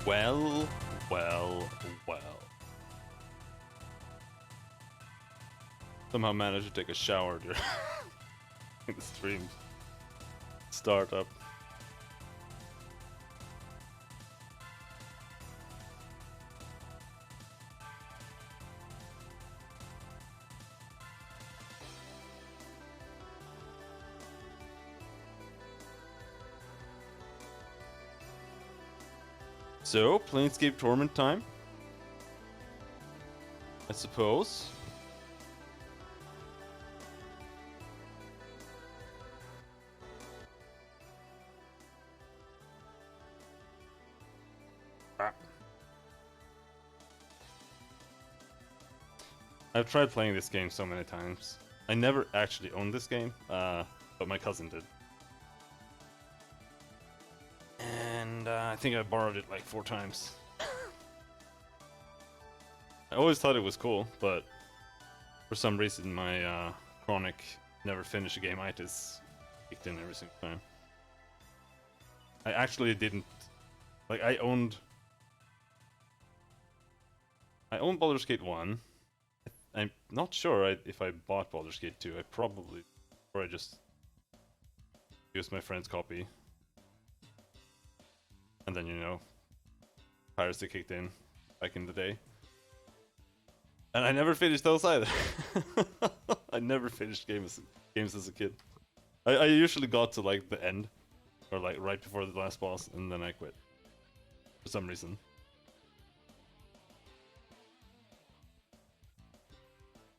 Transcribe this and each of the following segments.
Well, well, well. Somehow managed to take a shower during the stream startup. So, Planescape Torment time, I suppose. I've tried playing this game so many times. I never actually owned this game, but my cousin did. And I think I borrowed it like 4 times. I always thought it was cool, but for some reason my chronic never finish a game itis kicked in every single time. I actually didn't... Like, I owned Baldur's Gate 1. I'm not sure if I bought Baldur's Gate 2. I probably... Or I just used my friend's copy. And then, you know, piracy kicked in back in the day. And I never finished those either. I never finished games as a kid. I usually got to like the end, or like right before the last boss, and then I quit. For some reason.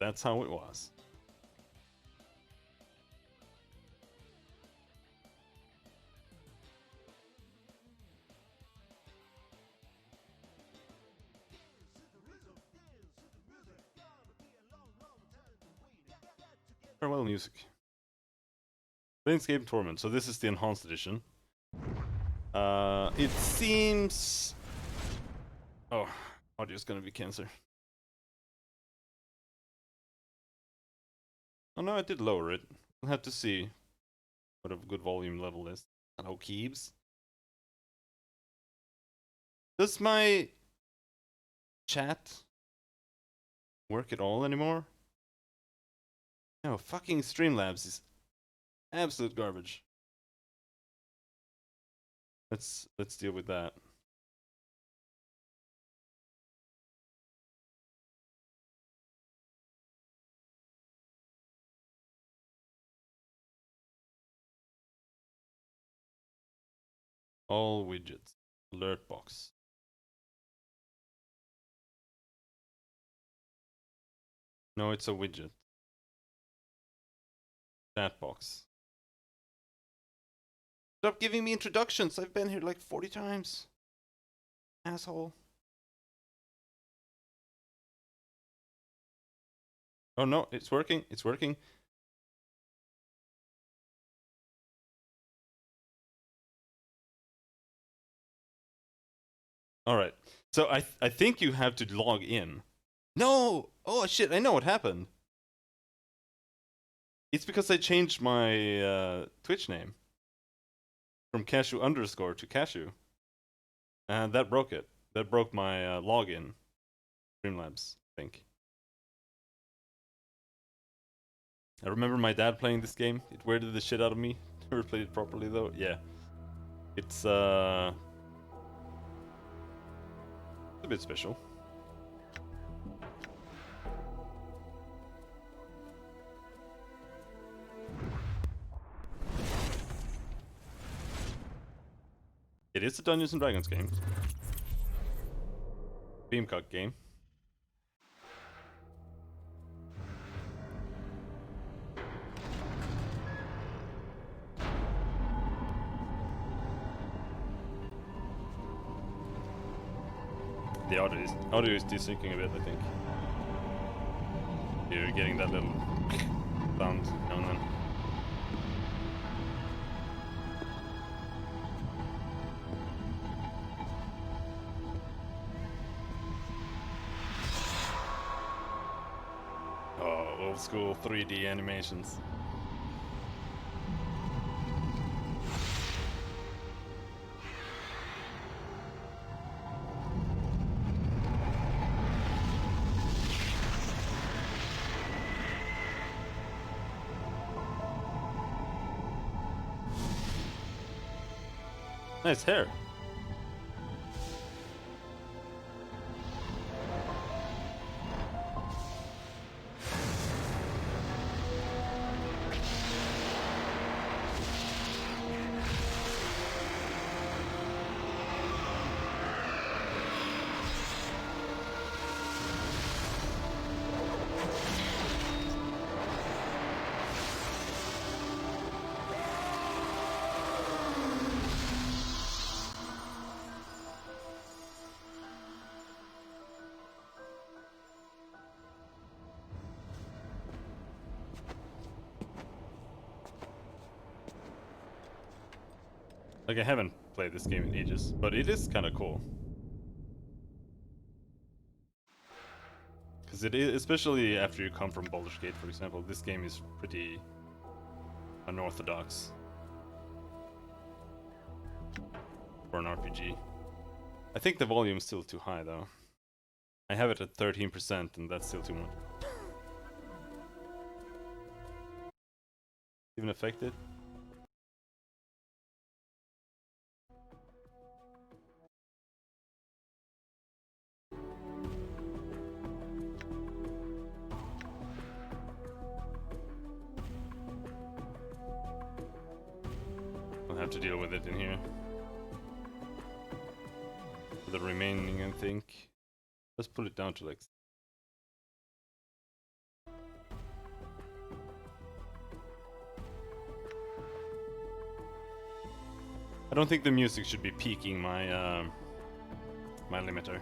That's how it was. Farewell music. Planescape Torment. So this is the enhanced edition. It seems... Oh, audio's gonna be cancer. Oh no, I did lower it. We'll have to see what a good volume level is. Hello, Keebs. Does my chat work at all anymore? No, fucking Streamlabs is absolute garbage. Let's deal with that. All widgets. Alert box. No, it's a widget. Chat box. Stop giving me introductions. I've been here like 40 times. Asshole. Oh no, it's working. It's working. Alright. So I think you have to log in. No! Oh shit, I know what happened. It's because I changed my Twitch name. From Cashew underscore to Cashew. And that broke it. That broke my login. Streamlabs, I think. I remember my dad playing this game. It weirded the shit out of me. Never played it properly though. Yeah. It's a bit special. It is a Dungeons and Dragons game. Beamcock game. The audio is desyncing a bit, I think. You're getting that little sound now and then. Oh, old school 3D animations. Nice hair. Like, I haven't played this game in ages, but it is kind of cool. Because it is, especially after you come from Baldur's Gate, for example, this game is pretty unorthodox for an RPG. I think the volume's still too high, though. I have it at 13%, and that's still too much. Even affected? I'll have to deal with it in here. For the remaining, I think. Let's put it down to like... I don't think the music should be peaking my my limiter.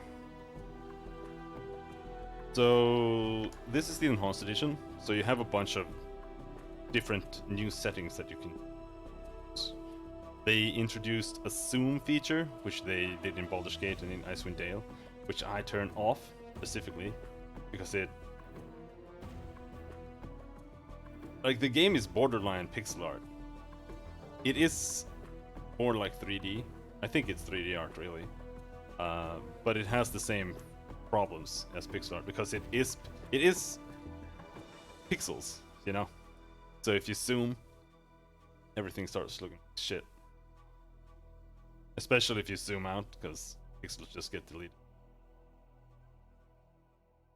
So this is the enhanced edition. So you have a bunch of different new settings that you can use. They introduced a zoom feature, which they did in Baldur's Gate and in Icewind Dale, which I turn off specifically because it... Like, the game is borderline pixel art. It is more like 3D. I think it's 3D art, really. But it has the same problems as pixel art because it is pixels, you know? So if you zoom, everything starts looking like shit. Especially if you zoom out, because pixels just get deleted.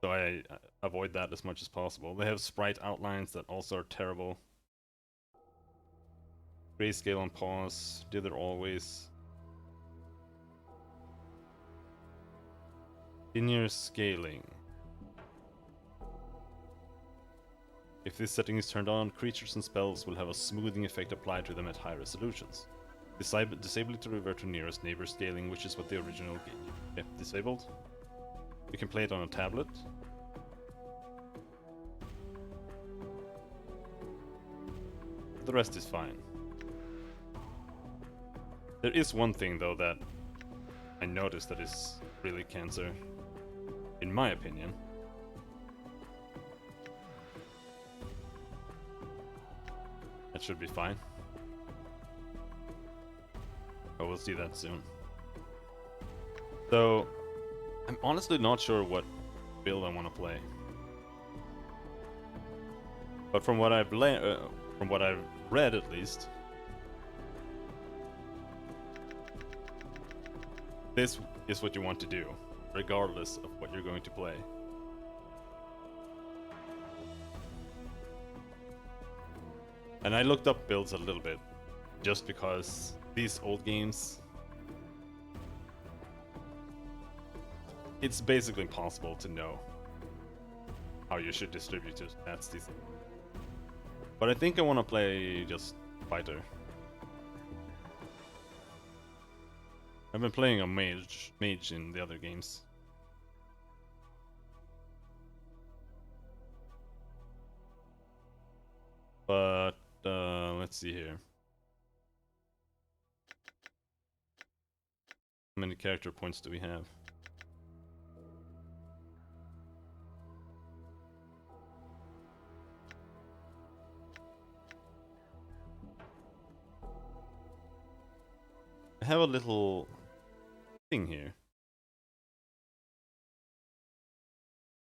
So I avoid that as much as possible. They have sprite outlines that also are terrible. Grayscale on pause, dither always. Linear scaling. If this setting is turned on, creatures and spells will have a smoothing effect applied to them at high resolutions. Disable it to revert to nearest neighbor scaling, which is what the original game kept disabled. You can play it on a tablet. The rest is fine. There is one thing though that I noticed that is really cancer, in my opinion. That should be fine. But we'll see that soon. So, I'm honestly not sure what build I want to play. But from what I've read at least, this is what you want to do, regardless of what you're going to play. And I looked up builds a little bit, just because these old games, it's basically impossible to know how you should distribute your stats these days. But I think I want to play just fighter. I've been playing a mage in the other games. But let's see here. How many character points do we have? I have a little thing here.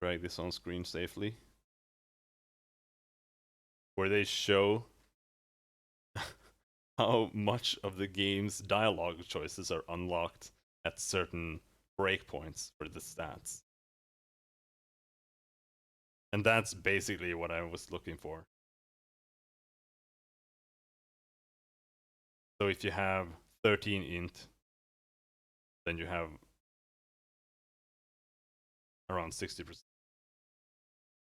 Drag this on screen safely. Where they show how much of the game's dialogue choices are unlocked at certain breakpoints for the stats. And that's basically what I was looking for. So if you have 13 int, then you have around 60%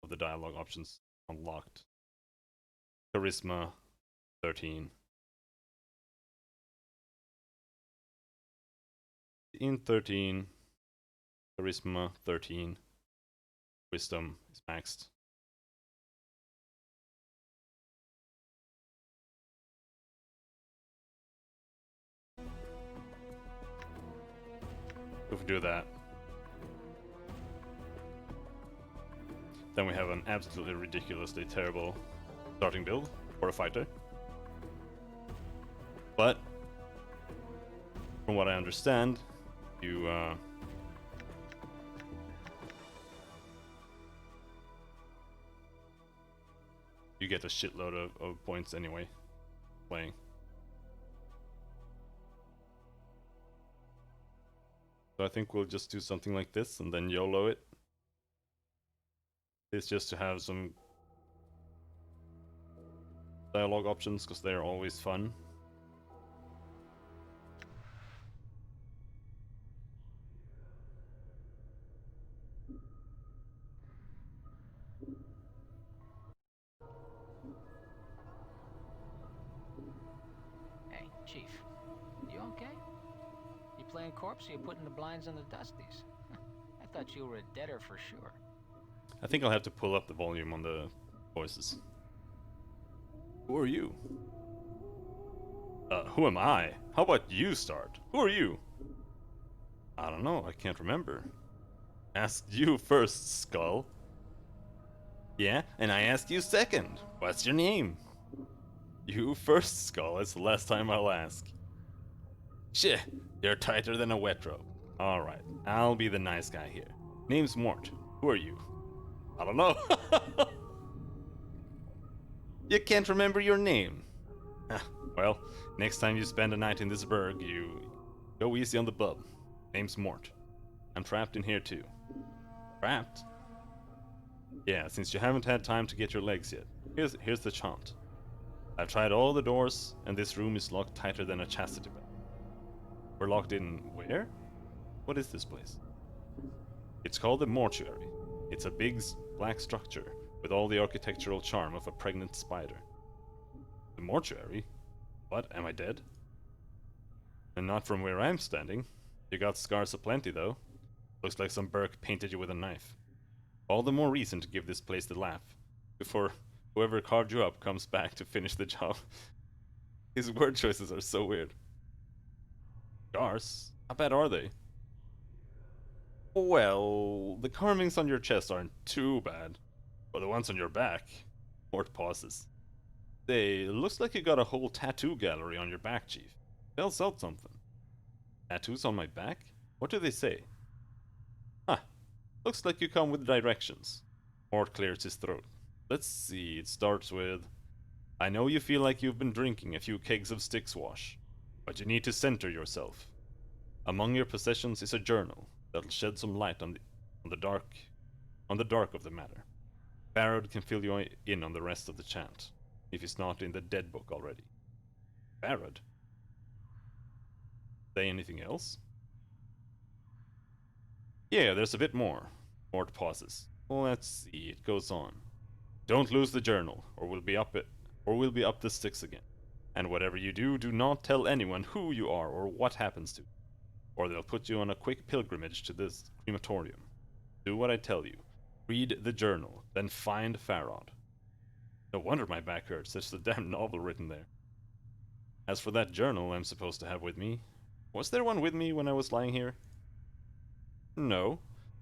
of the dialogue options unlocked. Charisma, 13. Int 13, Charisma 13, Wisdom is maxed. If we do that, then we have an absolutely ridiculously terrible starting build for a fighter. But from what I understand, you get a shitload of points anyway playing. So I think we'll just do something like this and then YOLO it. It's just to have some dialogue options because they're always fun. Hey, Chief, you okay? You playing corpse or you putting the blinds on the dusties? I thought you were a deader for sure. I think I'll have to pull up the volume on the voices. Who are you? Who am I? How about you start? Who are you? I don't know, I can't remember. Asked you first, Skull. Yeah, and I asked you second. What's your name? You first, Skull. It's the last time I'll ask. Shit, you're tighter than a wet rope. Alright, I'll be the nice guy here. Name's Mort. Who are you? I don't know. You can't remember your name. Well, next time you spend a night in this burg, you go easy on the bub. Name's Mort. I'm trapped in here too. Trapped? Yeah, since you haven't had time to get your legs yet. Here's the chant. I've tried all the doors, and this room is locked tighter than a chastity belt. We're locked in where? What is this place? It's called the mortuary. It's a big black structure with all the architectural charm of a pregnant spider. The mortuary? What, am I dead? And not from where I'm standing. You got scars aplenty though. Looks like some Burke painted you with a knife. All the more reason to give this place the laugh, before whoever carved you up comes back to finish the job. His word choices are so weird. Scars? How bad are they? Well, the carvings on your chest aren't too bad, but the ones on your back. Mort pauses. Say, looks like you got a whole tattoo gallery on your back, Chief. Spells out something. Tattoos on my back? What do they say? Huh. Looks like you come with directions. Mort clears his throat. Let's see, it starts with... I know you feel like you've been drinking a few kegs of Styx wash, but you need to center yourself. Among your possessions is a journal that'll shed some light on the dark of the matter. Barrod can fill you in on the rest of the chant, if he's not in the dead book already. Barrod? Say anything else? Yeah, there's a bit more. Mort pauses. Let's see, it goes on. Don't lose the journal, or we'll be up the Styx again. And whatever you do, do not tell anyone who you are or what happens to you, or they'll put you on a quick pilgrimage to this crematorium. Do what I tell you. Read the journal, then find Farod. No wonder my back hurts, there's a damn novel written there. As for that journal I'm supposed to have with me, was there one with me when I was lying here? No.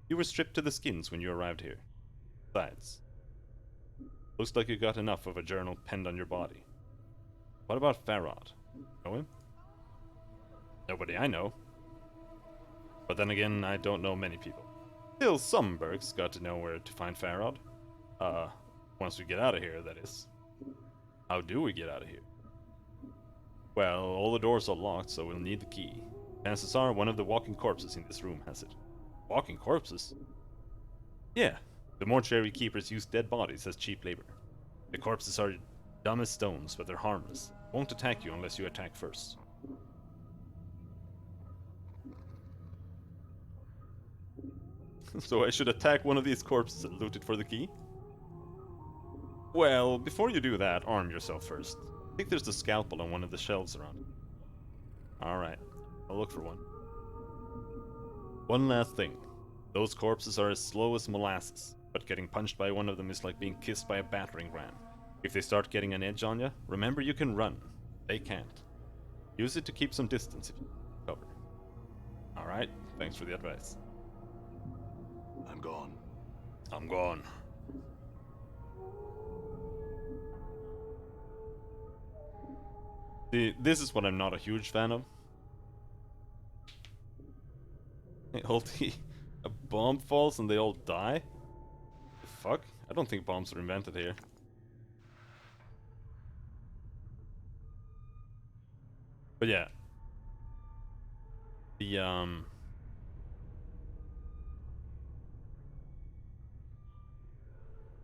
You were stripped to the skins when you arrived here. Besides, looks like you got enough of a journal penned on your body. What about Farod? Know him? Nobody I know. But then again, I don't know many people. Still, some Burks got to know where to find Farod. Once we get out of here, that is. How do we get out of here? Well, all the doors are locked, so we'll need the key. Chances are one of the walking corpses in this room has it. Walking corpses? Yeah. The mortuary keepers use dead bodies as cheap labor. The corpses are dumb as stones, but they're harmless. Won't attack you unless you attack first. So I should attack one of these corpses and loot it for the key? Well, before you do that, arm yourself first. I think there's a scalpel on one of the shelves around. Alright, I'll look for one. One last thing. Those corpses are as slow as molasses, but getting punched by one of them is like being kissed by a battering ram. If they start getting an edge on you, remember you can run. They can't. Use it to keep some distance if you cover. Alright, thanks for the advice. I'm gone. I'm gone. See, this is what I'm not a huge fan of. A bomb falls and they all die? The fuck? I don't think bombs were invented here. But yeah.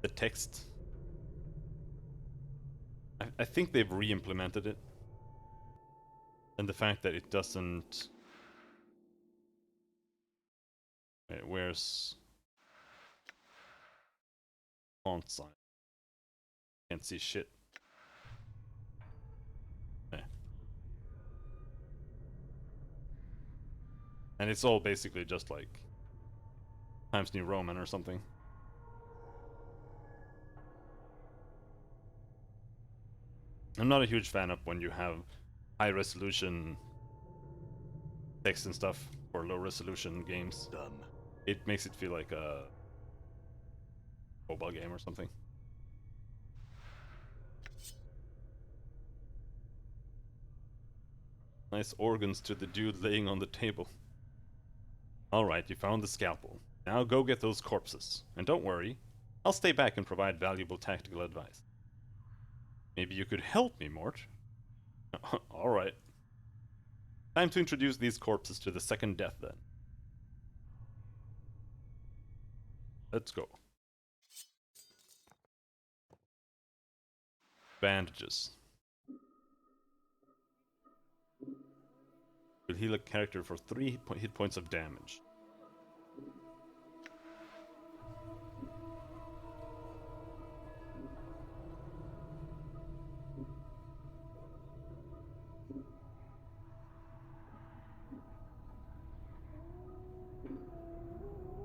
The text. I think they've re-implemented it. And the fact that it doesn't... Wait, where's... font size? Can't see shit. Yeah. And it's all basically just like Times New Roman or something. I'm not a huge fan of when you have high resolution text and stuff for low resolution games. Done. It makes it feel like a mobile game or something. Nice organs to the dude laying on the table. Alright, you found the scalpel. Now go get those corpses. And don't worry, I'll stay back and provide valuable tactical advice. Maybe you could help me, Mort? Alright. Time to introduce these corpses to the second death, then. Let's go. Bandages. Will heal a character for 3 hit points of damage.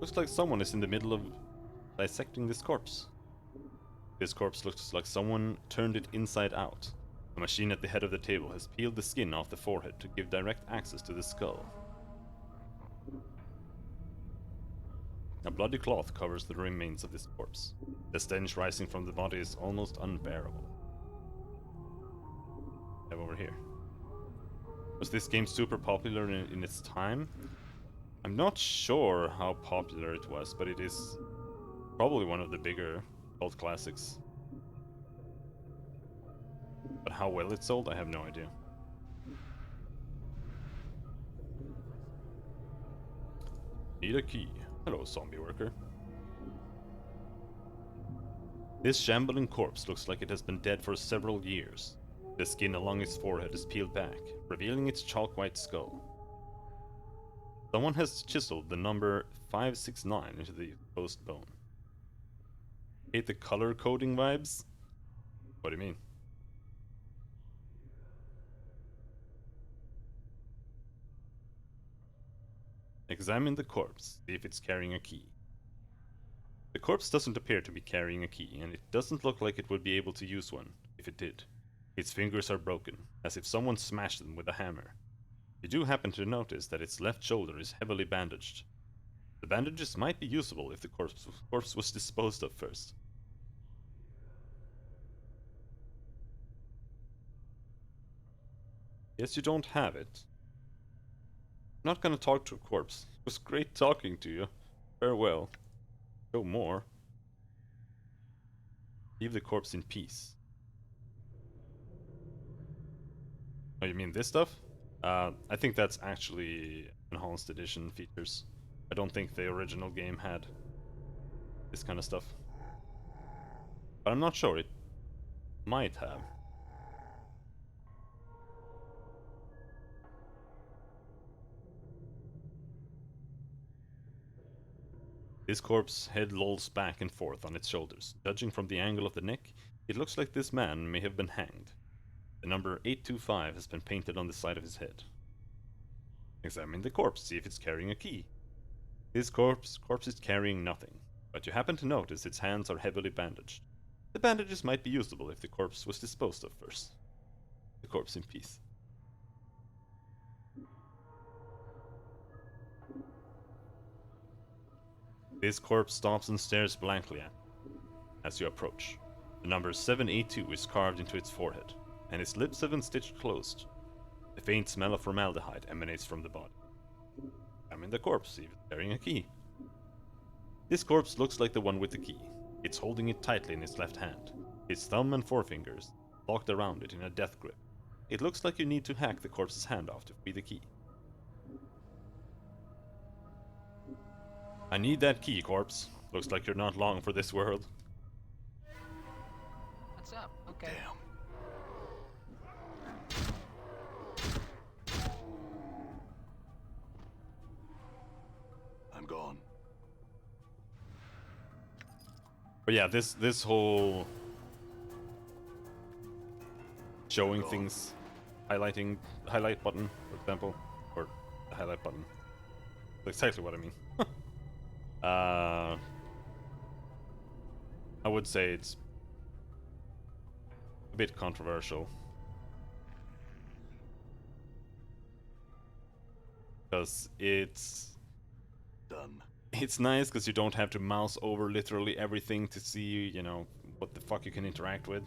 Looks like someone is in the middle of dissecting this corpse. This corpse looks like someone turned it inside out. A machine at the head of the table has peeled the skin off the forehead to give direct access to the skull. A bloody cloth covers the remains of this corpse. The stench rising from the body is almost unbearable. Have over here. Was this game super popular in its time? I'm not sure how popular it was, but it is probably one of the bigger cult classics. But how well it sold, I have no idea. Need a key. Hello, zombie worker. This shambling corpse looks like it has been dead for several years. The skin along its forehead is peeled back, revealing its chalk-white skull. Someone has chiseled the number 569 into the exposed bone. Hate the color coding vibes? What do you mean? Examine the corpse, see if it's carrying a key. The corpse doesn't appear to be carrying a key, and it doesn't look like it would be able to use one, if it did. Its fingers are broken, as if someone smashed them with a hammer. You do happen to notice that its left shoulder is heavily bandaged. The bandages might be usable if the corpse was disposed of first. Guess you don't have it. I'm not gonna talk to a corpse. It was great talking to you. Farewell. Go more. Leave the corpse in peace. Oh, you mean this stuff? I think that's actually enhanced edition features. I don't think the original game had this kind of stuff. But I'm not sure, it might have. This corpse head lolls back and forth on its shoulders. Judging from the angle of the neck, it looks like this man may have been hanged. The number 825 has been painted on the side of his head. Examine the corpse, see if it's carrying a key. This corpse is carrying nothing, but you happen to notice its hands are heavily bandaged. The bandages might be usable if the corpse was disposed of first. The corpse in peace. This corpse stops and stares blankly at you as you approach. The number 782 is carved into its forehead, and its lips have been stitched closed. The faint smell of formaldehyde emanates from the body. Examine the corpse, see if it's carrying a key. This corpse looks like the one with the key. It's holding it tightly in its left hand. Its thumb and forefingers locked around it in a death grip. It looks like you need to hack the corpse's hand off to free the key. I need that key, corpse. Looks like you're not long for this world. What's up? Okay. Damn. I'm gone. But yeah, this whole showing things, highlight button, for example, or the highlight button. That's exactly what I mean. I would say it's a bit controversial. Because it's nice because you don't have to mouse over literally everything to see, you know, what the fuck you can interact with.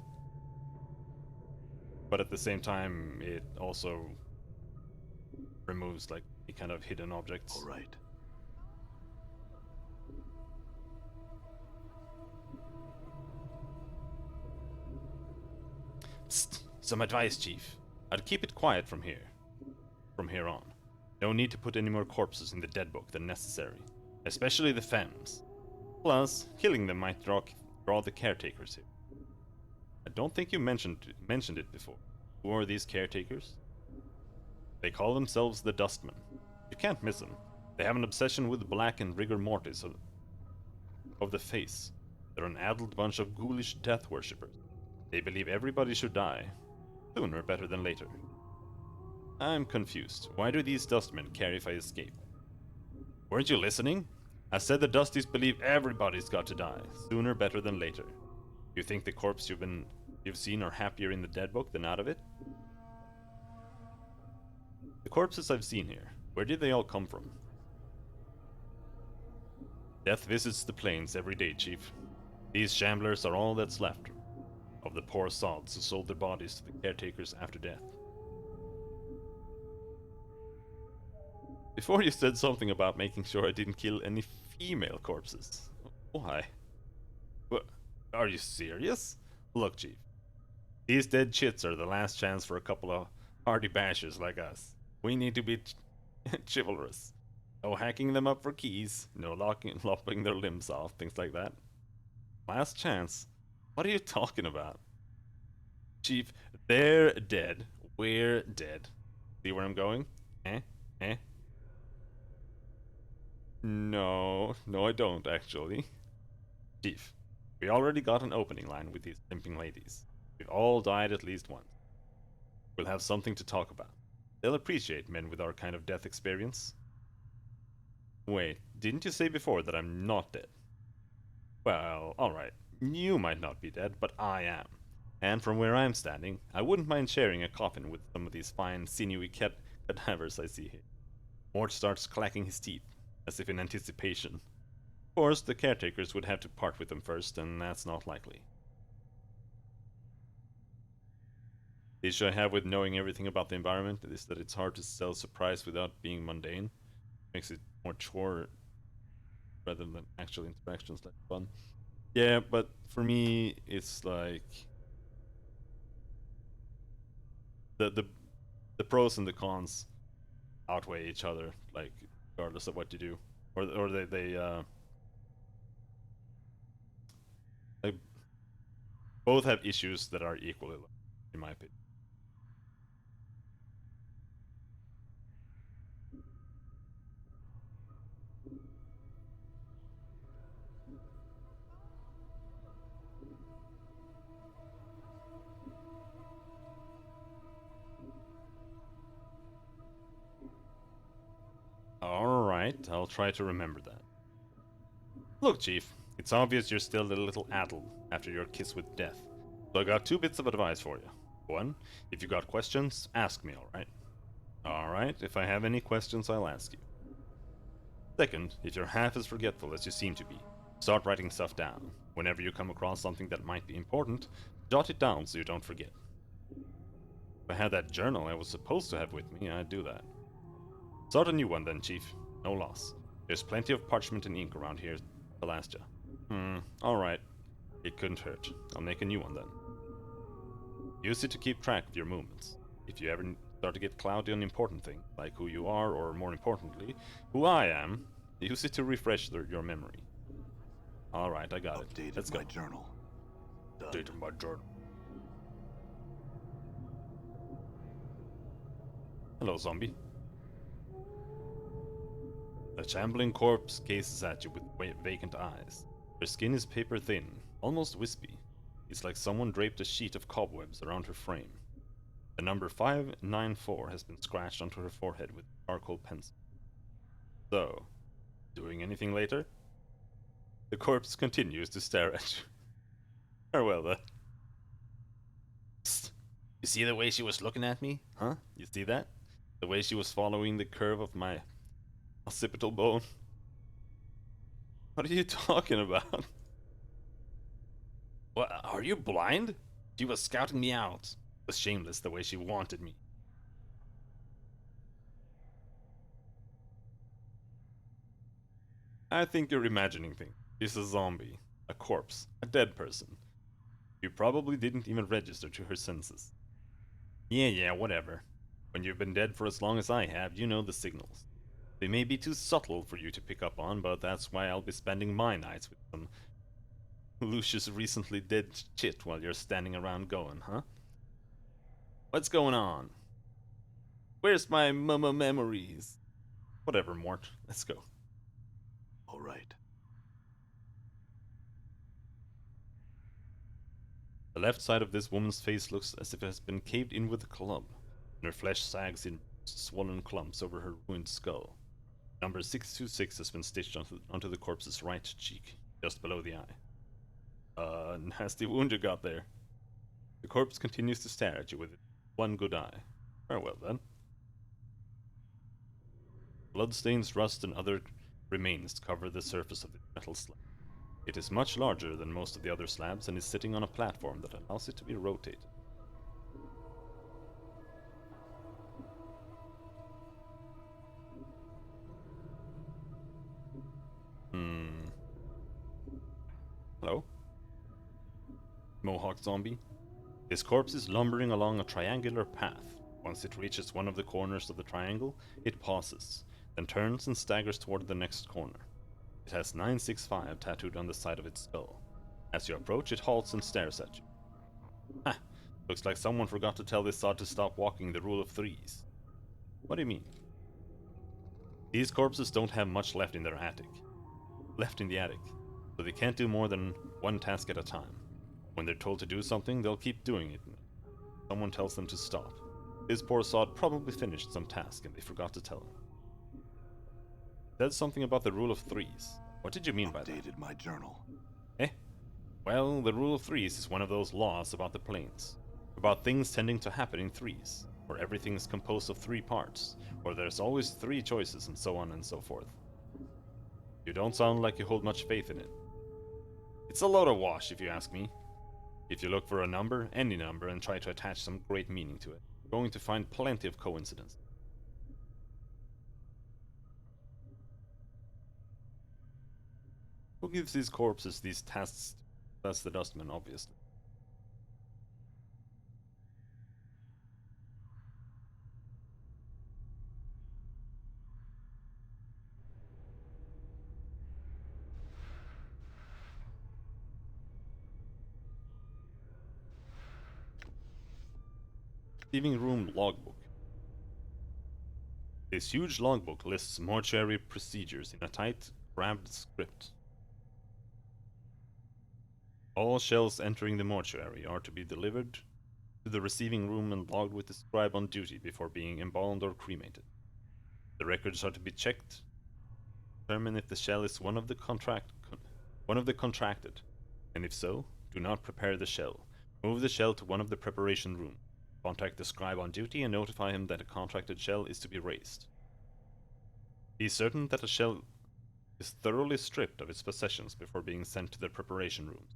But at the same time, it also removes like any kind of hidden objects. All right. Psst, some advice, Chief. I'd keep it quiet from here on. No need to put any more corpses in the dead book than necessary, especially the femmes. Plus, killing them might draw the caretakers here. I don't think you mentioned it before. Who are these caretakers? They call themselves the Dustmen. You can't miss them. They have an obsession with black and rigor mortis of the face. They're an addled bunch of ghoulish death worshippers. They believe everybody should die, sooner better than later. I'm confused. Why do these Dustmen care if I escape? Weren't you listening? I said the Dusties believe everybody's got to die, sooner better than later. You think the corpse you've seen are happier in the dead book than out of it? The corpses I've seen here, where did they all come from? Death visits the plains every day, Chief. These shamblers are all that's left of the poor sods who sold their bodies to the caretakers after death. Before you said something about making sure I didn't kill any female corpses. Why? What? Are you serious? Look, Chief. These dead chits are the last chance for a couple of hardy bashers like us. We need to be chivalrous. No hacking them up for keys, no lopping their limbs off, things like that. Last chance? What are you talking about? Chief, they're dead. We're dead. See where I'm going? Eh? No, I don't, actually. Chief, we already got an opening line with these limping ladies. We've all died at least once. We'll have something to talk about. They'll appreciate men with our kind of death experience. Wait, didn't you say before that I'm not dead? Well, alright. You might not be dead, but I am. And from where I'm standing, I wouldn't mind sharing a coffin with some of these fine, sinewy cadavers I see here. Mort starts clacking his teeth, as if in anticipation. Of course, the caretakers would have to part with them first, and that's not likely. The issue I have with knowing everything about the environment is that it's hard to sell surprise without being mundane. Makes it more chore rather than actual interactions like fun. Yeah, but for me, it's like the the pros and the cons outweigh each other, like regardless of what you do, or they both have issues that are equally, in my opinion. Alright, I'll try to remember that. Look, Chief, it's obvious you're still a little addled after your kiss with death. So I got 2 bits of advice for you. 1, if you got questions, ask me, alright? Alright, if I have any questions, I'll ask you. 2nd, if you're half as forgetful as you seem to be, start writing stuff down. Whenever you come across something that might be important, jot it down so you don't forget. If I had that journal I was supposed to have with me, I'd do that. Start a new one then, Chief. No loss. There's plenty of parchment and ink around here to last ya. Alright. It couldn't hurt. I'll make a new one then. Use it to keep track of your movements. If you ever start to get cloudy on important things, like who you are, or more importantly, who I am, use it to refresh your memory. Alright, I got it. Let's go. My journal. Done. Updated my journal. Hello, zombie. A shambling corpse gazes at you with vacant eyes. Her skin is paper thin, almost wispy. It's like someone draped a sheet of cobwebs around her frame. The number 594 has been scratched onto her forehead with a charcoal pencil. So, doing anything later? The corpse continues to stare at you. Farewell then. Psst. You see the way she was looking at me? Huh? You see that? The way she was following the curve of my occipital bone. What are you talking about? What? Are you blind? She was scouting me out. It was shameless the way she wanted me. I think you're imagining things. She's a zombie, a corpse, a dead person. You probably didn't even register to her senses. Yeah, whatever. When you've been dead for as long as I have, you know the signals. They may be too subtle for you to pick up on, but that's why I'll be spending my nights with some Lucius recently dead chit while you're standing around going, huh? What's going on? Where's my memories? Whatever, Mort. Let's go. All right. The left side of this woman's face looks as if it has been caved in with a club, and her flesh sags in swollen clumps over her ruined skull. Number 626 has been stitched onto the corpse's right cheek, just below the eye. Nasty wound you got there. The corpse continues to stare at you with one good eye. Farewell, then. Bloodstains, rust, and other remains cover the surface of the metal slab. It is much larger than most of the other slabs and is sitting on a platform that allows it to be rotated. Hello? Mohawk zombie? This corpse is lumbering along a triangular path. Once it reaches one of the corners of the triangle, it pauses, then turns and staggers toward the next corner. It has 965 tattooed on the side of its skull. As you approach, it halts and stares at you. Ha! Looks like someone forgot to tell this sod to stop walking the rule of threes. What do you mean? These corpses don't have much left in the attic, so they can't do more than one task at a time. When they're told to do something, they'll keep doing it. Someone tells them to stop. This poor sod probably finished some task and they forgot to tell him. Said something about the rule of threes. What did you mean by that? Updated my journal. Well, the rule of threes is one of those laws about the planes. About things tending to happen in threes, where everything is composed of 3 parts, or there's always 3 choices and so on and so forth. You don't sound like you hold much faith in it. It's a load of wash, if you ask me. If you look for a number, any number, and try to attach some great meaning to it, you're going to find plenty of coincidence. Who gives these corpses these tasks? That's the dustman, obviously. Receiving room logbook. This huge logbook lists mortuary procedures in a tight, cramped script. All shells entering the mortuary are to be delivered to the receiving room and logged with the scribe on duty before being embalmed or cremated. The records are to be checked to determine if the shell is one of the contracted, and if so, do not prepare the shell. Move the shell to one of the preparation rooms. Contact the scribe on duty and notify him that a contracted shell is to be raised. Be certain that a shell is thoroughly stripped of its possessions before being sent to the preparation rooms.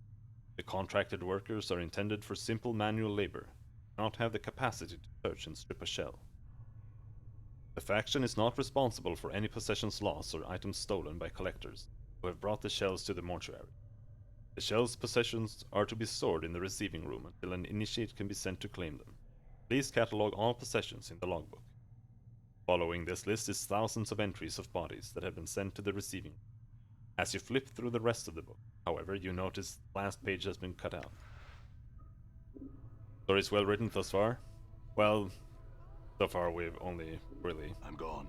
The contracted workers are intended for simple manual labor, not have the capacity to search and strip a shell. The faction is not responsible for any possessions lost or items stolen by collectors who have brought the shells to the mortuary. The shells' possessions are to be stored in the receiving room until an initiate can be sent to claim them. Please catalog all possessions in the logbook. Following this list is thousands of entries of bodies that have been sent to the receiving room. As you flip through the rest of the book, however, you notice the last page has been cut out. Story's well written thus far. Well, so far we've only really I'm gone.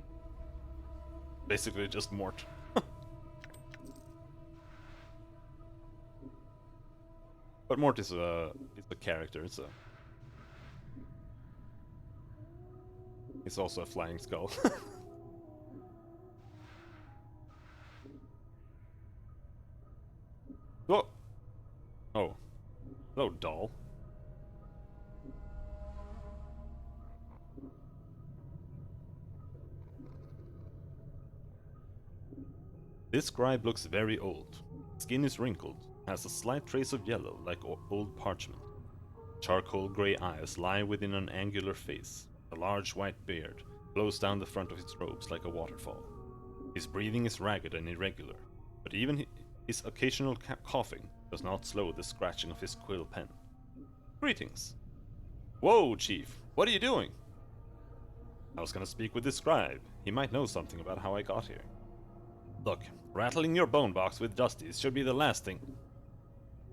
basically just Mort. But Mort is a character, he's also a flying skull. Whoa! Oh. Hello, doll. This scribe looks very old. Skin is wrinkled, has a slight trace of yellow like old parchment. Charcoal gray eyes lie within an angular face. A large white beard flows down the front of his robes like a waterfall. His breathing is ragged and irregular, but even his occasional coughing does not slow the scratching of his quill pen. Greetings. Whoa, Chief, what are you doing? I was gonna speak with this scribe. He might know something about how I got here. Look, rattling your bone box with Dusties should be the last thing.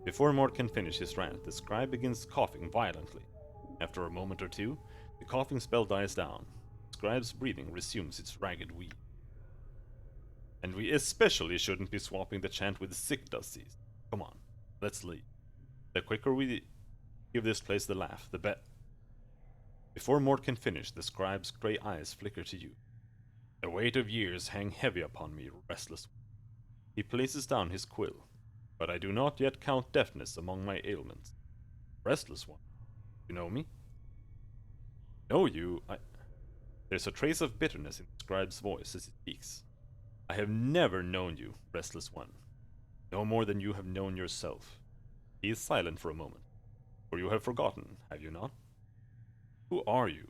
Before Mort can finish his rant, the scribe begins coughing violently. After a moment or two, the coughing spell dies down. The scribe's breathing resumes its ragged wheeze. And we especially shouldn't be swapping the chant with sick Dusties. Come on, let's leave. The quicker we give this place the laugh, the better. Before Mort can finish, the scribe's grey eyes flicker to you. The weight of years hang heavy upon me, restless. He places down his quill, but I do not yet count deafness among my ailments. Restless one, you know me? Know you? There's a trace of bitterness in the scribe's voice as he speaks. I have never known you, restless one. No more than you have known yourself. He is silent for a moment. For you have forgotten, have you not? Who are you?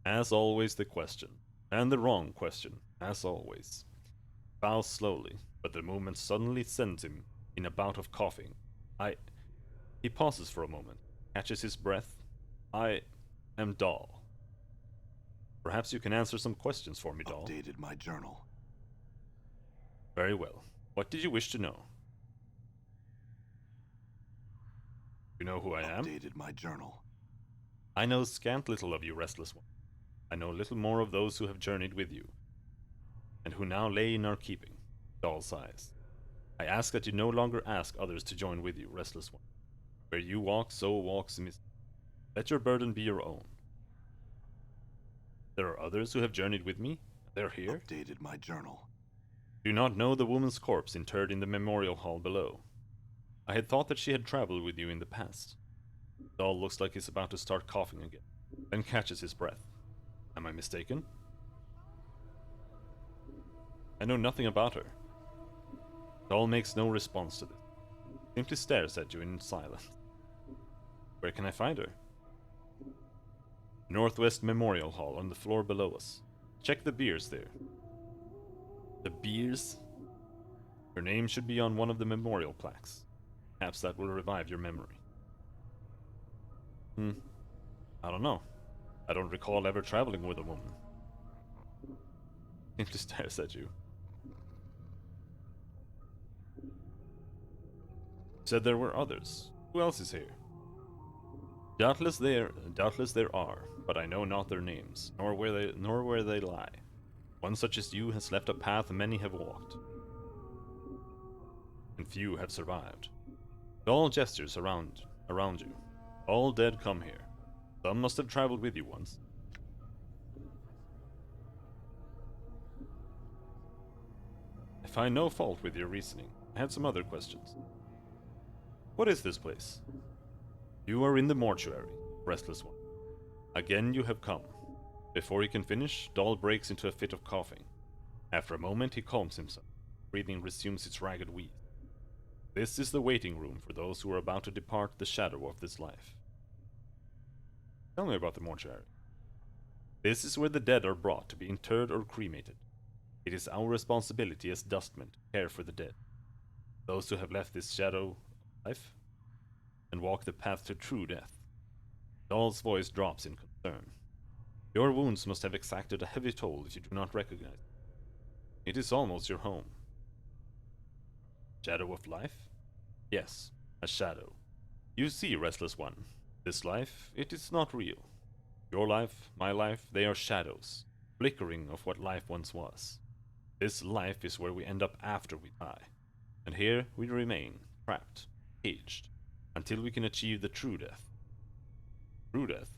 As always the question, and the wrong question, as always. Bows slowly, but the movement suddenly sends him in a bout of coughing. He pauses for a moment, catches his breath. I am Doll. Perhaps you can answer some questions for me, Doll. Updated my journal. Very well. What did you wish to know? You know who I am? Updated my journal. I know scant little of you, restless one. I know little more of those who have journeyed with you, and who now lay in our keeping. Doll sighs. I ask that you no longer ask others to join with you, restless one. Where you walk, so walks Miss. Let your burden be your own. There are others who have journeyed with me. They're here. Updated my journal. Do not know the woman's corpse interred in the memorial hall below. I had thought that she had traveled with you in the past. Doll looks like he's about to start coughing again, then catches his breath. Am I mistaken? I know nothing about her. Doll makes no response to this. Simply stares at you in silence. Where can I find her? Northwest Memorial Hall on the floor below us. Check the beers there. The beers? Her name should be on one of the memorial plaques. Perhaps that will revive your memory. I don't know. I don't recall ever traveling with a woman. Simply stares at you. Said there were others. Who else is here? Doubtless there are, but I know not their names, nor where they lie. One such as you has left a path many have walked, and few have survived. All gestures around you. All dead come here. Some must have traveled with you once. I find no fault with your reasoning. I had some other questions. What is this place? You are in the mortuary, restless one. Again you have come. Before he can finish, Dahl breaks into a fit of coughing. After a moment he calms himself. Breathing resumes its ragged wheeze. This is the waiting room for those who are about to depart the shadow of this life. Tell me about the mortuary. This is where the dead are brought to be interred or cremated. It is our responsibility as dustmen to care for the dead. Those who have left this shadow of life and walk the path to true death. Dahl's voice drops in concern. Your wounds must have exacted a heavy toll if you do not recognize it. It is almost your home. Shadow of life? Yes, a shadow. You see, restless one, this life, it is not real. Your life, my life, they are shadows, flickering of what life once was. This life is where we end up after we die, and here we remain, trapped, caged, until we can achieve the true death. True death?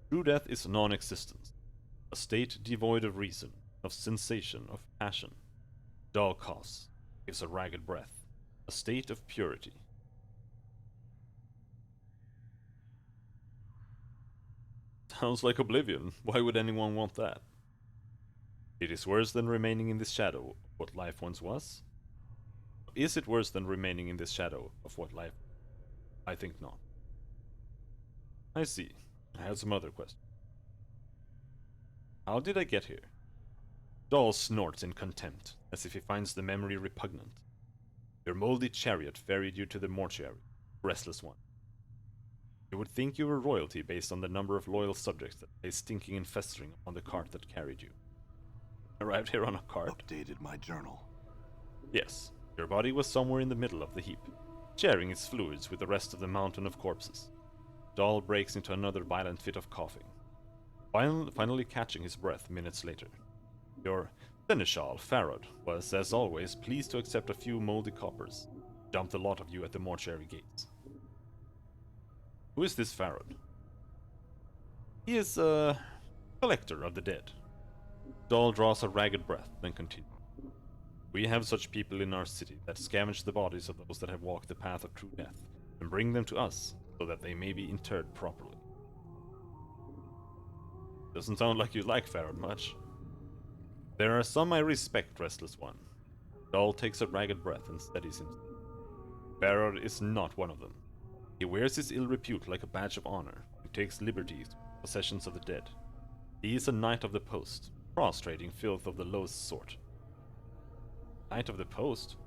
True death is non-existence, a state devoid of reason, of sensation, of passion. Dull coughs, gives a ragged breath, a state of purity. Sounds like oblivion. Why would anyone want that? It is worse than remaining in this shadow of what life once was? Is it worse than remaining in this shadow of what life? I think not. I see. I had some other questions. How did I get here? Dahl snorts in contempt, as if he finds the memory repugnant. Your moldy chariot ferried you to the mortuary, restless one. You would think you were royalty based on the number of loyal subjects that lay stinking and festering on the cart that carried you. Arrived here on a cart? Updated my journal. Yes, your body was somewhere in the middle of the heap, sharing its fluids with the rest of the mountain of corpses. Dahl breaks into another violent fit of coughing, finally catching his breath minutes later. Your seneschal, Farrod, was, as always, pleased to accept a few moldy coppers. Dumped a lot of you at the mortuary gates. Who is this Farrod? He is a collector of the dead. Dahl draws a ragged breath, then continues. We have such people in our city that scavenge the bodies of those that have walked the path of true death, and bring them to us, so that they may be interred properly. Doesn't sound like you like Farrod much. There are some I respect, restless one. Dahl takes a ragged breath and steadies himself. Farrod is not one of them. He wears his ill repute like a badge of honor, and takes liberties with possessions of the dead. He is a knight of the post, prostrating filth of the lowest sort. Knight of the post?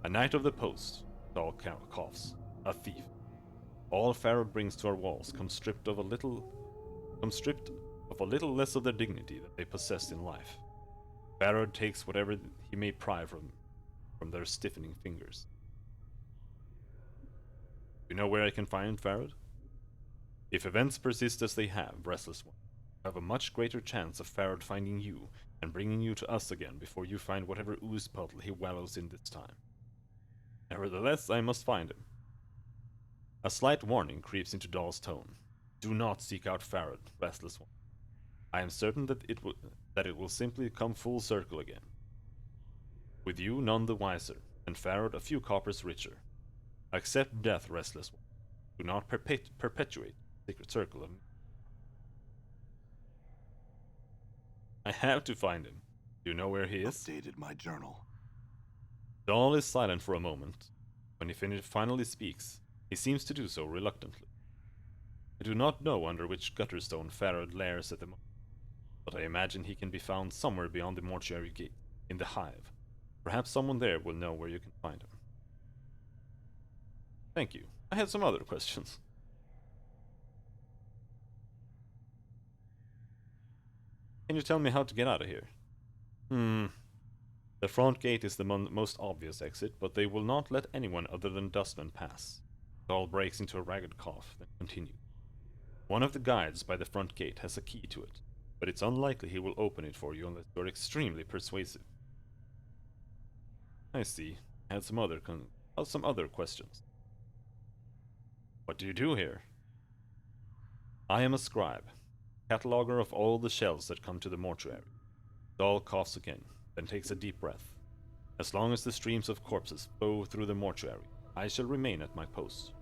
A knight of the post, Dahl coughs. A thief. All Farrod brings to our walls come stripped of a little less of their dignity that they possessed in life. Farrod takes whatever he may pry from their stiffening fingers. You know where I can find Farrod? If events persist as they have, restless one, you have a much greater chance of Farrod finding you and bringing you to us again before you find whatever ooze puddle he wallows in this time. Nevertheless, I must find him. A slight warning creeps into Dahl's tone. Do not seek out Farrod, restless one. I am certain that it will simply come full circle again. With you none the wiser, and Farrod a few coppers richer. Accept death, restless one. Do not perpetuate the secret circle of me. I have to find him. Do you know where he is? Updated my journal. Dahl is silent for a moment. When he finally speaks, he seems to do so reluctantly. I do not know under which gutterstone Farrod lairs at the moment, but I imagine he can be found somewhere beyond the mortuary gate, in the hive. Perhaps someone there will know where you can find him. Thank you. I had some other questions. Can you tell me how to get out of here? The front gate is the most obvious exit, but they will not let anyone other than dustmen pass. Dahl breaks into a ragged cough, then continues. One of the guides by the front gate has a key to it, but it's unlikely he will open it for you unless you're extremely persuasive. I see. Had some other questions. What do you do here? I am a scribe, cataloger of all the shells that come to the mortuary. Dahl coughs again, then takes a deep breath. As long as the streams of corpses flow through the mortuary, I shall remain at my post.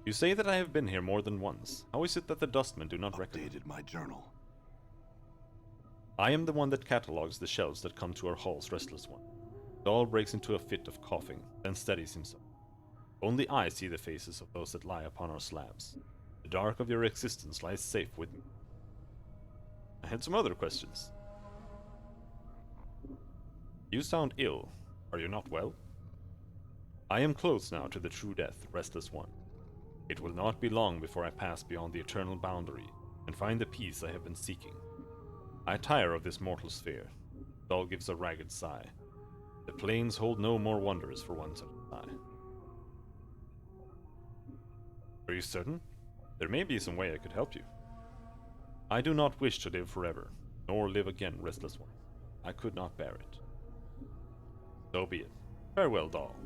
You say that I have been here more than once. How is it that the dustmen do not recognize? Updated my journal. I am the one that catalogs the shells that come to our halls, Restless One. Dahl breaks into a fit of coughing, then steadies himself. Only I see the faces of those that lie upon our slabs. The dark of your existence lies safe with me. I had some other questions. You sound ill. Are you not well? I am close now to the true death, Restless One. It will not be long before I pass beyond the eternal boundary and find the peace I have been seeking. I tire of this mortal sphere. Dahl gives a ragged sigh. The plains hold no more wonders for one such as I. Are you certain? There may be some way I could help you. I do not wish to live forever, nor live again, Restless One. I could not bear it. So be it. Farewell, Dahl.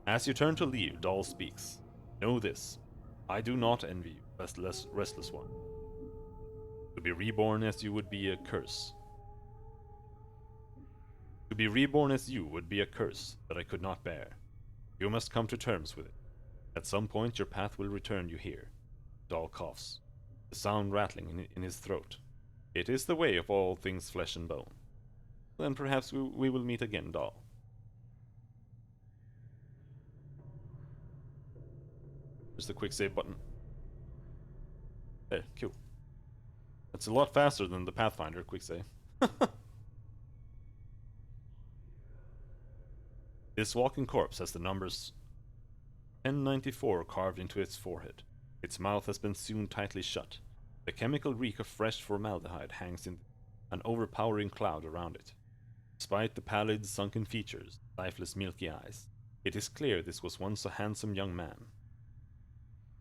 As you turn to leave, Dahl speaks. Know this. I do not envy you, Restless One. To be reborn as you would be a curse. To be reborn as you would be a curse that I could not bear. You must come to terms with it. At some point your path will return you here. Dahl coughs, the sound rattling in his throat. It is the way of all things flesh and bone. Then perhaps we will meet again, Dahl. There's the quick save button. There, cool. That's a lot faster than the Pathfinder quick save. This walking corpse has the numbers 1094 carved into its forehead. Its mouth has been sewn tightly shut. The chemical reek of fresh formaldehyde hangs in an overpowering cloud around it. Despite the pallid, sunken features, lifeless milky eyes, it is clear this was once a handsome young man.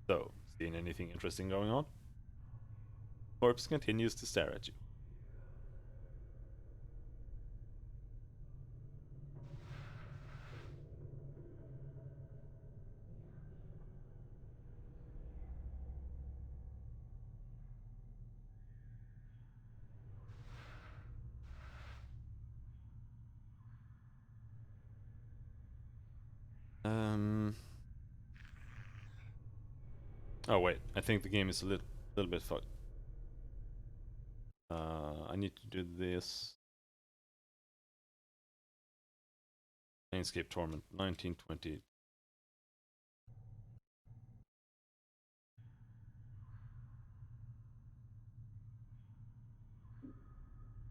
So, seeing anything interesting going on? Corpse continues to stare at you. Oh wait, I think the game is a little bit fucked. I need to do this. Planescape Torment, 1920.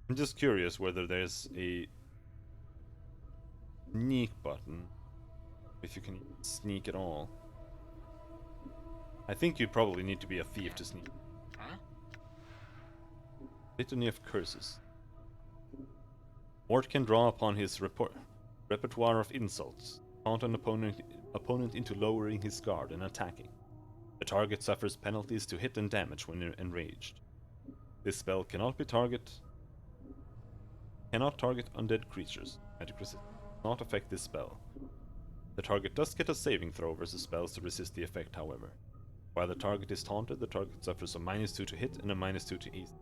I'm just curious whether there's a sneak button. If you can sneak at all. I think you probably need to be a thief to sneak. Huh? Litany of curses. Mort can draw upon his repertoire of insults, taunt an opponent into lowering his guard and attacking. The target suffers penalties to hit and damage when enraged. This spell cannot target undead creatures. Magic resistance does not affect this spell. The target does get a saving throw versus spells to resist the effect, however. While the target is taunted, the target suffers a -2 to hit and a -2 to ease,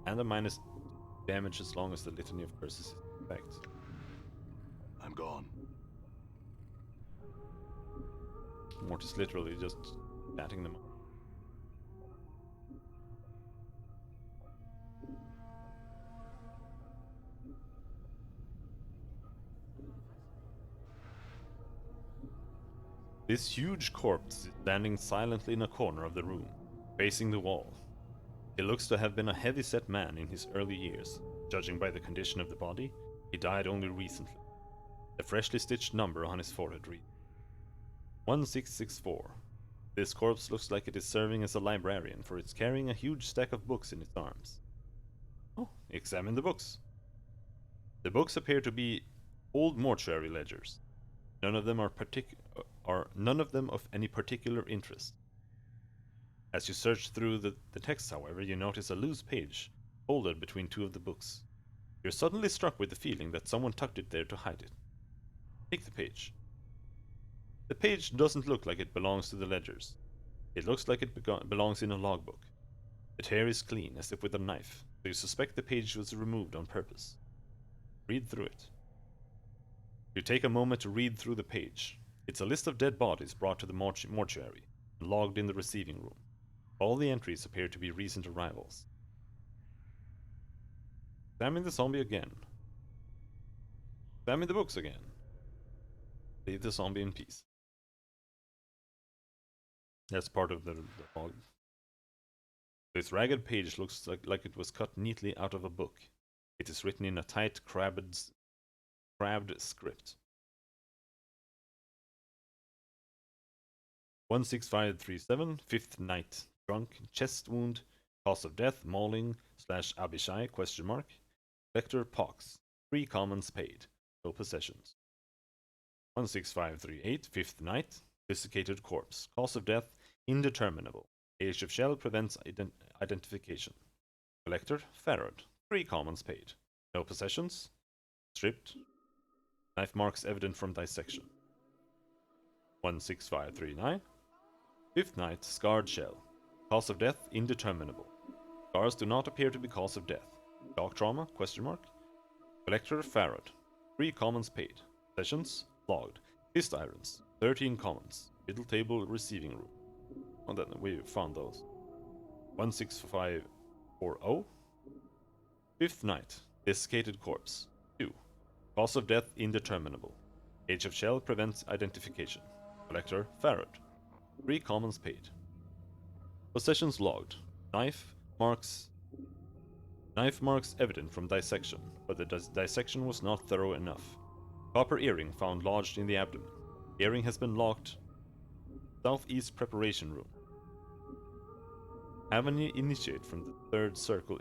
and a minus damage as long as the Litany of Curses is in effect. I'm gone. Mort is literally just batting them up. This huge corpse is standing silently in a corner of the room, facing the wall. He looks to have been a heavy-set man in his early years. Judging by the condition of the body, he died only recently. The freshly stitched number on his forehead reads 1664. This corpse looks like it is serving as a librarian, for it's carrying a huge stack of books in its arms. Oh, examine the books. The books appear to be Old mortuary ledgers. None of them none of them of any particular interest. As you search through the text, however, you notice a loose page folded between two of the books. You're suddenly struck with the feeling that someone tucked it there to hide it. Take the page. The page doesn't look like it belongs to the ledgers. It looks like it belongs in a logbook. The tear is clean, as if with a knife, so you suspect the page was removed on purpose. Read through it. You take a moment to read through the page. It's a list of dead bodies brought to the mortuary and logged in the receiving room. All the entries appear to be recent arrivals. Examine the zombie again. Examine the books again. Leave the zombie in peace. That's part of the log. This ragged page looks like it was cut neatly out of a book. It is written in a tight, crabbed script. 16537, 5th night. Drunk, chest wound, cause of death, mauling, / Abishai, ? Vector, pox. 3 commons paid. No possessions. 16538, 5th night. Desiccated corpse. Cause of death, indeterminable. Age of shell prevents identification. Collector, Farad. 3 commons paid. No possessions. Stripped. Knife marks evident from dissection. 16539. 5th night, scarred shell. Cause of death, indeterminable. Scars do not appear to be cause of death. Shock trauma, ? Collector, Farad. 3 commons paid. Possessions, logged. Fist irons, 13 commons. Middle table, receiving room. Oh, then we found those. 16540. 5th night, desiccated corpse. 2. Cause of death, indeterminable. Age of shell prevents identification. Collector, Farad. 3 commons paid. Possessions logged. Knife marks evident from dissection, but the dissection was not thorough enough. Copper earring found lodged in the abdomen. Earring has been locked. Southeast preparation room. Have an initiate from the 3rd circle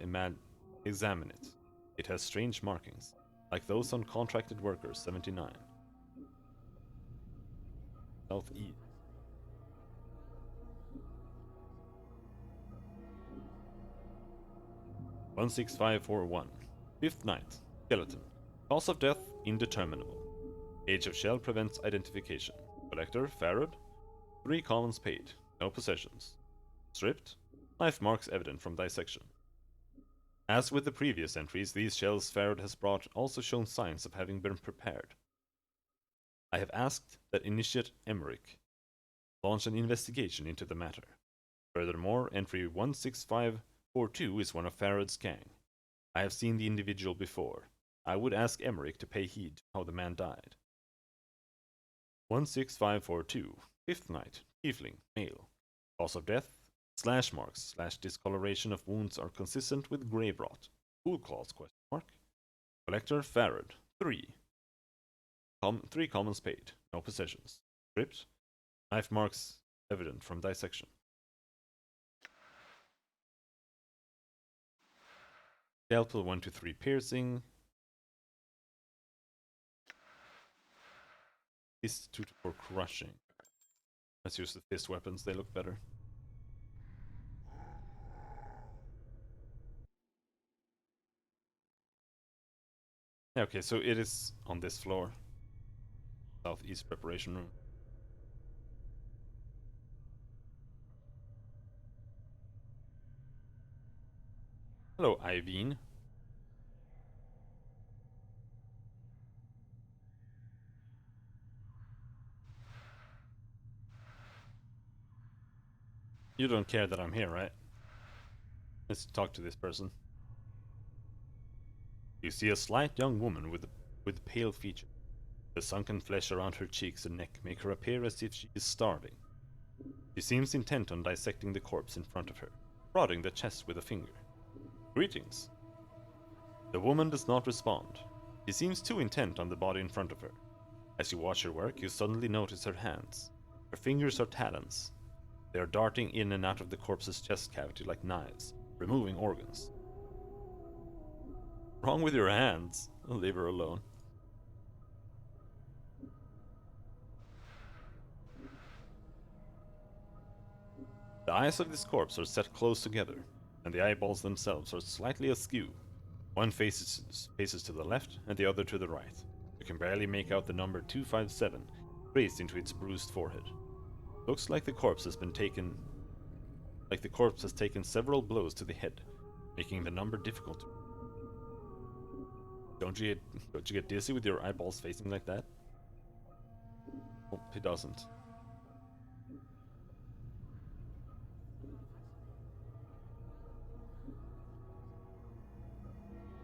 examine it. It has strange markings, like those on contracted workers 79. Southeast. One 16541. 5th night. Skeleton. Cause of death, indeterminable. Age of shell prevents identification. Collector, Farad. 3 commons paid. No possessions. Stripped. Knife marks evident from dissection. As with the previous entries, these shells Farad has brought also shown signs of having been prepared. I have asked that Initiate Emmerich launch an investigation into the matter. Furthermore, entry 16542 is one of Farad's gang. I have seen the individual before. I would ask Emmerich to pay heed to how the man died. 16542, 5th night, Tiefling, male. Cause of death, slash marks / discoloration of wounds are consistent with grave rot. Cool claws, ? Collector, Farad, 3. 3 commons paid, no possessions. Stripped. Knife marks evident from dissection. Scalpel 1 to 3 piercing. Fist 2 to 4 crushing. Let's use the fist weapons, they look better. Okay, so it is on this floor. Southeast preparation room. Hello, Iveen. You don't care that I'm here, right? Let's talk to this person. You see a slight young woman with pale features. The sunken flesh around her cheeks and neck make her appear as if she is starving. She seems intent on dissecting the corpse in front of her, prodding the chest with a finger. Greetings. The woman does not respond. She seems too intent on the body in front of her. As you watch her work, you suddenly notice her hands. Her fingers are talons. They are darting in and out of the corpse's chest cavity like knives, removing organs. Wrong with your hands? Leave her alone. The eyes of this corpse are set close together, and the eyeballs themselves are slightly askew. One faces to the left and the other to the right. You can barely make out the number 257 traced into its bruised forehead. Looks like the corpse has taken several blows to the head, making the number difficult to. Don't you get dizzy with your eyeballs facing like that? Oh, he doesn't.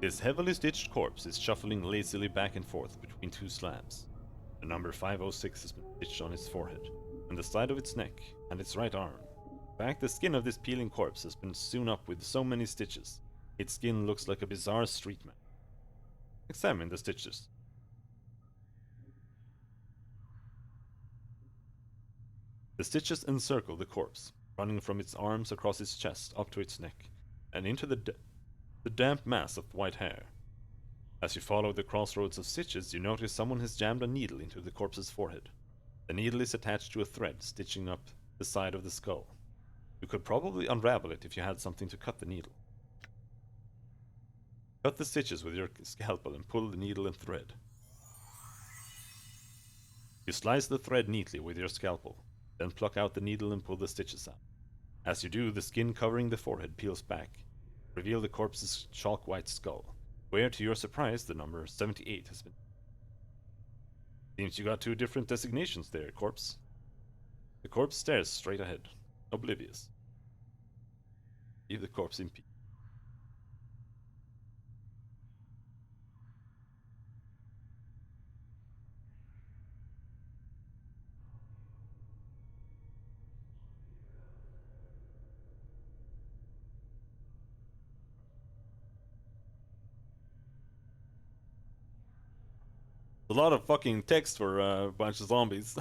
This heavily stitched corpse is shuffling lazily back and forth between two slabs. The number 506 has been stitched on its forehead, and the side of its neck, and its right arm. In fact, the skin of this peeling corpse has been sewn up with so many stitches, its skin looks like a bizarre street map. Examine the stitches. The stitches encircle the corpse, running from its arms across its chest up to its neck, and into the damp mass of white hair. As you follow the crossroads of stitches, you notice someone has jammed a needle into the corpse's forehead. The needle is attached to a thread stitching up the side of the skull. You could probably unravel it if you had something to cut the needle. Cut the stitches with your scalpel and pull the needle and thread. You slice the thread neatly with your scalpel, then pluck out the needle and pull the stitches out. As you do, the skin covering the forehead peels back, reveal the corpse's chalk-white skull, where, to your surprise, the number 78 has been. Seems you got two different designations there, corpse. The corpse stares straight ahead, oblivious. Leave the corpse in peace. A lot of fucking text for a bunch of zombies.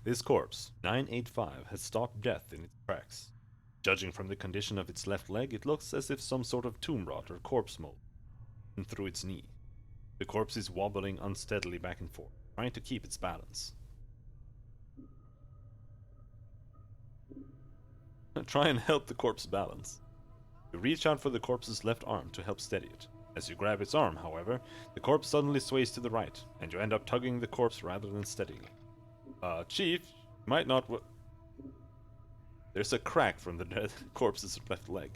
This corpse, 985, has stopped death in its tracks. Judging from the condition of its left leg, it looks as if some sort of tomb rot or corpse mold went through its knee. The corpse is wobbling unsteadily back and forth, trying to keep its balance. Try and help the corpse balance. You reach out for the corpse's left arm to help steady it. As you grab its arm, however, the corpse suddenly sways to the right, and you end up tugging the corpse rather than steadying it. Chief, might not There's a crack from the dead corpse's left leg.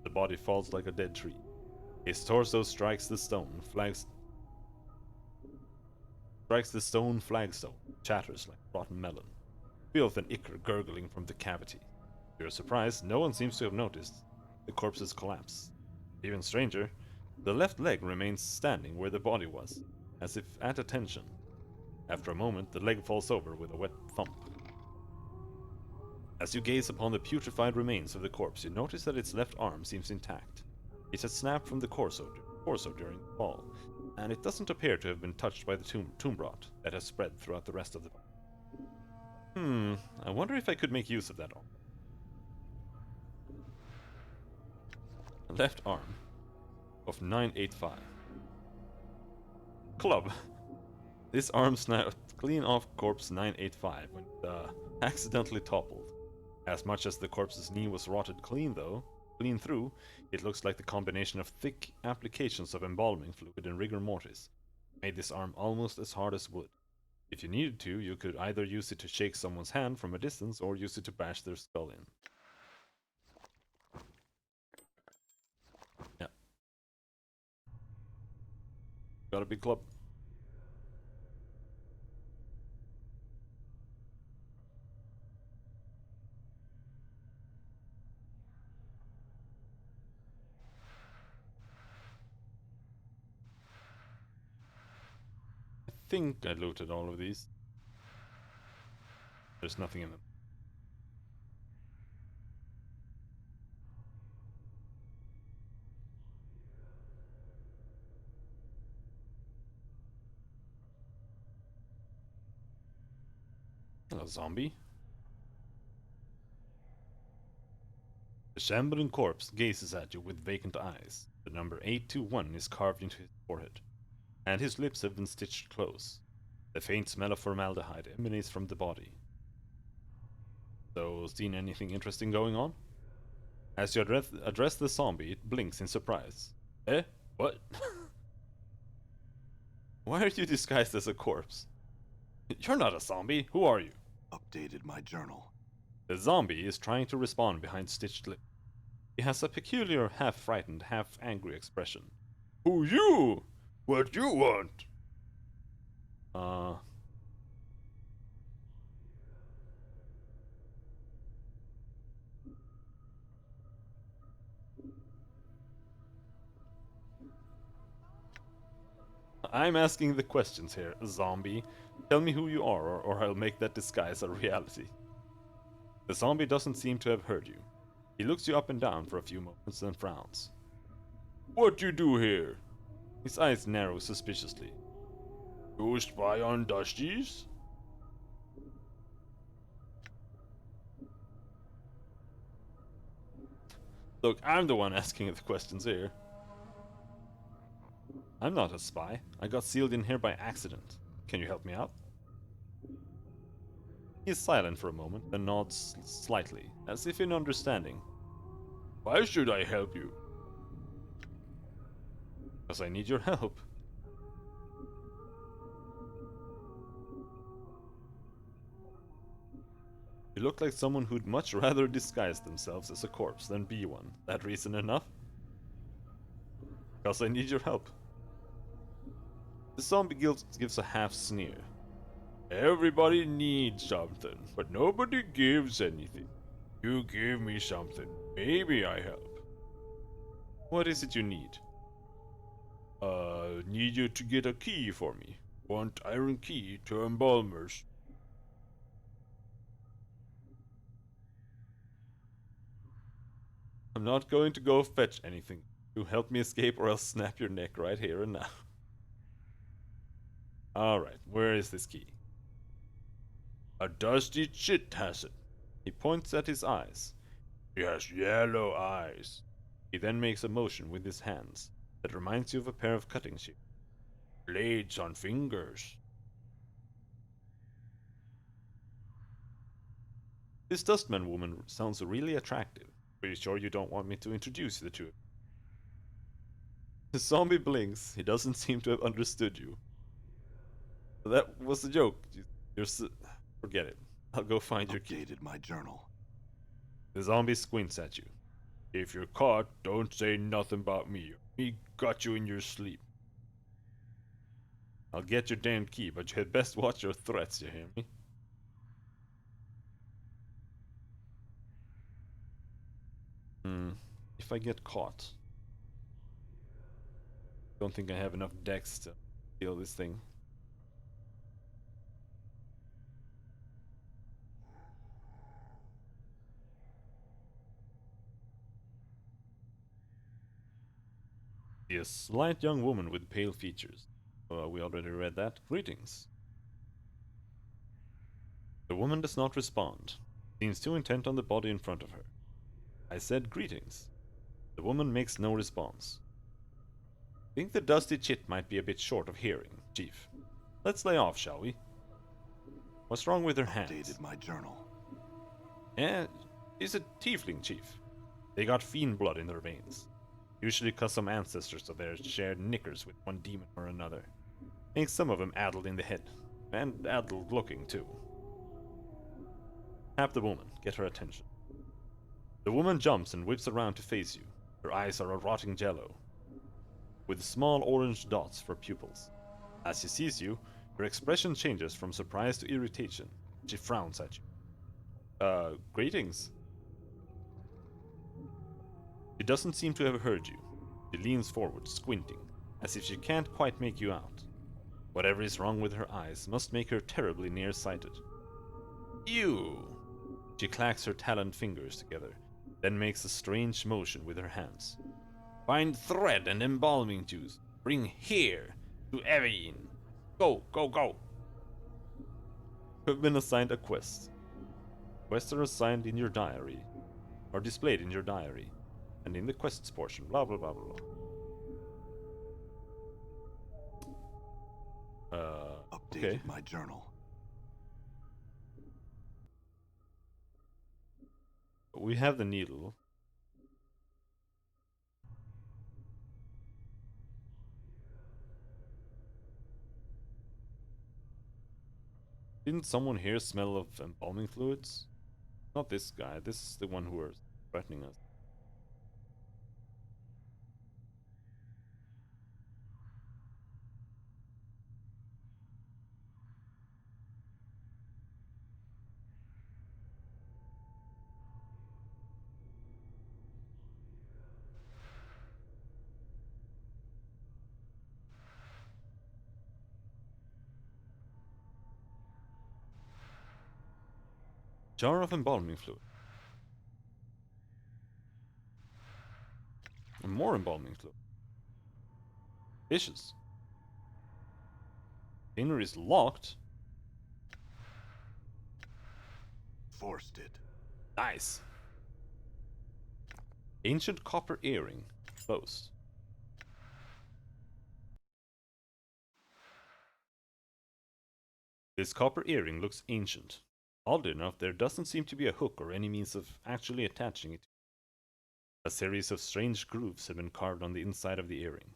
The body falls like a dead tree. His torso strikes the stone flagstone, chatters like a rotten melon. Filth and ichor gurgling from the cavity. To your surprise, no one seems to have noticed the corpse's collapse. Even stranger, the left leg remains standing where the body was, as if at attention. After a moment, the leg falls over with a wet thump. As you gaze upon the putrefied remains of the corpse, you notice that its left arm seems intact. It has snapped from the torso during the fall, and it doesn't appear to have been touched by the tomb rot that has spread throughout the rest of the body. I wonder if I could make use of that arm. Left arm of 985. Club. This arm snapped clean off corpse 985 when it accidentally toppled. As much as the corpse's knee was rotted clean through, it looks like the combination of thick applications of embalming fluid and rigor mortis made this arm almost as hard as wood. If you needed to, you could either use it to shake someone's hand from a distance or use it to bash their skull in. Yeah. Got a big club. I think I looted all of these. There's nothing in them. Hello, zombie. The shambling corpse gazes at you with vacant eyes. The number 821 is carved into his forehead, and his lips have been stitched close. The faint smell of formaldehyde emanates from the body. So, seen anything interesting going on? As you address the zombie, it blinks in surprise. Eh? What? Why are you disguised as a corpse? You're not a zombie. Who are you? Updated my journal. The zombie is trying to respond behind stitched lips. He has a peculiar, half-frightened, half-angry expression. Who you? What you want? I'm asking the questions here, zombie. Tell me who you are, or I'll make that disguise a reality. The zombie doesn't seem to have heard you. He looks you up and down for a few moments, then frowns. What you do here? His eyes narrow suspiciously. You spy on Dusties? Look, I'm the one asking the questions here. I'm not a spy. I got sealed in here by accident. Can you help me out? He is silent for a moment, then nods slightly, as if in understanding. Why should I help you? Because I need your help. You look like someone who'd much rather disguise themselves as a corpse than be one. That reason enough? Because I need your help. The zombie gives a half sneer. Everybody needs something, but nobody gives anything. You give me something, maybe I help. What is it you need? Need you to get a key for me. Want iron key to embalmers. I'm not going to go fetch anything. You help me escape or I'll snap your neck right here and now. Alright, where is this key? A dusty chit has it. He points at his eyes. He has yellow eyes. He then makes a motion with his hands that reminds you of a pair of cutting shears. Blades on fingers. This dustman woman sounds really attractive. Pretty sure you don't want me to introduce the two. The zombie blinks. He doesn't seem to have understood you. That was a joke. Forget it. I'll go find your key. Updated my journal. The zombie squints at you. If you're caught, don't say nothing about me. Me got you in your sleep. I'll get your damn key, but you had best watch your threats, you hear me? If I get caught. Don't think I have enough dex to steal this thing. A slight young woman with pale features. We already read that. Greetings. The woman does not respond. Seems too intent on the body in front of her. I said greetings. The woman makes no response. Think the dusty chit might be a bit short of hearing, Chief. Let's lay off, shall we? What's wrong with her hands? Updated my journal. Yeah, she's a tiefling, Chief. They got fiend blood in their veins. Usually cause some ancestors of theirs shared knickers with one demon or another. Makes some of them addled in the head. And addled looking, too. Tap the woman. Get her attention. The woman jumps and whips around to face you. Her eyes are a rotting jello, with small orange dots for pupils. As she sees you, her expression changes from surprise to irritation. She frowns at you. Greetings. She doesn't seem to have heard you. She leans forward, squinting, as if she can't quite make you out. Whatever is wrong with her eyes must make her terribly nearsighted. You! She clacks her taloned fingers together, then makes a strange motion with her hands. Find thread and embalming juice. Bring here to Evelyn. Go, go, go! You have been assigned a quest. Quests are assigned in your diary, or displayed in your diary, and in the quests portion, blah blah blah blah blah. Updated Okay. my journal. We have the needle. Didn't someone here smell of embalming fluids? Not this guy. This is the one who is threatening us. Jar of embalming fluid. And more embalming fluid. Dishes. Container is locked. Forced it. Nice. Ancient copper earring. Closed. This copper earring looks ancient. Oddly enough, there doesn't seem to be a hook or any means of actually attaching it. A series of strange grooves have been carved on the inside of the earring,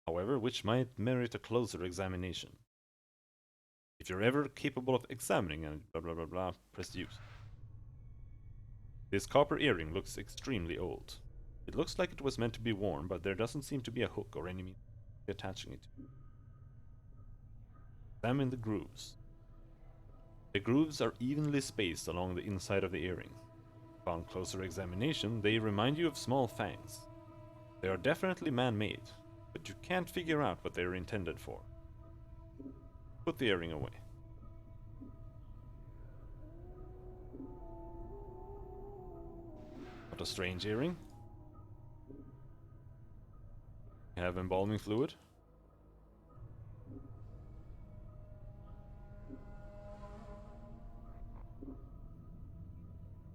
however, which might merit a closer examination. If you're ever capable of examining and blah blah blah blah, press use. This copper earring looks extremely old. It looks like it was meant to be worn, but there doesn't seem to be a hook or any means of attaching it. Examine the grooves. The grooves are evenly spaced along the inside of the earring. Upon closer examination, they remind you of small fangs. They are definitely man-made, but you can't figure out what they are intended for. Put the earring away. What a strange earring. You have embalming fluid.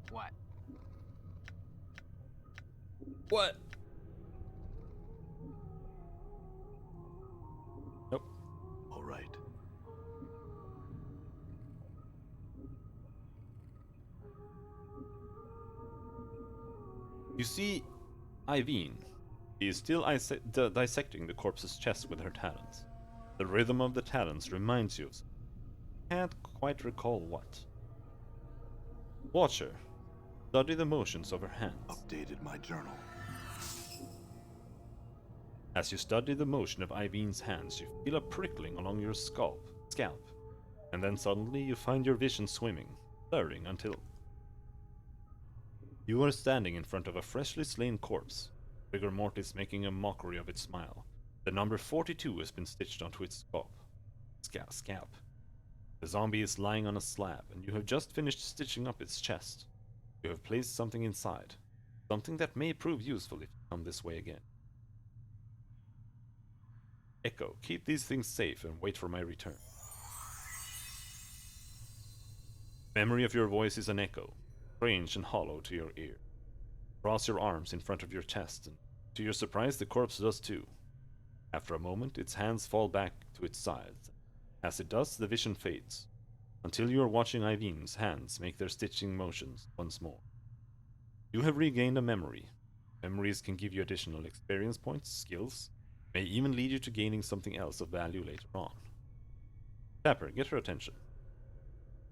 What? What? Nope. All right. You see, Iveen is still dissecting the corpse's chest with her talons. The rhythm of the talons reminds you of something. Can't quite recall what. Watch her. Study the motions of her hands. Updated my journal. As you study the motion of Iveen's hands, you feel a prickling along your scalp, and then suddenly you find your vision swimming, blurring until you are standing in front of a freshly slain corpse, rigor mortis making a mockery of its smile. The number 42 has been stitched onto its scalp. The zombie is lying on a slab, and you have just finished stitching up its chest. You have placed something inside, something that may prove useful if you come this way again. Echo, keep these things safe and wait for my return. Memory of your voice is an echo, strange and hollow to your ear. Cross your arms in front of your chest, and to your surprise the corpse does too. After a moment, its hands fall back to its sides. As it does, the vision fades, until you are watching Iveen's hands make their stitching motions once more. You have regained a memory. Memories can give you additional experience points, skills, may even lead you to gaining something else of value later on. Tapper, get her attention.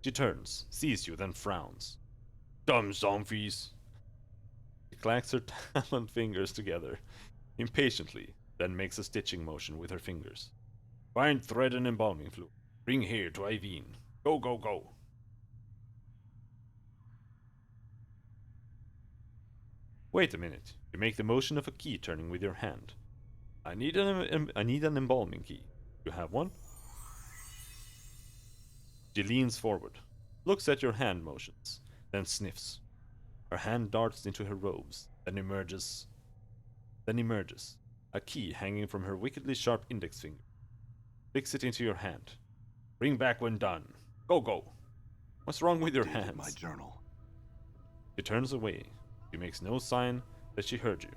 She turns, sees you, then frowns. Dumb zombies! She clacks her taloned fingers together, impatiently, then makes a stitching motion with her fingers. Find thread and embalming fluid. Bring here to Iveen. Go, go, go! Wait a minute. You make the motion of a key turning with your hand. I need an embalming key. You have one? She leans forward, looks at your hand motions, then sniffs. Her hand darts into her robes, then emerges, a key hanging from her wickedly sharp index finger. Fix it into your hand. Bring back when done. Go, go. What's wrong with your Updated hands? my journal. She turns away. She makes no sign that she heard you.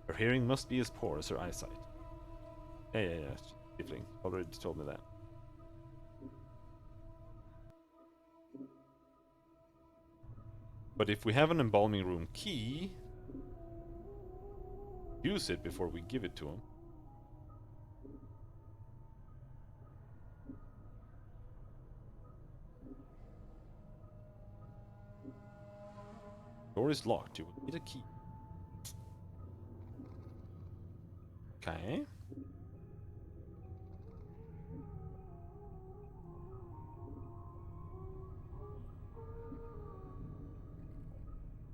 Her hearing must be as poor as her eyesight. Yeah. Tiefling already told me that. But if we have an embalming room key, use it before we give it to him. Door is locked. You will need a key. Okay.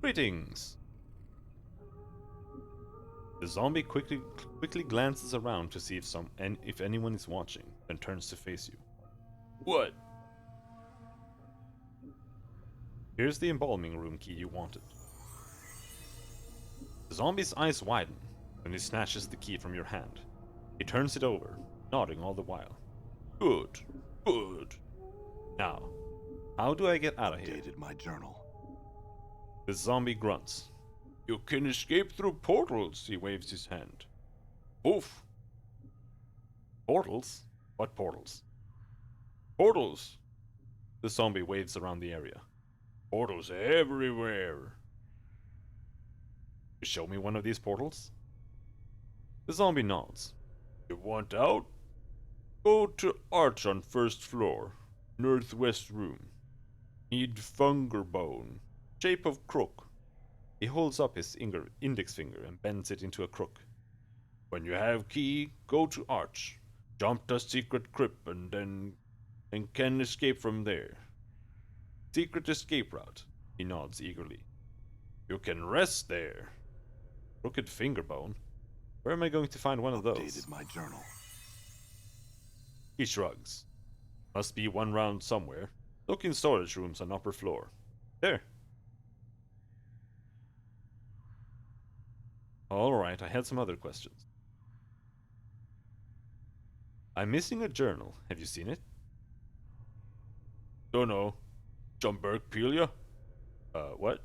Greetings. The zombie quickly glances around to see if anyone is watching, then turns to face you. What? Here's the embalming room key you wanted. The zombie's eyes widen when he snatches the key from your hand. He turns it over, nodding all the while. Good, good. Now, how do I get out of here? Updated my journal. The zombie grunts. You can escape through portals, he waves his hand. Oof. Portals? What portals? Portals! The zombie waves around the area. Portals everywhere. You show me one of these portals? The zombie nods. You want out? Go to Arch on first floor, northwest room. Need finger bone, shape of crook. He holds up his index finger and bends it into a crook. When you have key, go to Arch. Jump the secret crypt and can escape from there. Secret escape route, he nods eagerly. You can rest there. Crooked finger bone? Where am I going to find one of those? Updated my journal. He shrugs. Must be one round somewhere. Look in storage rooms on upper floor. There. Alright, I had some other questions. I'm missing a journal. Have you seen it? Don't know. Jumberg Pelia? What?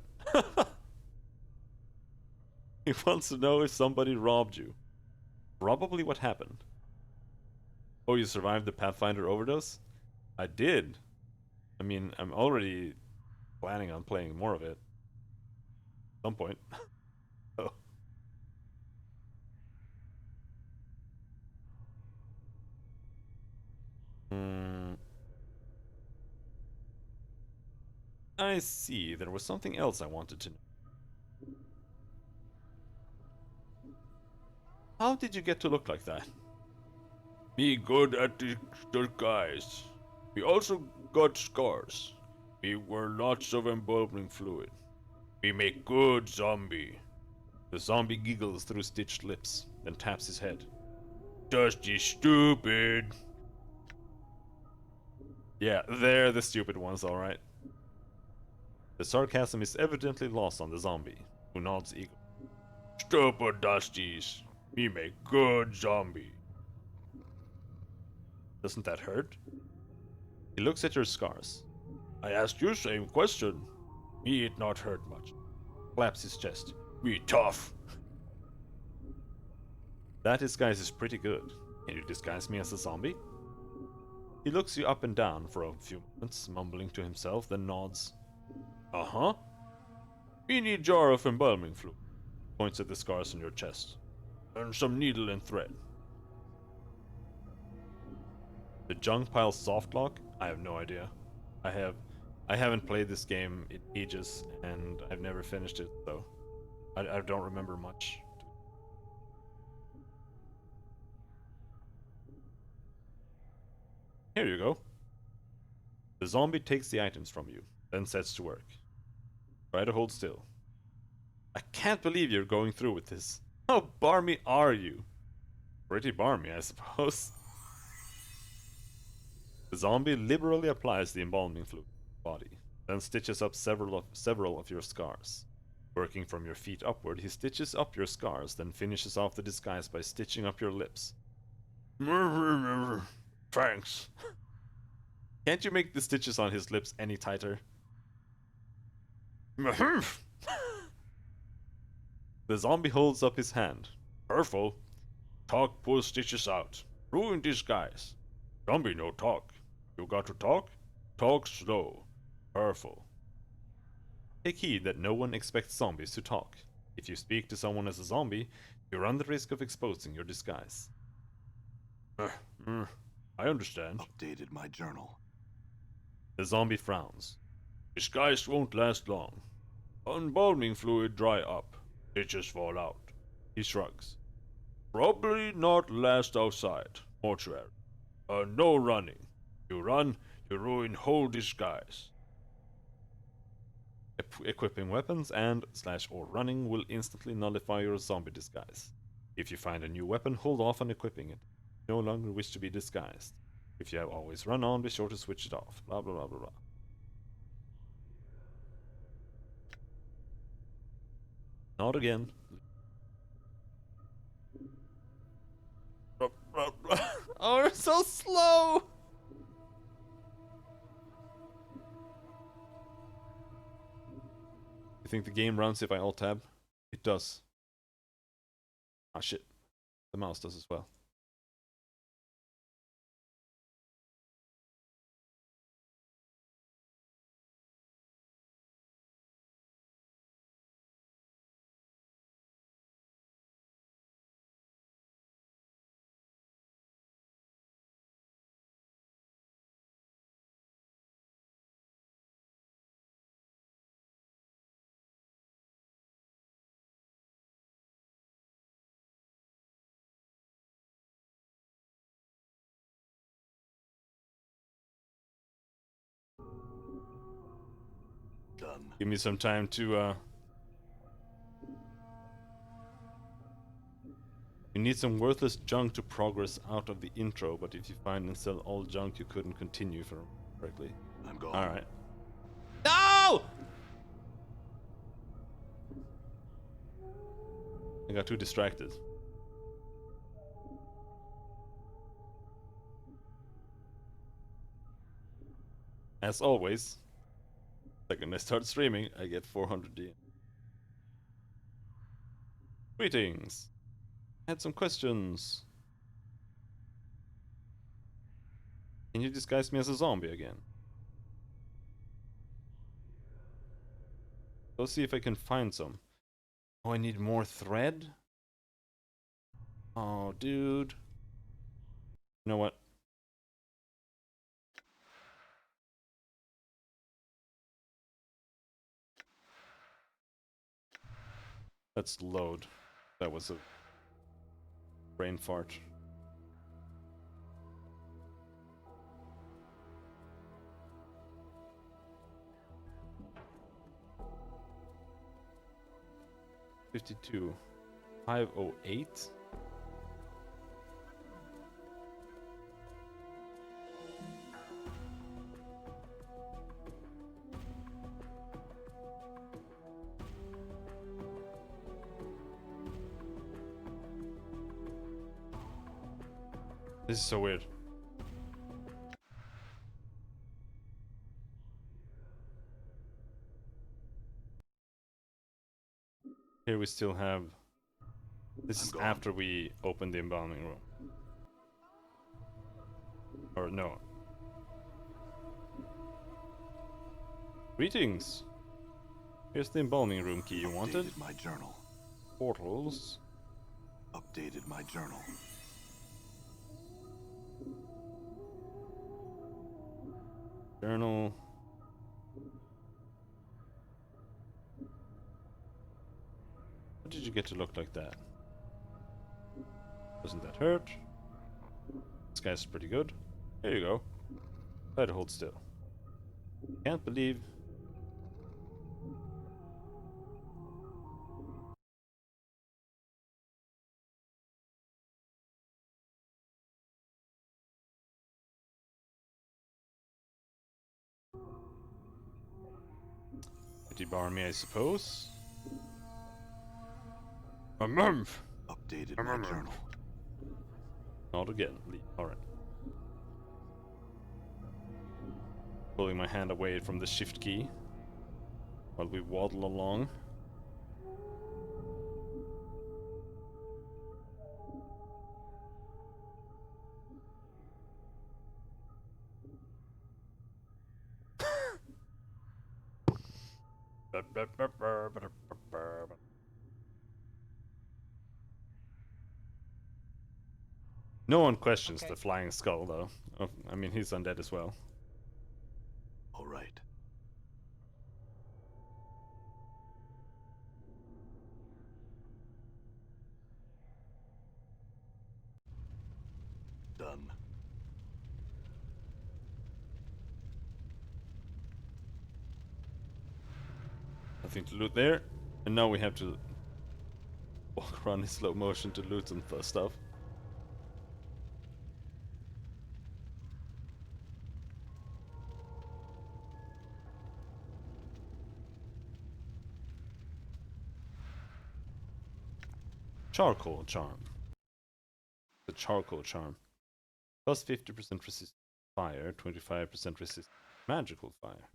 He wants to know if somebody robbed you. Probably what happened. Oh, you survived the Pathfinder overdose? I did. I mean, I'm already planning on playing more of it. At some point. Oh. I see. There was something else I wanted to know. How did you get to look like that? Be good at the disguise. We also got scars. We were lots of embalming fluid. We make good zombie. The zombie giggles through stitched lips, then taps his head. Dusty stupid. Yeah, they're the stupid ones, alright. The sarcasm is evidently lost on the zombie, who nods eagerly. Stupid Dusties. We make good zombie. Doesn't that hurt? He looks at your scars. I asked you same question. Me it not hurt much. Claps his chest. We tough. That disguise is pretty good. Can you disguise me as a zombie? He looks you up and down for a few moments, mumbling to himself, then nods. Uh-huh. We need jar of embalming fluid. Points at the scars on your chest. And some needle and thread. The junk pile soft lock? I have no idea. I haven't played this game in ages, and I've never finished it, so I don't remember much. Here you go. The zombie takes the items from you, then sets to work. Try to hold still. I can't believe you're going through with this. How barmy are you? Pretty barmy, I suppose. The zombie liberally applies the embalming fluid to your body, then stitches up several of your scars. Working from your feet upward, he stitches up your scars, then finishes off the disguise by stitching up your lips. Thanks. Can't you make the stitches on his lips any tighter? The zombie holds up his hand. Careful. Talk pull stitches out. Ruin disguise. Zombie no talk. You got to talk? Talk slow. Careful. Take heed that no one expects zombies to talk. If you speak to someone as a zombie, you run the risk of exposing your disguise. I understand. Updated my journal. The zombie frowns. Disguise won't last long. Embalming fluid dry up. Stitches fall out. He shrugs. Probably not last outside. Mortuary. No running. You run, you ruin whole disguise. Equipping weapons and / or running will instantly nullify your zombie disguise. If you find a new weapon, hold off on equipping it. You no longer wish to be disguised. If you have always run on, be sure to switch it off. Blah blah blah blah blah. Not again. Oh, you're so slow! You think the game runs if I alt-tab? It does. Ah shit. The mouse does as well. Done. Give me some time to You need some worthless junk to progress out of the intro, but if you find and sell all junk, you couldn't continue correctly. I'm gone. Alright. No! I got too distracted. As always, the second I start streaming, I get 400 DM. Greetings! I had some questions. Can you disguise me as a zombie again? Let's see if I can find some. Oh, I need more thread? Oh, dude. You know what? Let's load. That was a brain fart. $52. 508. This is so weird. Here we still have... This is after we open the embalming room. Or no. Greetings! Here's the embalming room key you wanted. Updated my journal. Portals. Updated my journal. Journal. How did you get to look like that? Doesn't that hurt? This guy's pretty good. There you go. Try to hold still. Can't believe... Debar me, I suppose. A month! Updated my journal. Not again. Alright. Pulling my hand away from the shift key while we waddle along. No one questions Okay. the flying skull, though. Oh, I mean, he's undead as well. All right. Done. Nothing to loot there. And now we have to walk around in slow motion to loot some stuff. Charcoal charm. The charcoal charm. Plus 50% resist fire, 25% resist magical fire.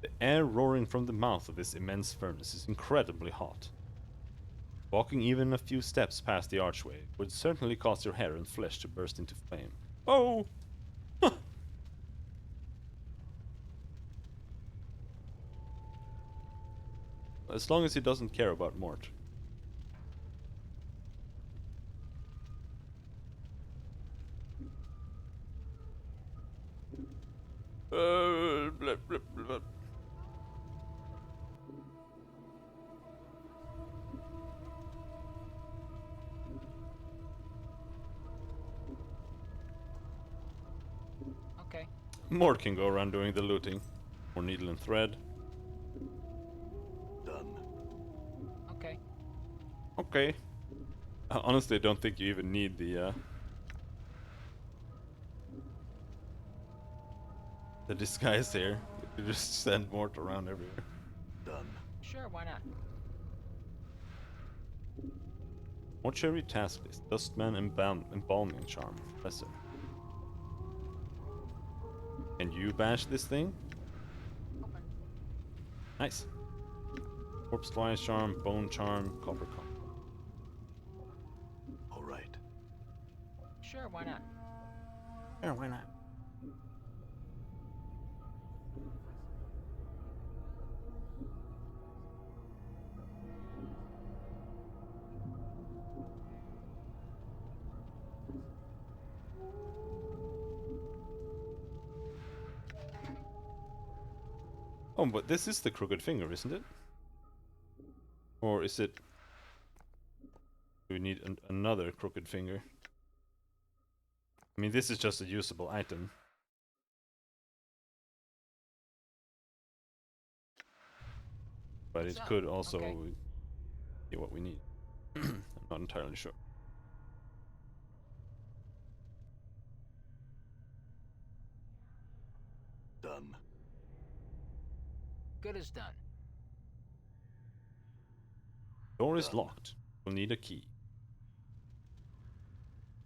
The air roaring from the mouth of this immense furnace is incredibly hot. Walking even a few steps past the archway would certainly cause your hair and flesh to burst into flame. Oh! As long as he doesn't care about Mort. Blah, blah, blah. Okay. Mort can go around doing the looting. More needle and thread. Done. Okay. Okay. Honestly, I don't think you even need the disguise here. You just send Mort around everywhere. Done. Sure, why not? Mortuary task list. Dustman embalming charm. Professor. Can you bash this thing? Open. Nice. Corpse flies charm, bone charm, copper comb. All right. Sure, why not? Yeah, why not? Oh, but this is the crooked finger, isn't it? Or is it... Do we need another crooked finger? I mean, this is just a usable item. But it So, could also okay. be what we need. I'm not entirely sure. Done. Good as done. Door is Done. locked. We'll need a key.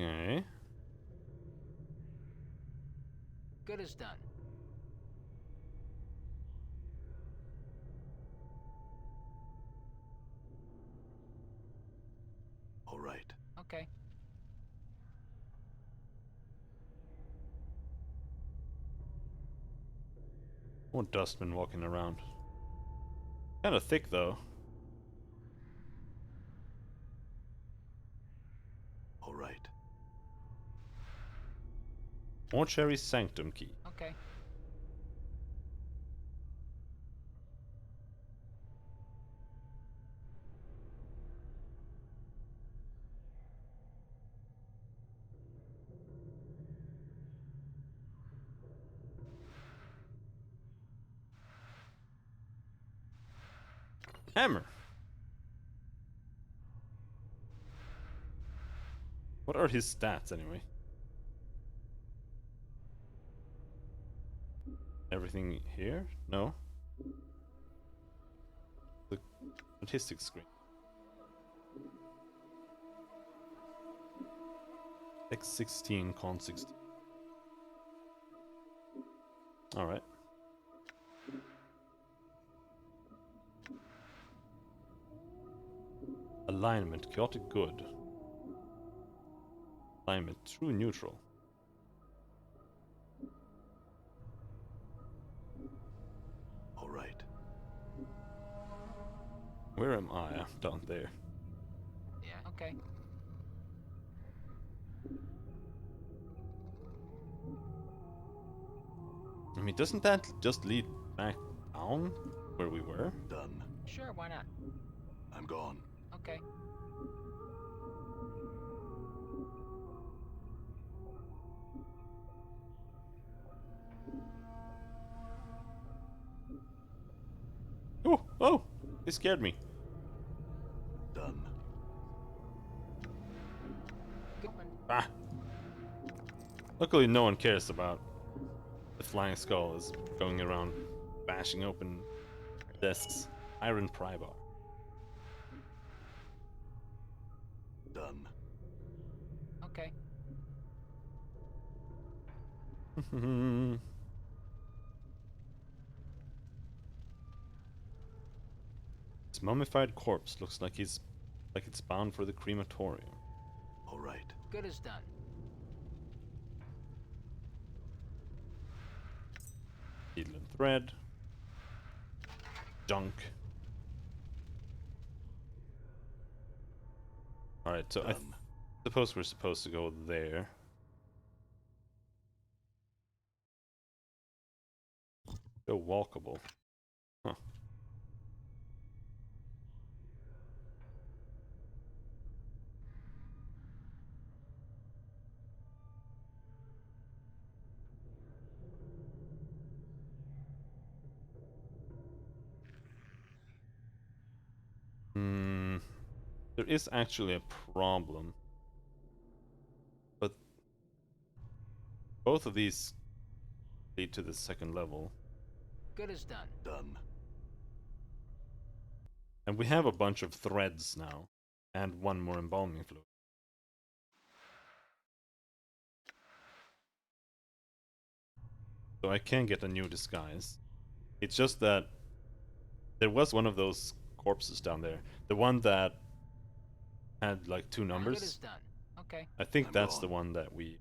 Okay. Good as done. All right. Okay. More dustmen walking around. Kinda thick though. All right. Mortuary sanctum key. Okay. Hammer. What are his stats anyway? Everything here? No. The statistics screen. X16, con 16. Alright. Alignment, chaotic good. Alignment, true neutral. All right. Where am I? I'm down there. Yeah, okay. I mean, doesn't that just lead back down where we were? Done. Sure, why not? I'm gone. Okay. Oh, oh! It scared me. Done. Open. Ah! Luckily, no one cares about the flying skull is going around bashing open desks. Iron pry bar. Done. Okay. This mummified corpse looks like it's bound for the crematorium. All right. Good as done. Needle and thread. Junk. Alright, so I Done. suppose we're supposed to go there. Go walkable. Huh. Hmm. There is actually a problem. But both of these lead to the second level. Good as done. Done. And we have a bunch of threads now. And one more embalming fluid. So I can get a new disguise. It's just that there was one of those corpses down there. The one that had like two Good as numbers. done. Okay. I think I'm that's the gone. one that we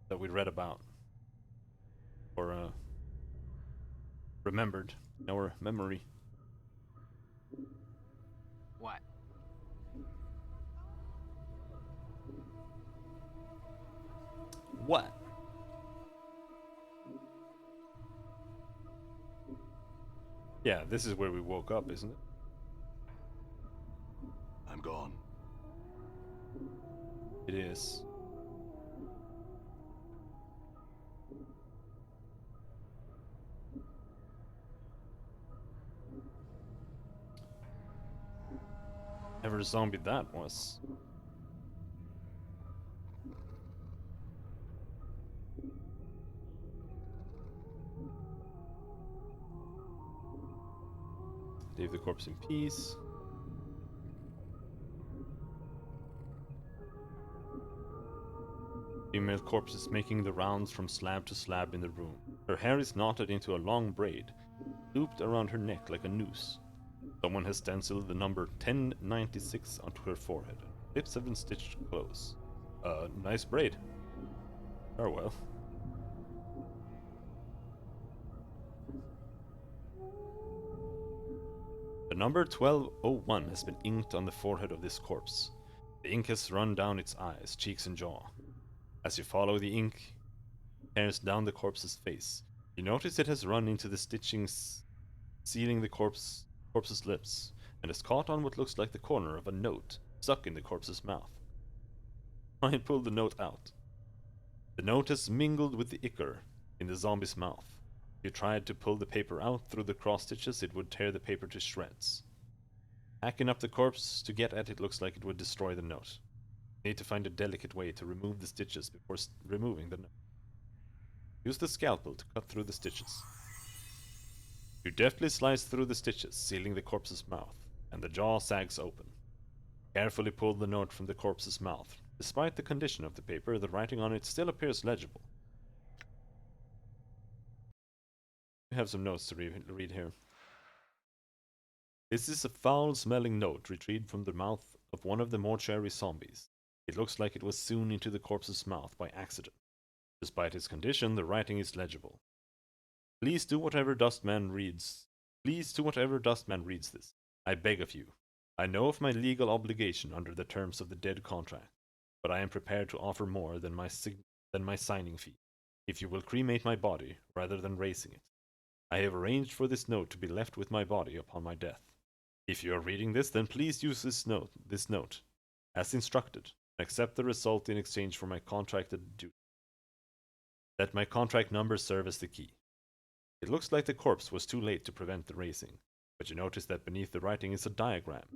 read about. Or remembered in our memory. What? What? Yeah, this is where we woke up, isn't it? I'm gone. It is. Ever zombie that was. Leave the corpse in peace. Female corpse is making the rounds from slab to slab in the room. Her hair is knotted into a long braid, looped around her neck like a noose. Someone has stenciled the number 1096 onto her forehead. Lips have been stitched close. Nice braid. Farewell. The number 1201 has been inked on the forehead of this corpse. The ink has run down its eyes, cheeks, and jaw. As you follow the ink, tears down the corpse's face. You notice it has run into the stitchings sealing the corpse's lips, and has caught on what looks like the corner of a note stuck in the corpse's mouth. Try and pull the note out. The note has mingled with the ichor in the zombie's mouth. If you tried to pull the paper out through the cross stitches, it would tear the paper to shreds. Hacking up the corpse to get at it looks like it would destroy the note. You need to find a delicate way to remove the stitches before removing the note. Use the scalpel to cut through the stitches. You deftly slice through the stitches, sealing the corpse's mouth, and the jaw sags open. Carefully pull the note from the corpse's mouth. Despite the condition of the paper, the writing on it still appears legible. We have some notes to read here. This is a foul-smelling note retrieved from the mouth of one of the mortuary zombies. It looks like it was sewn into the corpse's mouth by accident. Despite its condition, the writing is legible. Please do whatever Dustman reads. Please do whatever Dustman reads this. I beg of you. I know of my legal obligation under the terms of the dead contract, but I am prepared to offer more than my signing fee, if you will cremate my body rather than raising it. I have arranged for this note to be left with my body upon my death. If you are reading this, then please use this note, as instructed, and accept the result in exchange for my contracted duty. Let my contract number serve as the key. It looks like the corpse was too late to prevent the raising, but you notice that beneath the writing is a diagram.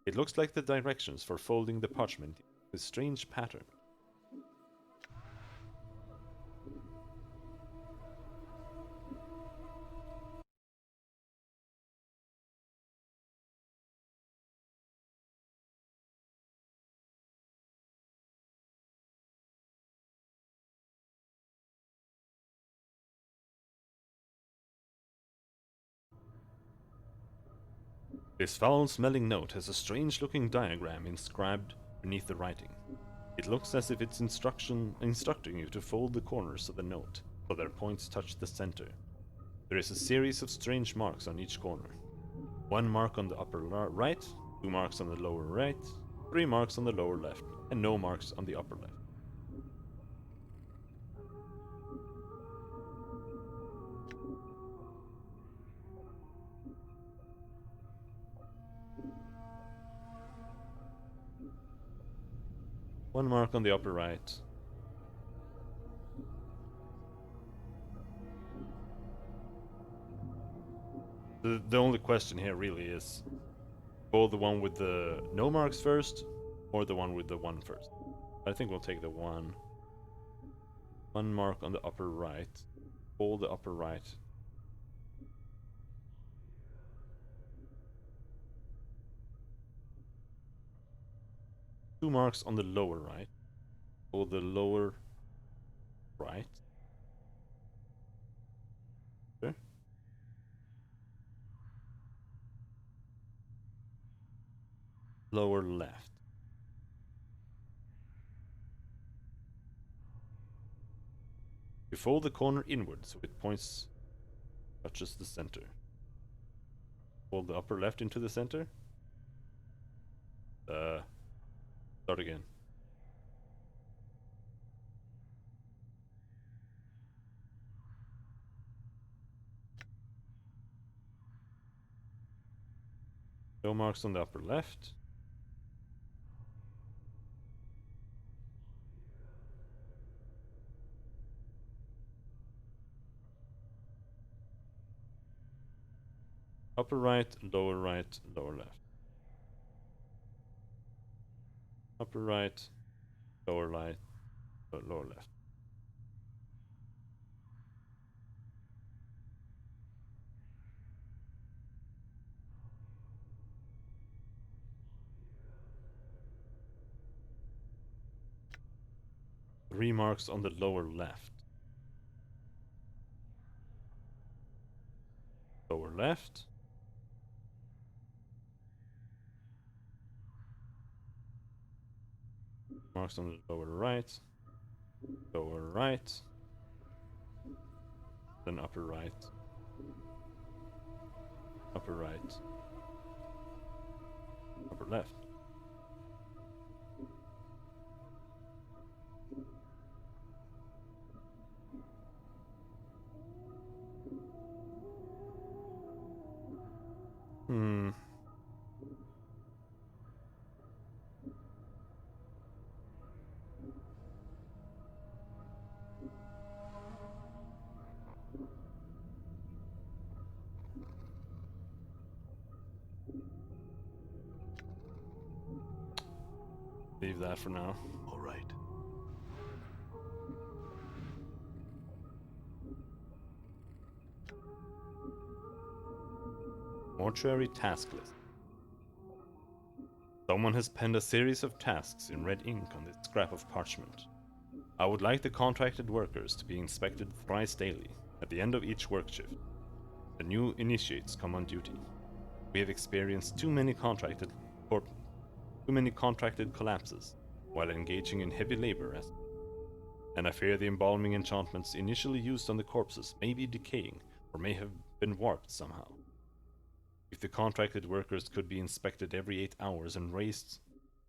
It looks like the directions for folding the parchment in a strange pattern. This foul-smelling note has a strange-looking diagram inscribed beneath the writing. It looks as if it's instructing you to fold the corners of the note so their points touch the center. There is a series of strange marks on each corner. 1 mark on the upper right, 2 marks on the lower right, 3 marks on the lower left, and no marks on the upper left. One mark on the upper right. The only question here really is, go the one with the no marks first, or the one with the 1 first. I think we'll take the 1. 1 mark on the upper right. Fold the upper right. Two marks on the lower right. Or the lower right. Sure. Lower left. You fold the corner inward so it touches the center. Fold the upper left into the center. Start again. No marks on the upper left. Upper right, lower left. Upper right, lower lower left. Three marks on the lower left. Lower left. Marks on the lower right. Lower right. Then upper right. Upper right. Upper left. Leave that for now. All right. Mortuary task list. Someone has penned a series of tasks in red ink on this scrap of parchment. I would like the contracted workers to be inspected thrice daily, at the end of each work shift. The new initiates come on duty. We have experienced too many contracted collapses while engaging in heavy labor, and I fear the embalming enchantments initially used on the corpses may be decaying or may have been warped somehow. If the contracted workers could be inspected every 8 hours and raised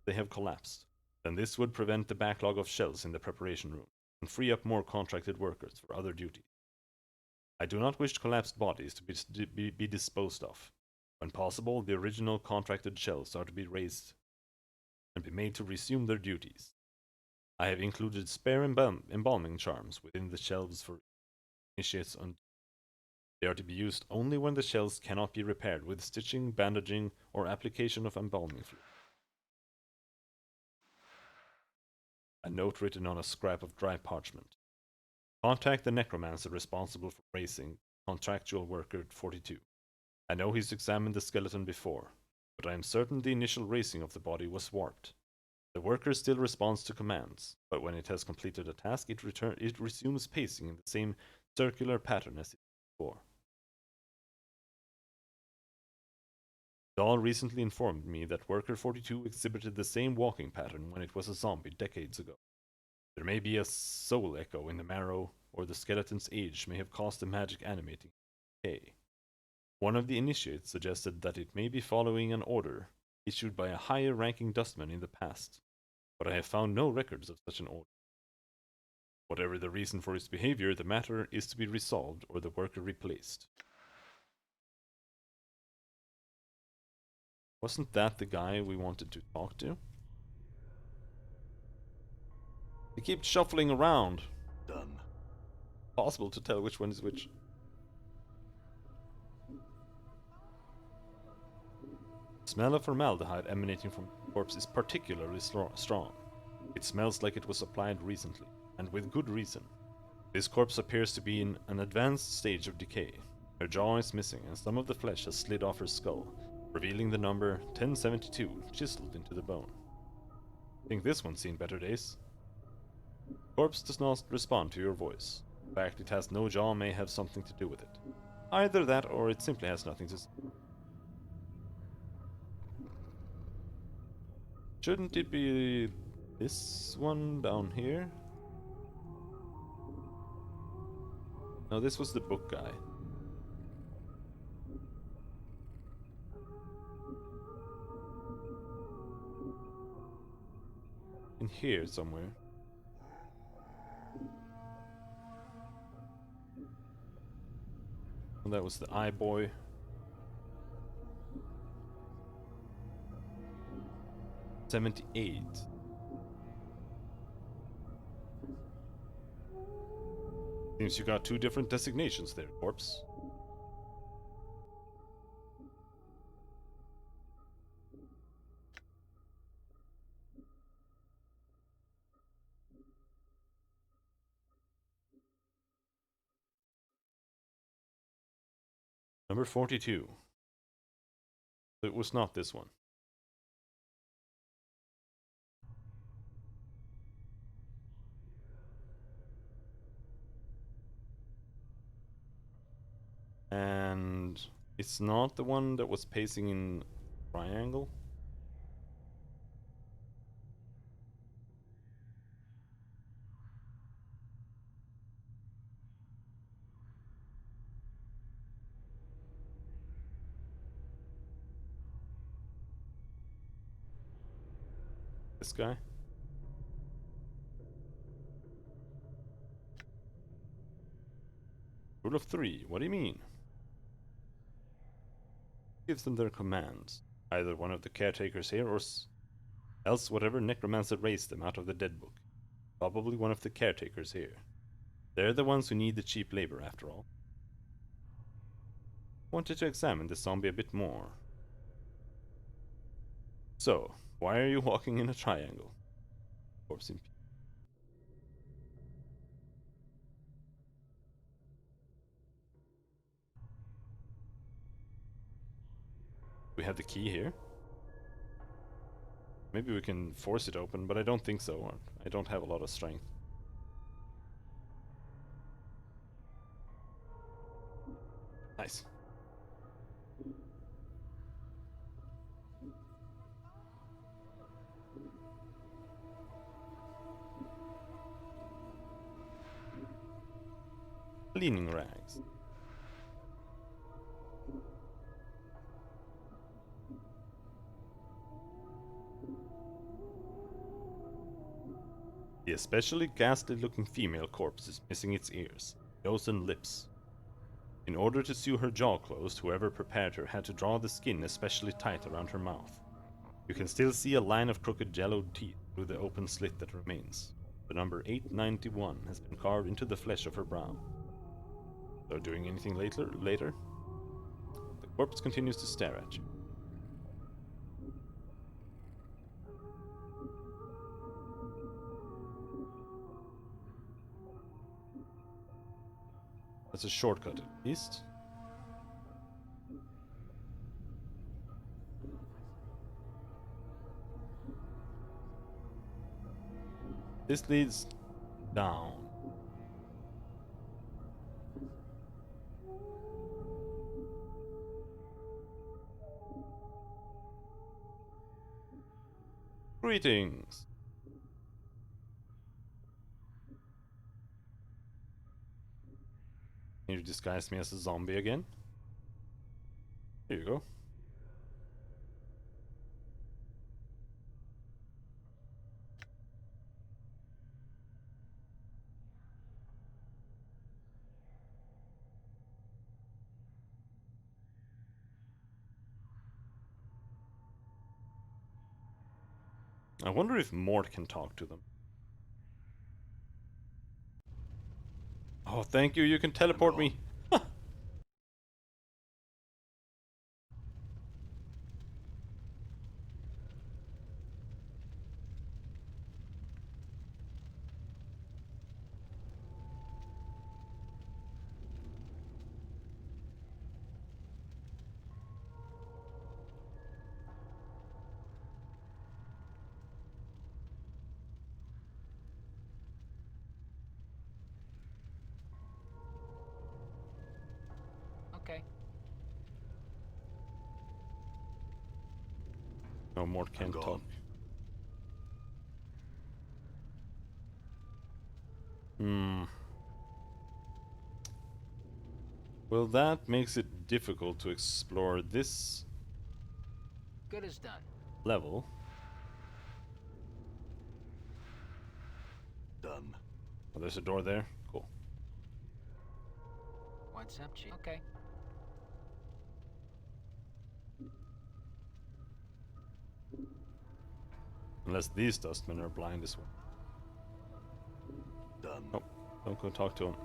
they have collapsed, then this would prevent the backlog of shells in the preparation room and free up more contracted workers for other duties. I do not wish collapsed bodies to be disposed of. When possible, the original contracted shells are to be raised and be made to resume their duties. I have included spare embalming charms within the shelves for initiates on. They are to be used only when the shells cannot be repaired with stitching, bandaging, or application of embalming fluid. A note written on a scrap of dry parchment. Contact the necromancer responsible for raising contractual worker 42. I know he's examined the skeleton before, but I am certain the initial raising of the body was warped. The worker still responds to commands, but when it has completed a task, it resumes pacing in the same circular pattern as it did before. Dahl recently informed me that Worker 42 exhibited the same walking pattern when it was a zombie decades ago. There may be a soul echo in the marrow, or the skeleton's age may have caused the magic animating decay. One of the initiates suggested that it may be following an order issued by a higher ranking dustman in the past, but I have found no records of such an order. Whatever the reason for its behavior, the matter is to be resolved or the worker replaced. Wasn't that the guy we wanted to talk to? He keeps shuffling around. Done. Possible to tell which one is which. The smell of formaldehyde emanating from the corpse is particularly strong. It smells like it was applied recently, and with good reason. This corpse appears to be in an advanced stage of decay. Her jaw is missing, and some of the flesh has slid off her skull, revealing the number 1072 chiseled into the bone. Think this one's seen better days? Corpse does not respond to your voice. The fact it has no jaw may have something to do with it. Either that or it simply has nothing to say. Shouldn't it be this one down here? No, this was the book guy. In here somewhere. And that was the eye boy. $78. Seems you got two different designations there, corpse. Number 42. It was not this one. And it's not the one that was pacing in triangle. This guy. Rule of 3, what do you mean? Gives them their commands. Either one of the caretakers here or else whatever necromancer raised them out of the dead book. Probably one of the caretakers here. They're the ones who need the cheap labor after all. Wanted to examine the zombie a bit more. So, why are you walking in a triangle? Corpse in. We have the key here. Maybe we can force it open, but I don't think so. I don't have a lot of strength. Nice. cleaning rags. The especially ghastly-looking female corpse is missing its ears, nose and lips. In order to sew her jaw closed, whoever prepared her had to draw the skin especially tight around her mouth. You can still see a line of crooked yellowed teeth through the open slit that remains. The number 891 has been carved into the flesh of her brow. So doing anything later? The corpse continues to stare at you. That's a shortcut at least. This leads down. Greetings. Can you disguise me as a zombie again? Here you go. I wonder if Mort can talk to them. Oh, thank you, you can teleport me. Okay. No, Mort can't gone. talk. Hmm. Well, that makes it difficult to explore this Good as done. level. Done. Oh, there's a door there. Cool. What's up, Chief? Okay. Unless these dustmen are blind as well. Done. Oh, don't go talk to him.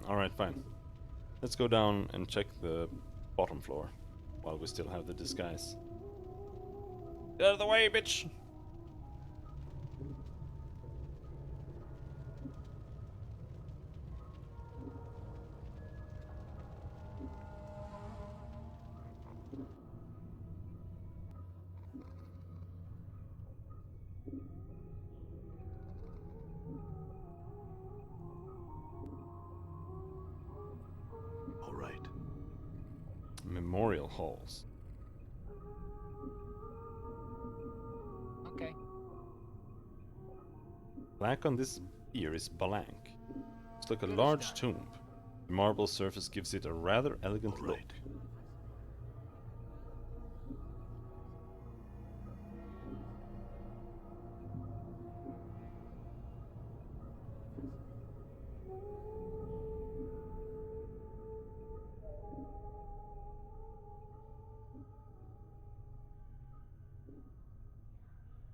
Alright, fine. Let's go down and check the bottom floor while we still have the disguise. Get out of the way, bitch! All right. Memorial halls. Okay. Black on this pier is blank. It's like a Good as large done. tomb. The marble surface gives it a rather elegant All look. right.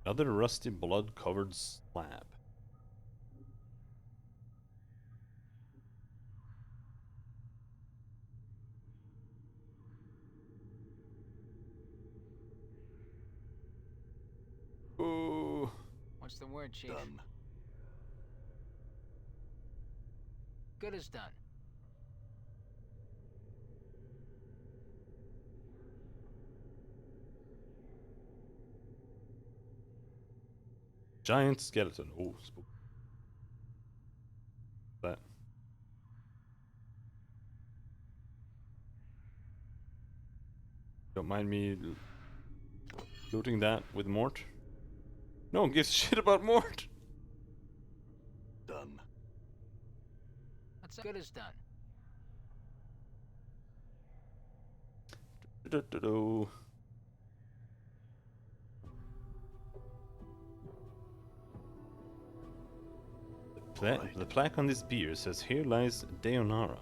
Another rusty blood-covered slab. Ooh. What's the word, Chief? Done. Good as done. Giant skeleton. Oh, spook. That. Don't mind me looting that with Mort? No one gives a shit about Mort. Done. That's good as done. Do-do-do-do. Right. The plaque on this beer says, "Here lies Deonara."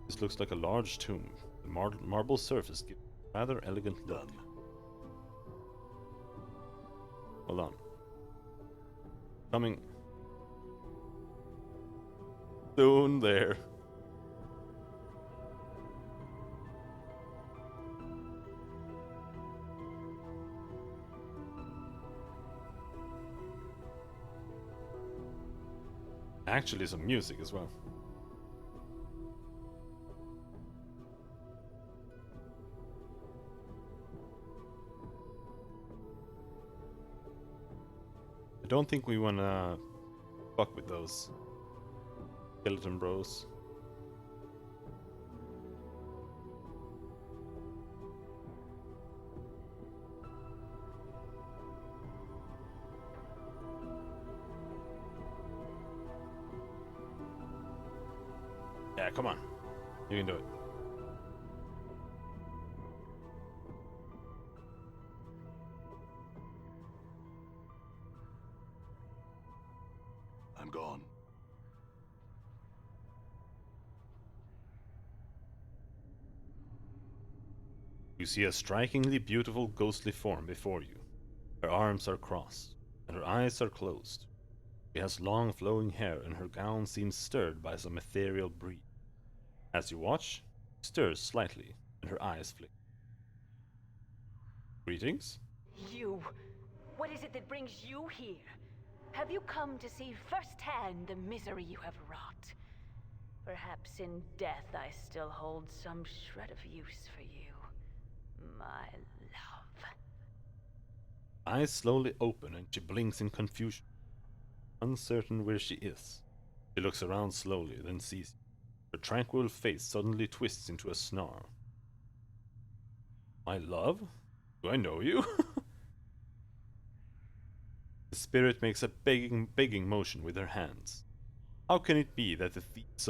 This looks like a large tomb. The marble surface gives a rather elegant look. Done. Hold on. Coming soon there. Actually, some music as well. I don't think we wanna fuck with those skeleton bros. Yeah, come on. You can do it. I'm gone. You see a strikingly beautiful ghostly form before you. Her arms are crossed, and her eyes are closed. She has long flowing hair, and her gown seems stirred by some ethereal breeze. As you watch, she stirs slightly, and her eyes flick. Greetings? You! What is it that brings you here? Have you come to see firsthand the misery you have wrought? Perhaps in death I still hold some shred of use for you, my love. Eyes slowly open, and she blinks in confusion, uncertain where she is. She looks around slowly, then sees you. Her tranquil face suddenly twists into a snarl. My love? Do I know you? The spirit makes a begging motion with her hands. How can it be that the thieves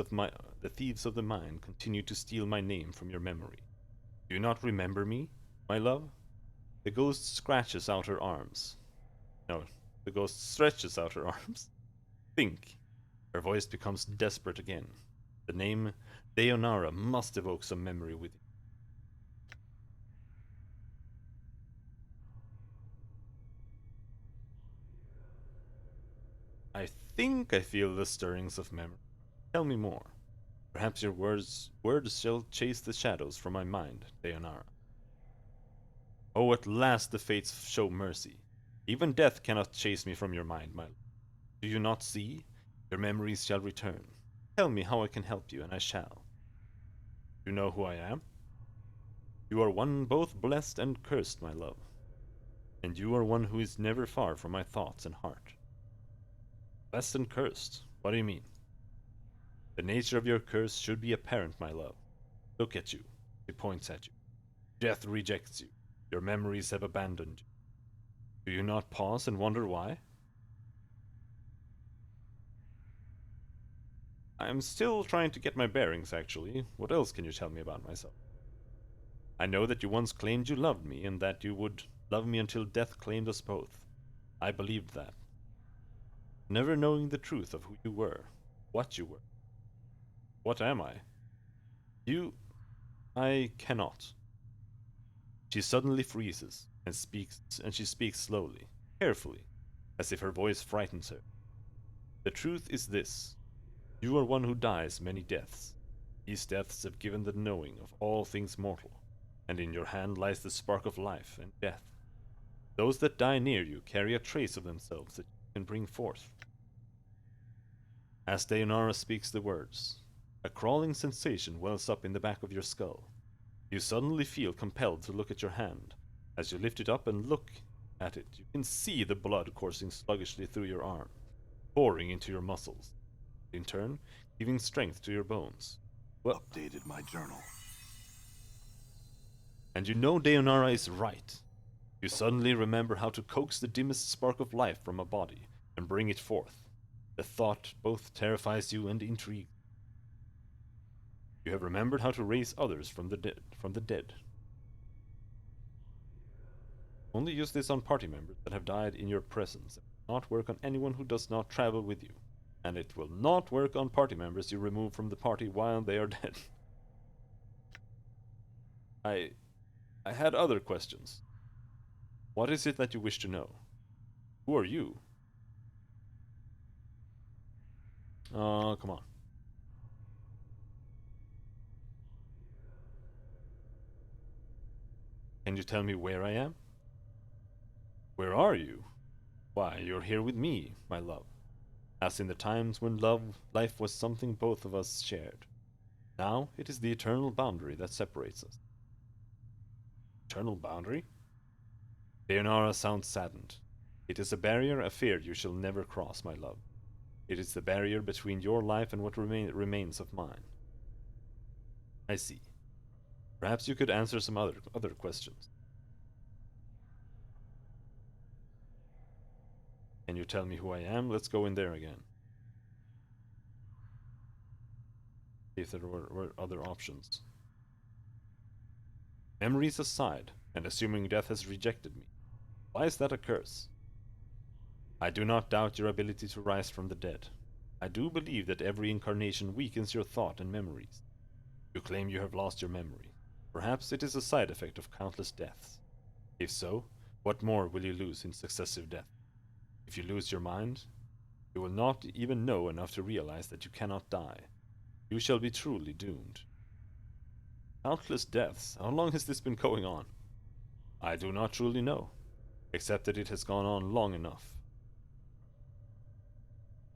of the mind continue to steal my name from your memory? Do you not remember me, my love? The ghost scratches out her arms. No, the ghost stretches out her arms. Think. Her voice becomes desperate again. The name Deonara must evoke some memory with you. I think I feel the stirrings of memory. Tell me more. Perhaps your words shall chase the shadows from my mind, Deonara. Oh, at last the fates show mercy. Even death cannot chase me from your mind, my love. Do you not see? Your memories shall return. Tell me how I can help you, and I shall. You know who I am? You are one both blessed and cursed, my love. And you are one who is never far from my thoughts and heart. Blessed and cursed? What do you mean? The nature of your curse should be apparent, my love. Look at you. He points at you. Death rejects you. Your memories have abandoned you. Do you not pause and wonder why? I'm still trying to get my bearings, actually. What else can you tell me about myself? I know that you once claimed you loved me, and that you would love me until death claimed us both. I believed that. Never knowing the truth of who you were, what you were. What am I? You... I cannot. She suddenly freezes, and she speaks slowly, carefully, as if her voice frightens her. The truth is this. You are one who dies many deaths. These deaths have given the knowing of all things mortal, and in your hand lies the spark of life and death. Those that die near you carry a trace of themselves that you can bring forth. As Deonara speaks the words, a crawling sensation wells up in the back of your skull. You suddenly feel compelled to look at your hand. As you lift it up and look at it, you can see the blood coursing sluggishly through your arm, pouring into your muscles, in turn, giving strength to your bones. Well, Updated my journal. and you know Deonara is right. You suddenly remember how to coax the dimmest spark of life from a body and bring it forth. The thought both terrifies you and intrigues. You have remembered how to raise others from the dead. Only use this on party members that have died in your presence. It will not work on anyone who does not travel with you. And it will not work on party members you remove from the party while they are dead. I had other questions. What is it that you wish to know? Who are you? Oh, come on. Can you tell me where I am? Where are you? Why, you're here with me, my love. As in the times when life was something both of us shared. Now it is the eternal boundary that separates us. Eternal boundary? Leonara sounds saddened. It is a barrier, a fear you shall never cross, my love. It is the barrier between your life and what remains of mine. I see. Perhaps you could answer some other questions. Can you tell me who I am? Let's go in there again. See if there were other options. Memories aside, and assuming death has rejected me, why is that a curse? I do not doubt your ability to rise from the dead. I do believe that every incarnation weakens your thought and memories. You claim you have lost your memory. Perhaps it is a side effect of countless deaths. If so, what more will you lose in successive death? If you lose your mind, you will not even know enough to realize that you cannot die. You shall be truly doomed. Countless deaths? How long has this been going on? I do not truly know, except that it has gone on long enough.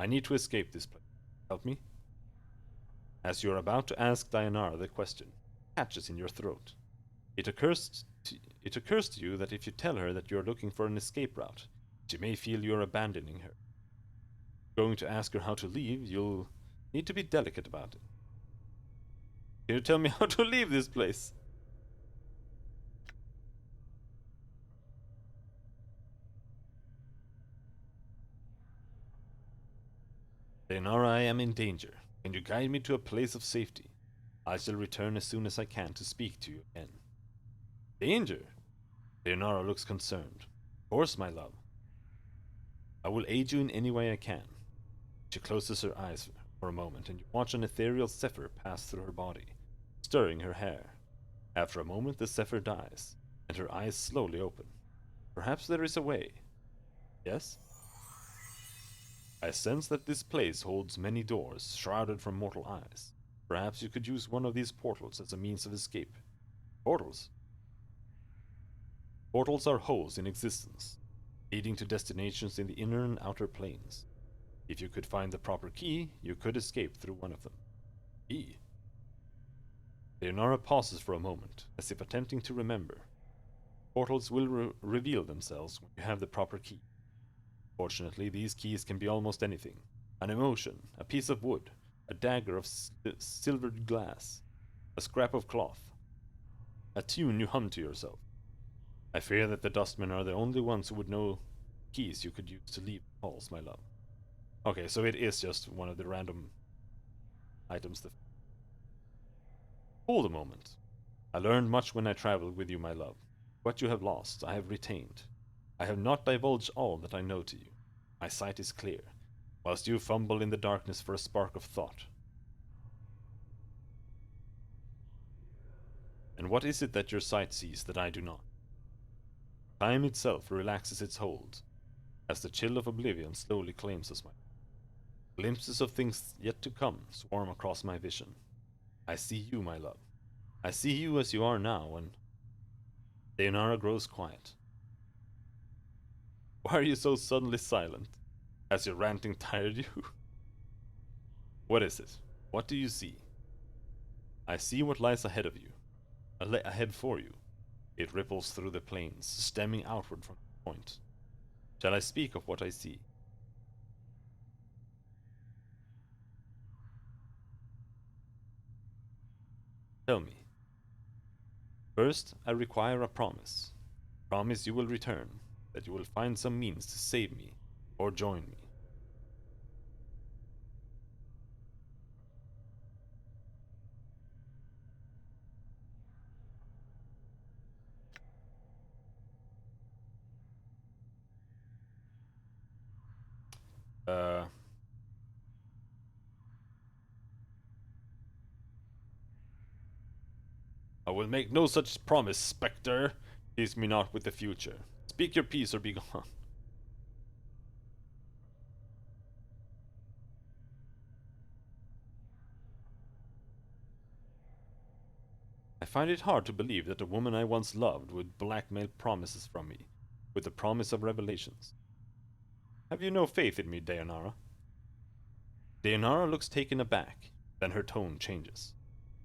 I need to escape this place. Help me? As you are about to ask Dayanara the question, it catches in your throat. It occurs to you that if you tell her that you are looking for an escape route, she may feel you are abandoning her. Going to ask her how to leave, you'll need to be delicate about it. Can you tell me how to leave this place? Dayanara, I am in danger. Can you guide me to a place of safety? I shall return as soon as I can to speak to you again. Danger? Dayanara looks concerned. Of course, my love. I will aid you in any way I can. She closes her eyes for a moment, and you watch an ethereal zephyr pass through her body, stirring her hair. After a moment, the zephyr dies, and her eyes slowly open. Perhaps there is a way. Yes? I sense that this place holds many doors, shrouded from mortal eyes. Perhaps you could use one of these portals as a means of escape. Portals? Portals are holes in existence, leading to destinations in the inner and outer planes. If you could find the proper key, you could escape through one of them. Key? Leonara pauses for a moment, as if attempting to remember. Portals will reveal themselves when you have the proper key. Fortunately, these keys can be almost anything. An emotion, a piece of wood, a dagger of silvered glass, a scrap of cloth, a tune you hum to yourself. I fear that the dustmen are the only ones who would know keys you could use to leave the halls, my love. Okay, so it is just one of the random items. Hold a moment. I learned much when I traveled with you, my love. What you have lost, I have retained. I have not divulged all that I know to you. My sight is clear, whilst you fumble in the darkness for a spark of thought. And what is it that your sight sees that I do not? Time itself relaxes its hold, as the chill of oblivion slowly claims us. Glimpses of things yet to come swarm across my vision. I see you, my love. I see you as you are now, and Dayanara grows quiet. Why are you so suddenly silent? Has your ranting tired you? What is it? What do you see? I see what lies ahead of you. Ahead for you. It ripples through the plains, stemming outward from the point. Shall I speak of what I see? Tell me. First, I require a promise. Promise you will return, that you will find some means to save me, or join me. I will make no such promise, Spectre. Tease me not with the future. Speak your peace or be gone. I find it hard to believe that the woman I once loved would blackmail promises from me, with the promise of revelations. Have you no faith in me, Dayanara? Dayanara looks taken aback, then her tone changes.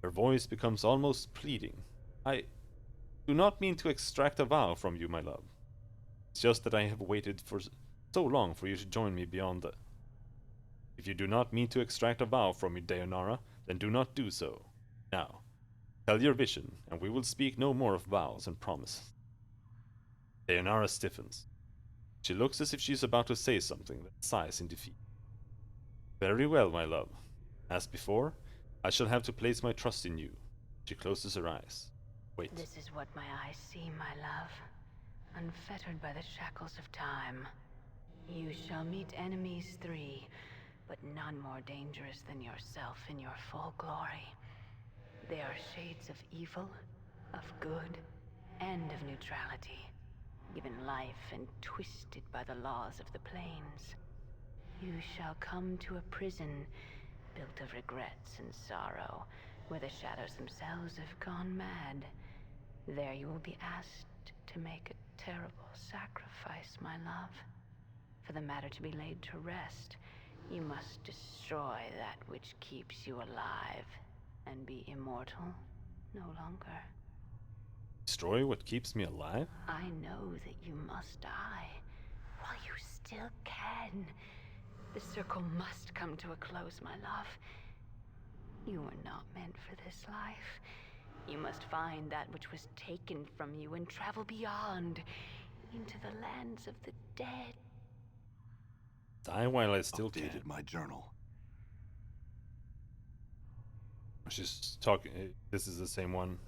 Her voice becomes almost pleading. I do not mean to extract a vow from you, my love. It's just that I have waited for so long for you to join me beyond the... If you do not mean to extract a vow from me, Dayanara, then do not do so. Now, tell your vision, and we will speak no more of vows and promises. Dayanara stiffens. She looks as if she is about to say something, then sighs in defeat. Very well, my love. As before, I shall have to place my trust in you. She closes her eyes. Wait. This is what my eyes see, my love. Unfettered by the shackles of time. You shall meet enemies 3, but none more dangerous than yourself in your full glory. They are shades of evil, of good, and of neutrality, given life and twisted by the laws of the planes. You shall come to a prison built of regrets and sorrow, where the shadows themselves have gone mad. There you will be asked to make a terrible sacrifice, my love. For the matter to be laid to rest, you must destroy that which keeps you alive, and be immortal no longer. Destroy what keeps me alive? I know that you must die, while you still can. The circle must come to a close, my love. You were not meant for this life. You must find that which was taken from you and travel beyond, into the lands of the dead. Die while I still can. Updated my journal. She's talking. This is the same one.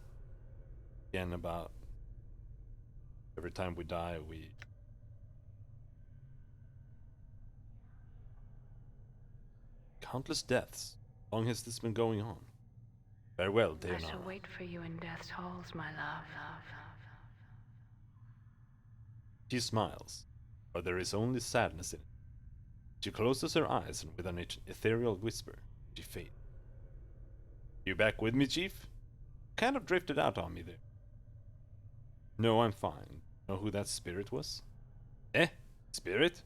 Again, about every time we die, we. Countless deaths. How long has this been going on? Farewell, I shall Dayanara. wait for you in death's halls, my love. She smiles, but there is only sadness in it. She closes her eyes and with an ethereal whisper, she fades. You back with me, Chief? Kind of drifted out on me there. No, I'm fine. Know who that spirit was? Eh? Spirit?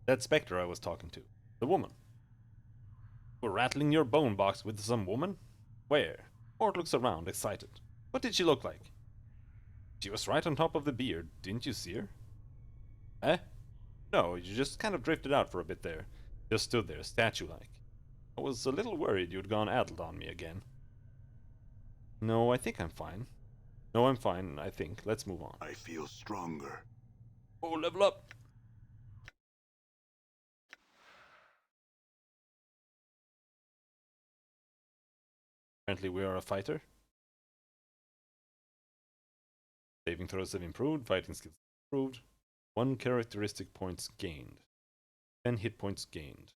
That specter I was talking to. The woman. You were rattling your bone box with some woman? Where? Mort looks around, excited. What did she look like? She was right on top of the beard. Didn't you see her? Eh? No, you just kind of drifted out for a bit there. Just stood there, statue-like. I was a little worried you'd gone addled on me again. No, I think I'm fine. No, I'm fine, I think. Let's move on. I feel stronger. Oh, level up! Apparently we are a fighter. Saving throws have improved, fighting skills improved. 1 characteristic points gained. 10 hit points gained.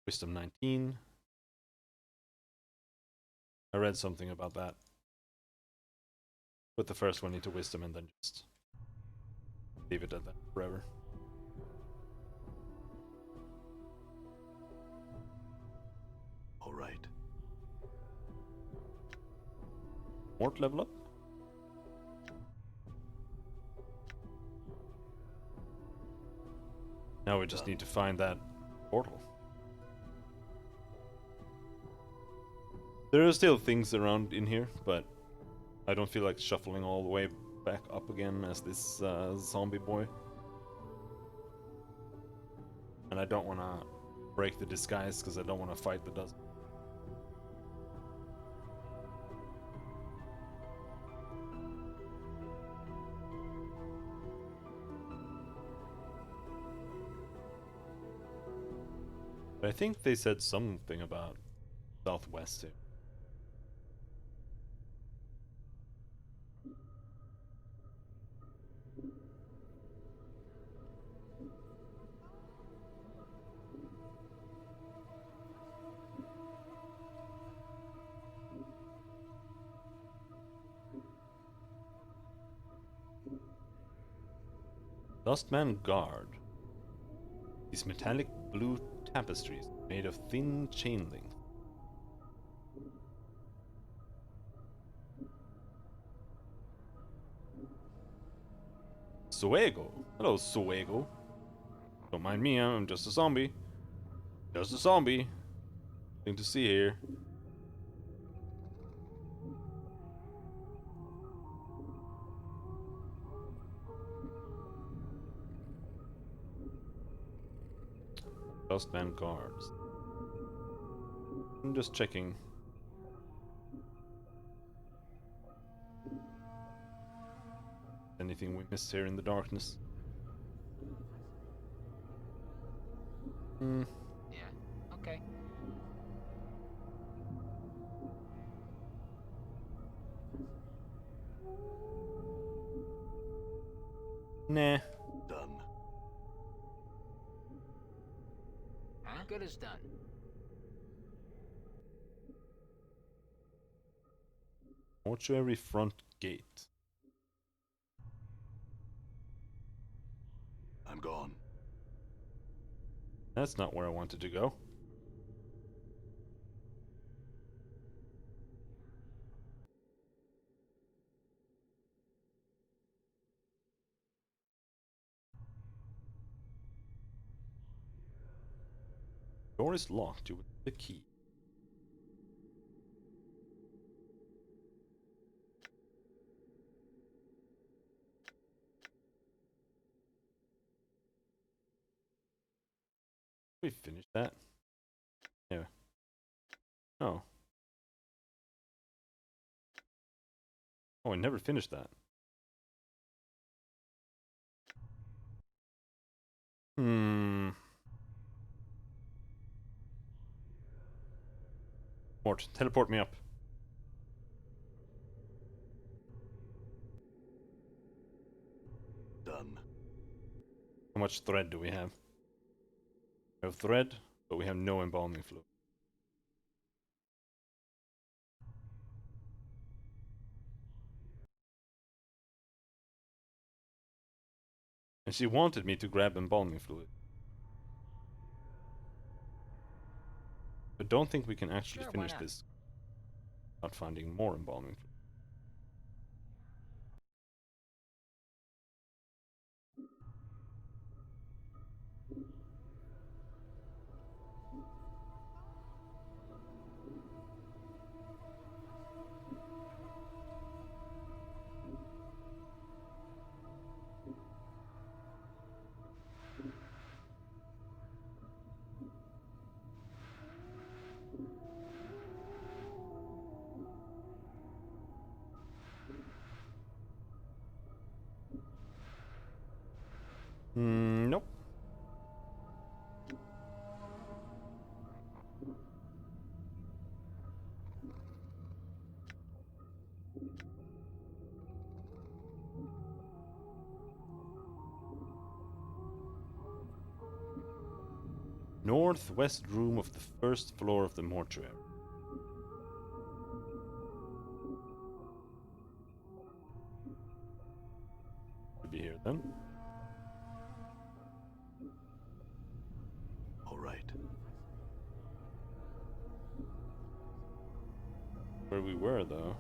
Wisdom 19. I read something about that. Put the first one into wisdom and then just leave it at that forever. All right. Mort level up? Now we just need to find that portal. There are still things around in here, but I don't feel like shuffling all the way back up again as this zombie boy. And I don't want to break the disguise because I don't want to fight the dozen. I think they said something about southwest here. Dustman Guard. These metallic blue tapestries made of thin chain link. Suego. Hello, Suego. Don't mind me, I'm just a zombie. Just a zombie. Nothing to see here. Dustman Guards. I'm just checking. Anything we missed here in the darkness? Hmm. Yeah, okay. Nah. Done. Huh? Good as done. Mortuary front gate. I'm gone. That's not where I wanted to go. Door is locked. You will need the key. We finished that. Yeah. Oh. Oh, I never finished that. Hmm. Mort, teleport me up. Done. How much thread do we have? We have thread, but we have no embalming fluid. And she wanted me to grab embalming fluid. I don't think we can actually Sure, why finish not? this without finding more embalming fluid. Nope. Northwest room of the first floor of the mortuary. Should be here then. All right. Where we were though.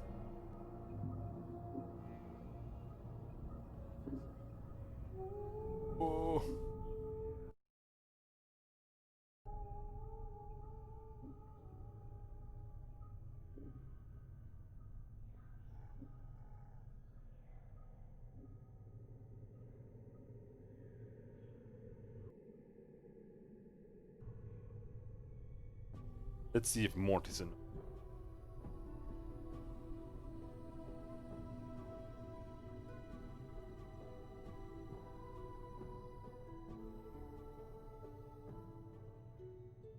Oh. Let's see if Mort is in.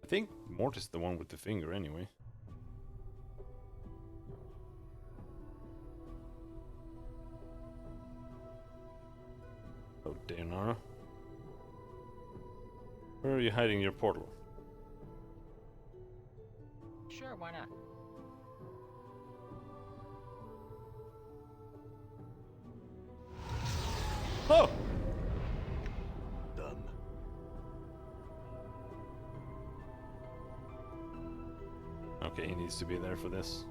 I think Mort is the one with the finger anyway. Oh dear, Nara. Where are you hiding your portal? Sure, why not? Oh! Done. Okay, he needs to be there for this.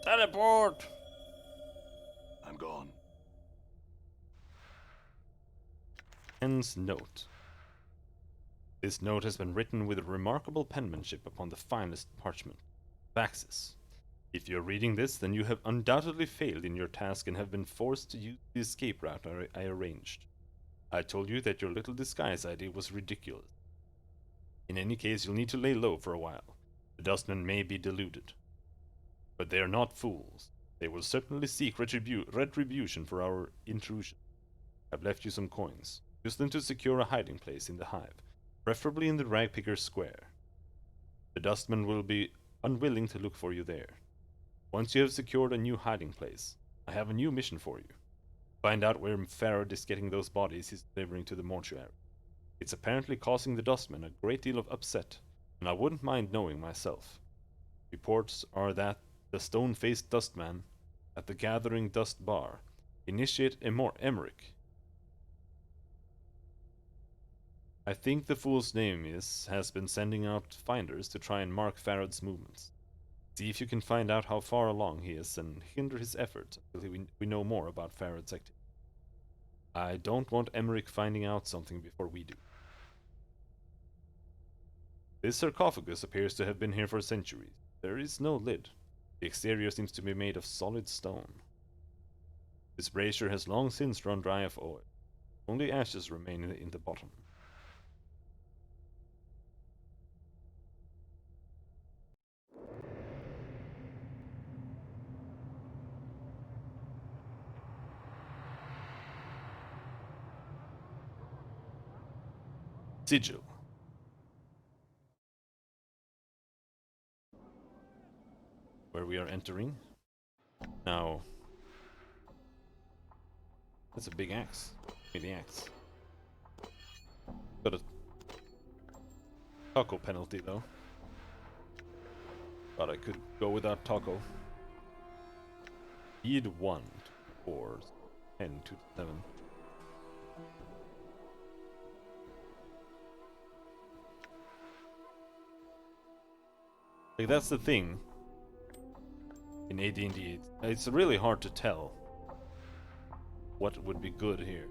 Teleport! I'm gone. Hence note. This note has been written with remarkable penmanship upon the finest parchment. Vaxis. If you're reading this, then you have undoubtedly failed in your task and have been forced to use the escape route I arranged. I told you that your little disguise idea was ridiculous. In any case, you'll need to lay low for a while. The dustmen may be deluded. But they are not fools. They will certainly seek retribution for our intrusion. I've left you some coins. Use them to secure a hiding place in the hive, preferably in the Ragpicker Square. The dustmen will be unwilling to look for you there. Once you have secured a new hiding place, I have a new mission for you. Find out where Farad is getting those bodies he's delivering to the mortuary. It's apparently causing the dustmen a great deal of upset, and I wouldn't mind knowing myself. Reports are that the stone-faced dustman at the Gathering Dust Bar, Initiate Emmerich. I think the fool's name has been sending out finders to try and mark Farad's movements. See if you can find out how far along he is and hinder his efforts until we know more about Farad's activity. I don't want Emmerich finding out something before we do. This sarcophagus appears to have been here for centuries. There is no lid. The exterior seems to be made of solid stone. This brazier has long since run dry of oil. Only ashes remain in the bottom. Sigil. Where we are entering. Now, that's a big axe. Give me the axe. Got a taco penalty though. But I could go without taco. Speed 1 to 4, 10 to 7. Like, that's the thing in AD&D. It's really hard to tell what would be good here.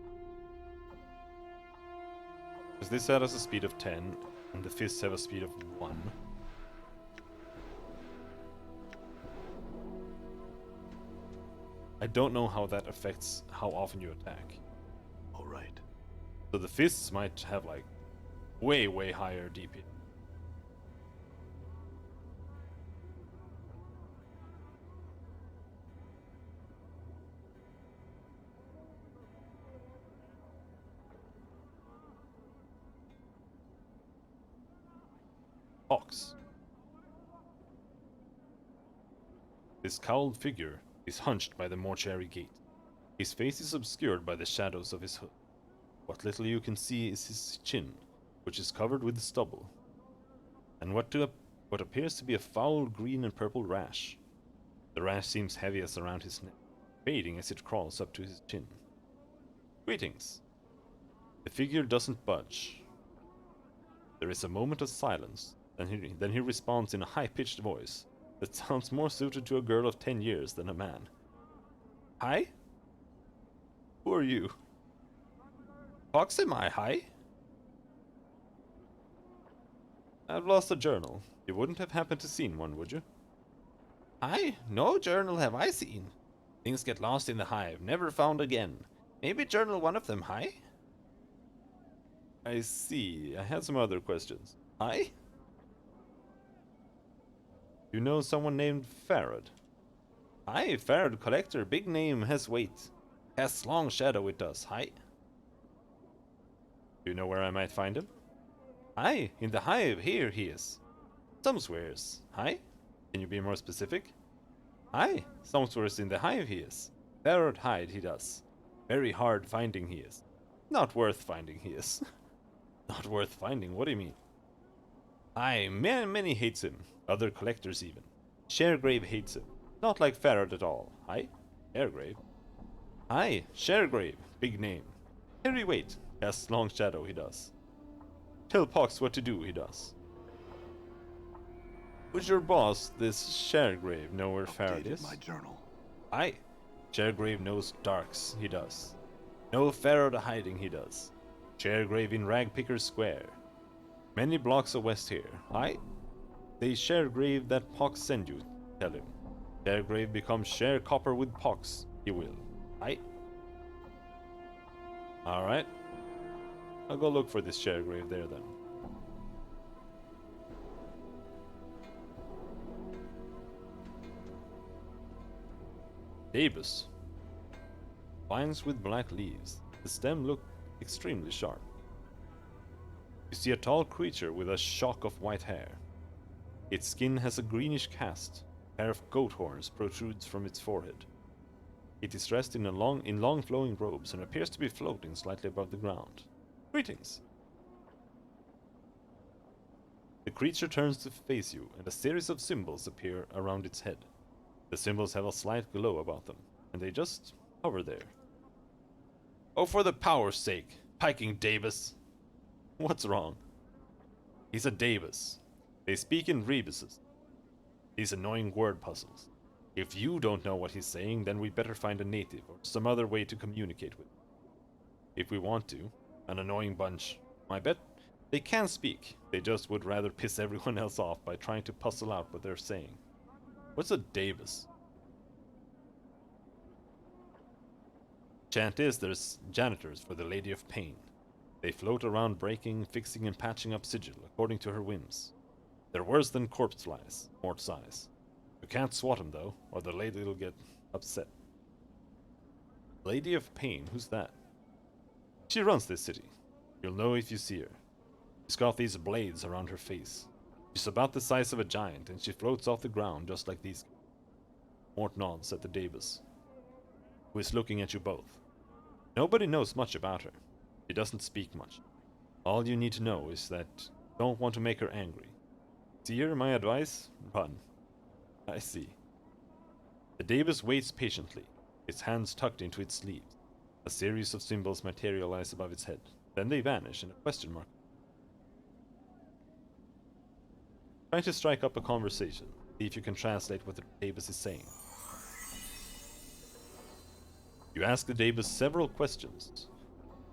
Because this set has a speed of 10, and the fists have a speed of 1. I don't know how that affects how often you attack. All right. So the fists might have like way higher DP. Ox. This cowled figure is hunched by the mortuary gate. His face is obscured by the shadows of his hood. What little you can see is his chin, which is covered with stubble, and what appears to be a foul green and purple rash. The rash seems heaviest around his neck, fading as it crawls up to his chin. Greetings. The figure doesn't budge. There is a moment of silence, then he responds in a high-pitched voice that sounds more suited to a girl of 10 years than a man. Hi? Who are you? Pox, am I high? I've lost a journal. You wouldn't have happened to seen one, would you? Aye, no journal have I seen. Things get lost in the hive, never found again. Maybe journal one of them, high? I see. I had some other questions. Aye? You know someone named Farad? Aye, Farad Collector, big name, has weight. Casts long shadow it does, aye? Do you know where I might find him? Aye, in the hive, here he is. Somewheres, aye? Can you be more specific? Aye, somewheres in the hive he is. Farad hide he does. Very hard finding he is. Not worth finding he is. Not worth finding, what do you mean? Aye, many hates him, other collectors even. Sharegrave hates him, not like Farad at all, aye? Sharegrave? Aye, Sharegrave, big name. Very weight, casts long shadow he does. Tell Pox what to do he does. Would your boss, this Sharegrave, know where Farad Updated is? my journal. Aye, Sharegrave knows darks he does. No Farad hiding he does. Sharegrave in Ragpicker Square. Many blocks west here, aye? They Sharegrave that Pox send you, tell him. Sharegrave becomes share copper with Pox, he will, aye? Alright. I'll go look for this Sharegrave there then. Dabus. Vines with black leaves. The stem look extremely sharp. You see a tall creature with a shock of white hair. Its skin has a greenish cast. A pair of goat horns protrudes from its forehead. It is dressed in long flowing robes and appears to be floating slightly above the ground. Greetings! The creature turns to face you, and a series of symbols appear around its head. The symbols have a slight glow about them, and they just hover there. Oh, for the power's sake, piking Davis! What's wrong? He's a Davis. They speak in rebuses. These annoying word puzzles. If you don't know what he's saying, then we better find a native or some other way to communicate with him. If we want to. An annoying bunch. I bet they can speak. They just would rather piss everyone else off by trying to puzzle out what they're saying. What's a Davis? Chant is there's janitors for the Lady of Pain. They float around breaking, fixing, and patching up sigil according to her whims. They're worse than corpse flies, mort size. You can't swat 'em though, or the lady'll get upset. Lady of Pain, who's that? She runs this city. You'll know if you see her. She's got these blades around her face. She's about the size of a giant, and she floats off the ground just like these. Mort nods at the Davis, who is looking at you both. Nobody knows much about her. She doesn't speak much. All you need to know is that you don't want to make her angry. See her, my advice? Run. I see. The Davis waits patiently, its hands tucked into its sleeves. A series of symbols materialize above its head. Then they vanish in a question mark. Try to strike up a conversation. See if you can translate what the Davis is saying. You ask the Davis several questions,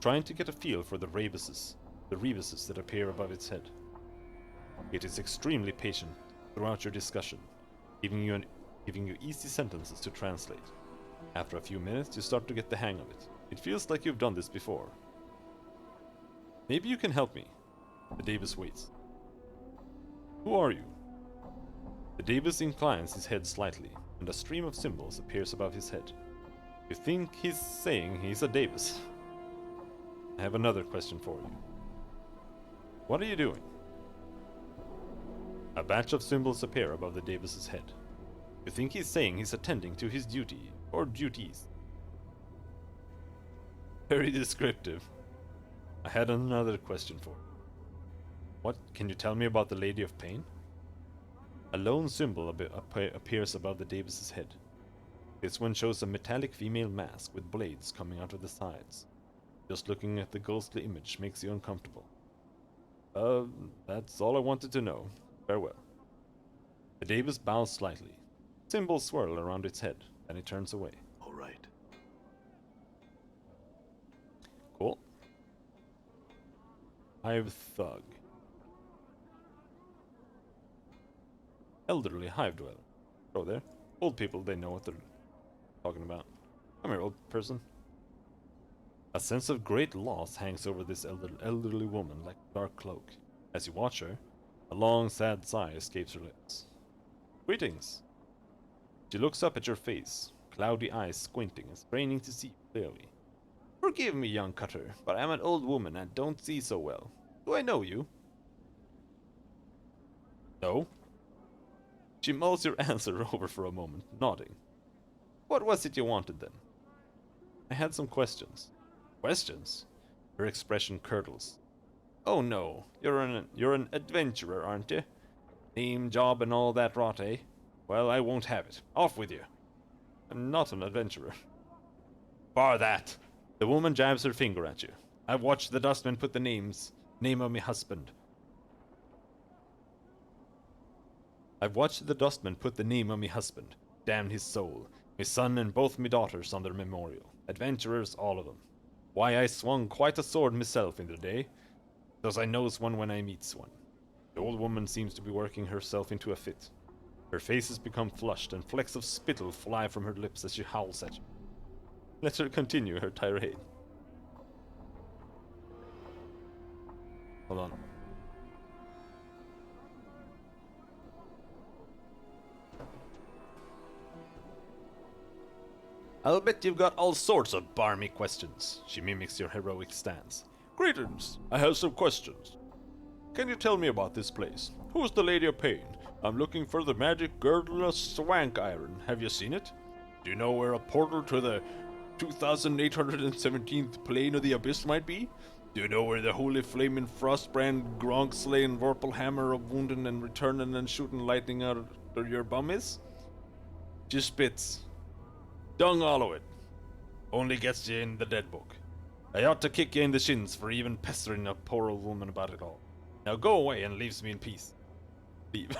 trying to get a feel for the rebuses that appear above its head. It is extremely patient throughout your discussion, giving you easy sentences to translate. After a few minutes, you start to get the hang of it. It feels like you've done this before. Maybe you can help me. The Davis waits. Who are you? The Davis inclines his head slightly, and a stream of symbols appears above his head. You think he's saying he's a Davis. I have another question for you. What are you doing? A batch of symbols appear above the Davis's head. You think he's saying he's attending to his duty, or duties. Very descriptive. I had another question for you. What can you tell me about the Lady of Pain? A lone symbol appears above the Davis's head. This one shows a metallic female mask with blades coming out of the sides. Just looking at the ghostly image makes you uncomfortable. That's all I wanted to know. Farewell. The Davis bows slightly. Symbols swirl around its head, and it turns away. All right. Cool. Hive thug. Elderly hive dweller. Go there. Old people, they know what they're talking about. Come here, old person. A sense of great loss hangs over this elderly woman like a dark cloak. As you watch her, a long, sad sigh escapes her lips. Greetings. She looks up at your face, cloudy eyes squinting and straining to see clearly. Forgive me, young cutter, but I'm an old woman and don't see so well. Do I know you? No. She mulls your answer over for a moment, nodding. What was it you wanted then? I had some questions. Questions? Her expression curdles. Oh no, you're an adventurer, aren't you? Name, job, and all that rot, eh? Well, I won't have it. Off with you. I'm not an adventurer. Bar that. The woman jabs her finger at you. I've watched the dustman put the name of me husband. I've watched the dustman put the name of me husband. Damn his soul. Me son and both me daughters on their memorial. Adventurers, all of them. Why, I swung quite a sword myself in the day. Does I knows one when I meets one. The old woman seems to be working herself into a fit. Her face has become flushed, and flecks of spittle fly from her lips as she howls at you. Let her continue her tirade. Hold on. I'll bet you've got all sorts of barmy questions. She mimics your heroic stance. Greetings. I have some questions. Can you tell me about this place? Who's the Lady of Pain? I'm looking for the magic girdle of Swank Iron. Have you seen it? Do you know where a portal to the 2817th plane of the abyss might be? Do you know where the holy flaming frostbrand Gronk slaying Vorpal hammer of wounding and returning and shooting lightning out of your bum is? Just spits. Dung all of it. Only gets you in the dead book. I ought to kick you in the shins for even pestering a poor old woman about it all. Now go away and leaves me in peace. Leave.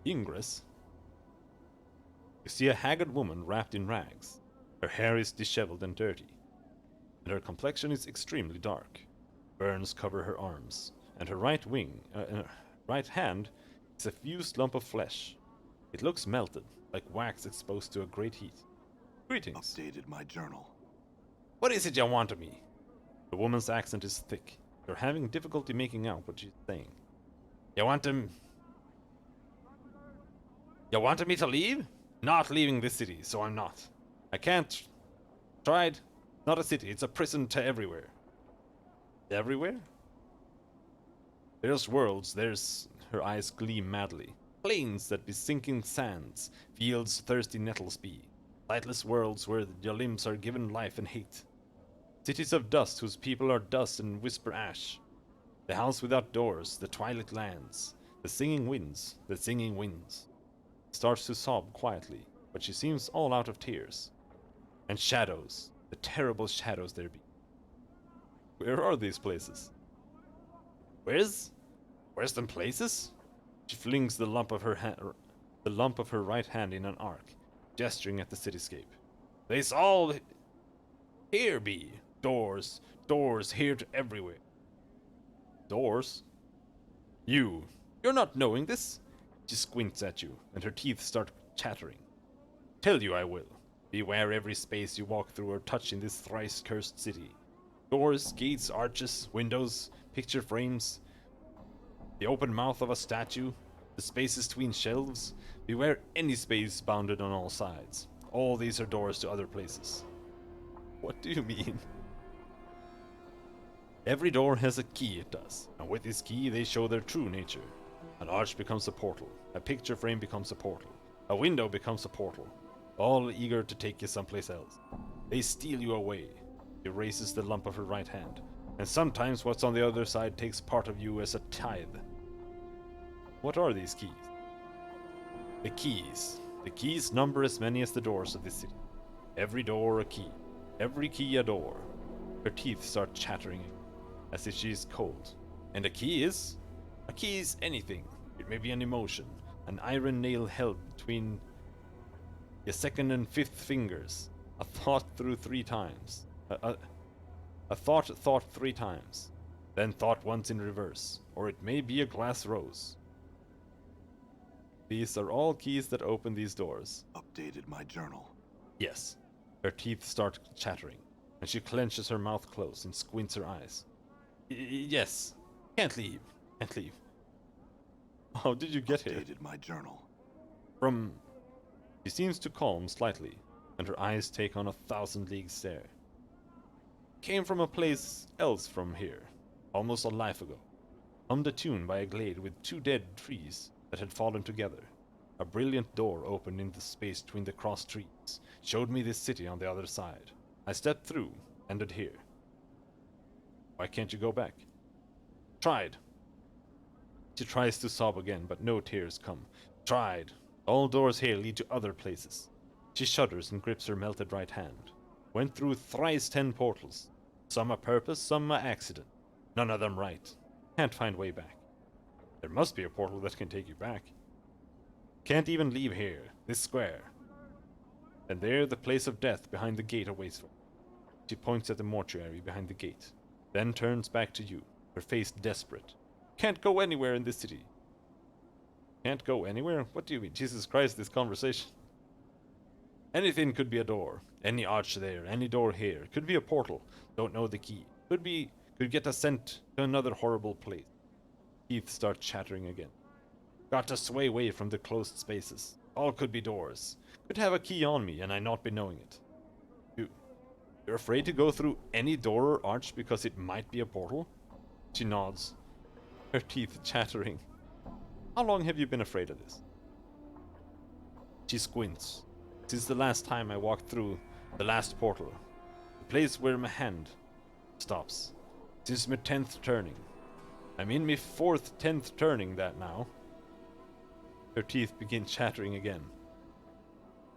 Ingress. You see a haggard woman wrapped in rags. Her hair is disheveled and dirty, and her complexion is extremely dark. Burns cover her arms, and her right hand is a fused lump of flesh. It looks melted, like wax exposed to a great heat. Greetings. Updated my journal. What is it you want of me? The woman's accent is thick. You're having difficulty making out what she's saying. You wanted me to leave? Not leaving this city, so I'm not. I can't. Tried. Not a city, it's a prison to everywhere. Everywhere? There's worlds, there's... Her eyes gleam madly. Plains that be sinking sands, fields thirsty nettles be. Lightless worlds where your limbs are given life and hate. Cities of dust whose people are dust and whisper ash. The house without doors, the twilight lands. The singing winds. Starts to sob quietly, but she seems all out of tears. And shadows, the terrible shadows there be. Where are these places? Where's them places? She flings the lump of her right hand in an arc, gesturing at the cityscape. They's all here be. Doors here to everywhere. Doors? You're not knowing this? She squints at you, and her teeth start chattering. Tell you I will. Beware every space you walk through or touch in this thrice-cursed city. Doors, gates, arches, windows, picture frames. The open mouth of a statue, the spaces between shelves. Beware any space bounded on all sides. All these are doors to other places. What do you mean? Every door has a key, it does, and with this key they show their true nature. An arch becomes a portal, a picture frame becomes a portal, a window becomes a portal, all eager to take you someplace else. They steal you away. She raises the lump of her right hand, and sometimes what's on the other side takes part of you as a tithe. What are these keys? The keys. The keys number as many as the doors of this city. Every door a key. Every key a door. Her teeth start chattering as if she is cold. And a key is? A key is anything. It may be an emotion, an iron nail held between your second and fifth fingers, a thought through 3 times, A thought 3 times, then thought once in reverse, or it may be a glass rose. These are all keys that open these doors. Updated my journal. Yes. Her teeth start chattering, and she clenches her mouth close and squints her eyes. Yes. Can't leave. Can't leave. How did you get here? Updated my journal. From... She seems to calm slightly, and her eyes take on a 1,000-league stare. Came from a place else from here, almost a life ago. Hummed a tune by a glade with 2 dead trees that had fallen together. A brilliant door opened in the space between the crossed trees, showed me this city on the other side. I stepped through, ended here. Why can't you go back? Tried. She tries to sob again, but no tears come. Tried. All doors here lead to other places. She shudders and grips her melted right hand. Went through thrice 10 portals. Some a purpose, some a accident. None of them right. Can't find way back. There must be a portal that can take you back. Can't even leave here, this square. And there the place of death behind the gate awaits for me. She points at the mortuary behind the gate, then turns back to you, her face desperate. Can't go anywhere in this city. Can't go anywhere? What do you mean? Jesus Christ, this conversation. Anything could be a door. Any arch there, any door here. Could be a portal. Don't know the key. Could get us sent to another horrible place. Teeth start chattering again. Got to sway away from the closed spaces. All could be doors. Could have a key on me and I not be knowing it. You're afraid to go through any door or arch because it might be a portal? She nods, her teeth chattering. How long have you been afraid of this? She squints. Since the last time I walked through the last portal, the place where my hand stops. Since my 10th turning. I'm in my 4th, 10th turning that now. Her teeth begin chattering again.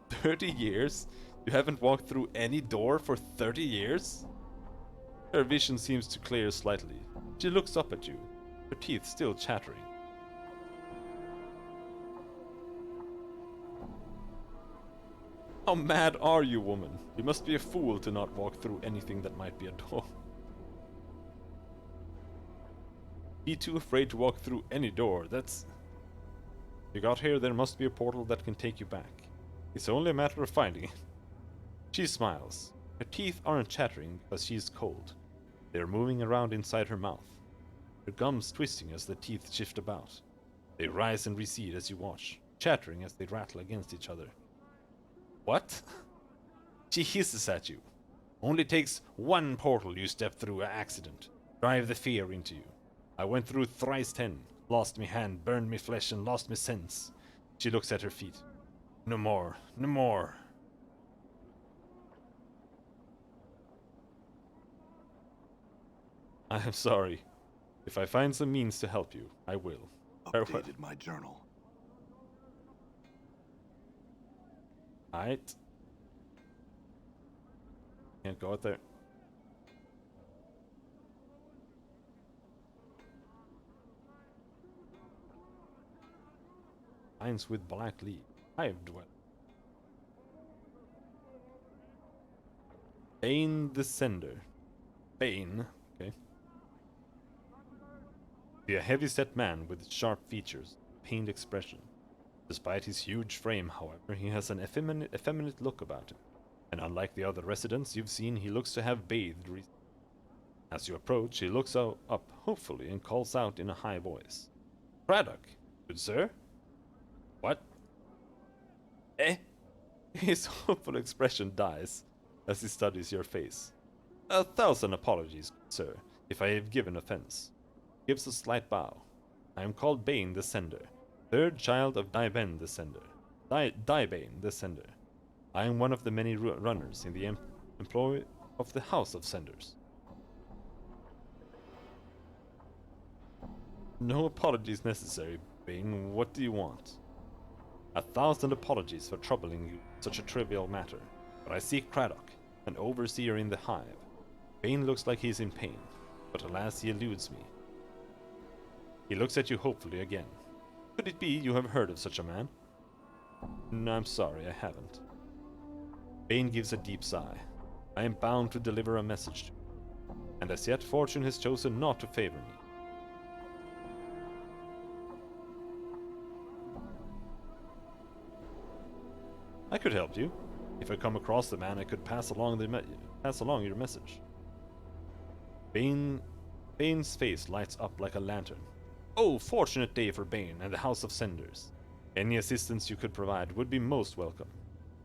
30 years? You haven't walked through any door for 30 years? Her vision seems to clear slightly. She looks up at you, her teeth still chattering. How mad are you, woman? You must be a fool to not walk through anything that might be a door. Be too afraid to walk through any door, that's... You got here, there must be a portal that can take you back. It's only a matter of finding it. She smiles. Her teeth aren't chattering because she's cold. They are moving around inside her mouth. Her gums twisting as the teeth shift about. They rise and recede as you watch, chattering as they rattle against each other. What? She hisses at you. Only takes 1 portal you step through an accident. Drive the fear into you. I went through thrice 10. Lost me hand, burned me flesh, and lost me sense. She looks at her feet. No more, no more. I am sorry. If I find some means to help you, I will. Farewell. Updated my journal. Alright. Can't go out there. Lines with black leaf. Hive dwell. Bane the Sender. Bane. Okay. Be a heavy-set man with sharp features, pained expression. Despite his huge frame, however, he has an effeminate look about him, and unlike the other residents you've seen, he looks to have bathed recently. As you approach, he looks up hopefully and calls out in a high voice. Braddock, good sir? What? Eh? His hopeful expression dies as he studies your face. 1,000 apologies, sir, if I have given offense. Gives a slight bow. I am called Bane the Sender, 3rd child of Dibane the Sender. Dibane the Sender. I am one of the many runners in the employ of the House of Senders. No apologies necessary, Bane. What do you want? 1,000 apologies for troubling you with such a trivial matter, but I seek Craddock, an overseer in the hive. Bane looks like he's in pain, but alas, he eludes me. He looks at you hopefully again. Could it be you have heard of such a man? No, I'm sorry, I haven't. Bane gives a deep sigh. I am bound to deliver a message to you. and as yet fortune has chosen not to favor me. I could help you. If I come across the man, I could pass along your message. Bane's face lights up like a lantern. Oh, fortunate day for Bane and the House of Cenders. Any assistance you could provide would be most welcome.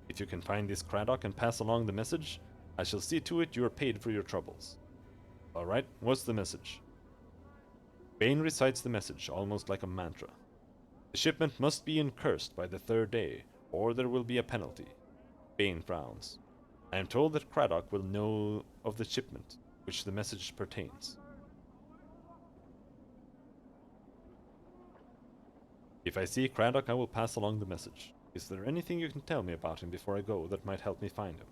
If you can find this Craddock and pass along the message, I shall see to it you are paid for your troubles. Alright, what's the message? Bane recites the message almost like a mantra. The shipment must be incursed by the 3rd day, or there will be a penalty. Bane frowns. I am told that Craddock will know of the shipment, which the message pertains. If I see Craddock, I will pass along the message. Is there anything you can tell me about him before I go that might help me find him?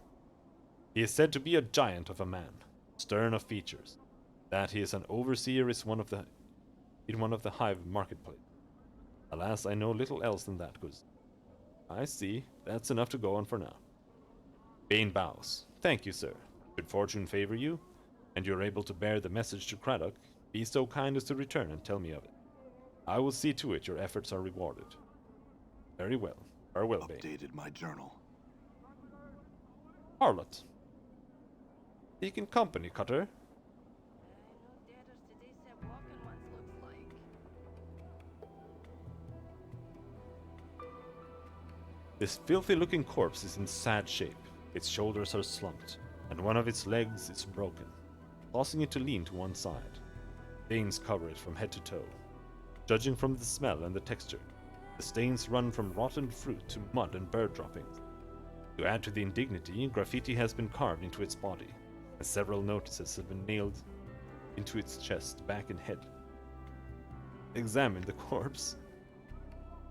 He is said to be a giant of a man, stern of features. That he is an overseer is in one of the hive marketplace. Alas, I know little else than that, Guz. I see. That's enough to go on for now. Bane bows. Thank you, sir. Should fortune favor you, and you are able to bear the message to Craddock, be so kind as to return and tell me of it. I will see to it your efforts are rewarded. Very well. Farewell, Bane. Updated my journal. Harlot. Seeking company, Cutter. This filthy-looking corpse is in sad shape. Its shoulders are slumped, and one of its legs is broken, causing it to lean to one side. Stains cover it from head to toe. Judging from the smell and the texture, the stains run from rotten fruit to mud and bird droppings. To add to the indignity, graffiti has been carved into its body, and several notices have been nailed into its chest, back, and head. Examine the corpse.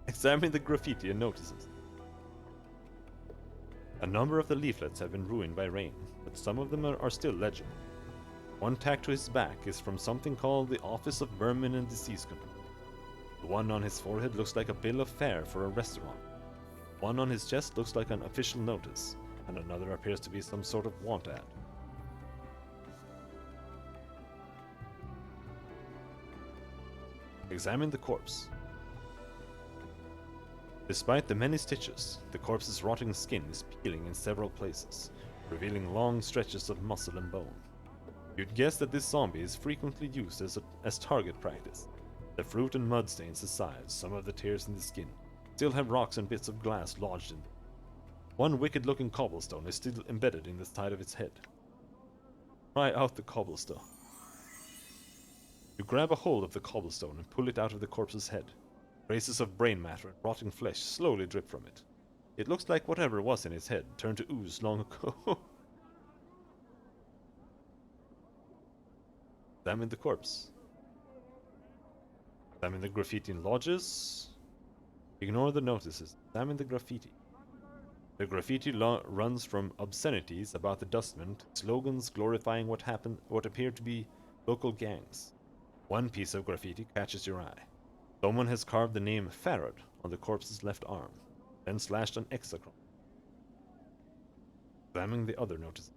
Examine the graffiti and notices. A number of the leaflets have been ruined by rain, but some of them are still legible. One tacked to his back is from something called the Office of Vermin and Disease Control. The one on his forehead looks like a bill of fare for a restaurant. One on his chest looks like an official notice, and another appears to be some sort of want ad. Examine the corpse. Despite the many stitches, the corpse's rotting skin is peeling in several places, revealing long stretches of muscle and bone. You'd guess that this zombie is frequently used as target practice. The fruit and mud stains aside, some of the tears in the skin still have rocks and bits of glass lodged in them. One wicked-looking cobblestone is still embedded in the side of its head. Try out the cobblestone. You grab a hold of the cobblestone and pull it out of the corpse's head. Traces of brain matter and rotting flesh slowly drip from it. It looks like whatever was in its head turned to ooze long ago. Examine the corpse. Examine the graffiti in lodges. Ignore the notices. Examine the graffiti. The graffiti runs from obscenities about the dustmen to slogans glorifying what appear to be local gangs. One piece of graffiti catches your eye. Someone has carved the name Farad on the corpse's left arm, then slashed an X across. Examining the other notices.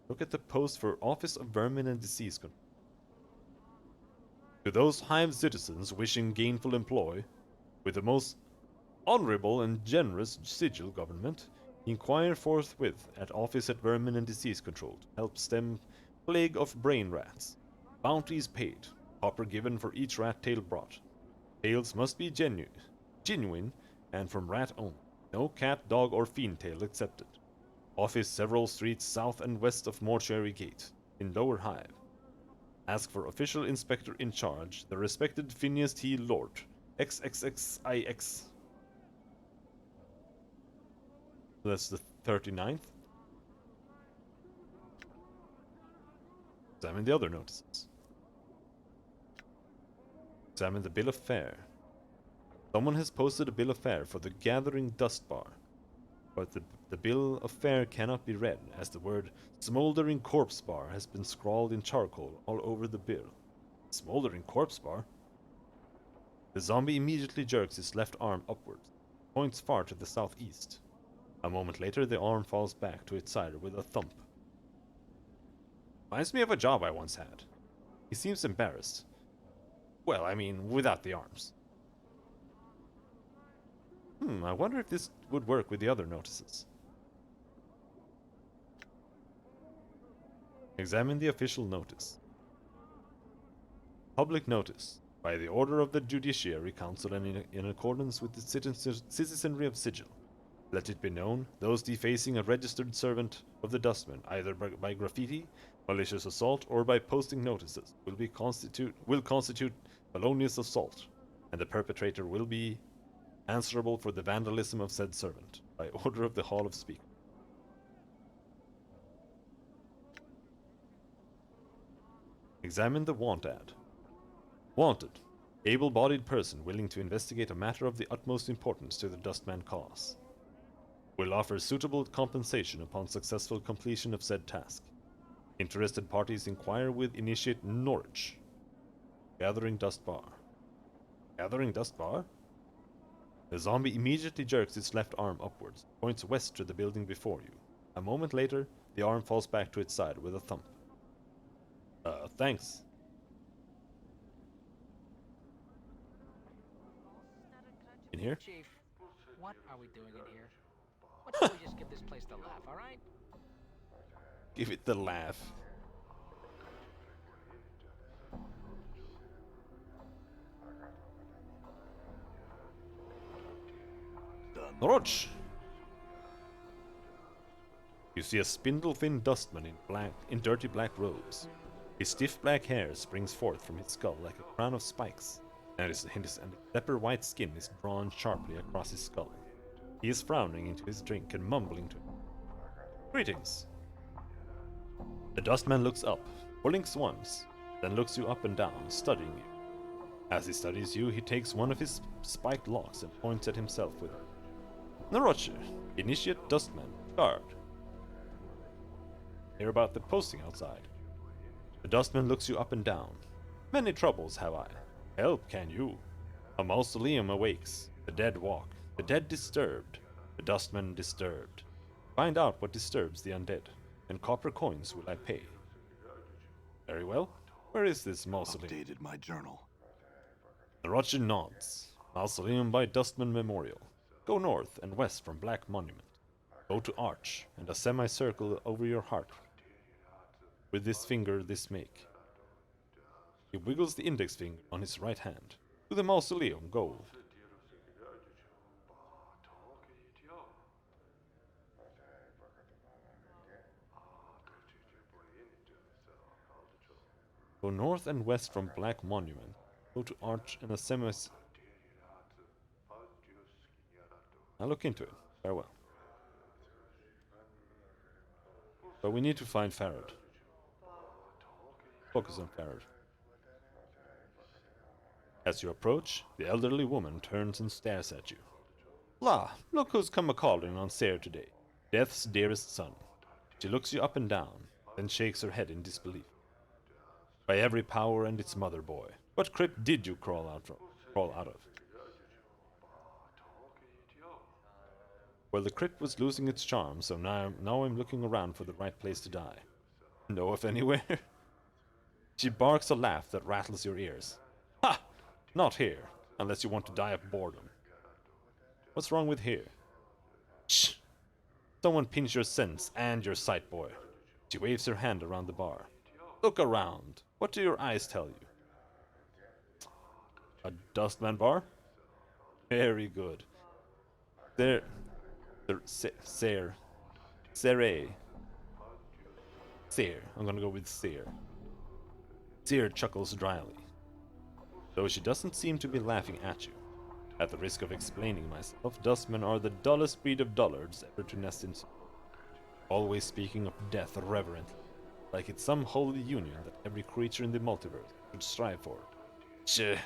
Look at the post for Office of Vermin and Disease Control. To those hive citizens wishing gainful employ, with the most honorable and generous sigil government, inquire forthwith at Office at Vermin and Disease Control to help stem plague of brain rats. Bounties paid. Copper given for each rat tail brought. Tails must be genuine and from rat only. No cat, dog, or fiend tail accepted. Office several streets south and west of Mortuary Gate, in Lower Hive. Ask for official inspector in charge, the respected Phineas T. Lord, XXXIX. That's the 39th. Examine the other notices. Examine the bill of fare. Someone has posted a bill of fare for the Gathering Dust Bar, but the bill of fare cannot be read, as the word Smoldering Corpse Bar has been scrawled in charcoal all over the bill. Smoldering Corpse Bar? The zombie immediately jerks his left arm upwards, points far to the southeast. A moment later, the arm falls back to its side with a thump. Reminds me of a job I once had. He seems embarrassed. Well, I mean, without the arms. I wonder if this would work with the other notices. Examine the official notice. Public notice. By the order of the Judiciary Council and in accordance with the citizenry of Sigil. Let it be known, those defacing a registered servant of the Dustman, either by graffiti, malicious assault, or by posting notices, will constitute felonious assault, and the perpetrator will be answerable for the vandalism of said servant, by order of the Hall of Speakers. Examine the want ad. Wanted. Able-bodied person willing to investigate a matter of the utmost importance to the Dustman cause. Will offer suitable compensation upon successful completion of said task. Interested parties inquire with initiate Norwich. Gathering Dust Bar. Gathering Dust Bar? The zombie immediately jerks its left arm upwards, points west to the building before you. A moment later, the arm falls back to its side with a thump. Thanks. In here? Chief, what are we doing in here? Why don't we just give this place the laugh, alright? Give it the laugh. Roach! You see a spindle-thin dustman in dirty black robes. His stiff black hair springs forth from his skull like a crown of spikes, and his leopard white skin is drawn sharply across his skull. He is frowning into his drink and mumbling to him. Greetings. The dustman looks up, blinks once, then looks you up and down, studying you. As he studies you, he takes one of his spiked locks and points at himself with it. Naroche, initiate dustman, guard. Hear about the posting outside. The dustman looks you up and down. Many troubles have I. Help, can you? A mausoleum awakes. The dead walk. The dead disturbed. The dustman disturbed. Find out what disturbs the undead, and copper coins will I pay. Very well. Where is this mausoleum? Updated my journal. The Roger nods. Mausoleum by Dustman Memorial. Go north and west from Black Monument. Go to Arch, and a semicircle over your heart. With this finger this make. He wiggles the index finger on his right hand. To the mausoleum, go. Go north and west from Black Monument. Go to Arch and a semicircle. I'll look into it. Farewell. But we need to find Farad. Focus on Farad. As you approach, the elderly woman turns and stares at you. La, look who's come a-calling on Sayre today. Death's dearest son. She looks you up and down, then shakes her head in disbelief. By every power and its mother, boy, what crypt did you crawl out of? Well, the crypt was losing its charm, so now I'm looking around for the right place to die. Know of anywhere? She barks a laugh that rattles your ears. Ha! Not here, unless you want to die of boredom. What's wrong with here? Shh! Someone pinch your sense and your sight, boy. She waves her hand around the bar. Look around. What do your eyes tell you? A dustman bar? Very good. Sayre. I'm gonna go with Sayre. Sayre chuckles dryly, though she doesn't seem to be laughing at you. At the risk of explaining myself, dustmen are the dullest breed of dullards ever to nest in. Always speaking of death reverently, like it's some holy union that every creature in the multiverse should strive for. Tch.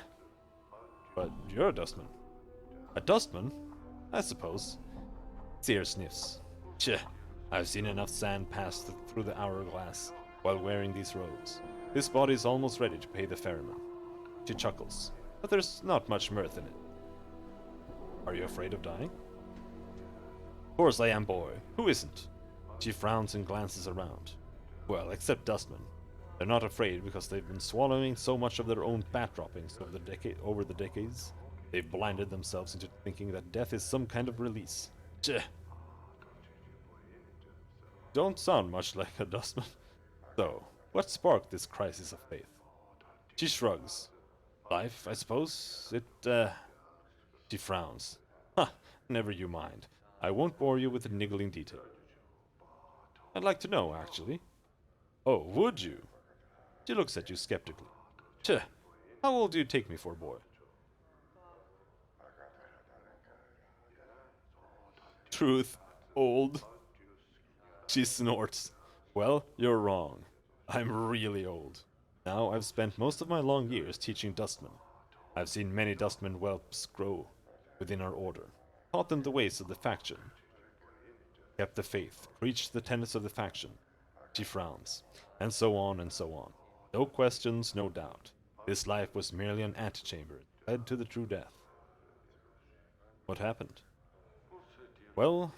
But you're a dustman. A dustman? I suppose. Sayre sniffs. Tch. I've seen enough sand pass through the hourglass while wearing these robes. This body's almost ready to pay the ferryman. She chuckles, but there's not much mirth in it. Are you afraid of dying? Of course I am, boy. Who isn't? She frowns and glances around. Well, except Dustmen. They're not afraid because they've been swallowing so much of their own bat droppings over the decades. They've blinded themselves into thinking that death is some kind of release. Tch. Don't sound much like a Dustman. So, what sparked this crisis of faith? She shrugs. Life, I suppose. She frowns. Ha, never you mind. I won't bore you with the niggling detail. I'd like to know, actually. Oh, would you? She looks at you skeptically. Tch, how old do you take me for, boy? Truth, old. She snorts. Well, you're wrong. I'm really old. Now, I've spent most of my long years teaching dustmen. I've seen many dustmen whelps grow within our order, taught them the ways of the faction, kept the faith, preached the tenets of the faction. She frowns, and so on and so on. No questions, no doubt. This life was merely an antechamber, led to the true death. What happened? Well,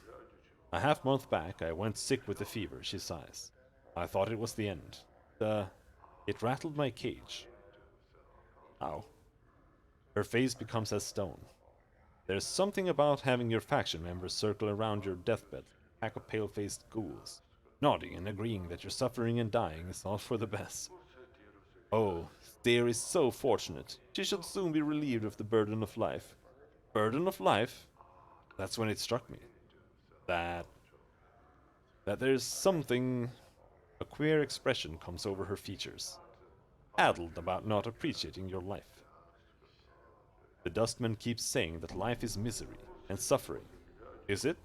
a half-month back, I went sick with a fever, she sighs. I thought it was the end. It rattled my cage. Ow. Her face becomes as stone. There's something about having your faction members circle around your deathbed, pack of pale-faced ghouls, nodding and agreeing that your suffering and dying is all for the best. Oh, Steer is so fortunate. She shall soon be relieved of the burden of life. Burden of life? That's when it struck me. That there's something... A queer expression comes over her features. Addled about not appreciating your life. The dustman keeps saying that life is misery and suffering. Is it?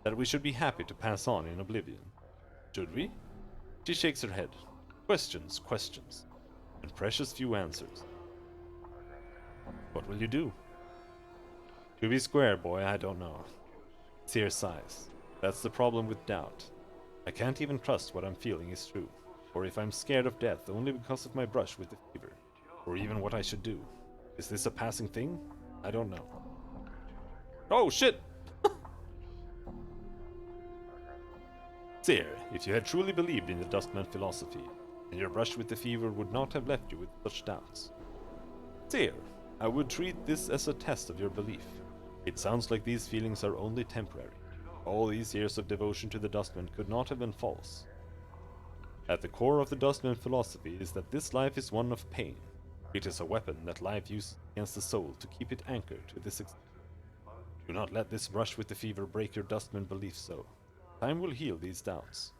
That we should be happy to pass on in oblivion. Should we? She shakes her head. Questions, questions. And precious few answers. What will you do? To be square, boy, I don't know. Seer sighs. That's the problem with doubt. I can't even trust what I'm feeling is true, or if I'm scared of death only because of my brush with the fever, or even what I should do. Is this a passing thing? I don't know. Oh, shit! Seer, if you had truly believed in the Dustman philosophy, then your brush with the fever would not have left you with such doubts. Seer, I would treat this as a test of your belief. It sounds like these feelings are only temporary. All these years of devotion to the Dustman could not have been false. At the core of the Dustman philosophy is that this life is one of pain. It is a weapon that life uses against the soul to keep it anchored to this extent. Do not let this brush with the fever break your Dustman belief so. Time will heal these doubts.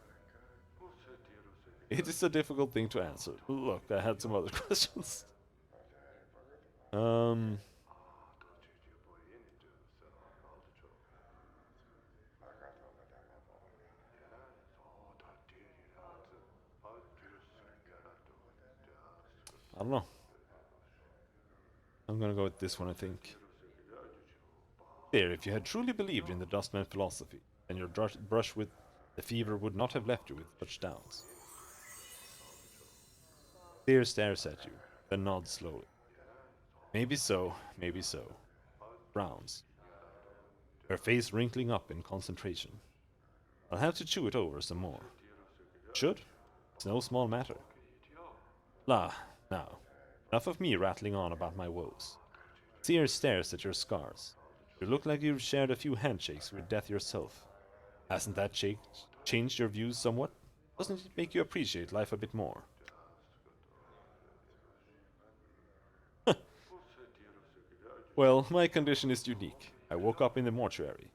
It is a difficult thing to answer. Look, I had some other questions. I don't know. I'm gonna go with this one, I think. There, if you had truly believed in the Dustman philosophy, then your brush with the fever would not have left you with such doubts. Fear stares at you, then nods slowly. Maybe so, maybe so. Frowns. Her face wrinkling up in concentration. I'll have to chew it over some more. Should? It's no small matter. La, now, enough of me rattling on about my woes. Seer stares at your scars. You look like you've shared a few handshakes with death yourself. Hasn't that changed your views somewhat? Doesn't it make you appreciate life a bit more? Well, my condition is unique. I woke up in the mortuary.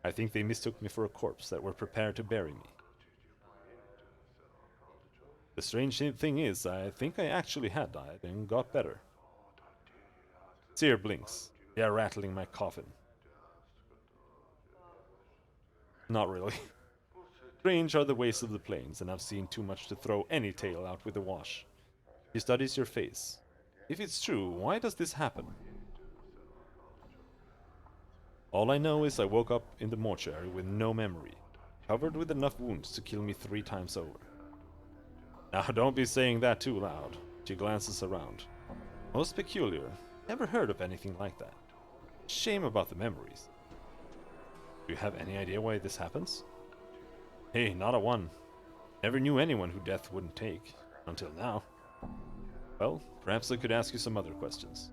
I think they mistook me for a corpse that were prepared to bury me. The strange thing is, I think I actually had died and got better. Seer blinks. They are rattling my coffin. Not really. Strange are the ways of the plains, and I've seen too much to throw any tale out with the wash. He studies your face. If it's true, why does this happen? All I know is I woke up in the mortuary with no memory, covered with enough wounds to kill me 3 times over. Now don't be saying that too loud. She glances around. Most peculiar. Never heard of anything like that. Shame about the memories. Do you have any idea why this happens? Hey, not a one. Never knew anyone who death wouldn't take, until now. Well, perhaps I could ask you some other questions.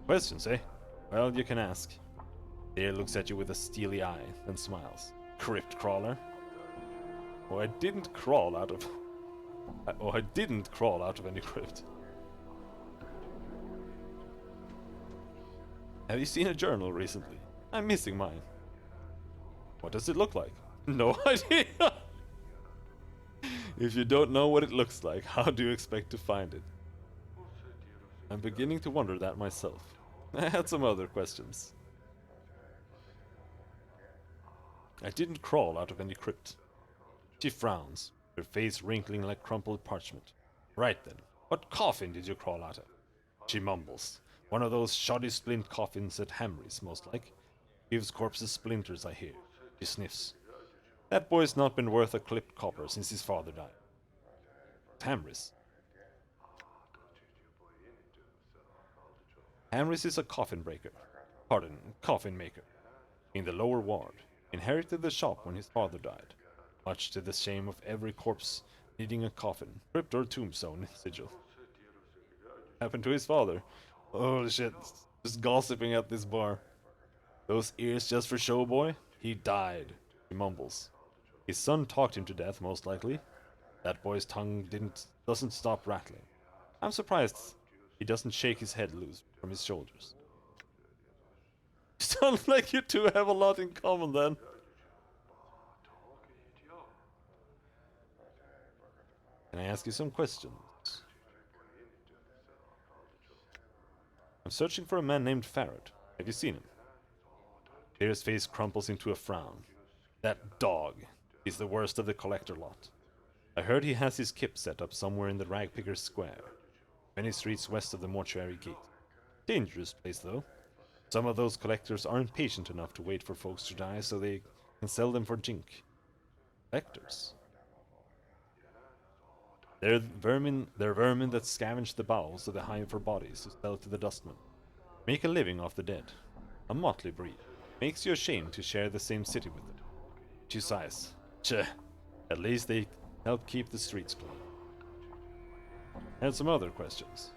Questions, eh? Well, you can ask. There looks at you with a steely eye, and smiles. Crypt crawler. Oh, I didn't crawl out of... I didn't crawl out of any crypt. Have you seen a journal recently? I'm missing mine. What does it look like? No idea! If you don't know what it looks like, how do you expect to find it? I'm beginning to wonder that myself. I had some other questions. I didn't crawl out of any crypt. She frowns, her face wrinkling like crumpled parchment. Right then, what coffin did you crawl out of? She mumbles. One of those shoddy splint coffins at Hamry's, most like. Gives corpses splinters, I hear. She sniffs. That boy's not been worth a clipped copper since his father died. Hamry's. Hamry's is a coffin breaker. Pardon, coffin maker. In the lower ward. Inherited the shop when his father died. Much to the shame of every corpse needing a coffin, crypt or tombstone sigil. Happened to his father. Holy shit, just gossiping at this bar. Those ears just for show, boy? He died, he mumbles. His son talked him to death, most likely. That boy's tongue doesn't stop rattling. I'm surprised he doesn't shake his head loose from his shoulders. Sounds like you two have a lot in common then. Can I ask you some questions? I'm searching for a man named Farrod. Have you seen him? Claire's face crumples into a frown. That dog. He's the worst of the collector lot. I heard he has his kip set up somewhere in the Ragpickers Square. Many streets west of the mortuary gate. Dangerous place, though. Some of those collectors aren't patient enough to wait for folks to die, so they can sell them for jink. Collectors? They're vermin that scavenge the bowels of the hive for bodies to sell to the dustmen. Make a living off the dead. A motley breed. Makes you ashamed to share the same city with them. She sighs. Tch, at least they help keep the streets clean. And some other questions.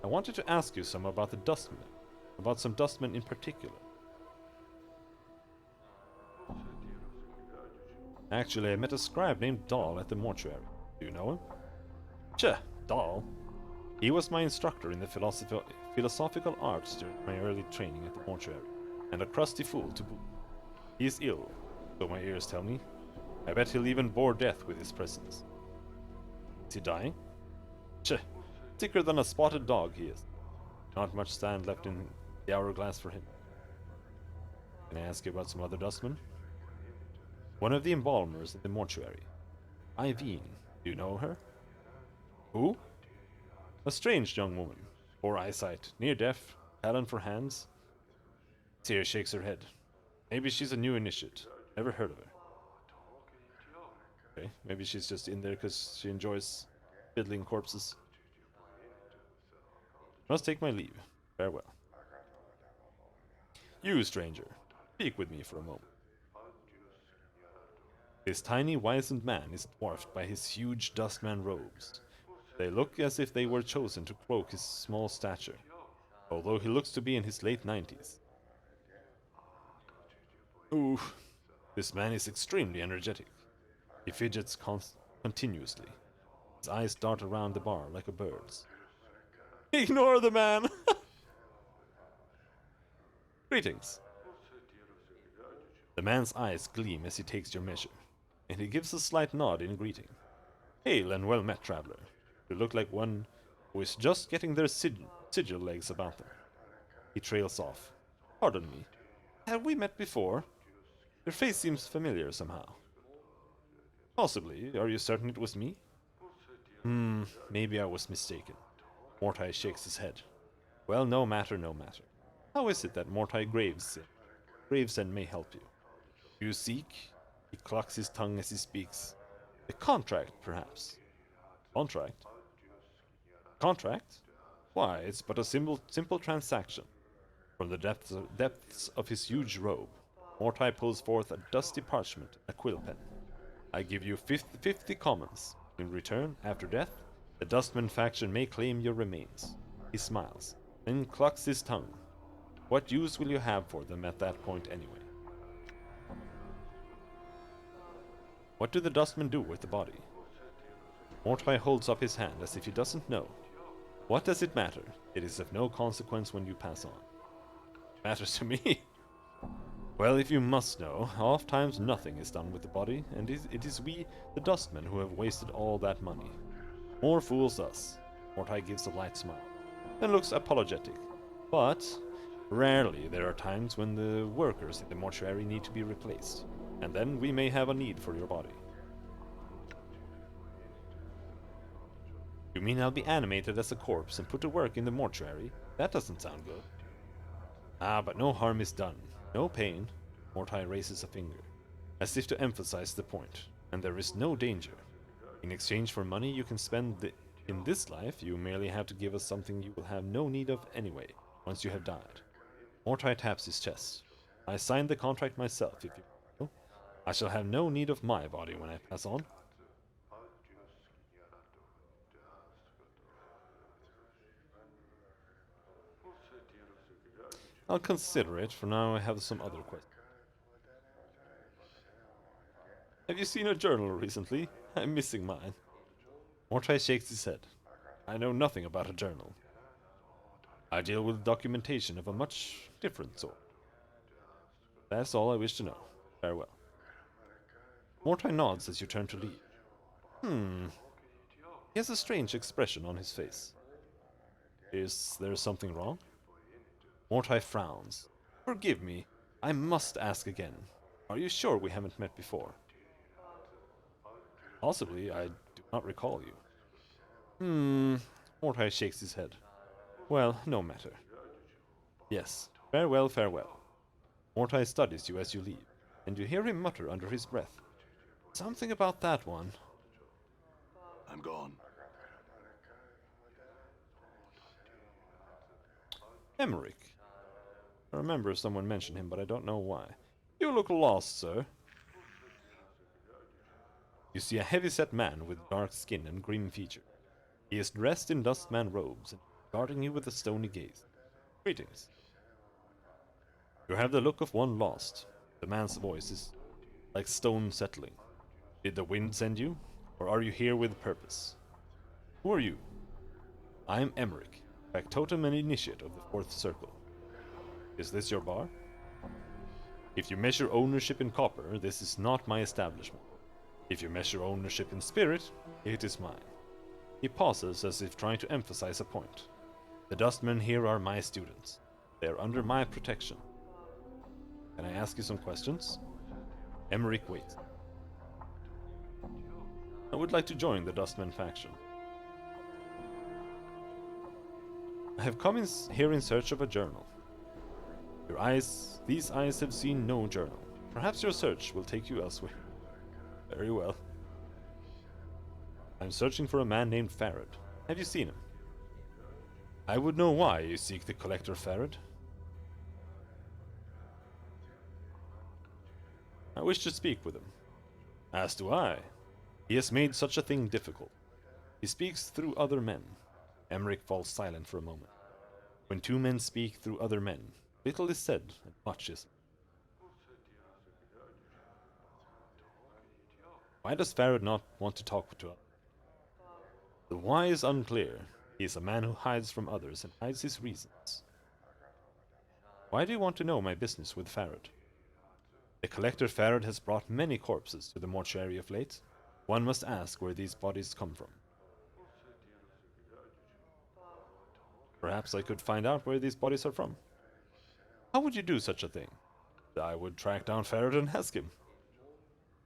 I wanted to ask you some about the dustmen. About some dustmen in particular. Actually, I met a scribe named Dahl at the mortuary. Do you know him? Tch, Dahl. He was my instructor in the philosophical arts during my early training at the mortuary, and a crusty fool to boot. He is ill, so my ears tell me. I bet he'll even bore death with his presence. Is he dying? Tch, sicker than a spotted dog he is. Not much sand left in the hourglass for him. Can I ask you about some other dustmen? One of the embalmers in the mortuary. Iveen. Do you know her? Who? A strange young woman. Poor eyesight. Near deaf. Talent for hands. Seer shakes her head. Maybe she's a new initiate. Never heard of her. Okay, maybe she's just in there because she enjoys fiddling corpses. Must take my leave. Farewell. You, stranger. Speak with me for a moment. This tiny, wizened man is dwarfed by his huge dustman robes. They look as if they were chosen to cloak his small stature, although he looks to be in his late 90s. Ooh, this man is extremely energetic. He fidgets continuously. His eyes dart around the bar like a bird's. Ignore the man! Greetings. The man's eyes gleam as he takes your measure, and he gives a slight nod in greeting. Hail and well met, traveler. You look like one who is just getting their sigil legs about them. He trails off. Pardon me. Have we met before? Your face seems familiar somehow. Possibly. Are you certain it was me? Maybe I was mistaken. Mortai shakes his head. Well, no matter, no matter. How is it that Mortai Gravesend may help you? Do you seek? He clucks his tongue as he speaks. A contract, perhaps? Contract? Contract? Why, it's but a simple transaction. From the depths of his huge robe, Mortai pulls forth a dusty parchment, a quill pen. I give you 50 commons. In return, after death, the Dustman faction may claim your remains. He smiles, then clucks his tongue. What use will you have for them at that point anyway? What do the Dustmen do with the body? Mortai holds up his hand as if he doesn't know. What does it matter? It is of no consequence when you pass on. It matters to me. Well, if you must know, oft-times nothing is done with the body, and it is we, the Dustmen, who have wasted all that money. More fools us. Mortai gives a light smile, and looks apologetic. But rarely there are times when the workers in the mortuary need to be replaced, and then we may have a need for your body. You mean I'll be animated as a corpse and put to work in the mortuary? That doesn't sound good. Ah, but no harm is done. No pain. Mortai raises a finger, as if to emphasize the point, and there is no danger. In exchange for money you can spend in this life, you merely have to give us something you will have no need of anyway, once you have died. Mortai taps his chest. I signed the contract myself, if you will. I shall have no need of my body when I pass on. I'll consider it. For now, I have some other questions. Have you seen a journal recently? I'm missing mine. Mortai shakes his head. I know nothing about a journal. I deal with documentation of a much different sort. That's all I wish to know. Farewell. Mortai nods as you turn to leave. He has a strange expression on his face. Is there something wrong? Mortai frowns. Forgive me, I must ask again. Are you sure we haven't met before? Possibly, I do not recall you. Mortai shakes his head. Well, no matter. Yes, farewell, farewell. Mortai studies you as you leave, and you hear him mutter under his breath. Something about that one. I'm gone. Emmerich. I remember someone mentioned him, but I don't know why. You look lost, sir. You see a heavy-set man with dark skin and grim features. He is dressed in dustman robes and regarding you with a stony gaze. Greetings. You have the look of one lost. The man's voice is like stone settling. Did the wind send you, or are you here with purpose? Who are you? I am Emmerich, factotum and initiate of the Fourth Circle. Is this your bar? If you measure ownership in copper, this is not my establishment. If you measure ownership in spirit, it is mine. He pauses as if trying to emphasize a point. The dustmen here are my students. They are under my protection. Can I ask you some questions? Emmerich waits. I would like to join the Dustman faction. I have come here in search of a journal. These eyes have seen no journal. Perhaps your search will take you elsewhere. Very well. I'm searching for a man named Farad. Have you seen him? I would know why you seek the collector Farad. I wish to speak with him. As do I. He has made such a thing difficult. He speaks through other men. Emmerich falls silent for a moment. When two men speak through other men, little is said and much is. Why does Farad not want to talk to us? The why is unclear. He is a man who hides from others and hides his reasons. Why do you want to know my business with Farad? The collector Farad has brought many corpses to the mortuary of late. One must ask where these bodies come from. Perhaps I could find out where these bodies are from. How would you do such a thing? I would track down Farad and ask him.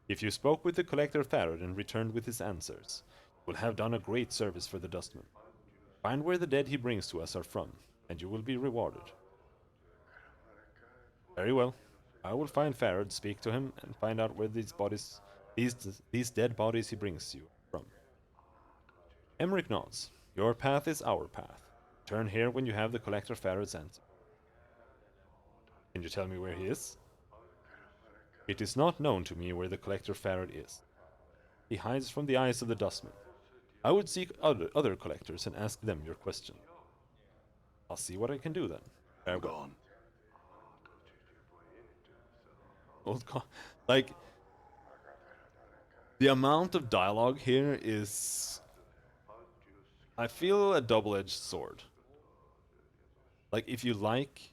If you spoke with the collector Farad and returned with his answers, you will have done a great service for the Dustman. Find where the dead he brings to us are from, and you will be rewarded. Very well. I will find Farad, speak to him, and find out where these dead bodies he brings you from. Emmerich nods. Your path is our path. Turn here when you have the collector Farad's answer. Can you tell me where he is? It is not known to me where the collector Farad is. He hides from the eyes of the dustman. I would seek other collectors and ask them your question. I'll see what I can do then. I'm Farewell. gone. Like, the amount of dialogue here is, I feel, a double-edged sword. Like, if you like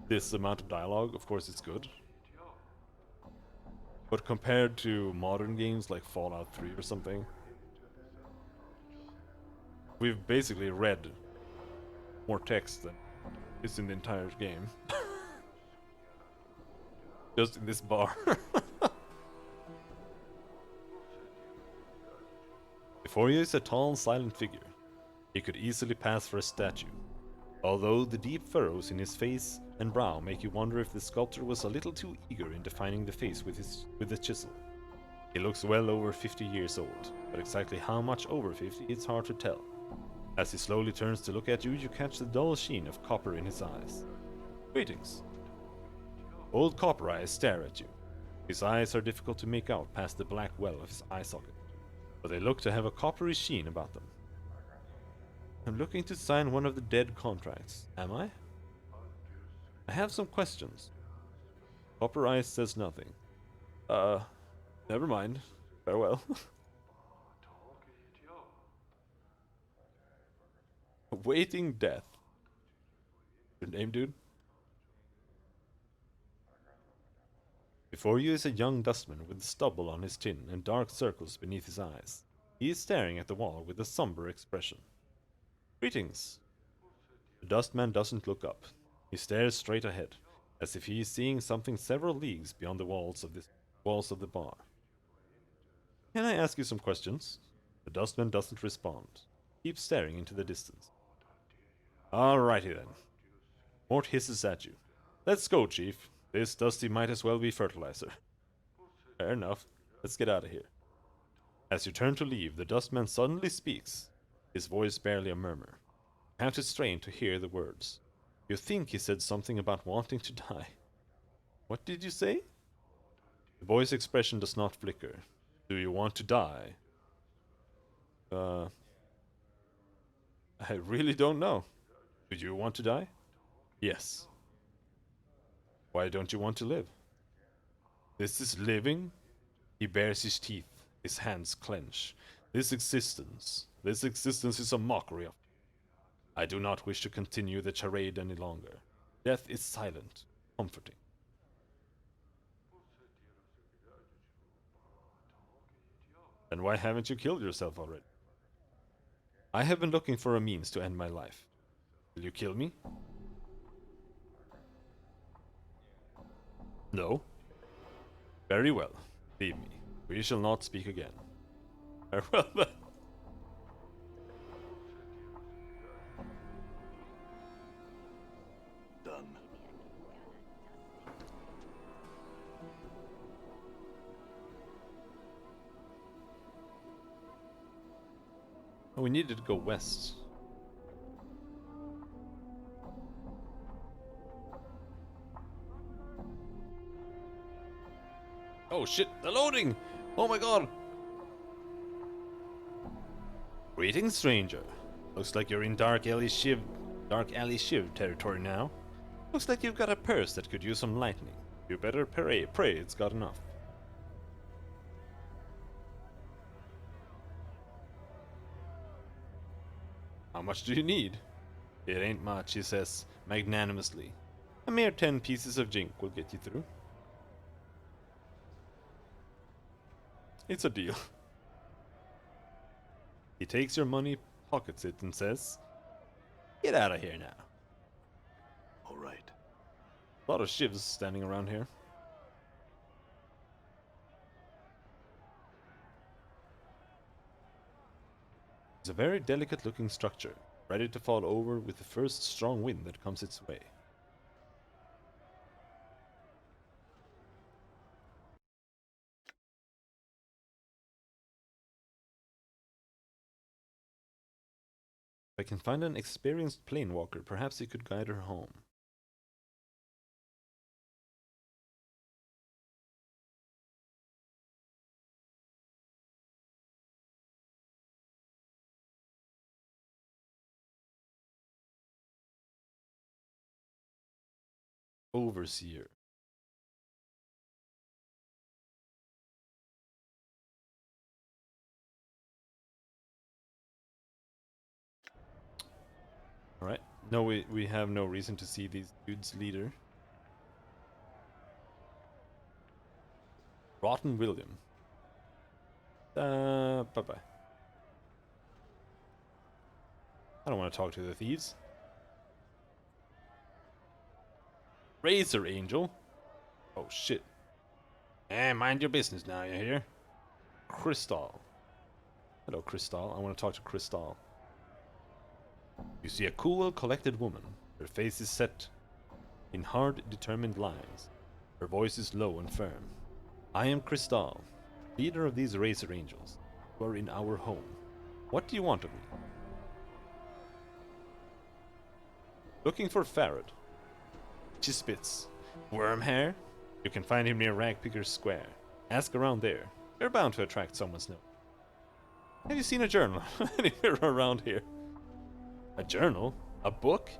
this amount of dialogue, of course it's good. But compared to modern games like Fallout 3 or something, we've basically read more text than is in the entire game. Just in this bar. Before you is a tall, silent figure. He could easily pass for a statue, although the deep furrows in his face and brow make you wonder if the sculptor was a little too eager in defining the face with the chisel. He looks well over 50 years old, but exactly how much over 50 it's hard to tell. As he slowly turns to look at you, you catch the dull sheen of copper in his eyes. Greetings. Old Copper Eyes stare at you. His eyes are difficult to make out past the black well of his eye socket, but they look to have a coppery sheen about them. I'm looking to sign one of the dead contracts, am I? I have some questions. Copper Eyes says nothing. Never mind. Farewell. Awaiting death. Your name, dude? Before you is a young dustman with stubble on his chin and dark circles beneath his eyes. He is staring at the wall with a somber expression. Greetings. The dustman doesn't look up. He stares straight ahead, as if he is seeing something several leagues beyond the walls of the bar. Can I ask you some questions? The dustman doesn't respond. Keeps staring into the distance. Alrighty then. Mort hisses at you. Let's go, Chief. This dusty might as well be fertilizer. Fair enough. Let's get out of here. As you turn to leave, the dustman suddenly speaks, his voice barely a murmur. You have to strain to hear the words. You think he said something about wanting to die. What did you say? The boy's expression does not flicker. Do you want to die? I really don't know. Do you want to die? Yes. Why don't you want to live? This is living? He bares his teeth. His hands clench. This existence is a mockery of... I do not wish to continue the charade any longer. Death is silent, comforting. Then why haven't you killed yourself already? I have been looking for a means to end my life. Will you kill me? No. Very well. Leave me. We shall not speak again. Farewell then. Done. Oh, we needed to go west. Oh shit, they're loading! Oh my god! Greetings, stranger. Looks like you're in Dark Alley Shiv territory now. Looks like you've got a purse that could use some lightning. You better pray it's got enough. How much do you need? It ain't much, he says, magnanimously. A mere 10 pieces of jink will get you through. It's a deal. He takes your money, pockets it, and says, get out of here now. All right. A lot of shivs standing around here. It's a very delicate looking structure, ready to fall over with the first strong wind that comes its way. If I can find an experienced planewalker, perhaps he could guide her home. Overseer. Alright. No, we have no reason to see these dudes leader. Rotten William. Bye-bye. I don't want to talk to the thieves. Razor Angel? Oh shit. Eh, mind your business now, you hear? Crystal. Hello, Crystal. I want to talk to Crystal. You see a cool, collected woman. Her face is set in hard, determined lines. Her voice is low and firm. I am Crystal, leader of these Razor Angels, who are in our home. What do you want of me? Looking for Farad. She spits. Worm hair? You can find him near Ragpicker's Square. Ask around there. You're bound to attract someone's note. Have you seen a journal anywhere around here? A journal? A book?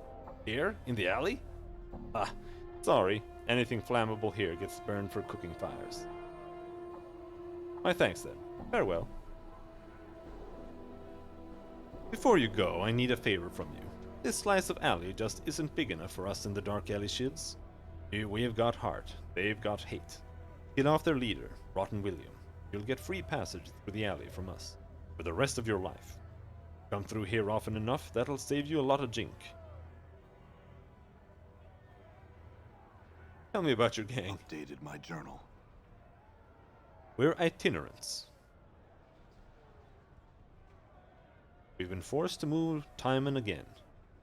Here? In the alley? Ah, sorry. Anything flammable here gets burned for cooking fires. My thanks then. Farewell. Before you go, I need a favor from you. This slice of alley just isn't big enough for us in the Dark Alley shivs. We've got heart, they've got hate. Kill off their leader, Rotten William. You'll get free passage through the alley from us, for the rest of your life. Come through here often enough, that'll save you a lot of jink. Tell me about your gang. Updated my journal. We're itinerants. We've been forced to move time and again.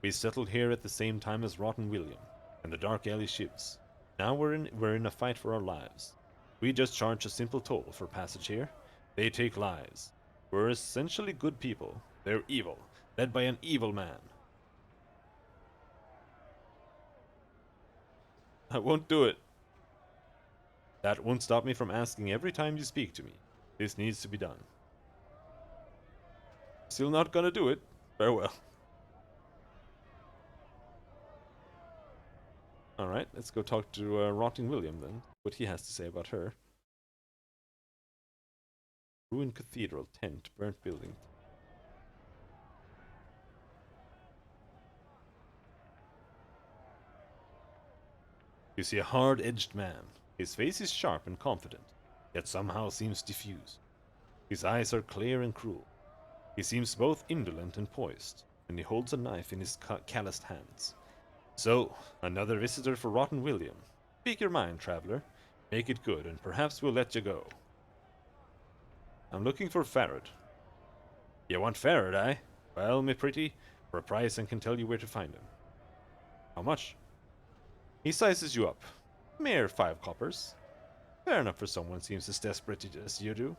We settled here at the same time as Rotten William and the Dark Alley shivs. Now we're in a fight for our lives. We just charge a simple toll for passage here. They take lives. We're essentially good people. They're evil, led by an evil man. I won't do it. That won't stop me from asking every time you speak to me. This needs to be done. Still not gonna do it. Farewell. Alright, let's go talk to Rotting William then. What he has to say about her. Ruined cathedral, tent, burnt building. You see a hard-edged man. His face is sharp and confident, yet somehow seems diffused. His eyes are clear and cruel. He seems both indolent and poised, and he holds a knife in his calloused hands. So, another visitor for Rotten William. Speak your mind, traveler. Make it good, and perhaps we'll let you go. I'm looking for Farad. You want Farad, eh? Well, me pretty, for a price I can tell you where to find him. How much? He sizes you up. Mere 5 coppers. Fair enough for someone seems as desperate as you do.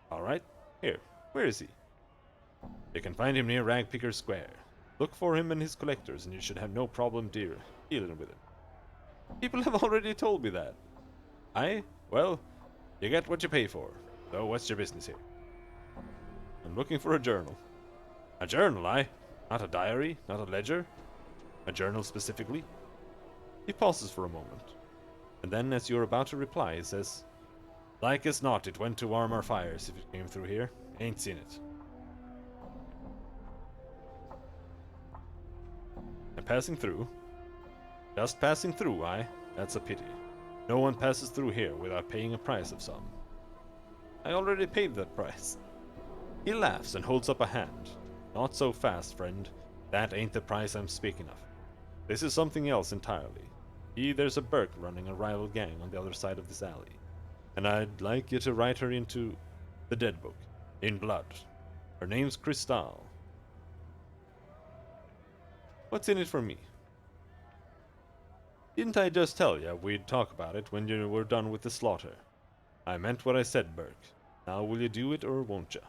Alright, here. Where is he? You can find him near Ragpicker's Square. Look for him and his collectors, and you should have no problem dealing with him. People have already told me that. Aye? Well, you get what you pay for. So what's your business here? I'm looking for a journal. A journal, aye? Not a diary, not a ledger? A journal specifically? He pauses for a moment, and then as you're about to reply, he says, like as not, it went to warm our fires if it came through here. Ain't seen it. I'm passing through. Just passing through, aye? That's a pity. No one passes through here without paying a price of some. I already paid that price. He laughs and holds up a hand. Not so fast, friend. That ain't the price I'm speaking of. This is something else entirely. There's a Burke running a rival gang on the other side of this alley. And I'd like you to write her into the dead book. In blood. Her name's Crystal. What's in it for me? Didn't I just tell you we'd talk about it when you were done with the slaughter? I meant what I said, Burke. Now will you do it or won't you?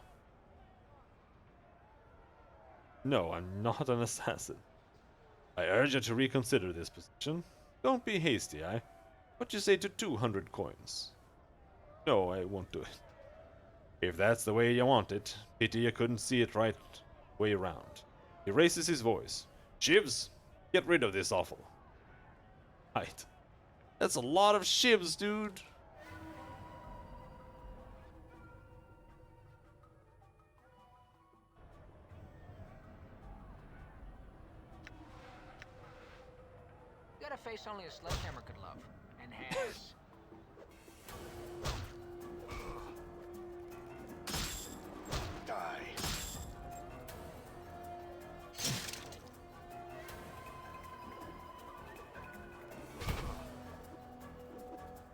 No, I'm not an assassin. I urge you to reconsider this position. Don't be hasty, eh? What you say to 200 coins? No, I won't do it. If that's the way you want it, pity you couldn't see it right way around. He raises his voice. Shivs, get rid of this offal. Right. That's a lot of shivs, dude. You got a face only a sledgehammer could love. And has. Die.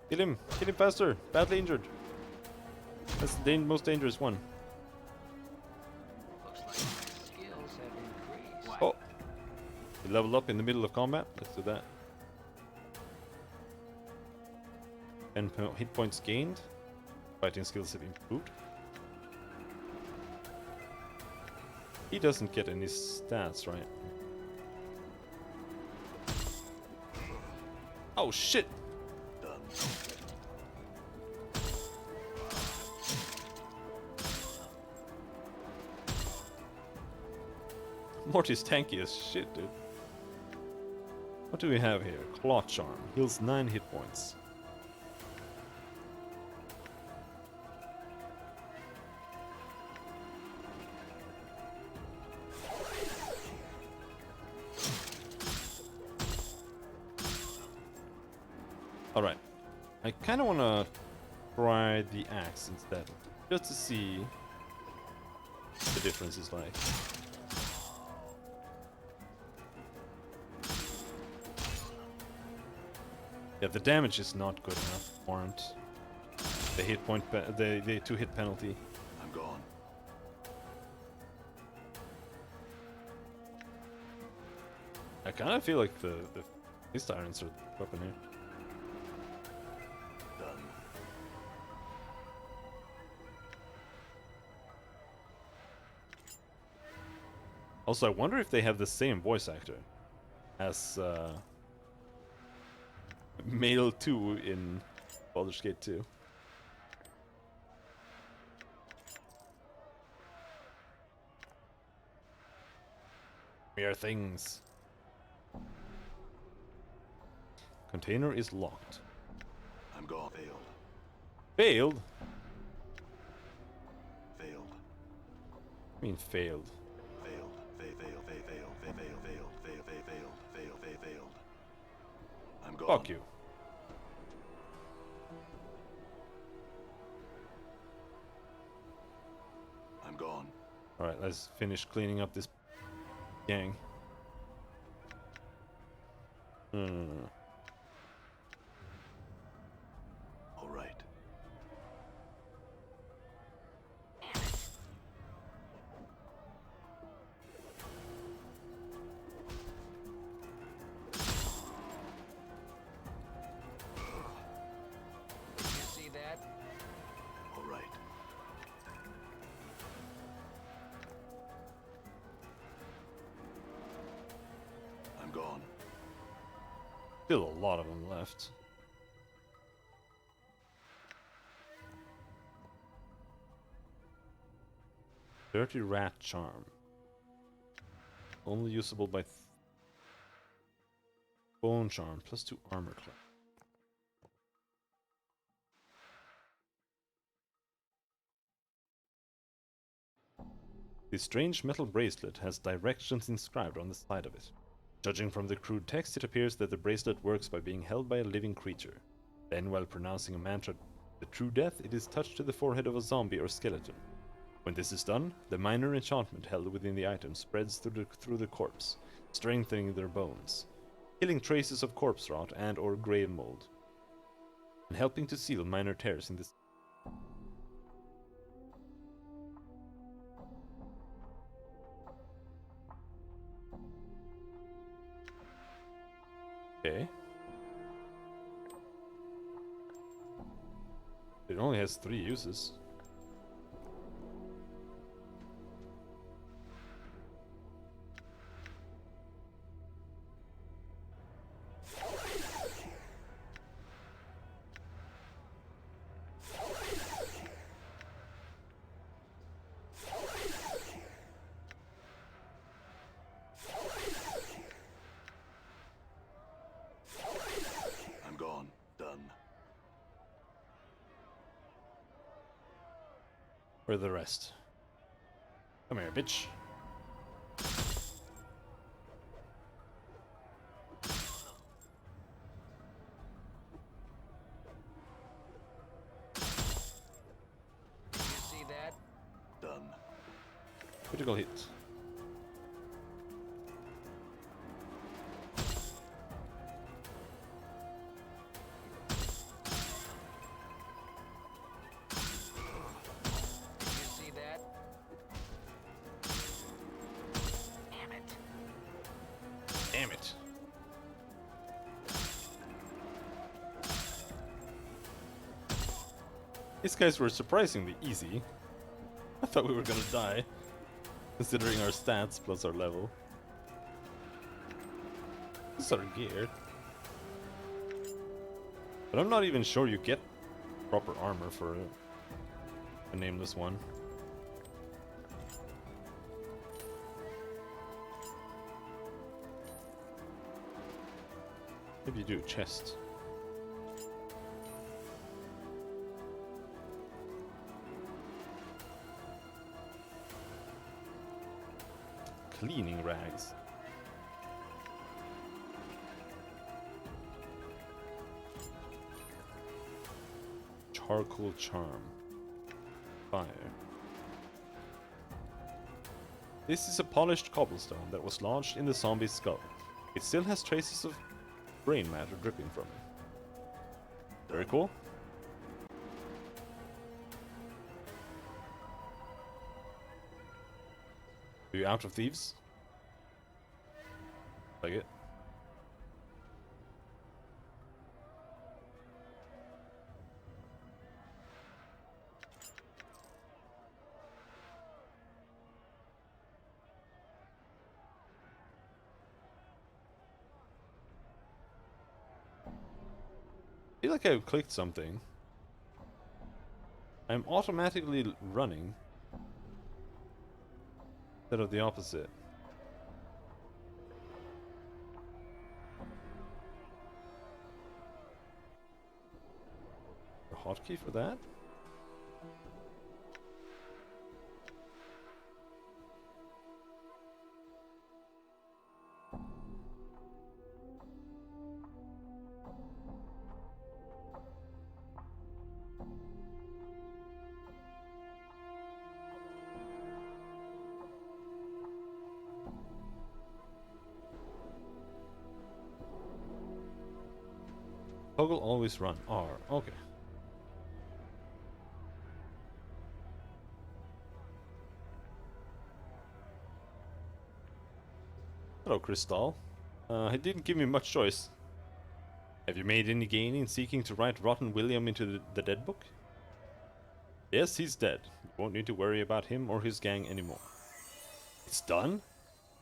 Kill him. Kill him faster. Badly injured. That's the most dangerous one. Looks like my skills have increased. Oh. We leveled up in the middle of combat. Let's do that. 10 hit points gained. Fighting skills have improved. He doesn't get any stats, right? Oh shit! Done. Morty's tanky as shit, dude. What do we have here? Claw Charm. Heals 9 hit points. Alright. I kinda wanna try the axe instead. Just to see the difference is like. Yeah, the damage is not good enough to warrant the hit point, the 2-hit penalty. I'm gone. I kind of feel like the Fist Irons are the weapon here. Done. Also, I wonder if they have the same voice actor as Male 2 in Baldur's Gate 2. Mere things. Container is locked. I'm gone. Failed. Failed? Failed. I mean failed. Failed. Failed. I'm gone. Fuck you. I'm gone. Alright, let's finish cleaning up this gang. All right. You see that? All right. I'm gone. Still a lot of them left. Dirty Rat Charm. Only usable by Bone Charm, +2 armor class. The strange metal bracelet has directions inscribed on the side of it. Judging from the crude text, it appears that the bracelet works by being held by a living creature. Then, while pronouncing a mantra, the true death, it is touched to the forehead of a zombie or skeleton. When this is done, the minor enchantment held within the item spreads through the corpse, strengthening their bones, killing traces of corpse rot and or grave mold, and helping to seal minor tears in this. Okay. It only has 3 uses. Where are the rest? Come here, bitch. You see that? Done. Critical hit. You see that? Damn it. Damn it. These guys were surprisingly easy. I thought we were gonna die, considering our stats plus our level. This is our gear. But I'm not even sure you get proper armor for a nameless one. Maybe you do, chest. Cleaning rags. Charcoal charm. Fire. This is a polished cobblestone that was lodged in the zombie's skull. It still has traces of brain matter dripping from it. Very cool. Are you out of thieves? Like it. I feel like I've clicked something. I'm automatically running instead of the opposite. A hotkey for that? Toggle always run. R. Okay. Hello, Crystal. He didn't give me much choice. Have you made any gain in seeking to write Rotten William into the dead book? Yes, he's dead. You won't need to worry about him or his gang anymore. It's done?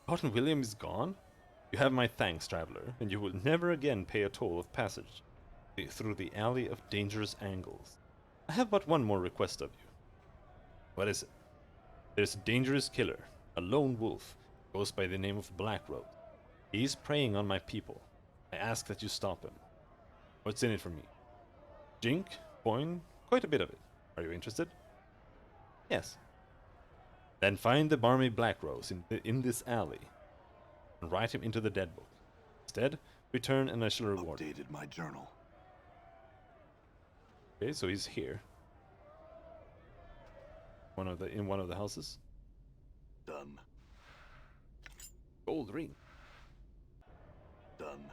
Rotten William is gone? You have my thanks, traveler, and you will never again pay a toll of passage through the alley of dangerous angles. I have but one more request of you. What is it? There's a dangerous killer, a lone wolf, goes by the name of Blackroad. He's preying on my people. I ask that you stop him. What's in it for me? Jink, coin, quite a bit of it. Are you interested? Yes. Then find the barmy Blackrose in this alley and write him into the dead book. Instead, return and I shall reward you. Updated my journal. Okay, so he's here. In one of the houses. Done. Gold ring. Done.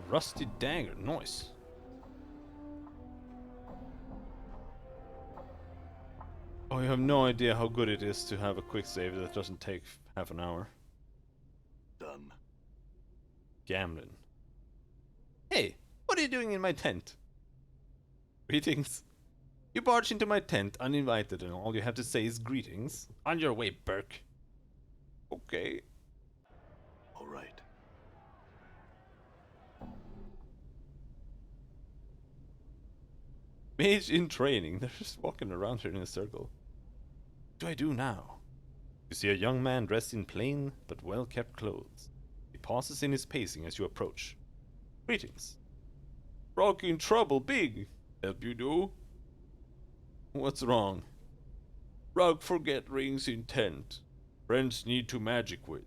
Rusty dagger, nice. Oh, you have no idea how good it is to have a quick save that doesn't take half an hour. Done. Gamlin. Hey, what are you doing in my tent? Greetings. You barge into my tent uninvited and all you have to say is greetings. On your way, Burke. Okay. All right. Mage in training. They're just walking around here in a circle. What do I do now? You see a young man dressed in plain but well-kept clothes. He pauses in his pacing as you approach. Greetings. Rock in trouble, big. Help you do? What's wrong? Rock forget rings in tent. Friends need to magic with.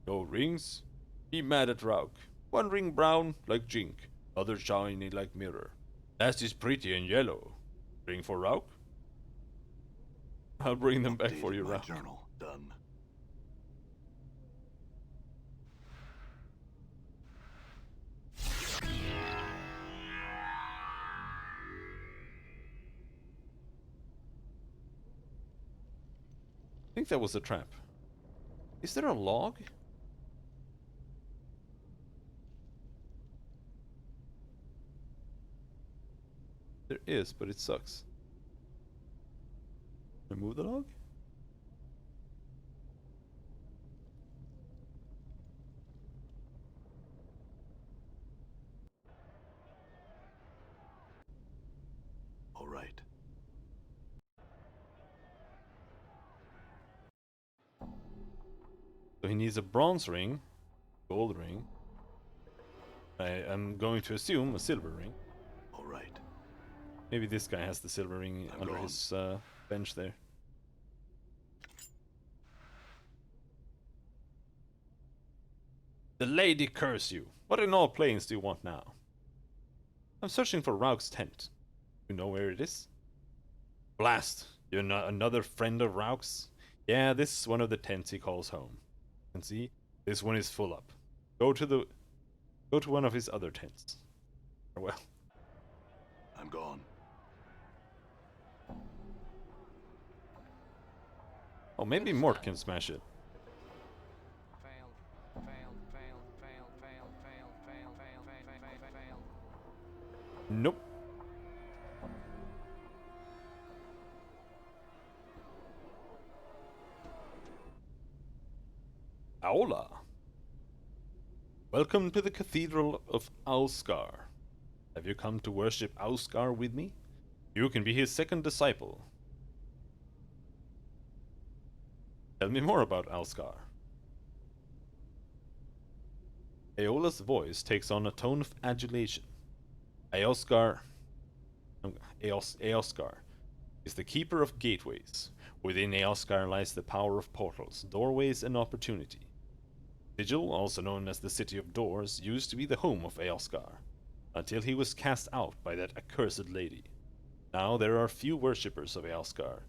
No rings? Be mad at Rauk. One ring brown, like Jink. Other shiny like mirror. Last is pretty and yellow. Ring for Rauk? I'll bring them back for Updated you, my Rauk. journal. Done. I think that was a trap. Is there a log? There is, but it sucks. Remove the log? All right. So he needs a bronze ring, gold ring. I am going to assume a silver ring. All right. Maybe this guy has the silver ring I'm under gone. his bench there. The lady curse you! What in all planes do you want now? I'm searching for Rauk's tent. You know where it is? Blast! You're not another friend of Rauk's? Yeah, this is one of the tents he calls home. You can see, this one is full up. Go to one of his other tents. Well, I'm gone. oh, maybe Good Mort stuff. can smash it. Failed. Failed. Failed. Failed. Failed. Failed. Failed. Failed. Failed. Failed. Failed. Nope. Aola. Welcome to the Cathedral of Auskar. Have you come to worship Auskar with me? You can be his second disciple. Tell me more about Auskar. Aeola's voice takes on a tone of adulation. Aoskar is the keeper of gateways. Within Aoskar lies the power of portals, doorways, and opportunity. Sigil, also known as the City of Doors, used to be the home of Aoskar, until he was cast out by that accursed lady. Now there are few worshippers of Aoskar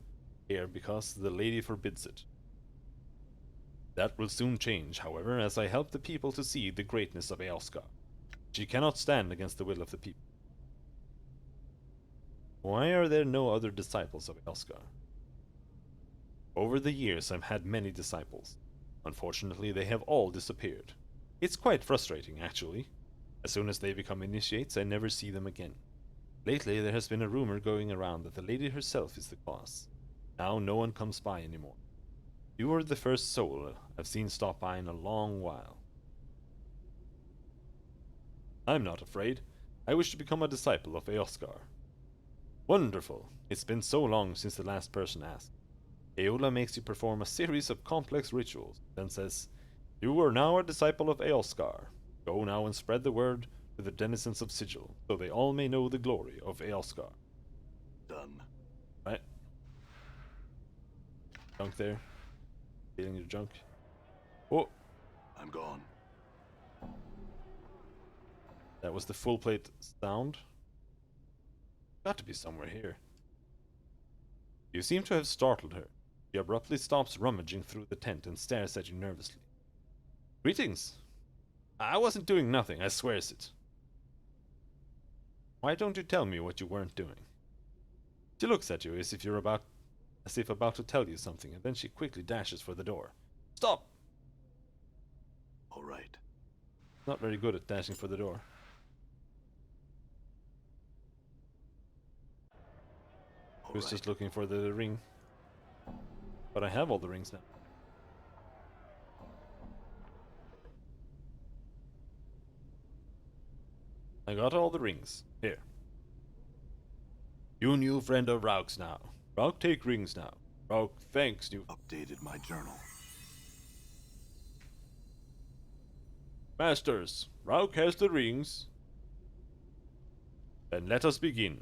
here because the lady forbids it. That will soon change, however, as I help the people to see the greatness of Aoskar. She cannot stand against the will of the people. Why are there no other disciples of Aoskar? Over the years I've had many disciples. Unfortunately, they have all disappeared. It's quite frustrating, actually. As soon as they become initiates, I never see them again. Lately, there has been a rumor going around that the lady herself is the cause. Now no one comes by anymore. You are the first soul I've seen stop by in a long while. I'm not afraid. I wish to become a disciple of Aoskar. Wonderful! It's been so long since the last person asked. Aeola makes you perform a series of complex rituals, then says, "You are now a disciple of Aoskar. Go now and spread the word to the denizens of Sigil, so they all may know the glory of Aoskar." Done. Right? Junk there. Feeling your junk. Oh, I'm gone. that was the full plate sound. Got to be somewhere here. You seem to have startled her. She abruptly stops rummaging through the tent and stares at you nervously. Greetings. I wasn't doing nothing, I swears it. Why don't you tell me what you weren't doing? She looks at you as if about to tell you something, and then she quickly dashes for the door. Stop! All right. Not very good at dashing for the door. I was just looking for the ring. But I have all the rings now. I got all the rings. Here. You new friend of Rauk's now. Rauk take rings now. Rauk thanks new Updated my journal. masters. Rauk has the rings. Then let us begin.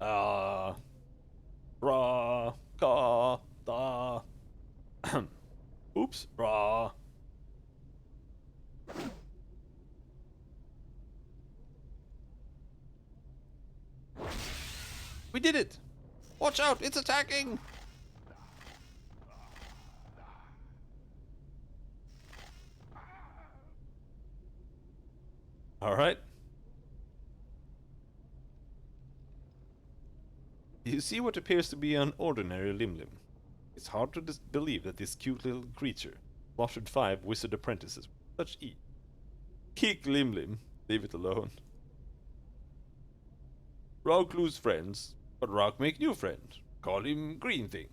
Ra, ka, da. Oops, ra. We did it! Watch out, it's attacking! Alright. You see what appears to be an ordinary Limlim. It's hard to believe that this cute little creature slaughtered 5 wizard apprentices with such ease. Kick Limlim. Leave it alone. Rauk lose friends, but Rauk make new friend. Call him Green Thing.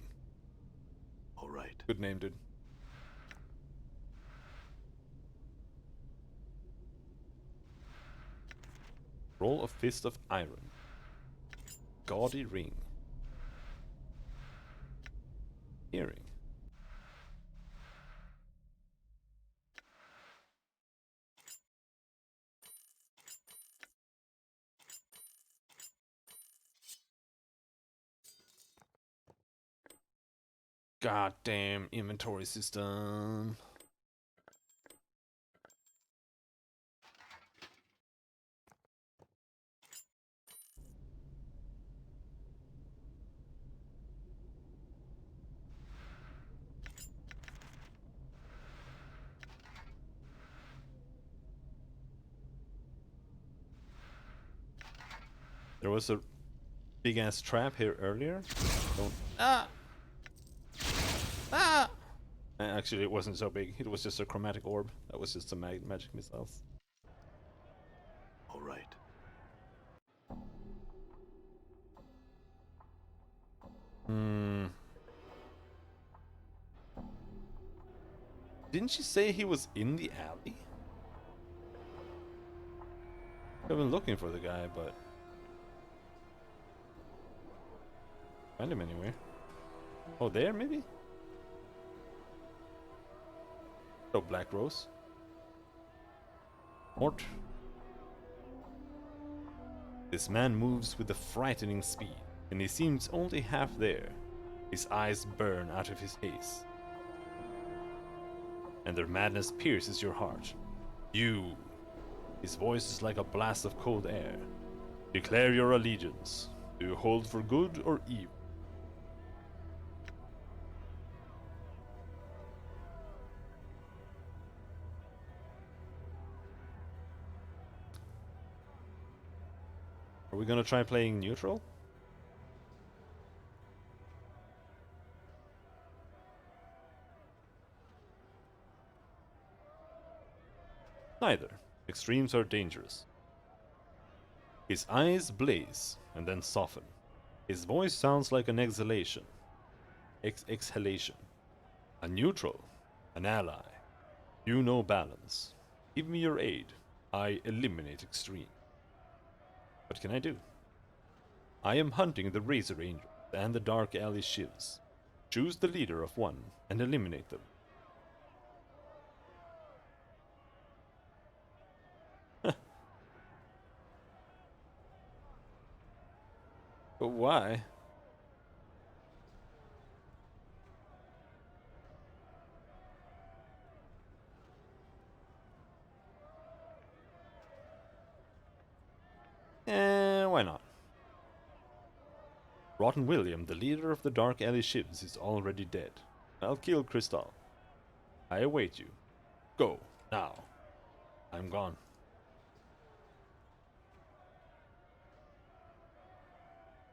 All right. Good name, dude. Roll a Fist of Iron. Gaudy Ring. Hearing. Goddamn inventory system. There was a big ass trap here earlier. Don't. Ah! Ah! Actually, it wasn't so big. It was just a chromatic orb. That was just some magic missiles. All right. Hmm. Didn't she say he was in the alley? I've been looking for the guy, but find him anywhere. Oh, there maybe? Oh, Black Rose. Mort. This man moves with a frightening speed, and he seems only half there. His eyes burn out of his haze, and their madness pierces your heart. You. His voice is like a blast of cold air. Declare your allegiance. Do you hold for good or evil? Are we gonna try playing neutral? Neither. Extremes are dangerous. His eyes blaze and then soften. His voice sounds like an exhalation. Exhalation. A neutral. An ally. You know balance. Give me your aid. I eliminate extreme. What can I do? I am hunting the Razor Angels and the Dark Alley Shivs. Choose the leader of one and eliminate them. But why? Why not? Rotten William, the leader of the Dark Alley Shivs, is already dead. I'll kill Crystal. I await you. Go, now. I'm gone.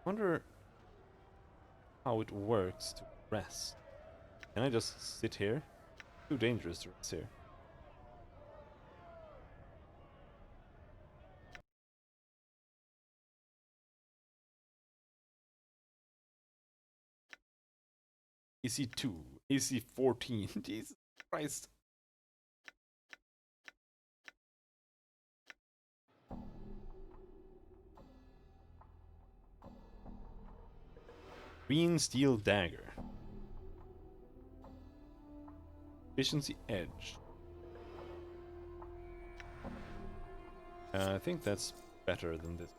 Wonder how it works to rest. Can I just sit here? Too dangerous to rest here. AC 2, AC 14. Jesus Christ. Green Steel Dagger. Efficiency Edge. I think that's better than this.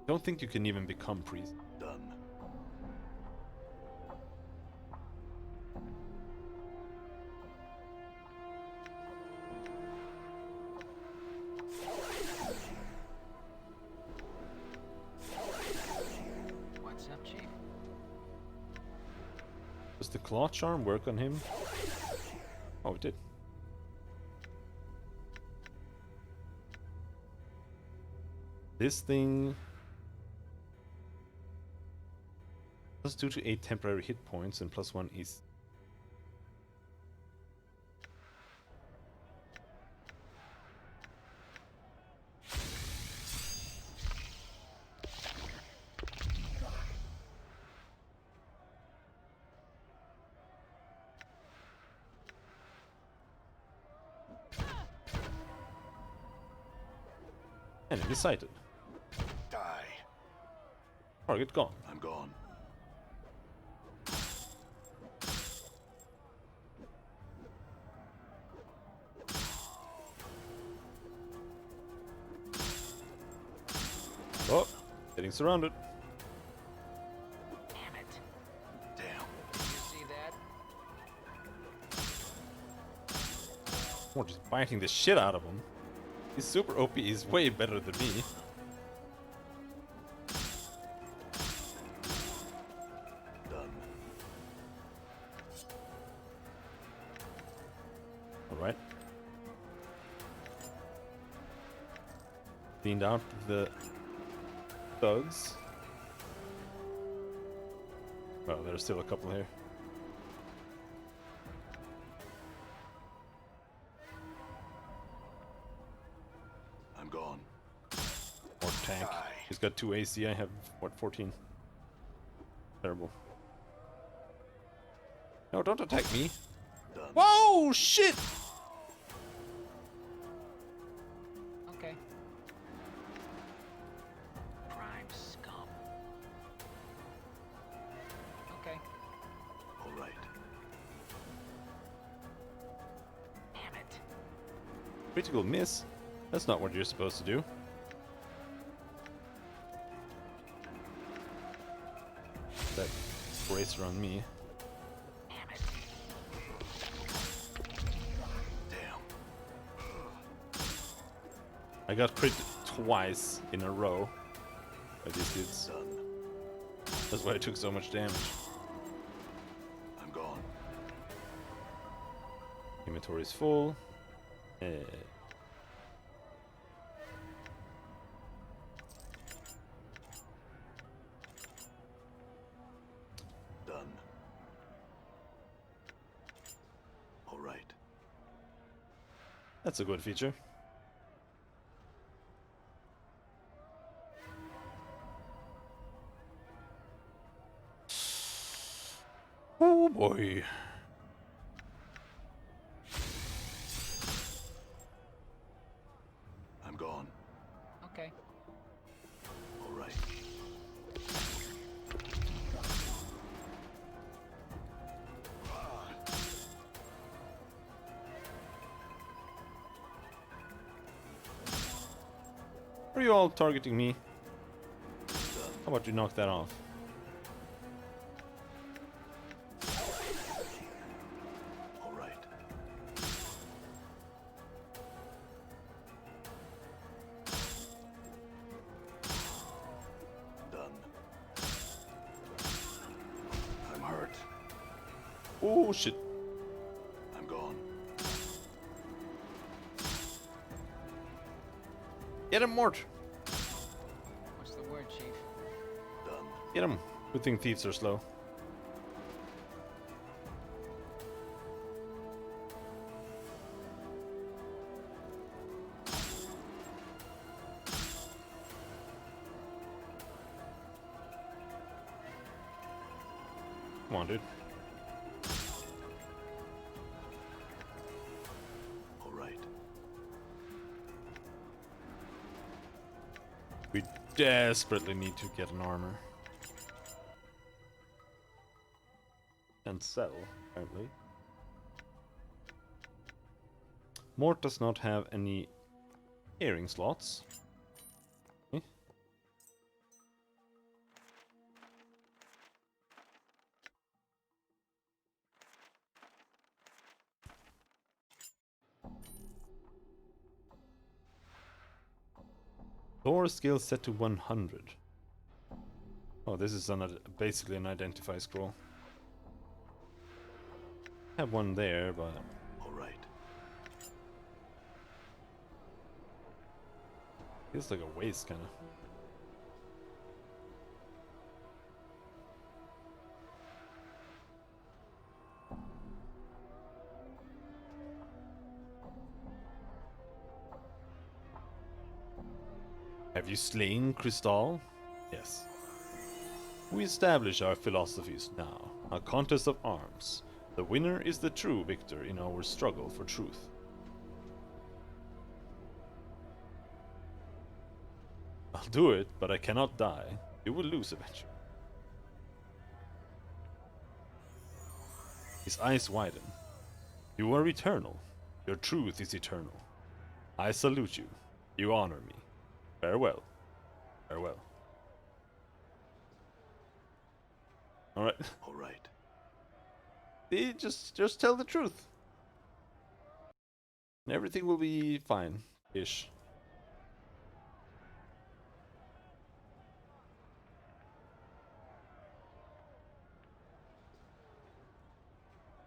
Don't think you can even become priest. Done. What's up, Chief? Does the Claw Charm work on him? Oh, it did. This thing plus 2 to 8 temporary hit points and plus 1 is. Enemy sighted. Die. Target gone. I'm gone. Oh, getting surrounded. Damn it. Damn. Did you see that? We're just biting the shit out of him. His super OP is way better than me. Done. Alright. Cleaned out the thugs. Well, there's still a couple here. I'm gone. More tank. Die. He's got 2 AC, I have, what, 14? Terrible. No, don't attack me. Done. Whoa, shit! Okay. Prime scum. Okay. All right. Damn it. Critical miss? That's not what you're supposed to do. That bracer on me. Damn it. Damn. I got crit twice in a row by these dudes. Done. That's why I took so much damage. I'm gone. Inventory is full. Done. All right. That's a good feature. Oh boy. I'm gone. Okay. All right. Are you all targeting me? How about you knock that off? All right. Done. I'm hurt. Oh shit. I'm gone. Get him, Mort! What's the word, Chief? Done. Get him. Good thing thieves are slow. Come on, dude. All right. We desperately need to get an armor. And sell, apparently. Mort does not have any hearing slots. Okay. Thor skill set to 100. Oh, this is basically an identify scroll. Have one there, but All right. feels like a waste, kind of. Have you slain Crystal? Yes. We establish our philosophies now. A contest of arms. The winner is the true victor in our struggle for truth. I'll do it, but I cannot die. You will lose eventually. His eyes widen. You are eternal. Your truth is eternal. I salute you. You honor me. Farewell. Farewell. Alright. All right. Just tell the truth. And everything will be fine-ish.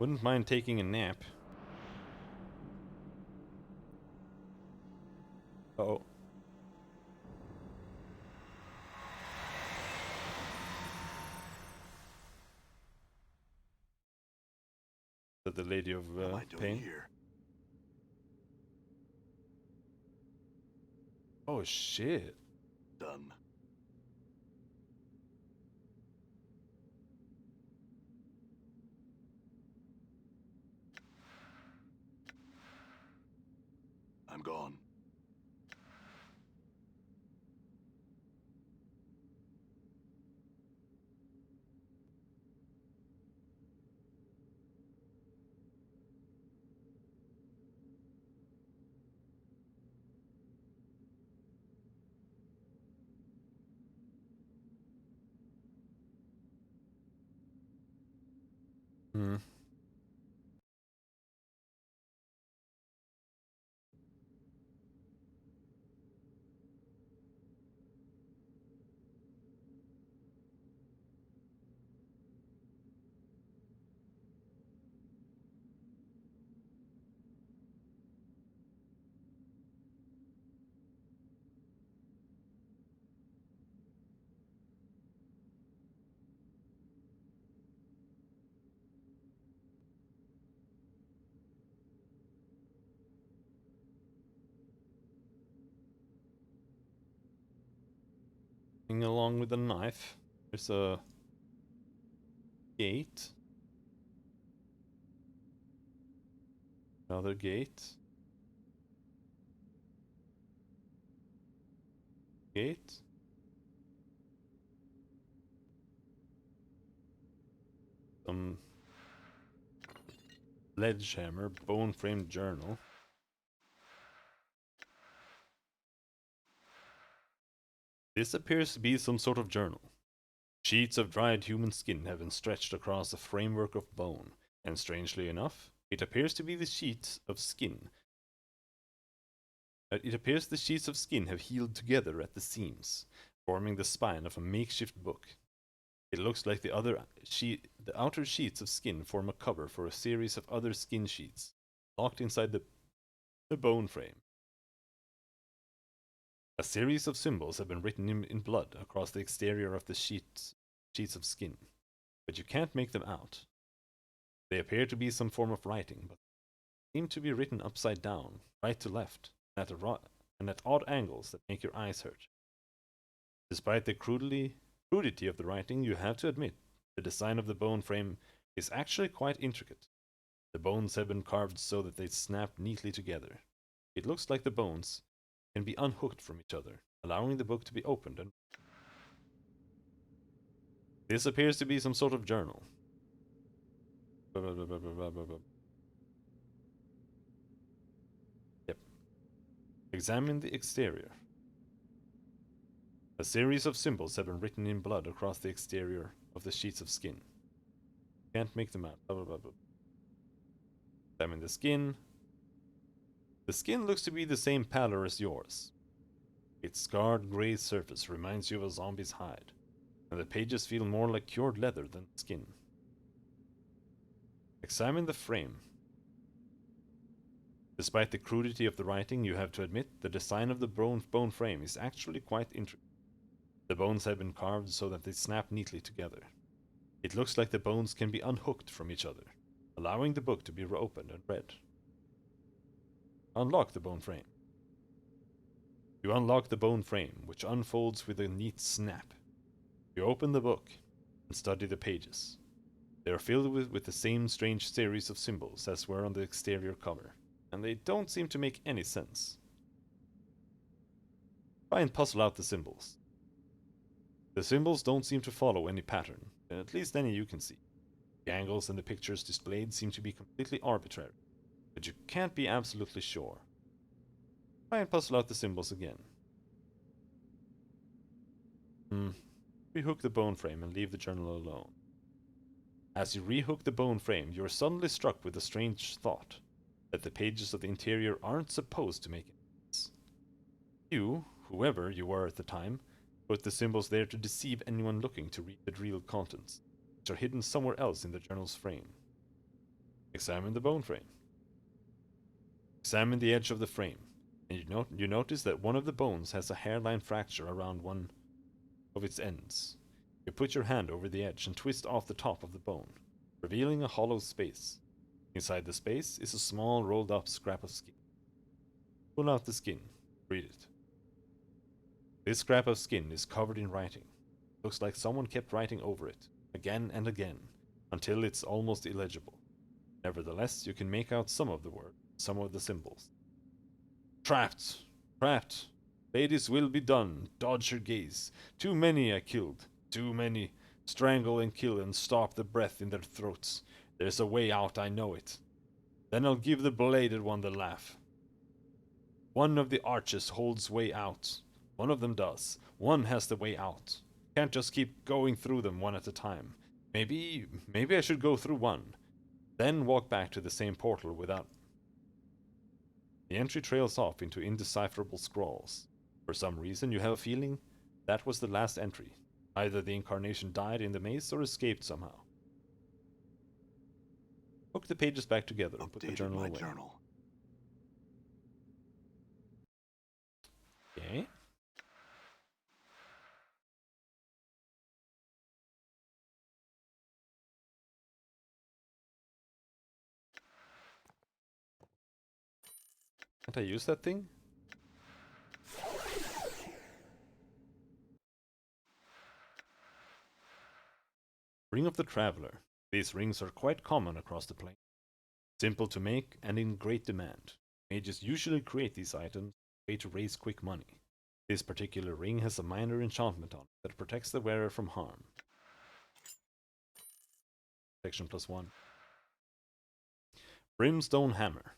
Wouldn't mind taking a nap. Uh-oh. The Lady of What am I doing Pain. here? Oh shit. Done. I'm gone. Hmm. Along with the knife. There's a gate. Another gate. Gate. Some sledgehammer, bone framed journal. This appears to be some sort of journal. Sheets of dried human skin have been stretched across a framework of bone, and strangely enough, it appears to be the sheets of skin. It appears the sheets of skin have healed together at the seams, forming the spine of a makeshift book. It looks like the outer sheets of skin form a cover for a series of other skin sheets, locked inside the bone frame. A series of symbols have been written in blood across the exterior of the sheets of skin, but you can't make them out. They appear to be some form of writing, but seem to be written upside down, right to left, and at odd angles that make your eyes hurt. Despite the crudity of the writing, you have to admit The design of the bone frame is actually quite intricate. The bones have been carved so that they snap neatly together. It looks like the bones can be unhooked from each other, allowing the book to be opened. And this appears to be some sort of journal. Yep. Examine the exterior. A series of symbols have been written in blood across the exterior of the sheets of skin. Can't make them out. Examine the skin. The skin looks to be the same pallor as yours. Its scarred gray surface reminds you of a zombie's hide, and the pages feel more like cured leather than skin. Examine the frame. Despite the crudity of the writing, you have to admit the design of the bone frame is actually quite intricate. The bones have been carved so that they snap neatly together. It looks like the bones can be unhooked from each other, allowing the book to be reopened and read. Unlock the bone frame. You unlock the bone frame, which unfolds with a neat snap. You open the book and study the pages. They are filled with the same strange series of symbols as were on the exterior cover, and they don't seem to make any sense. Try and puzzle out the symbols. The symbols don't seem to follow any pattern, at least any you can see. The angles and the pictures displayed seem to be completely arbitrary, but you can't be absolutely sure. Try and puzzle out the symbols again. Rehook the bone frame and leave the journal alone. As you rehook the bone frame, you are suddenly struck with a strange thought, that the pages of the interior aren't supposed to make sense. You, whoever you were at the time, put the symbols there to deceive anyone looking to read the real contents, which are hidden somewhere else in the journal's frame. Examine the bone frame. Examine the edge of the frame, and you notice that one of the bones has a hairline fracture around one of its ends. You put your hand over the edge and twist off the top of the bone, revealing a hollow space. Inside the space is a small rolled up scrap of skin. Pull out the skin. Read it. This scrap of skin is covered in writing. Looks like someone kept writing over it, again and again, until it's almost illegible. Nevertheless, you can make out some of the words, some of the symbols. Trapped! Trapped! Ladies will be done. Dodge her gaze. Too many I killed. Too many. Strangle and kill and stop the breath in their throats. There's a way out, I know it. Then I'll give the bladed one the laugh. One of the arches holds way out. One of them does. One has the way out. Can't just keep going through them one at a time. Maybe I should go through one, then walk back to the same portal without... The entry trails off into indecipherable scrawls. For some reason, you have a feeling that was the last entry. Either the incarnation died in the maze or escaped somehow. Hook the pages back together and put the journal away. Okay. Can't I use that thing? Ring of the Traveler. These rings are quite common across the plane. Simple to make and in great demand. Mages usually create these items as a way to raise quick money. This particular ring has a minor enchantment on it that protects the wearer from harm. Protection +1. Brimstone Hammer.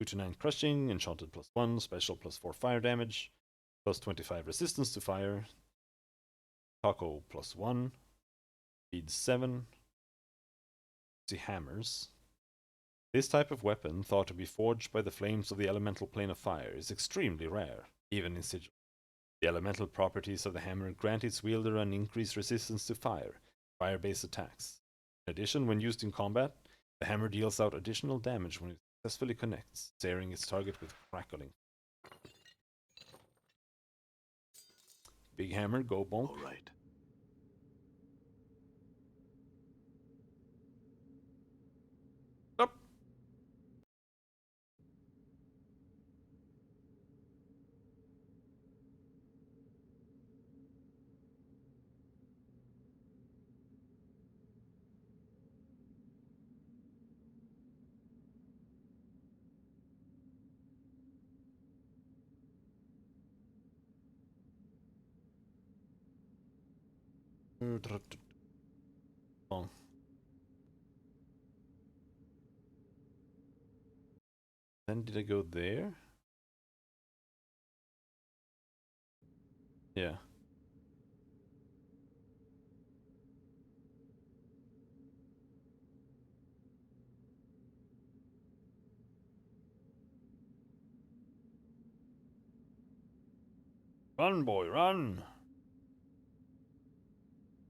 2-9 crushing, enchanted +1, special +4 fire damage, +25 resistance to fire. Taco +1. Speed 7. See hammers. This type of weapon, thought to be forged by the flames of the elemental plane of fire, is extremely rare, even in sigil. The elemental properties of the hammer grant its wielder an increased resistance to fire-based attacks. In addition, when used in combat, the hammer deals out additional damage when it successfully connects, searing its target with crackling. Big hammer, go bonk. All right. Up. Oh. Then did I go there? Yeah. Run, boy, run!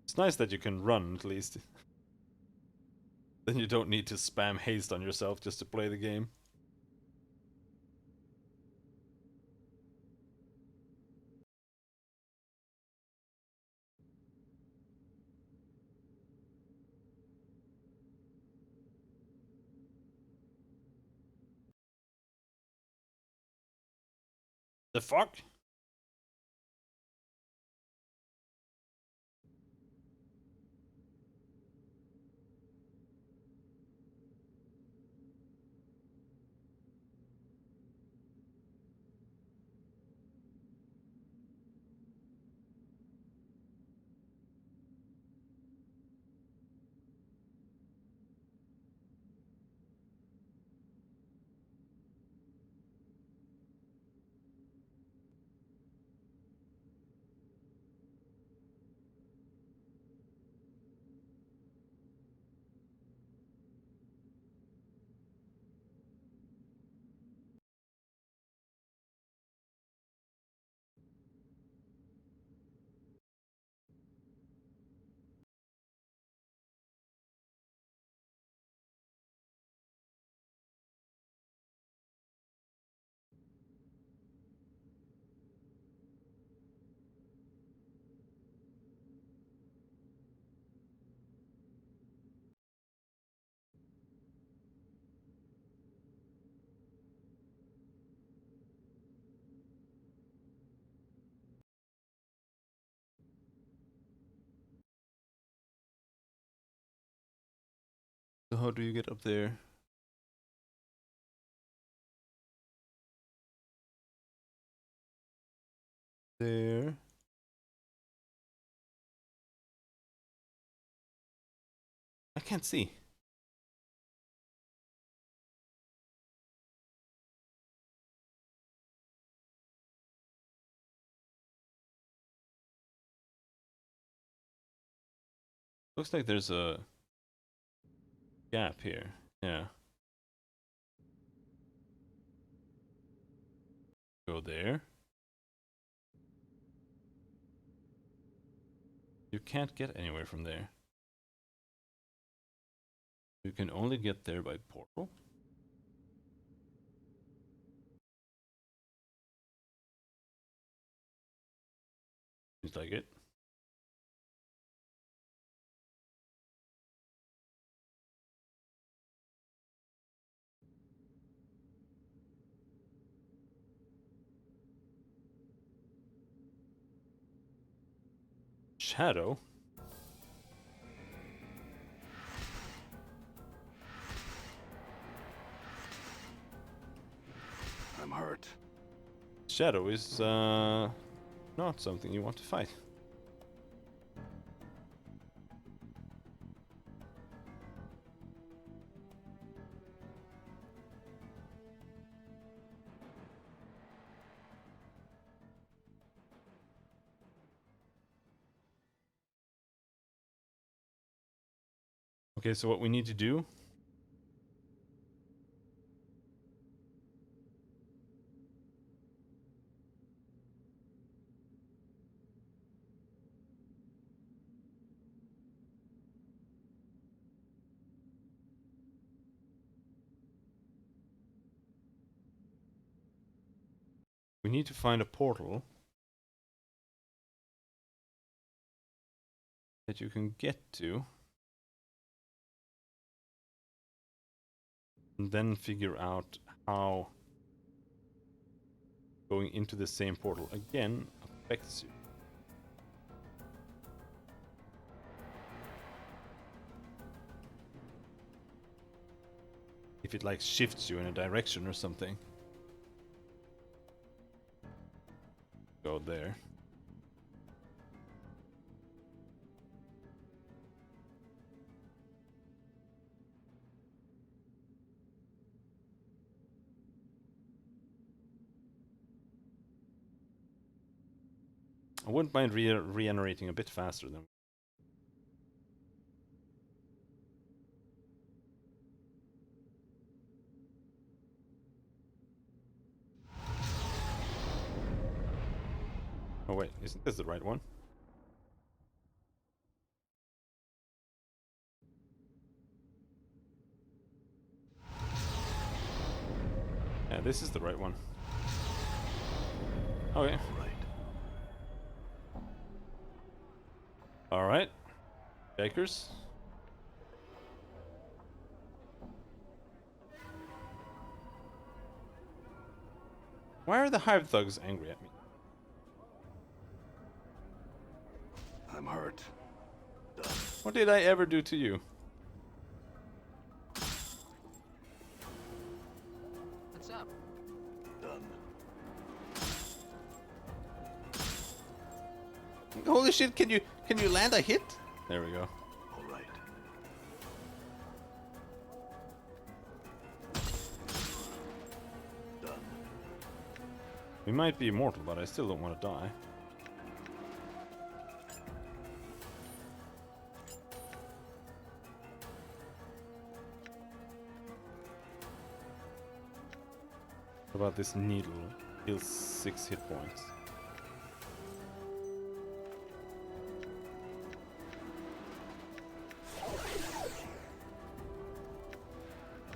It's nice that you can run, at least. Then you don't need to spam haste on yourself just to play the game. The fuck? So how do you get up there? There. I can't see. Looks like there's a gap here. Yeah. Go there. You can't get anywhere from there. You can only get there by portal. Seems like it. Shadow? I'm hurt. Shadow is not something you want to fight. Okay, so what we need to do we need to find a portal that you can get to and then figure out how going into the same portal again affects you. If it like shifts you in a direction or something. Go there. I wouldn't mind regenerating a bit faster than. Oh wait, isn't this the right one? Yeah, this is the right one. Okay. All right. Alright. Bakers. Why are the hive thugs angry at me? I'm hurt. Done. What did I ever do to you? What's up? Done. Holy shit, can you land a hit? There we go. All right. Done. We might be immortal, but I still don't want to die. What about this needle? Heals 6 hit points.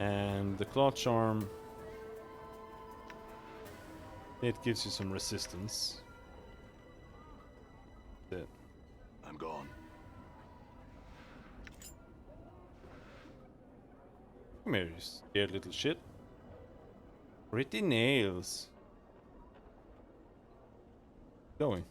And the claw charm, it gives you some resistance. That's it. I'm gone. Come here, you scared little shit. Pretty nails. Going.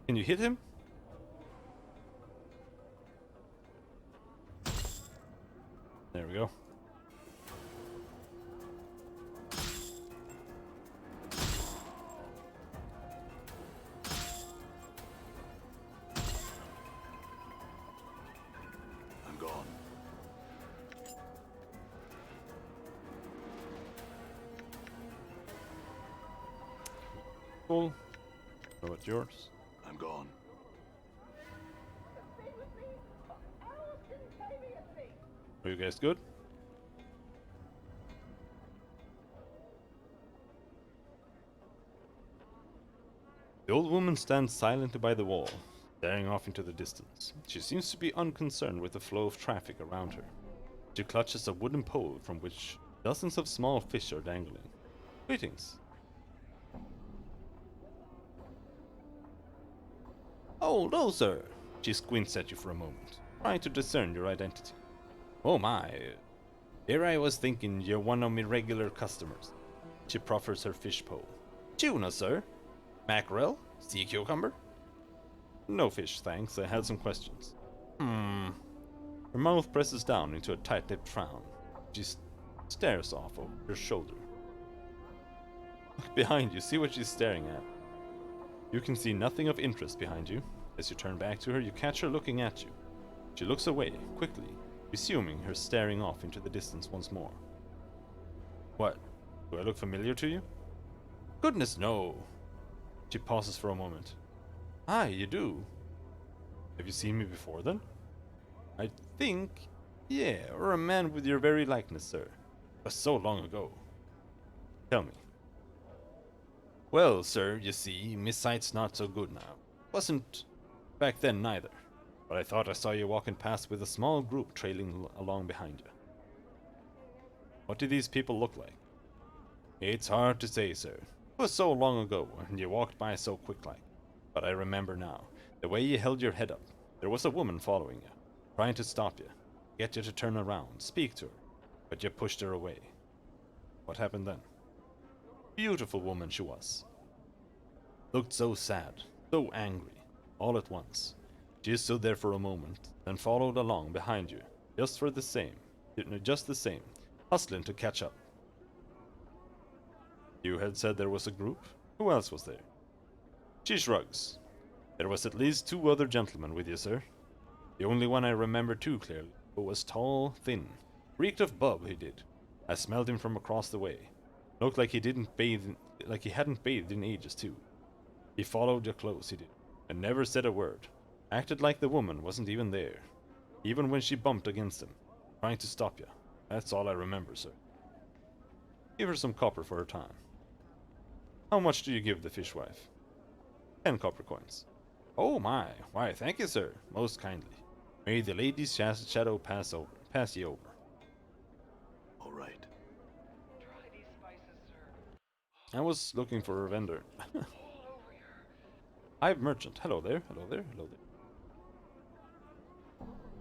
Can you hit him? There we go. I'm gone. Cool. What about yours? I'm gone. Are you guys good? The old woman stands silently by the wall, staring off into the distance. She seems to be unconcerned with the flow of traffic around her. She clutches a wooden pole from which dozens of small fish are dangling. Greetings. Oh, no, sir. She squints at you for a moment, trying to discern your identity. Oh my. Here I was thinking you're one of me regular customers. She proffers her fish pole. Tuna, sir. Mackerel? Sea cucumber? No fish, thanks. I had some questions. Her mouth presses down into a tight-lipped frown. She stares off over her shoulder. Look behind you, see what she's staring at. You can see nothing of interest behind you. As you turn back to her, you catch her looking at you. She looks away, quickly, resuming her staring off into the distance once more. What? Do I look familiar to you? Goodness, no. She pauses for a moment. Aye, you do. Have you seen me before, then? I think... yeah, or a man with your very likeness, sir. It was so long ago. Tell me. Well, sir, you see, my sight's not so good now. Wasn't back then neither. But I thought I saw you walking past with a small group trailing along behind you. What do these people look like? It's hard to say, sir. It was so long ago, and you walked by so quick-like. But I remember now, the way you held your head up. There was a woman following you, trying to stop you, get you to turn around, speak to her, but you pushed her away. What happened then? Beautiful woman she was. Looked so sad, so angry, all at once. She stood there for a moment, then followed along behind you, just the same, hustling to catch up. You had said there was a group? Who else was there? She shrugs. There was at least 2 other gentlemen with you, sir. The only one I remember too clearly, who was tall, thin, Reeked of bub, he did. I smelled him from across the way. Looked like he hadn't bathed in ages too. He followed you close, he did, and never said a word. Acted like the woman wasn't even there, even when she bumped against him, trying to stop you. That's all I remember, sir. Give her some copper for her time. How much do you give the fishwife? 10 copper coins. Oh my, why thank you, sir, most kindly. May the lady's shadow pass ye over. All right. I was looking for a vendor. Hive merchant. Hello there, hello there, hello there.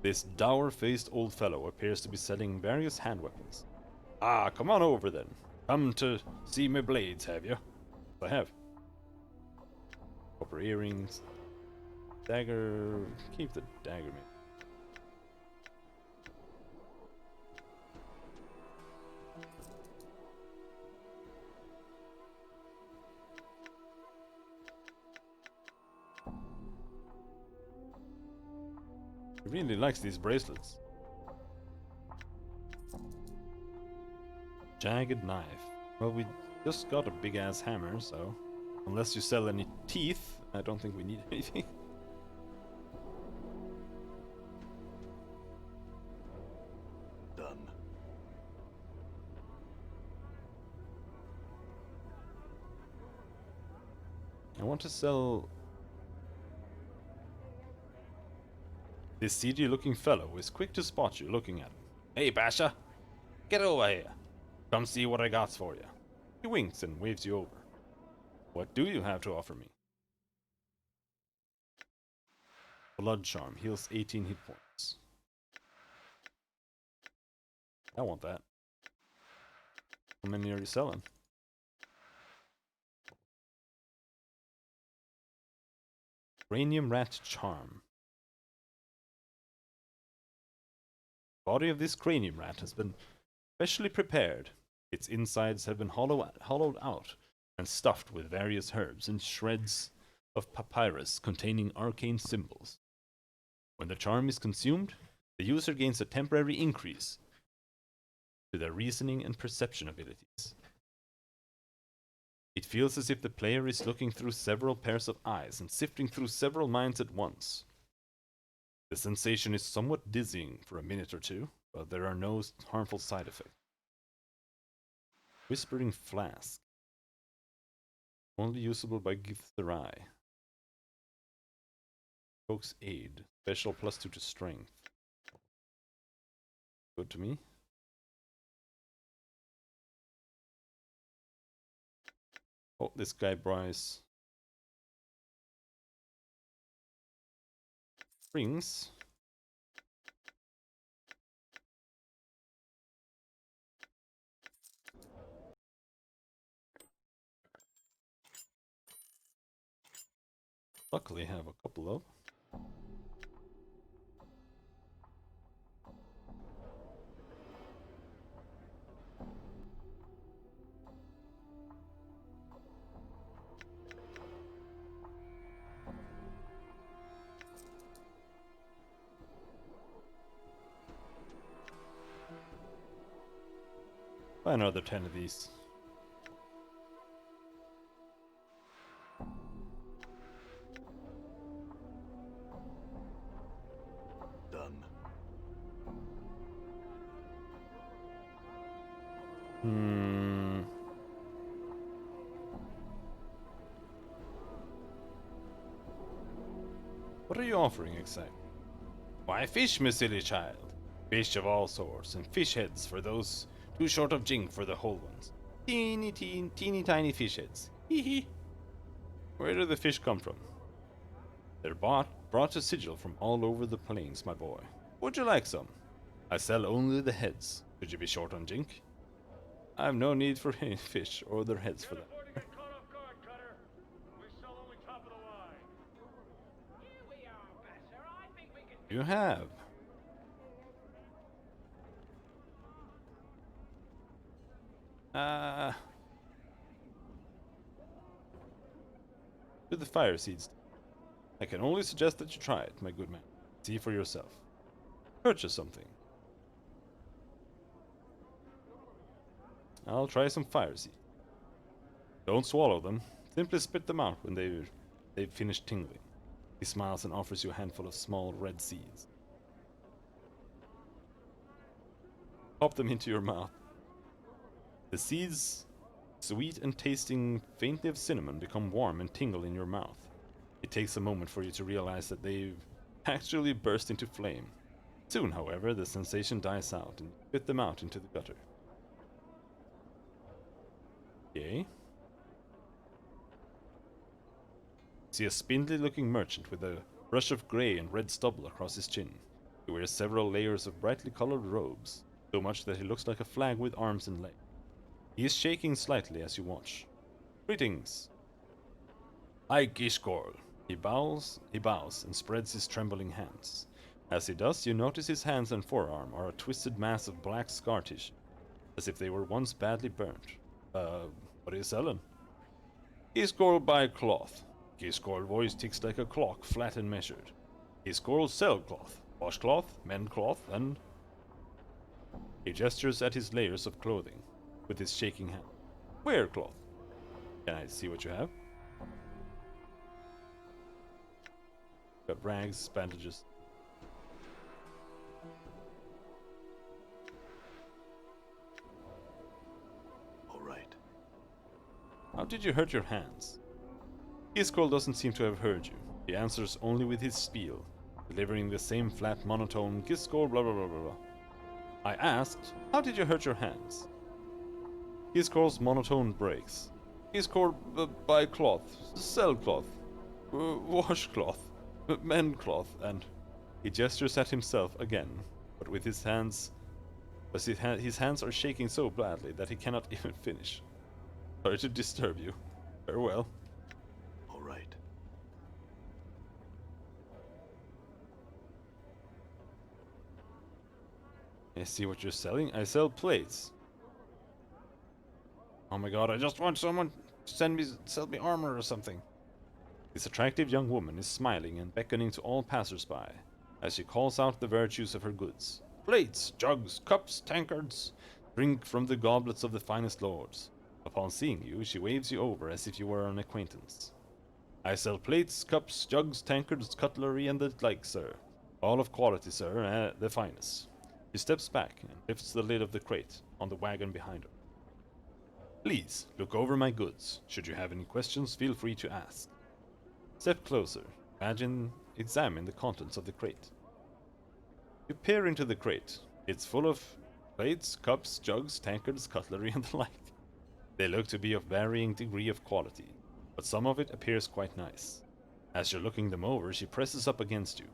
This dour-faced old fellow appears to be selling various hand weapons. Ah, come on over then. Come to see my blades, have you? I have. Copper earrings. Dagger. Keep the dagger, man. He really likes these bracelets. Jagged knife. Well, we just got a big ass hammer, so unless you sell any teeth, I don't think we need anything. Done. I want to sell this seedy looking fellow is quick to spot you looking at him. Hey, Basha! Get over here! Come see what I got for you. He winks and waves you over. What do you have to offer me? Blood Charm heals 18 hit points. I want that. How many are you selling? Cranium Rat Charm. The body of this cranium rat has been specially prepared. Its insides have been hollowed out and stuffed with various herbs and shreds of papyrus containing arcane symbols. When the charm is consumed, the user gains a temporary increase to their reasoning and perception abilities. It feels as if the player is looking through several pairs of eyes and sifting through several minds at once. The sensation is somewhat dizzying for a minute or two, but there are no harmful side effects. Whispering Flask. Only usable by Githzerai. Coax Aid. Special +2 to Strength. Good to me. Oh, this guy Bryce. Rings. Luckily, I have a couple of. Buy another 10 of these. Done. What are you offering exactly? Why, fish, my silly child. Fish of all sorts, and fish heads for those too short of jink for the whole ones. Teeny tiny fish heads. Hee hee. Where do the fish come from? They're brought to Sigil from all over the plains, my boy. Would you like some? I sell only the heads. Could you be short on jink? I have no need for any fish or their heads for that. You have. To the fire seeds. I can only suggest that you try it, my good man. See for yourself. Purchase something. I'll try some fire seeds. Don't swallow them. Simply spit them out when they've finished tingling. He smiles and offers you a handful of small red seeds. Pop them into your mouth. The seeds, sweet and tasting faintly of cinnamon, become warm and tingle in your mouth. It takes a moment for you to realize that they've actually burst into flame. Soon, however, the sensation dies out and you spit them out into the gutter. Okay. See a spindly-looking merchant with a brush of grey and red stubble across his chin. He wears several layers of brightly colored robes, so much that he looks like a flag with arms and legs. He is shaking slightly as you watch. Greetings. I Gishgorl. He bows and spreads his trembling hands. As he does, you notice his hands and forearm are a twisted mass of black scar tissue, as if they were once badly burnt. What are you selling? Gishgorl buy cloth. Gishgorl voice ticks like a clock, flat and measured. Gishgorl sell cloth. Washcloth, mend cloth, and... He gestures at his layers of clothing with his shaking hand. Wear cloth. Can I see what you have? Got rags, bandages. All right. How did you hurt your hands? Gishgorl doesn't seem to have heard you. He answers only with his spiel, delivering the same flat monotone Gishgorl blah blah blah blah blah. I asked, how did you hurt your hands? Gishgorl's monotone breaks. Gishgorl buy cloth, sell cloth, wash cloth, mend cloth, and he gestures at himself again, but with his hands, his hands are shaking so badly that he cannot even finish. Sorry to disturb you. Farewell. All right. I see what you're selling. I sell plates. Oh my god, I just want someone to sell me armor or something. This attractive young woman is smiling and beckoning to all passers-by as she calls out the virtues of her goods. Plates, jugs, cups, tankards. Drink from the goblets of the finest lords. Upon seeing you, she waves you over as if you were an acquaintance. I sell plates, cups, jugs, tankards, cutlery, and the like, sir. All of quality, sir, the finest. She steps back and lifts the lid of the crate on the wagon behind her. Please, look over my goods. Should you have any questions, feel free to ask. Step closer. Examine the contents of the crate. You peer into the crate. It's full of plates, cups, jugs, tankards, cutlery, and the like. They look to be of varying degree of quality, but some of it appears quite nice. As you're looking them over, she presses up against you.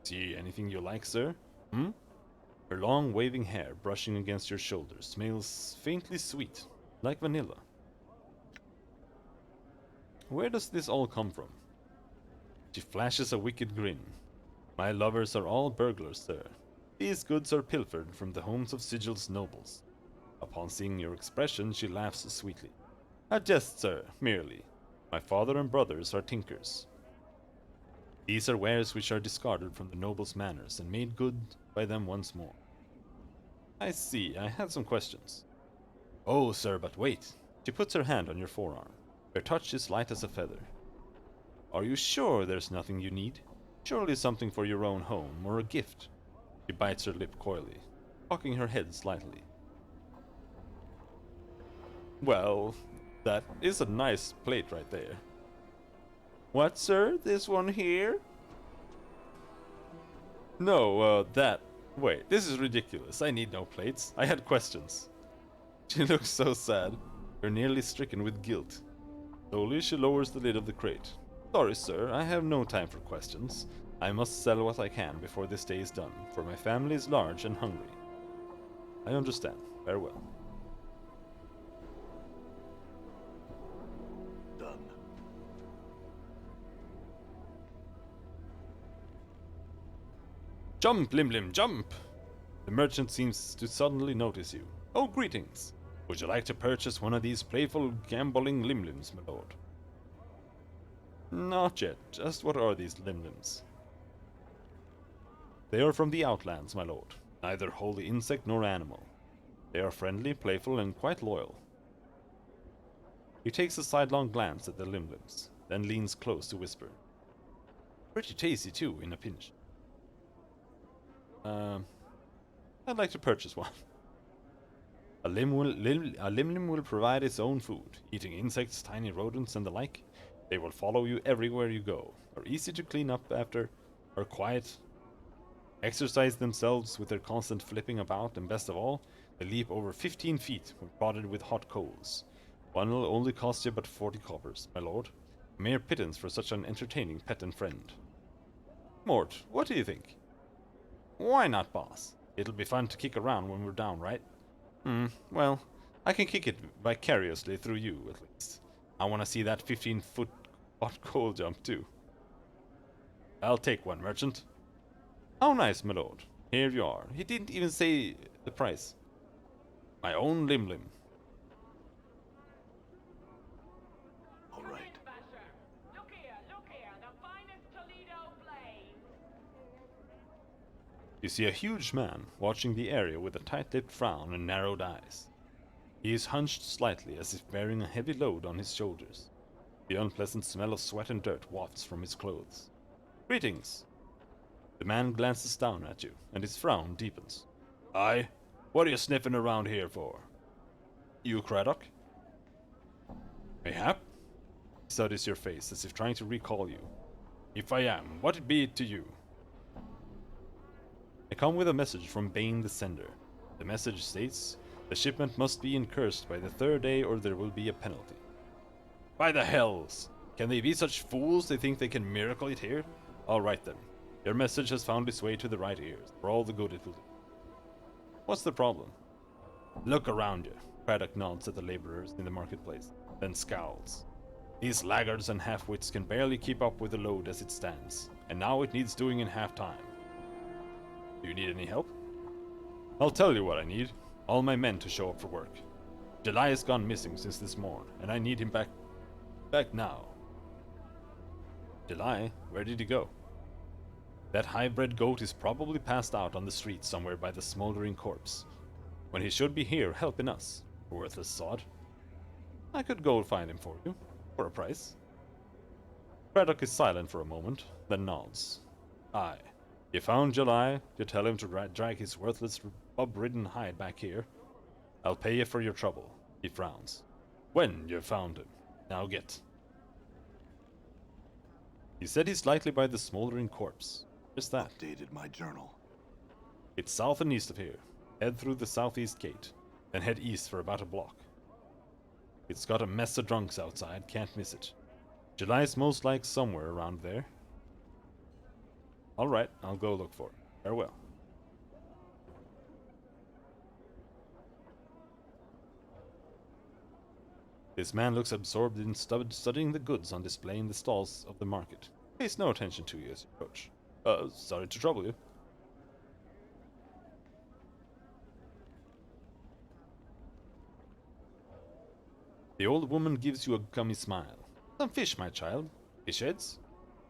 See anything you like, sir? Her long waving hair brushing against your shoulders smells faintly sweet, like vanilla. Where does this all come from? She flashes a wicked grin. My lovers are all burglars, sir. These goods are pilfered from the homes of Sigil's nobles. Upon seeing your expression, she laughs sweetly. A jest, sir, merely. My father and brothers are tinkers. These are wares which are discarded from the nobles' manors and made good by them once more. I see, I had some questions. Oh, sir, but wait. She puts her hand on your forearm. Her touch is light as a feather. Are you sure there's nothing you need? Surely something for your own home, or a gift. She bites her lip coyly, cocking her head slightly. Well, that is a nice plate right there. What, sir? This one here? No, that. Wait, this is ridiculous. I need no plates. I had questions. She looks so sad. You're nearly stricken with guilt. Slowly, she lowers the lid of the crate. Sorry, sir, I have no time for questions. I must sell what I can before this day is done, for my family is large and hungry. I understand. Farewell. Done. Jump, Lim Lim, jump! The merchant seems to suddenly notice you. Oh, greetings! Would you like to purchase one of these playful, gambolling Lim Lims, my lord? Not yet. Just what are these Lim Lims? They are from the Outlands, my lord. Neither wholly insect nor animal. They are friendly, playful, and quite loyal. He takes a sidelong glance at the limblims, then leans close to whisper. Pretty tasty too, in a pinch. I'd like to purchase one. A limlim will provide its own food, eating insects, tiny rodents, and the like. They will follow you everywhere you go, are easy to clean up after, are quiet, exercise themselves with their constant flipping about, and best of all, they leap over 15 feet when prodded with hot coals. One will only cost you but 40 coppers, my lord. A mere pittance for such an entertaining pet and friend. Mort, what do you think? Why not, boss? It'll be fun to kick around when we're down, right? Well, I can kick it vicariously through you, at least. I want to see that 15-foot hot coal jump, too. I'll take one, merchant. How nice, my lord. Here you are. He didn't even say the price. My own limlim. All right. Look here, the finest Toledo blade. You see a huge man watching the area with a tight-lipped frown and narrowed eyes. He is hunched slightly as if bearing a heavy load on his shoulders. The unpleasant smell of sweat and dirt wafts from his clothes. Greetings. The man glances down at you, and his frown deepens. Aye? What are you sniffing around here for? You Craddock? Mayhap? He studies your face as if trying to recall you. If I am, what be it to you? I come with a message from Bane the Sender. The message states, the shipment must be incursed by the 3rd day or there will be a penalty. By the hells! Can they be such fools they think they can miracle it here? Alright then. Your message has found its way to the right ears, for all the good it will do. What's the problem? Look around you. Craddock nods at the laborers in the marketplace, then scowls. These laggards and half-wits can barely keep up with the load as it stands, and now it needs doing in half time. Do you need any help? I'll tell you what I need. All my men to show up for work. July has gone missing since this morn, and I need him back now. July? Where did he go? That high-bred goat is probably passed out on the street somewhere by the smoldering corpse, when he should be here helping us, worthless sod. I could go find him for you, for a price. Craddock is silent for a moment, then nods. Aye. You found July, you tell him to drag his worthless, bub-ridden hide back here. I'll pay you for your trouble, he frowns. When you found him. Now get. He said he's likely by the smoldering corpse. Just that. Updated my journal. It's south and east of here. Head through the southeast gate, then head east for about a block. It's got a mess of drunks outside, can't miss it. July's most like somewhere around there. Alright, I'll go look for it. Farewell. This man looks absorbed in studying the goods on display in the stalls of the market. Pays no attention to you as you approach. Sorry to trouble you. The old woman gives you a gummy smile. Some fish, my child. Fish heads?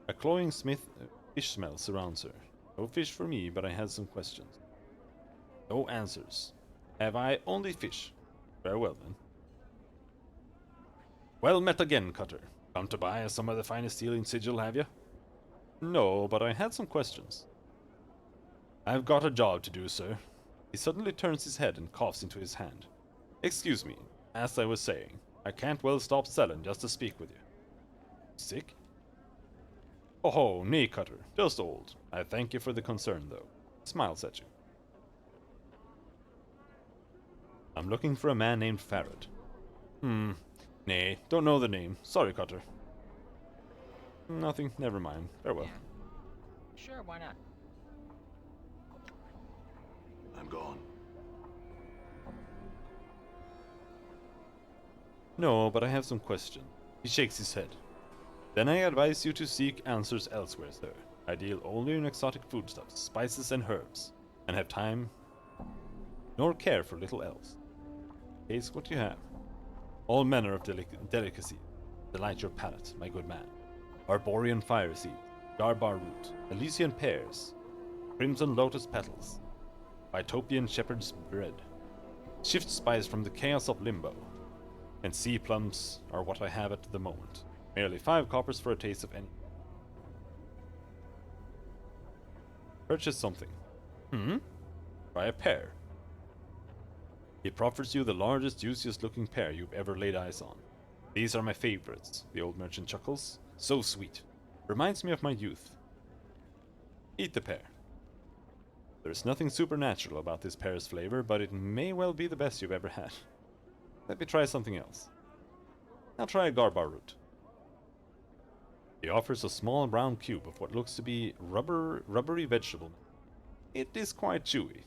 A cloying fish smell surrounds her. No fish for me, but I had some questions. No answers. Have I only fish? Farewell, then. Well met again, Cutter. Come to buy some of the finest steel in Sigil, have you? No, but I had some questions. I've got a job to do, sir. He suddenly turns his head and coughs into his hand. Excuse me, as I was saying, I can't well stop selling just to speak with you. Sick? Oh, nay, Cutter, just old. I thank you for the concern, though. Smiles at you. I'm looking for a man named Farrod. Nay, don't know the name. Sorry, Cutter. Nothing, never mind. Farewell. Yeah. Sure, why not? I'm gone. No, but I have some questions. He shakes his head. Then I advise you to seek answers elsewhere, sir. I deal only in exotic foodstuffs, spices and herbs, and have time nor care for little else. Taste what you have. All manner of delicacy. Delight your palate, my good man. Arborian fire seed, garbar root, Elysian pears, crimson lotus petals, Bitopian shepherd's bread, shift spice from the chaos of limbo. And sea plums are what I have at the moment. Merely 5 coppers for a taste of any. Purchase something. Try a pear. He proffers you the largest, juiciest looking pear you've ever laid eyes on. These are my favorites, the old merchant chuckles. So sweet. Reminds me of my youth. Eat the pear. There's nothing supernatural about this pear's flavor, but it may well be the best you've ever had. Let me try something else. I'll try a garbar root. He offers a small brown cube of what looks to be rubbery vegetable. It is quite chewy.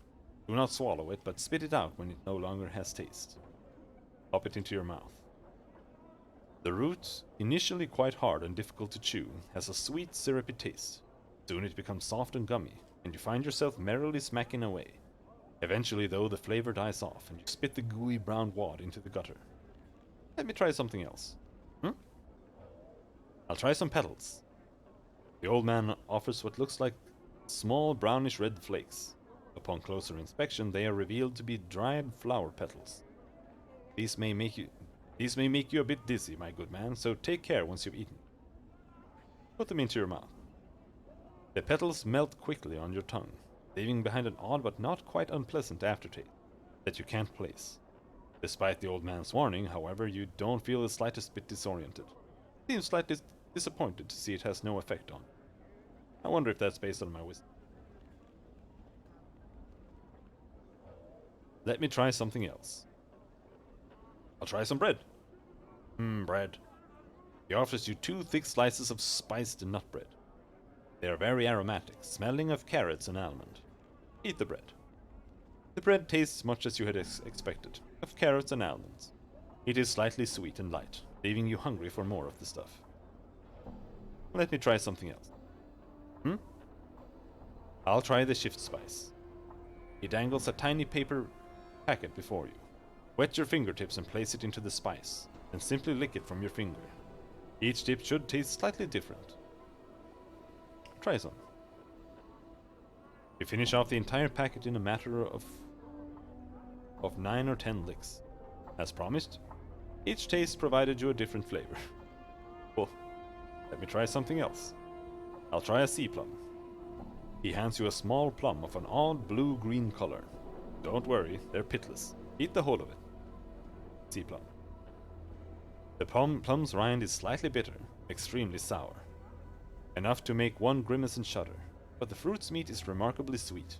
Do not swallow it, but spit it out when it no longer has taste. Pop it into your mouth. The root, initially quite hard and difficult to chew, has a sweet, syrupy taste. Soon it becomes soft and gummy, and you find yourself merrily smacking away. Eventually, though, the flavor dies off, and you spit the gooey brown wad into the gutter. Let me try something else. I'll try some petals. The old man offers what looks like small brownish red flakes. Upon closer inspection, they are revealed to be dried flower petals. These may make you a bit dizzy, my good man, so take care once you've eaten. Put them into your mouth. The petals melt quickly on your tongue, leaving behind an odd but not quite unpleasant aftertaste that you can't place. Despite the old man's warning, however, you don't feel the slightest bit disoriented. Seems slightly disappointed to see it has no effect on you. I wonder if that's based on my wisdom. Let me try something else. I'll try some bread. Bread. He offers you 2 thick slices of spiced nut bread. They are very aromatic, smelling of carrots and almond. Eat the bread. The bread tastes much as you had expected, of carrots and almonds. It is slightly sweet and light, leaving you hungry for more of the stuff. Let me try something else. I'll try the shift spice. He dangles a tiny paper packet before you. Wet your fingertips and place it into the spice, then simply lick it from your finger. Each dip should taste slightly different. Try some. You finish off the entire packet in a matter of 9 or 10 licks. As promised, each taste provided you a different flavor. Well, let me try something else. I'll try a sea plum. He hands you a small plum of an odd blue-green color. Don't worry, they're pitless. Eat the whole of it. Sea plum. The plum's rind is slightly bitter, extremely sour. Enough to make one grimace and shudder, but the fruit's meat is remarkably sweet.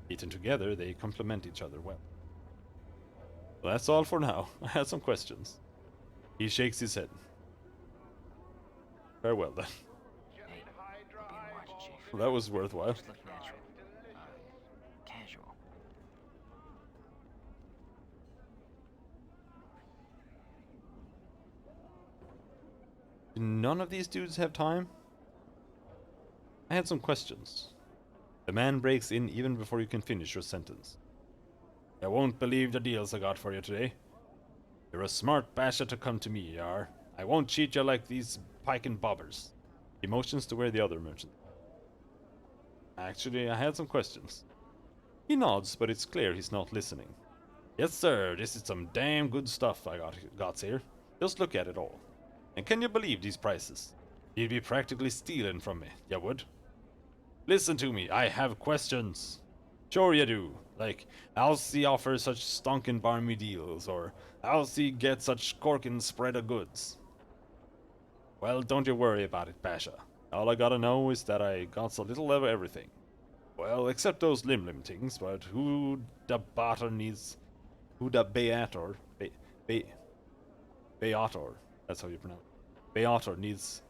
Eaten together, they complement each other well. Well, that's all for now. I had some questions. He shakes his head. Farewell, then. Hey, be watch, Chief. Well, that was worthwhile. Just look natural. Casual. Do none of these dudes have time? I had some questions. The man breaks in even before you can finish your sentence. I won't believe the deals I got for you today. You're a smart basha to come to me, you are. I won't cheat you like these pike and bobbers. He motions to where the other merchant. Actually, I had some questions. He nods, but it's clear he's not listening. Yes, sir, this is some damn good stuff I got here. Just look at it all. And can you believe these prices? You'd be practically stealing from me, you would. Listen to me, I have questions. Sure you do. Like, Alcy offers such stonkin' barmy deals, or Alcy gets such corkin' spread of goods. Well, don't you worry about it, Basha. All I gotta know is that I got a little of everything. Well, except those lim things, but who the Beator, Beator, that's how you pronounce it. Beator needs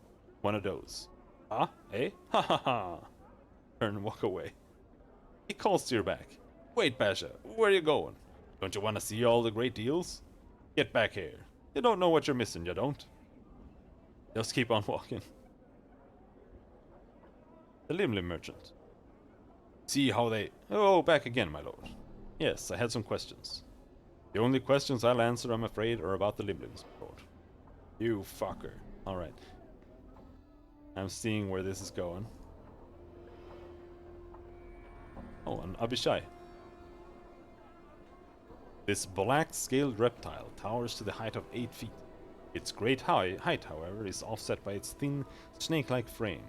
one of those. Huh? Eh? Ha ha ha! Turn and walk away. He calls to your back. Wait, Basha, where are you going? Don't you want to see all the great deals? Get back here. You don't know what you're missing, you don't. Just keep on walking. The lim merchant. See how they... Oh, back again, my lord. Yes, I had some questions. The only questions I'll answer, I'm afraid, are about the limlims, my lord. You fucker. Alright. I'm seeing where this is going. Oh, an Abishai. This black-scaled reptile towers to the height of 8 feet. Its great height, however, is offset by its thin, snake-like frame.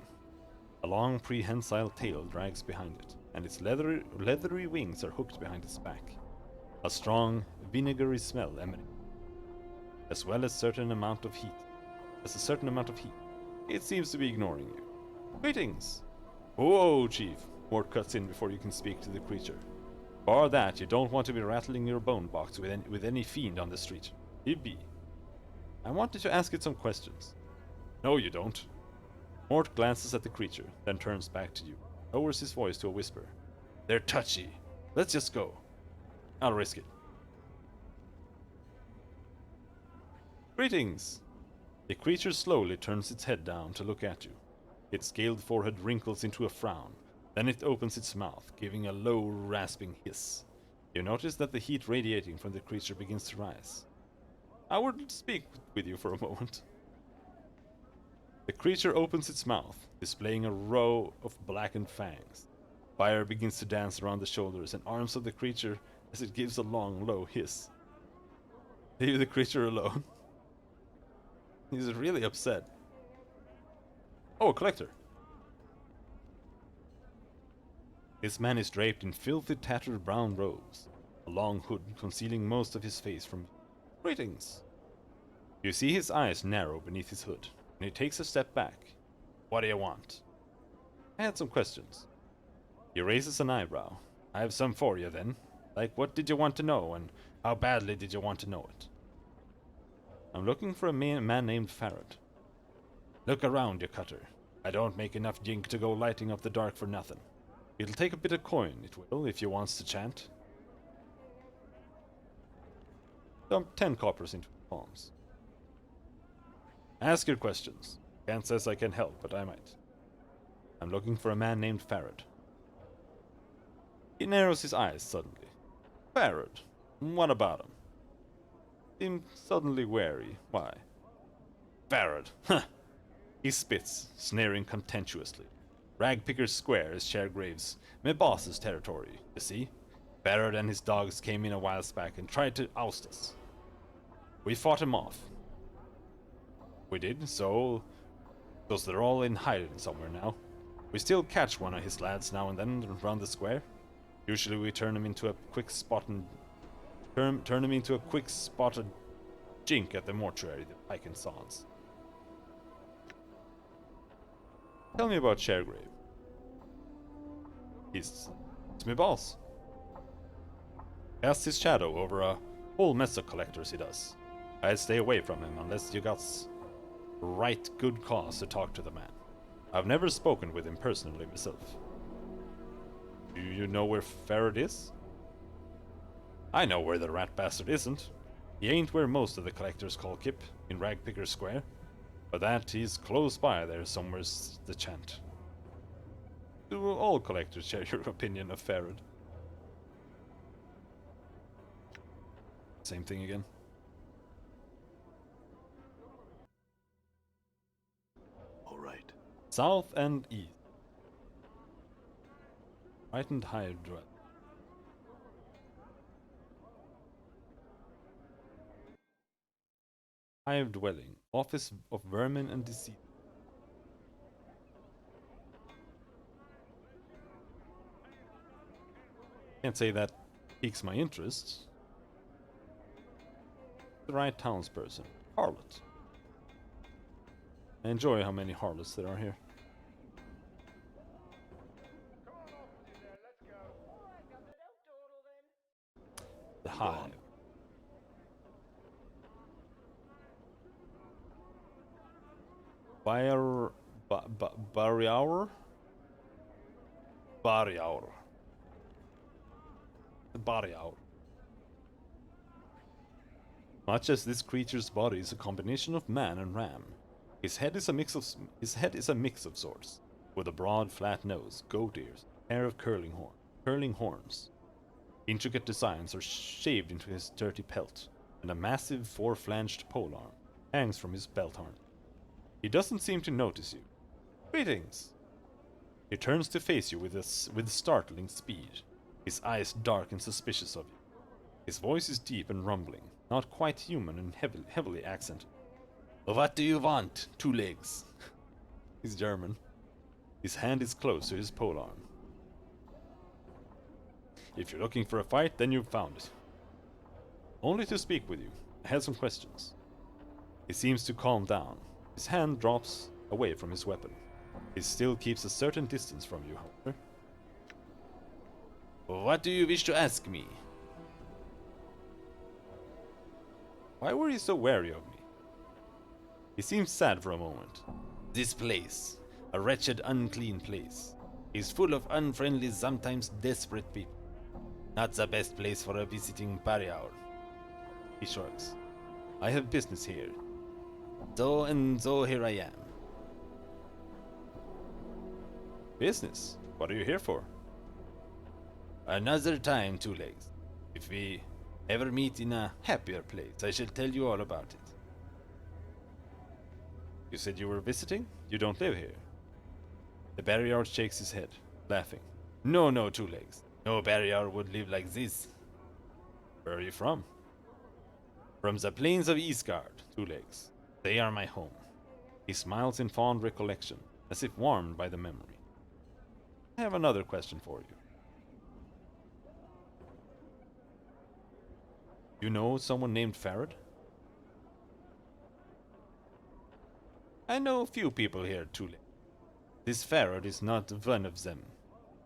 A long prehensile tail drags behind it, and its leathery wings are hooked behind its back. A strong, vinegary smell emanates, as well as a certain amount of heat. It seems to be ignoring you. Greetings! Whoa, Chief! Mort cuts in before you can speak to the creature. Bar that, you don't want to be rattling your bone box with any fiend on the street. Yippee. I wanted to ask it some questions. No, you don't. Mort glances at the creature, then turns back to you, lowers his voice to a whisper. They're touchy. Let's just go. I'll risk it. Greetings! The creature slowly turns its head down to look at you. Its scaled forehead wrinkles into a frown. Then it opens its mouth, giving a low, rasping hiss. You notice that the heat radiating from the creature begins to rise. I would speak with you for a moment. The creature opens its mouth, displaying a row of blackened fangs. Fire begins to dance around the shoulders and arms of the creature as it gives a long, low hiss. Leave the creature alone. He's really upset. Oh, a collector. This man is draped in filthy, tattered brown robes, a long hood concealing most of his face from Greetings. You see his eyes narrow beneath his hood, and he takes a step back. What do you want? I had some questions. He raises an eyebrow. I have some for you then. Like, what did you want to know, and how badly did you want to know it? I'm looking for a man named Farad. Look around, you cutter. I don't make enough jink to go lighting up the dark for nothing. It'll take a bit of coin, it will, if you wants to chant. Dump 10 coppers into palms. Ask your questions. Can't says I can help, but I might. I'm looking for a man named Farad. He narrows his eyes suddenly. Farad? What about him? Seemed suddenly wary. Why? Farad. Huh. He spits, sneering contemptuously. Ragpicker Square is Sharegrave's, my boss's territory, you see. Farad and his dogs came in a while back and tried to oust us. We fought him off. We did, so they're all in hiding somewhere now. We still catch one of his lads now and then around the square. Usually we turn him into a quick spotted jink at the mortuary, the Pike and Sods. Tell me about Sharegrave. He's my boss. Casts his shadow over a whole mess of collectors, he does. I'd stay away from him unless you got right good cause to talk to the man. I've never spoken with him personally myself. Do you know where Farad is? I know where the rat bastard isn't. He ain't where most of the collectors call Kip, in Ragpicker Square. But that he's close by there somewhere's the chant. Do all collectors share your opinion of Farad? Same thing again. All right. South and east. Right and higher dwell. Hive dwelling. Office of vermin and deceit. Can't say that piques my interest. The right townsperson. Harlot. I enjoy how many harlots there are here. The hive. Barriaur. Barriaur. Much as this creature's body is a combination of man and ram, his head is a mix of sorts, with a broad, flat nose, goat ears, pair of curling horns. Intricate designs are shaved into his dirty pelt, and a massive four-flanged polearm hangs from his belt harness. He doesn't seem to notice you. Greetings! He turns to face you with startling speed, his eyes dark and suspicious of you. His voice is deep and rumbling, not quite human and heavily accented. What do you want, two legs? He's German. His hand is close to his polearm. If you're looking for a fight, then you've found it. Only to speak with you. I had some questions. He seems to calm down. His hand drops away from his weapon. He still keeps a certain distance from you, however. What do you wish to ask me? Why were you so wary of me? He seems sad for a moment. This place, a wretched, unclean place, is full of unfriendly, sometimes desperate people. Not the best place for a visiting pariah. He shrugs. I have business here. So here I am. Business? What are you here for? Another time, Two Legs. If we ever meet in a happier place, I shall tell you all about it. You said you were visiting? You don't live here. The Barrier shakes his head, laughing. No, Two Legs. No Barrier would live like this. Where are you from? From the plains of Eastgard, Two Legs. They are my home. He smiles in fond recollection, as if warmed by the memory. I have another question for you. You know someone named Farad? I know a few people here, Two Legs. This Farad is not one of them.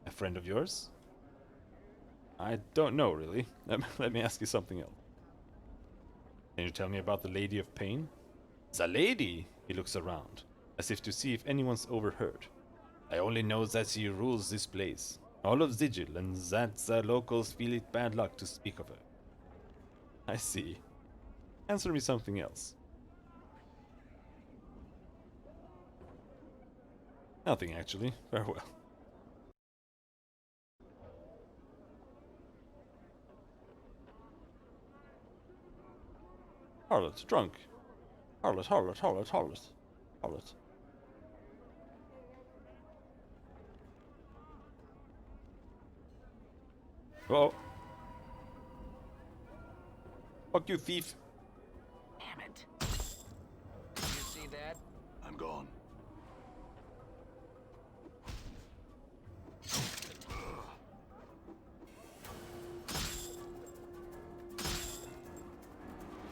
A friend of yours? I don't know, really. Let me ask you something else. Can you tell me about the Lady of Pain? The lady? He looks around, as if to see if anyone's overheard. I only know that she rules this place, all of Sigil, and that the locals feel it bad luck to speak of her. I see. Answer me something else. Nothing, actually. Farewell. Harlot, drunk. Harlot. Oh. Fuck you, thief. Damn it. Did you see that? I'm gone.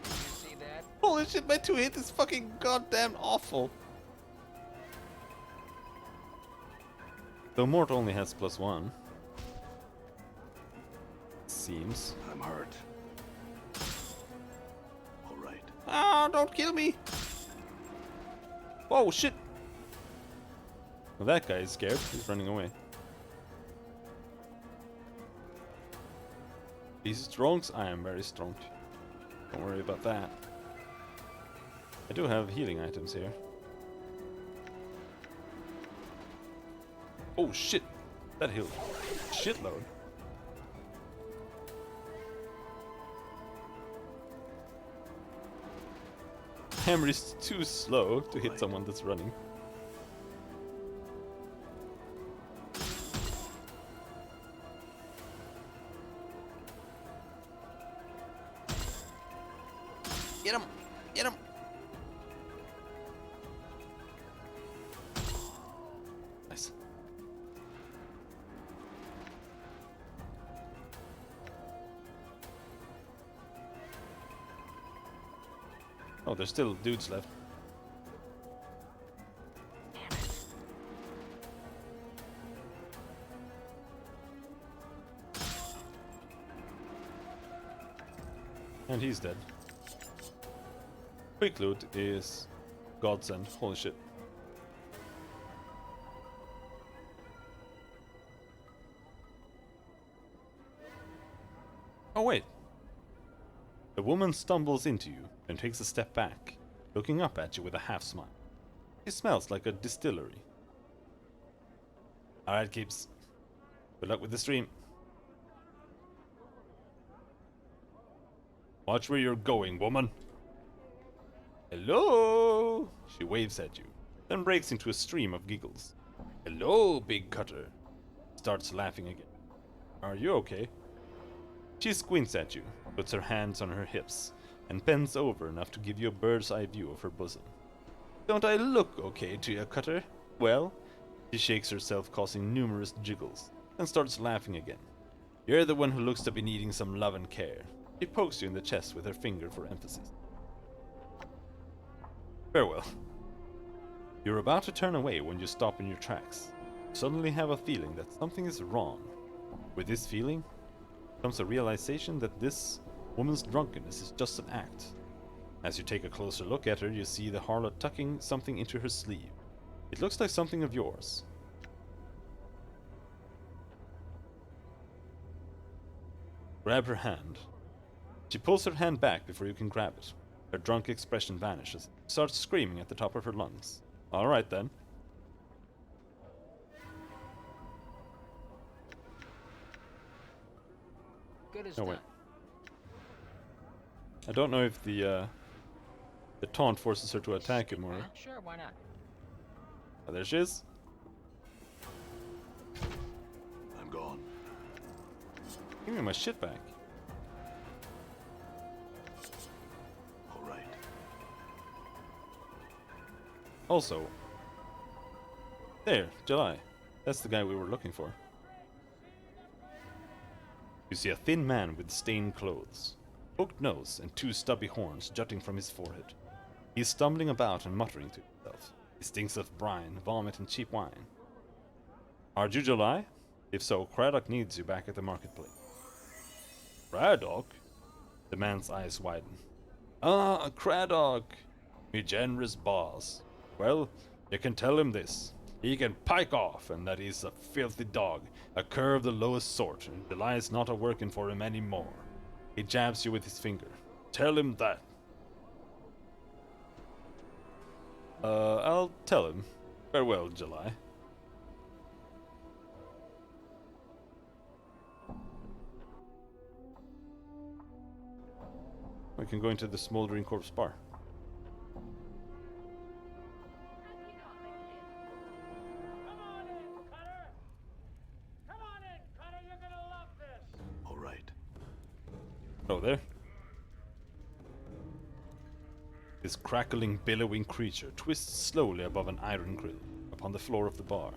Did you see that? Holy shit, my 2-hit is fucking goddamn awful. Though Mort only has +1. Seems. I'm hurt. All right. Ah, don't kill me! Whoa, shit! Well, that guy is scared. He's running away. These strong? I am very strong. Don't worry about that. I do have healing items here. Oh shit! That healed shitload. Hammer is too slow to hit someone that's running. Get him! Get him! Nice. Oh, there's still dudes left. And he's dead. Quick loot is godsend. Holy shit. Oh wait. The woman stumbles into you and takes a step back, looking up at you with a half smile. It smells like a distillery. Alright, keeps. Good luck with the stream. Watch where you're going, woman. Hello! She waves at you, then breaks into a stream of giggles. Hello, big cutter. Starts laughing again. Are you okay? She squints at you, puts her hands on her hips, and bends over enough to give you a bird's eye view of her bosom. Don't I look okay to you, Cutter? Well, she shakes herself, causing numerous jiggles, and starts laughing again. You're the one who looks to be needing some love and care. She pokes you in the chest with her finger for emphasis. Farewell. You're about to turn away when you stop in your tracks. You suddenly have a feeling that something is wrong. With this feeling comes a realization that this woman's drunkenness is just an act. As you take a closer look at her, you see the harlot tucking something into her sleeve. It looks like something of yours. Grab her hand. She pulls her hand back before you can grab it. Her drunk expression vanishes. Starts screaming at the top of her lungs. Alright then. Good as No, done. wait. I don't know if the taunt forces her to attack him or... Sure, why not? Oh, there she is. I'm gone. Give me my shit back. All right. Also... There, July. That's the guy we were looking for. You see a thin man with stained clothes, hooked nose, and two stubby horns jutting from his forehead. He is stumbling about and muttering to himself. He stinks of brine, vomit, and cheap wine. Are you July? If so, Craddock needs you back at the marketplace. Craddock? The man's eyes widen. Ah, Craddock! Me generous boss. Well, you can tell him this. He can pike off, and that he's a filthy dog, a cur of the lowest sort, and July's not a working for him anymore. He jabs you with his finger. Tell him that. I'll tell him. Farewell, July. We can go into the Smoldering Corpse bar. Come on in, Cutter! Come on in, Cutter, you're gonna love this! All right. Oh, there. This crackling, billowing creature twists slowly above an iron grill upon the floor of the bar.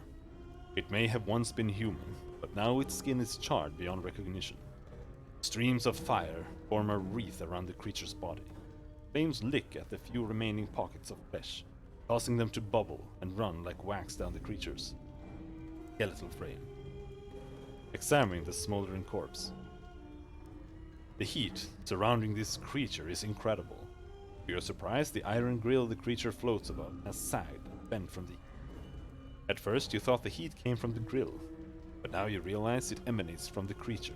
It may have once been human, but now its skin is charred beyond recognition. Streams of fire form a wreath around the creature's body. Flames lick at the few remaining pockets of flesh, causing them to bubble and run like wax down the creature's skeletal frame. Examining the smoldering corpse. The heat surrounding this creature is incredible. To your surprise, the iron grill the creature floats above has sagged and bent from the heat. At first, you thought the heat came from the grill, but now you realize it emanates from the creature.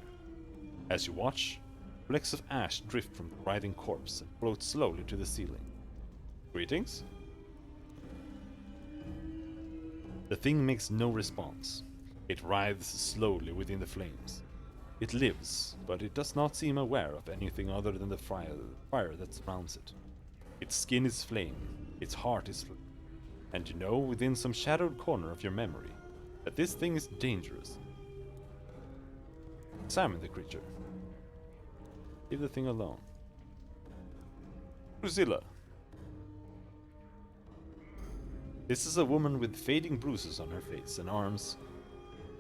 As you watch, flecks of ash drift from the writhing corpse and float slowly to the ceiling. Greetings? The thing makes no response. It writhes slowly within the flames. It lives, but it does not seem aware of anything other than the fire that surrounds it. Its skin is flame, its heart is flame, and you know within some shadowed corner of your memory that this thing is dangerous. Examine the creature. Leave the thing alone. Drusilla. This is a woman with fading bruises on her face and arms,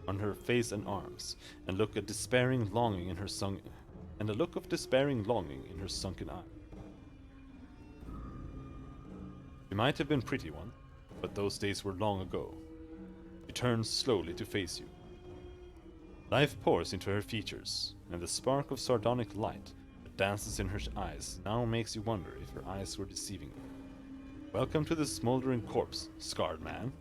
and a look of despairing longing in her sunken eye. She might have been pretty once, but those days were long ago. She turns slowly to face you. Life pours into her features, and the spark of sardonic light that dances in her eyes now makes you wonder if her eyes were deceiving you. Welcome to the smoldering corpse, scarred man.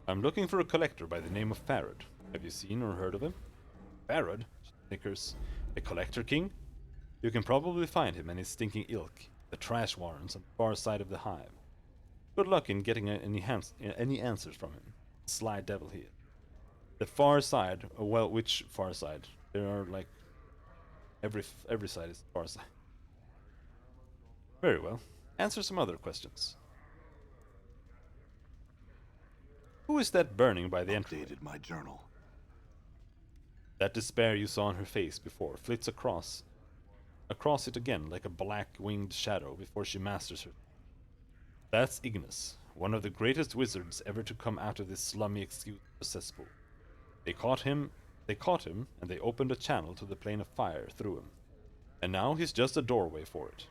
I'm looking for a collector by the name of Farad. Have you seen or heard of him? Farad? She snickers. The Collector King? You can probably find him and his stinking ilk, the trash warrens on the far side of the hive. Good luck in getting any answers from him. Sly devil he is. The far side, well, which far side? There are like every side is far side. Very well. Answer some other questions. Who is that burning by the entryway? Updated my journal. That despair you saw on her face before flits across it again like a black-winged shadow before she masters her. That's Ignis, one of the greatest wizards ever to come out of this slummy excuse cesspool. They caught him, and they opened a channel to the plane of fire through him. And now he's just a doorway for it,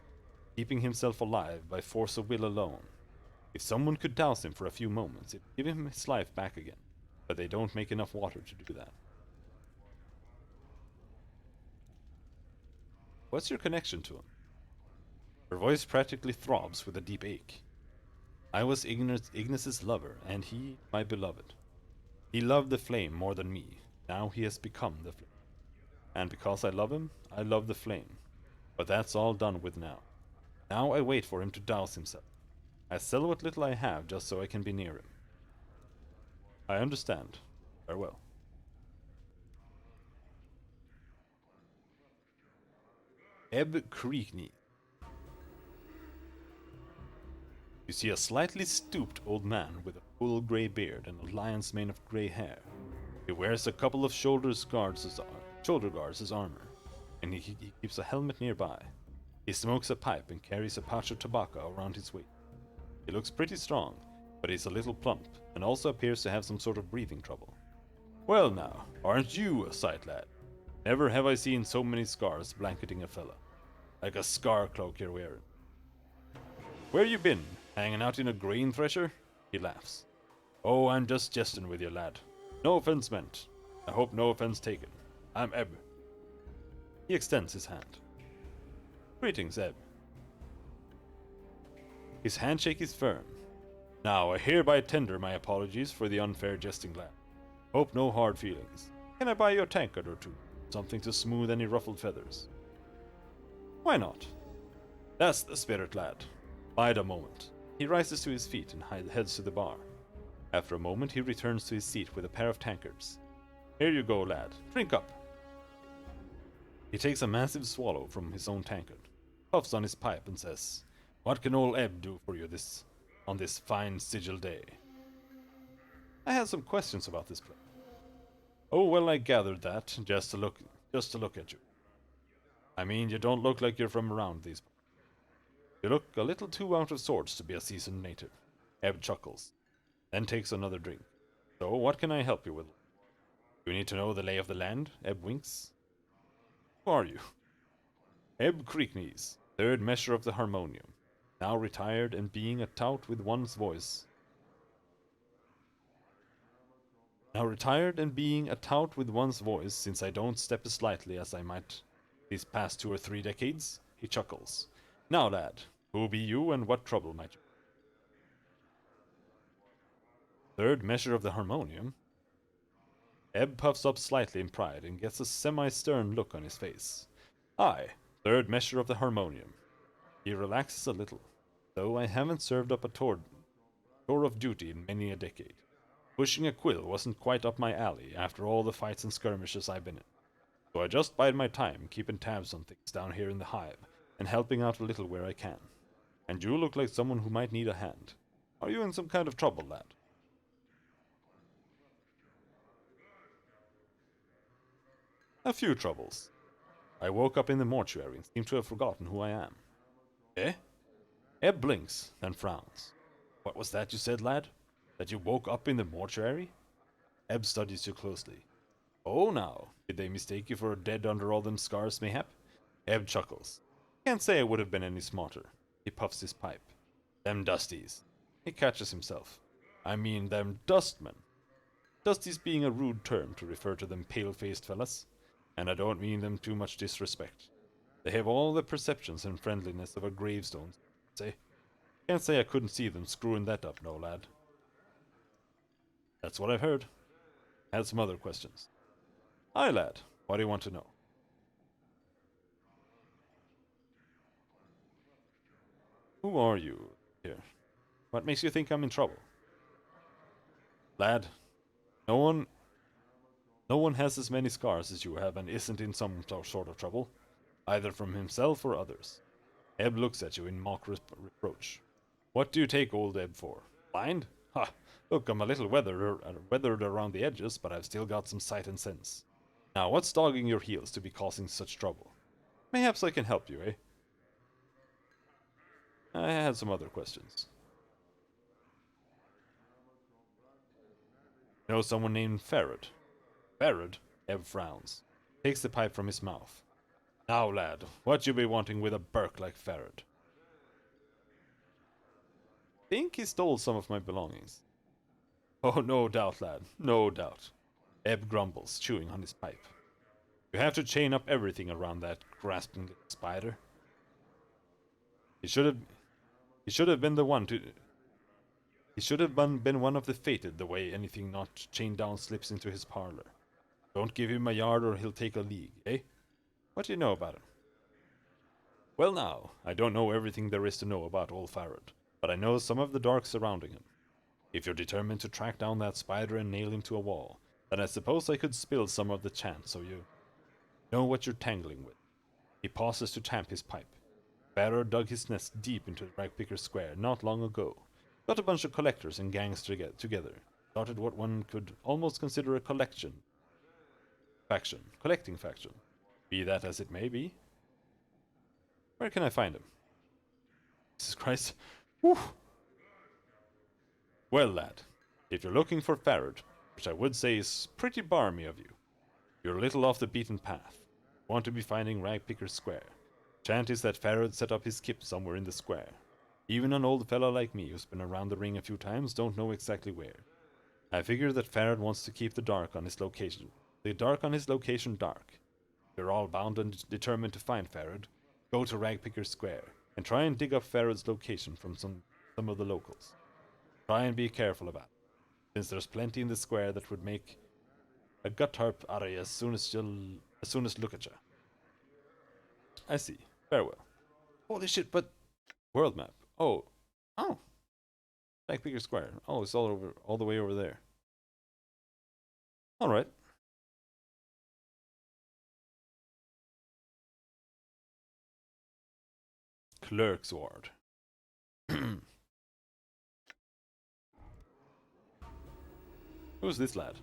keeping himself alive by force of will alone. If someone could douse him for a few moments, it'd give him his life back again, but they don't make enough water to do that. What's your connection to him? Her voice practically throbs with a deep ache. I was Ignis's lover, and he my beloved. He loved the flame more than me. Now he has become the flame. And because I love him, I love the flame. But that's all done with now. Now I wait for him to douse himself. I sell what little I have just so I can be near him. I understand. Farewell. Ebb Creekney. You see a slightly stooped old man with a full grey beard and a lion's mane of grey hair. He wears a couple of shoulder guards as armor, and he keeps a helmet nearby. He smokes a pipe and carries a pouch of tobacco around his waist. He looks pretty strong, but he's a little plump, and also appears to have some sort of breathing trouble. Well now, aren't you a sight, lad? Never have I seen so many scars blanketing a fella. Like a scar cloak you're wearing. Where you been? Hanging out in a grain thresher? He laughs. Oh, I'm just jesting with you, lad. No offense meant. I hope no offense taken. I'm Ebb. He extends his hand. Greetings, Ebb. His handshake is firm. Now, I hereby tender my apologies for the unfair jesting, lad. Hope no hard feelings. Can I buy you a tankard or two? Something to smooth any ruffled feathers. Why not? That's the spirit, lad. Bide a moment. He rises to his feet and heads to the bar. After a moment, he returns to his seat with a pair of tankards. Here you go, lad. Drink up. He takes a massive swallow from his own tankard, puffs on his pipe, and says, What can old Ebb do for you on this fine sigil day? I had some questions about this place. Oh, well, I gathered that just to look at you. I mean, you don't look like you're from around these. You look a little too out of sorts to be a seasoned native. Ebb chuckles, then takes another drink. So, what can I help you with? You need to know the lay of the land? Ebb winks. Who are you? Ebb Creekneys, third measure of the harmonium, now retired and being a tout with one's voice. Since I don't step as lightly as I might these past 2 or 3 decades, he chuckles. Now, lad, who be you and what trouble might you? Third measure of the harmonium? Ebb puffs up slightly in pride and gets a semi-stern look on his face. Aye, third measure of the harmonium. He relaxes a little, though I haven't served up a tour of duty in many a decade. Pushing a quill wasn't quite up my alley after all the fights and skirmishes I've been in. So I just bide my time, keeping tabs on things down here in the hive, and helping out a little where I can. And you look like someone who might need a hand. Are you in some kind of trouble, lad? A few troubles. I woke up in the mortuary and seem to have forgotten who I am. Eh? Ebb blinks, then frowns. What was that you said, lad? That you woke up in the mortuary? Ebb studies you closely. Oh, now, did they mistake you for dead under all them scars, mayhap? Ebb chuckles. Can't say I would have been any smarter. He puffs his pipe. Them dusties. He catches himself. I mean, them dustmen. Dusties being a rude term to refer to them pale-faced fellas. And I don't mean them too much disrespect. They have all the perceptions and friendliness of a gravestone, say. Can't say I couldn't see them screwing that up, no, lad. That's what I've heard. Had some other questions. Aye, lad. What do you want to know? Who are you here? What makes you think I'm in trouble? Lad, no one has as many scars as you have and isn't in some sort of trouble, either from himself or others. Ebb looks at you in mock reproach. What do you take old Ebb for? Blind? Ha! Look, I'm a little weathered around the edges, but I've still got some sight and sense. Now, what's dogging your heels to be causing such trouble? Mayhaps I can help you, eh? I had some other questions. Know someone named Farad? Farad? Ev frowns. Takes the pipe from his mouth. Now, lad, what you be wanting with a Burke like Farad? Think he stole some of my belongings. Oh, no doubt, lad, no doubt. Ebb grumbles, chewing on his pipe. You have to chain up everything around that grasping little spider. He should have been the one to... He should have been one of the fated, the way anything not chained down slips into his parlor. Don't give him a yard or he'll take a league, eh? What do you know about him? Well now, I don't know everything there is to know about old Farad, but I know some of the dark surrounding him. If you're determined to track down that spider and nail him to a wall, then I suppose I could spill some of the chant so you know what you're tangling with. He pauses to tamp his pipe. Farad dug his nest deep into Ragpicker Square not long ago. Got a bunch of collectors and gangs together. Started what one could almost consider a collecting faction. Be that as it may be. Where can I find him? Jesus Christ. Whew. Well, lad, if you're looking for Farad, which I would say is pretty barmy of you, you're a little off the beaten path. You want to be finding Ragpicker Square. Chant is that Farad set up his kip somewhere in the square. Even an old fella like me who's been around the ring a few times don't know exactly where. I figure that Farad wants to keep the dark on his location dark. You're all bound and determined to find Farad. Go to Ragpicker Square and try and dig up Farad's location from some of the locals. Try and be careful about it, since there's plenty in the square that would make a gut harp out of you as soon as look at you. I see. Farewell. Holy shit, but world map. Oh. Ragpicker Square. Oh, it's all the way over there. Alright. Clerk's Ward. Who's this lad?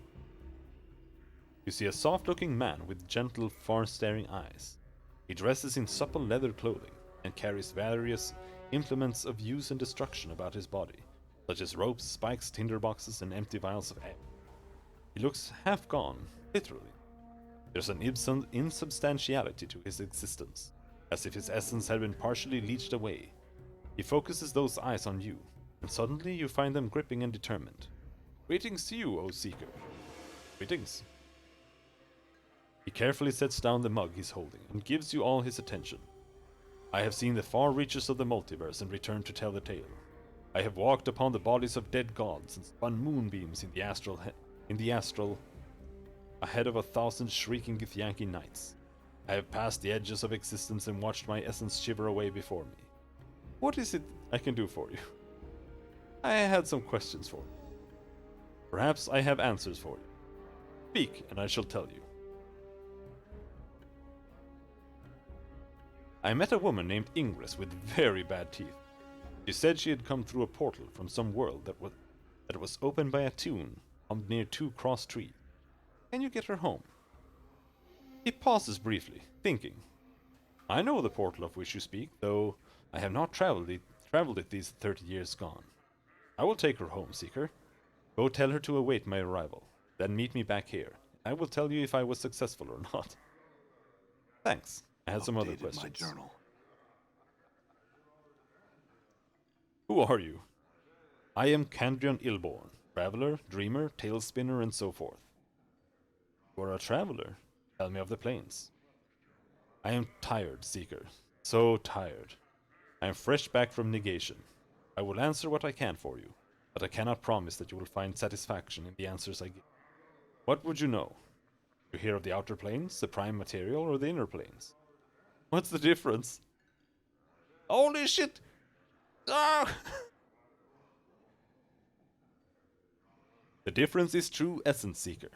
You see a soft-looking man with gentle, far-staring eyes. He dresses in supple leather clothing and carries various implements of use and destruction about his body, such as ropes, spikes, tinderboxes, and empty vials of air. He looks half gone, literally. There's an insubstantiality to his existence, as if his essence had been partially leached away. He focuses those eyes on you, and suddenly you find them gripping and determined. Greetings to you, O Seeker. Greetings. He carefully sets down the mug he's holding and gives you all his attention. I have seen the far reaches of the multiverse and returned to tell the tale. I have walked upon the bodies of dead gods and spun moonbeams in the astral ahead of 1,000 shrieking Githyanki knights. I have passed the edges of existence and watched my essence shiver away before me. What is it I can do for you? I had some questions for you. Perhaps I have answers for you. Speak, and I shall tell you. I met a woman named Ingress with very bad teeth. She said she had come through a portal from some world that was opened by a tune near 2 cross trees. Can you get her home? He pauses briefly, thinking. I know the portal of which you speak, though I have not traveled it these 30 years gone. I will take her home, Seeker. Go tell her to await my arrival, then meet me back here. I will tell you if I was successful or not. Thanks. I had some other Updated questions. my journal. Who are you? I am Candrian Ilborn, traveler, dreamer, tale spinner, and so forth. You are a traveler. Tell me of the plains. I am tired, Seeker. So tired. I am fresh back from negation. I will answer what I can for you, but I cannot promise that you will find satisfaction in the answers I give. What would you know? You hear of the outer planes, the prime material, or the inner planes? What's the difference? Holy shit! Ah! The difference is true essence, Seeker.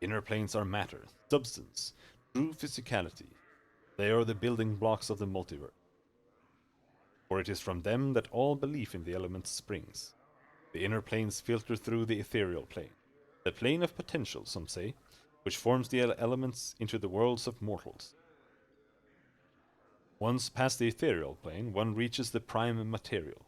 Inner planes are matter, substance, true physicality. They are the building blocks of the multiverse. For it is from them that all belief in the elements springs. The inner planes filter through the ethereal plane. The plane of potential, some say. which forms the elements into the worlds of mortals. Once past the ethereal plane, one reaches the prime material,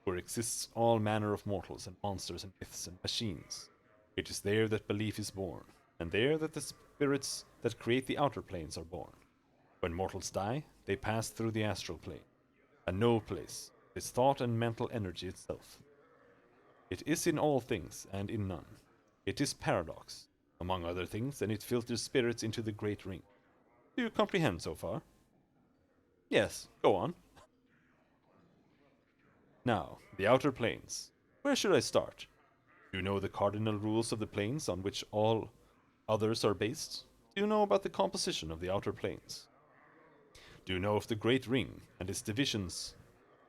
where exists all manner of mortals and monsters and myths and machines. It is there that belief is born, and there that the spirits that create the outer planes are born. When mortals die, they pass through the astral plane, a no place, is thought and mental energy itself. It is in all things and in none. It is paradox, among other things, and it filters spirits into the great ring. Do you comprehend so far? Yes, go on. Now, the outer planes. Where should I start? Do you know the cardinal rules of the planes on which all others are based? Do you know about the composition of the outer planes? Do you know of the great ring and its divisions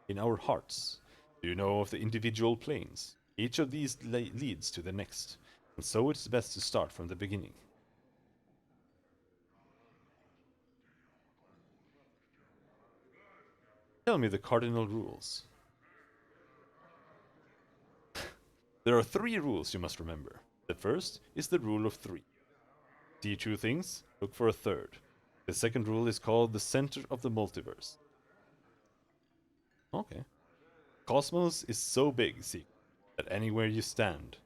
in our hearts? Do you know of the individual planes? Each of these leads to the next, and so it's best to start from the beginning. Tell me the cardinal rules. There are 3 rules you must remember. The first is the rule of 3. See 2 things, look for a third. The second rule is called the center of the multiverse. Okay. Cosmos is so big, see, that anywhere you stand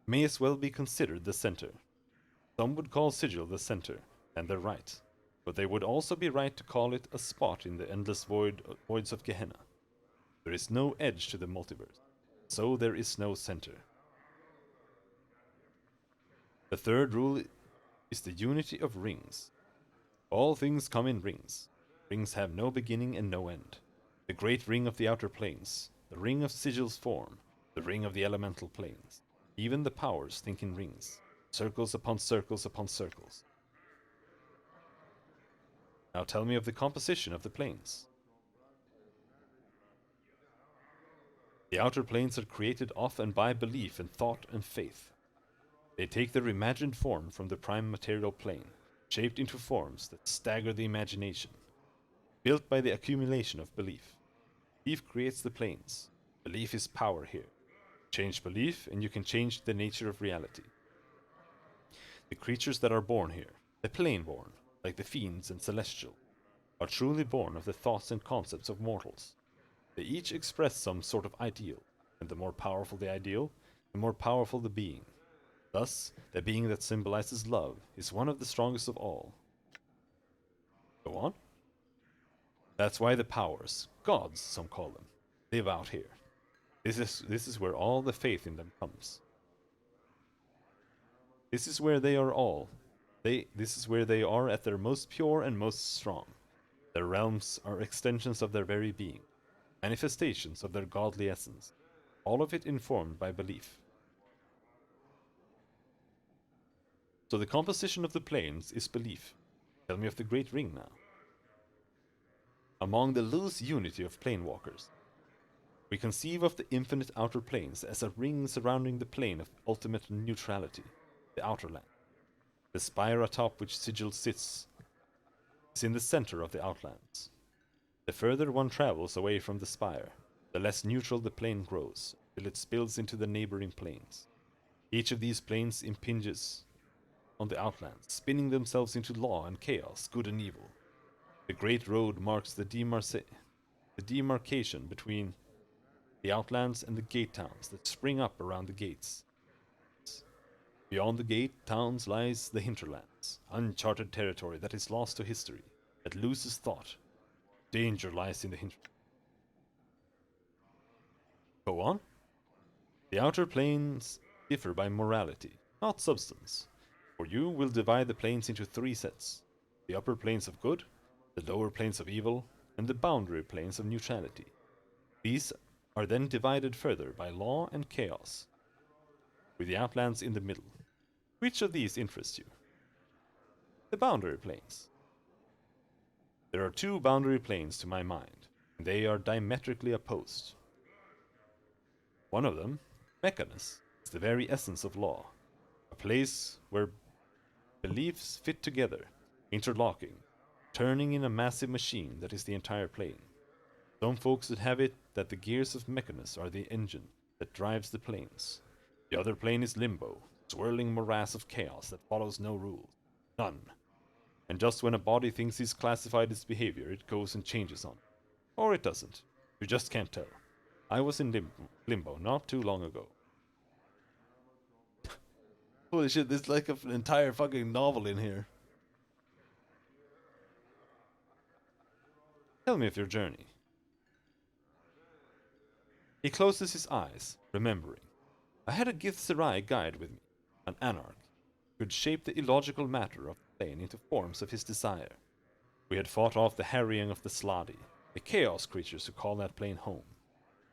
may as well be considered the center. Some would call Sigil the center, and they're right. But they would also be right to call it a spot in the endless voids of Gehenna. There is no edge to the multiverse, so there is no center. The third rule is the unity of rings. All things come in rings. Rings have no beginning and no end. The great ring of the outer planes, the ring of Sigil's form, the ring of the elemental planes. Even the powers think in rings, circles upon circles upon circles. Now tell me of the composition of the planes. The outer planes are created of and by belief and thought and faith. They take their imagined form from the prime material plane, shaped into forms that stagger the imagination, built by the accumulation of belief. Belief creates the planes. Belief is power here. Change belief, and you can change the nature of reality. The creatures that are born here, the plane-born, like the fiends and celestial, are truly born of the thoughts and concepts of mortals. They each express some sort of ideal, and the more powerful the ideal, the more powerful the being. Thus, the being that symbolizes love is one of the strongest of all. Go on. That's why the powers, gods some call them, live out here. This is where all the faith in them comes. This is where they are all. This is where they are at their most pure and most strong. Their realms are extensions of their very being, manifestations of their godly essence, all of it informed by belief. So the composition of the planes is belief. Tell me of the great ring now. Among the loose unity of planewalkers, we conceive of the infinite outer planes as a ring surrounding the plane of ultimate neutrality, the outer land. The spire atop which Sigil sits is in the center of the outlands. The further one travels away from the spire, the less neutral the plane grows, till it spills into the neighboring planes. Each of these planes impinges on the outlands, spinning themselves into law and chaos, good and evil. The great road marks the demarcation between the outlands and the gate towns that spring up around the gates. Beyond the gate towns lies the hinterlands, uncharted territory that is lost to history, that loses thought. Danger lies in the hinterlands. Go on. The outer planes differ by morality, not substance. For you will divide the planes into 3 sets: the upper planes of good, the lower planes of evil, and the boundary planes of neutrality. These are then divided further by law and chaos, with the outlands in the middle. Which of these interests you? The boundary planes. There are 2 boundary planes to my mind, and they are diametrically opposed. One of them, Mechanus, is the very essence of law, a place where beliefs fit together, interlocking, turning in a massive machine that is the entire plane. Some folks would have it that the gears of Mechanus are the engine that drives the planes. The other plane is Limbo, swirling morass of chaos that follows no rules. None. And just when a body thinks he's classified its behavior, it goes and changes on it. Or it doesn't. You just can't tell. I was in limbo not too long ago. Holy shit, there's like an entire fucking novel in here. Tell me of your journey. He closes his eyes, remembering. I had a Githzerai guide with me, an anarch, who could shape the illogical matter of the plane into forms of his desire. We had fought off the harrying of the Sladi, the chaos creatures who call that plane home.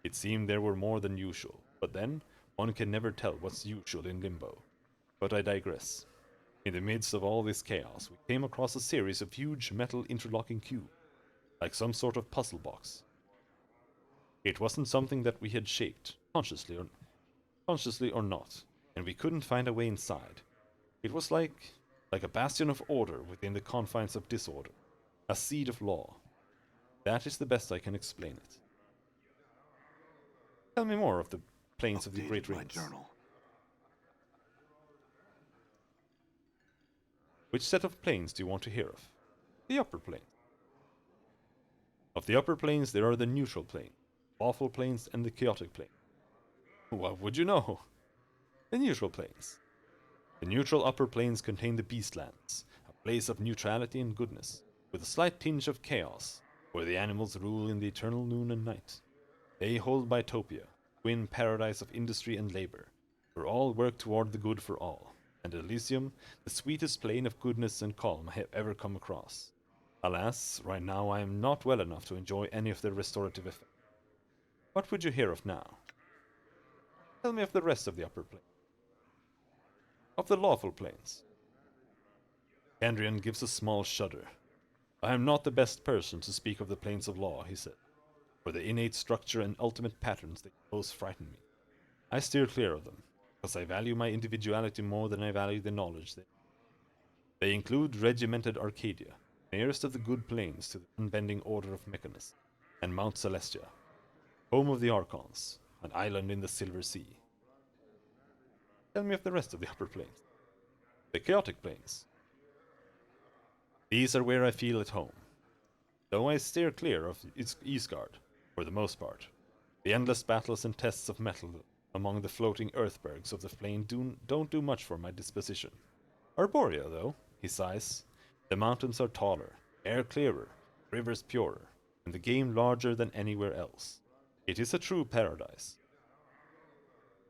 It seemed there were more than usual, but then, one can never tell what's usual in limbo. But I digress. In the midst of all this chaos, we came across a series of huge metal interlocking cubes, like some sort of puzzle box. It wasn't something that we had shaped, consciously or not, and we couldn't find a way inside. It was like a bastion of order within the confines of disorder, a seed of law. That is the best I can explain it. Tell me more of the planes of the Great Updated my Rings. journal. Which set of planes do you want to hear of? The upper planes. Of the upper planes, there are the neutral plane, lawful planes, and the chaotic plane. What would you know? The neutral planes. The neutral upper planes contain the Beastlands, a place of neutrality and goodness, with a slight tinge of chaos, where the animals rule in the eternal noon and night. They hold Bytopia, twin paradise of industry and labor, where all work toward the good for all, and Elysium, the sweetest plane of goodness and calm I have ever come across. Alas, right now I am not well enough to enjoy any of their restorative effects. What would you hear of now? Tell me of the rest of the upper plane. Of the lawful planes. Kandrian gives a small shudder. I am not the best person to speak of the planes of law, he said, for the innate structure and ultimate patterns they most frighten me. I steer clear of them, because I value my individuality more than I value the knowledge they include regimented Arcadia, nearest of the good planes to the unbending order of Mechanus, and Mount Celestia, home of the Archons, an island in the Silver Sea. Tell me of the rest of the upper planes. The chaotic planes. These are where I feel at home, though I steer clear of Eastgard, for the most part. The endless battles and tests of metal among the floating earthbergs of the plane don't do much for my disposition. Arborea, though, he sighs. The mountains are taller, air clearer, rivers purer, and the game larger than anywhere else. It is a true paradise.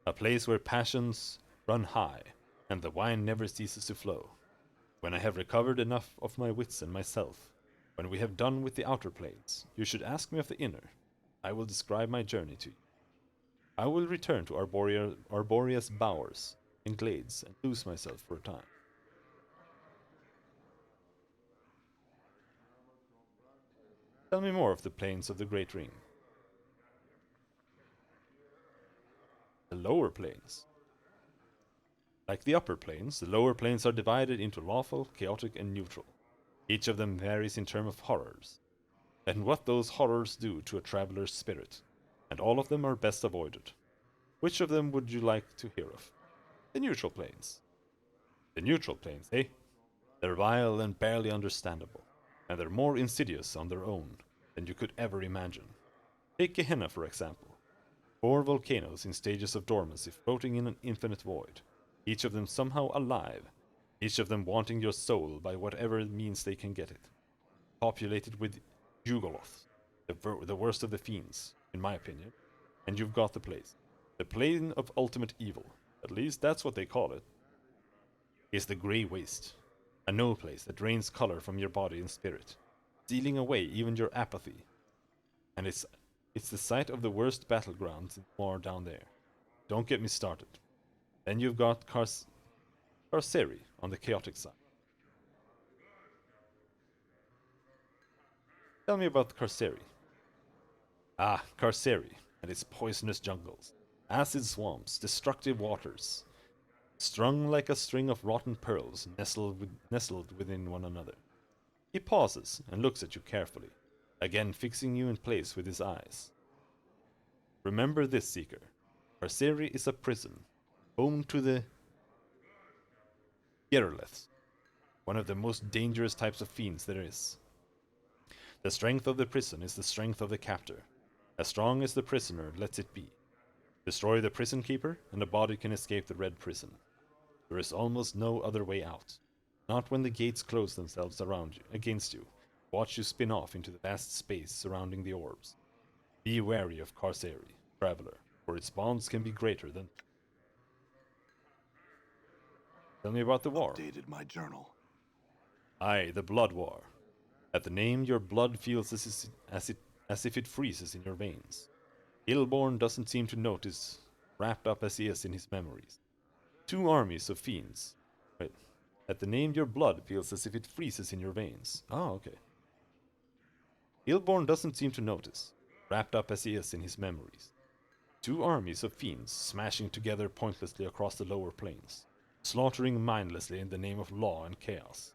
A place where passions run high, and the wine never ceases to flow. When I have recovered enough of my wits and myself, when we have done with the outer planes, you should ask me of the inner. I will describe my journey to you. I will return to Arborea's bowers and glades and lose myself for a time. Tell me more of the planes of the Great Ring. The lower planes. Like the upper planes, the lower planes are divided into lawful, chaotic, and neutral. Each of them varies in terms of horrors, and what those horrors do to a traveler's spirit, and all of them are best avoided. Which of them would you like to hear of? The neutral planes. The neutral planes, eh? They're vile and barely understandable, and they're more insidious on their own than you could ever imagine. Take Gehenna, for example. 4 volcanoes in stages of dormancy floating in an infinite void, each of them somehow alive, each of them wanting your soul by whatever means they can get it. Populated with Jugoloths, the worst of the fiends, in my opinion, and you've got the place. The plane of ultimate evil, at least that's what they call it, is the Grey Waste, a no place that drains color from your body and spirit, stealing away even your apathy. And it's the site of the worst battlegrounds in war down there. Don't get me started. Then you've got Carceri on the chaotic side. Tell me about Carceri. Ah, Carceri and its poisonous jungles, acid swamps, destructive waters, strung like a string of rotten pearls nestled within one another. He pauses and looks at you carefully, again fixing you in place with his eyes. Remember this, Seeker. Carceri is a prison, home to the Geroliths, one of the most dangerous types of fiends there is. The strength of the prison is the strength of the captor. As strong as the prisoner lets it be. Destroy the prison keeper, and the body can escape the red prison. There is almost no other way out. Not when the gates close themselves around you, against you. Watch you spin off into the vast space surrounding the orbs. Be wary of Karseri, traveler, for its bonds can be greater than... Tell me about the war. Updated my journal. Aye, the blood war. At the name, your blood feels as if it freezes in your veins. Ilborn doesn't seem to notice, wrapped up as he is in his memories. 2 armies of fiends. Wait. At the name, your blood feels as if it freezes in your veins. Oh, okay. Ilborn doesn't seem to notice, wrapped up as he is in his memories. 2 armies of fiends smashing together pointlessly across the lower planes, slaughtering mindlessly in the name of law and chaos.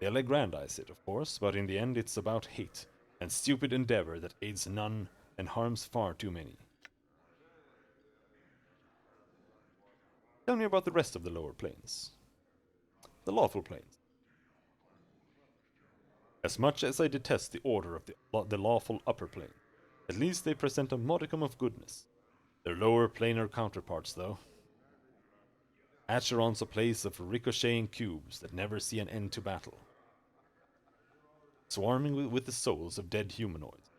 They'll aggrandize it, of course, but in the end it's about hate and stupid endeavor that aids none and harms far too many. Tell me about the rest of the lower planes. The lawful planes. As much as I detest the order of the lawful upper plane, at least they present a modicum of goodness. Their lower planar counterparts, though. Acheron's a place of ricocheting cubes that never see an end to battle. Swarming with the souls of dead humanoids.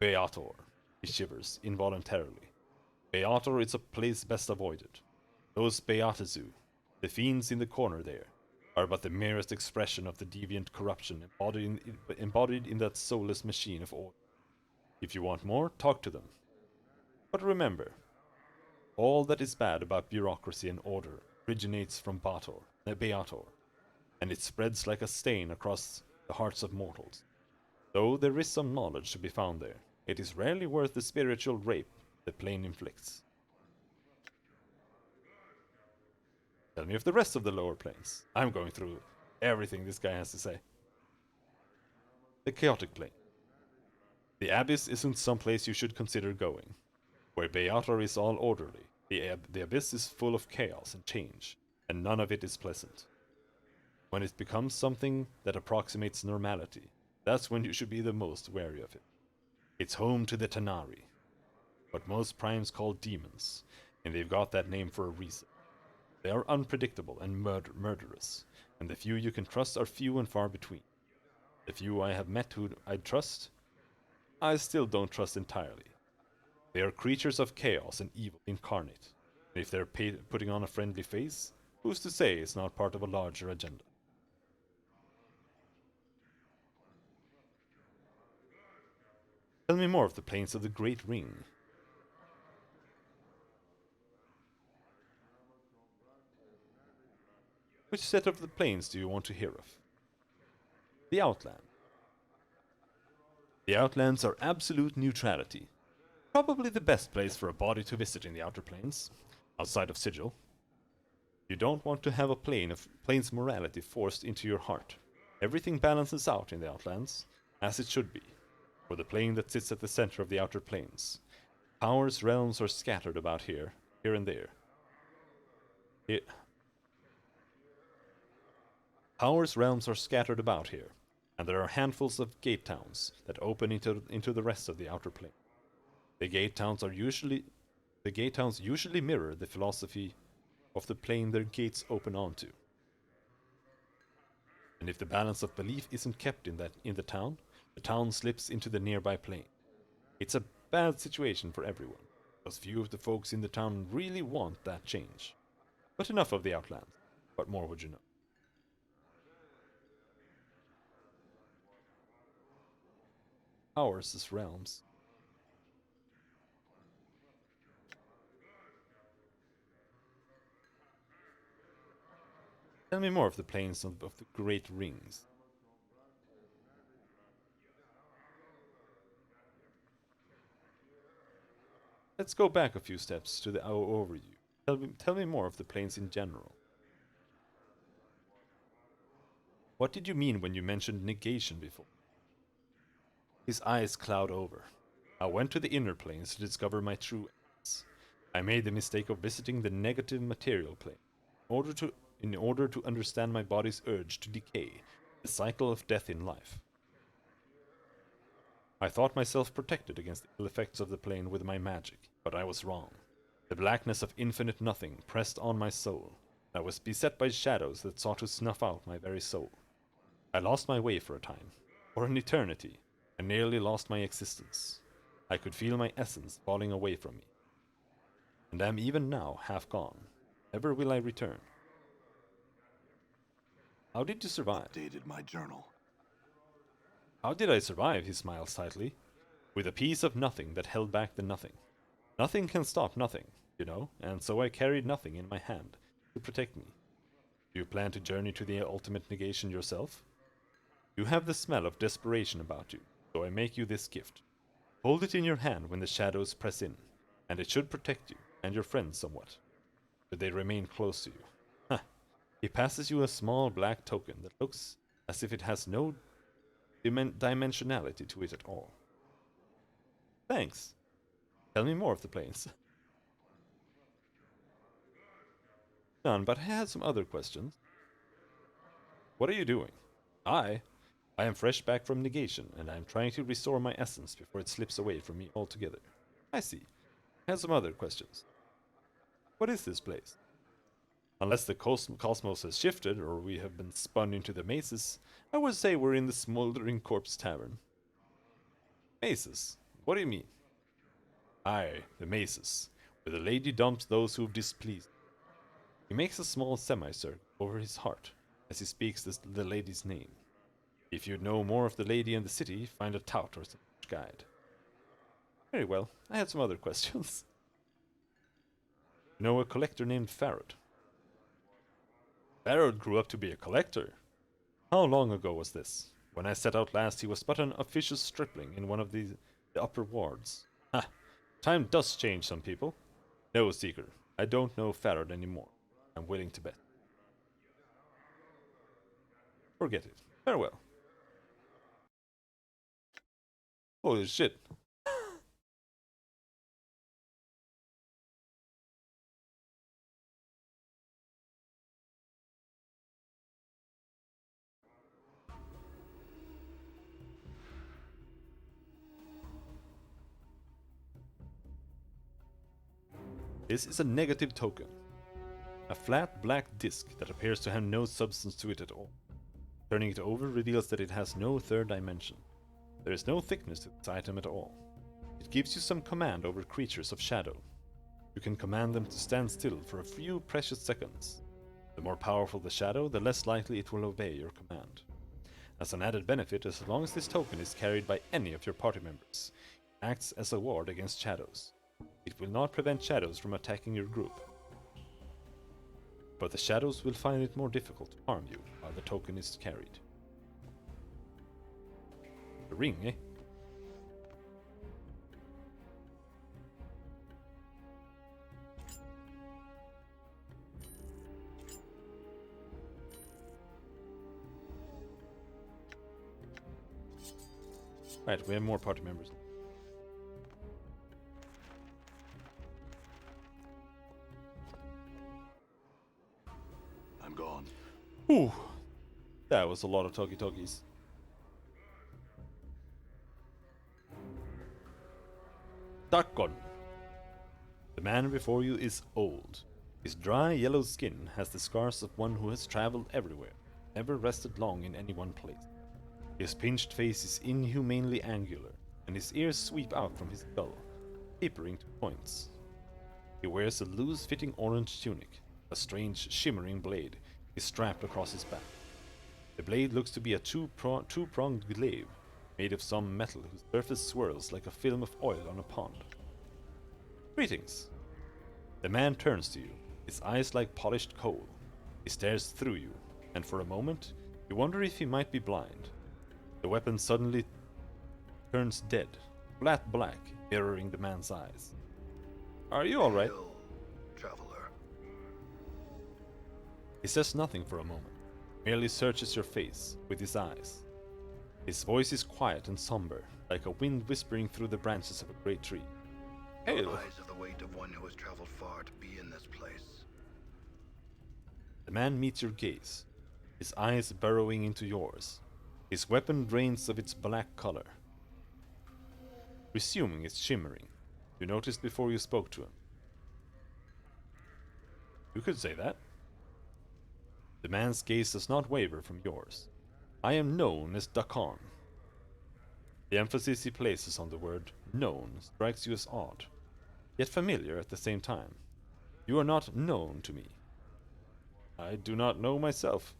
Beator, he shivers involuntarily. Beator is a place best avoided. Those Beatazu, the fiends in the corner there, are but the merest expression of the deviant corruption embodied in that soulless machine of order. If you want more, talk to them. But remember, all that is bad about bureaucracy and order originates from Beator, and it spreads like a stain across the hearts of mortals. Though there is some knowledge to be found there, it is rarely worth the spiritual rape the plane inflicts. Tell me of the rest of the lower planes. I'm going through everything this guy has to say. The chaotic plane. The abyss isn't someplace you should consider going. Where Beator is all orderly, the abyss is full of chaos and change, and none of it is pleasant. When it becomes something that approximates normality, that's when you should be the most wary of it. It's home to the Tanari, what most primes call demons, and they've got that name for a reason. They are unpredictable and murderous, and the few you can trust are few and far between. The few I have met who I'd trust, I still don't trust entirely. They are creatures of chaos and evil incarnate, and if they're putting on a friendly face, who's to say it's not part of a larger agenda? Tell me more of the planes of the Great Ring. Which set of the planes do you want to hear of? The Outland. The Outlands are absolute neutrality. Probably the best place for a body to visit in the Outer Planes, outside of Sigil. You don't want to have a plane's morality forced into your heart. Everything balances out in the Outlands, as it should be, for the plane that sits at the center of the Outer Planes. Powers' realms are scattered about here and there. Powers' realms are scattered about here, and there are handfuls of gate towns that open into the rest of the Outer Plane. The gate towns usually mirror the philosophy of the plane their gates open onto. And if the balance of belief isn't kept in the town slips into the nearby plane. It's a bad situation for everyone, because few of the folks in the town really want that change. But enough of the Outlands. What more would you know? Ours is realms. Tell me more of the planes of the Great Rings. Let's go back a few steps to our overview. Tell me more of the planes in general. What did you mean when you mentioned negation before? His eyes cloud over. I went to the inner planes to discover my true essence. I made the mistake of visiting the negative material plane in order to understand my body's urge to decay, the cycle of death in life. I thought myself protected against the ill effects of the plane with my magic, but I was wrong. The blackness of infinite nothing pressed on my soul. I was beset by shadows that sought to snuff out my very soul. I lost my way for a time. For an eternity, I nearly lost my existence. I could feel my essence falling away from me. And am even now half gone. Never will I return. How did you survive? Updated my journal. How did I survive? He smiled slightly. With a piece of nothing that held back the nothing. Nothing can stop nothing, you know, and so I carried nothing in my hand to protect me. Do you plan to journey to the ultimate negation yourself? You have the smell of desperation about you, so I make you this gift. Hold it in your hand when the shadows press in, and it should protect you and your friends somewhat. Should they remain close to you. Huh. He passes you a small black token that looks as if it has no dimensionality to it at all. Thanks. Tell me more of the planes. None, but I had some other questions. What are you doing? I am fresh back from negation, and I am trying to restore my essence before it slips away from me altogether. I see. I have some other questions. What is this place? Unless the cosmos has shifted, or we have been spun into the mazes, I would say we're in the Smoldering Corpse Tavern. Mazes? What do you mean? Aye, the mazes, where the lady dumps those who've displeased. He makes a small semicircle over his heart as he speaks the lady's name. If you'd know more of the lady and the city, find a tout or some guide. Very well, I had some other questions. You know a collector named Farrod? Farrod grew up to be a collector. How long ago was this? When I set out last, he was but an officious stripling in one of the upper wards. Ha! Time does change some people. No, Seeker, I don't know Farrod anymore. I'm willing to bet. Forget it. Farewell. Holy shit. This is a negative token. A flat black disc that appears to have no substance to it at all. Turning it over reveals that it has no third dimension. There is no thickness to this item at all. It gives you some command over creatures of shadow. You can command them to stand still for a few precious seconds. The more powerful the shadow, the less likely it will obey your command. As an added benefit, as long as this token is carried by any of your party members, it acts as a ward against shadows. It will not prevent shadows from attacking your group, but the shadows will find it more difficult to harm you while the token is carried. The ring, eh? Right, we have more party members. I'm gone. Ooh, that was a lot of talkie-talkies. Darkon. The man before you is old. His dry yellow skin has the scars of one who has traveled everywhere, never rested long in any one place. His pinched face is inhumanely angular, and his ears sweep out from his skull, tapering to points. He wears a loose-fitting orange tunic. A strange, shimmering blade is strapped across his back. The blade looks to be a two-pronged glaive, made of some metal whose surface swirls like a film of oil on a pond. Greetings! The man turns to you, his eyes like polished coal. He stares through you, and for a moment, you wonder if he might be blind. The weapon suddenly turns dead, flat black, mirroring the man's eyes. Are you alright? Hail, traveler. He says nothing for a moment, merely searches your face with his eyes. His voice is quiet and somber, like a wind whispering through the branches of a great tree. Hail! Eyes of the weight of one who has traveled far to be in this place. The man meets your gaze, his eyes burrowing into yours. His weapon drains of its black color, resuming its shimmering. You noticed before you spoke to him. You could say that. The man's gaze does not waver from yours. I am known as Dakan. The emphasis he places on the word known strikes you as odd, yet familiar at the same time. You are not known to me. I do not know myself.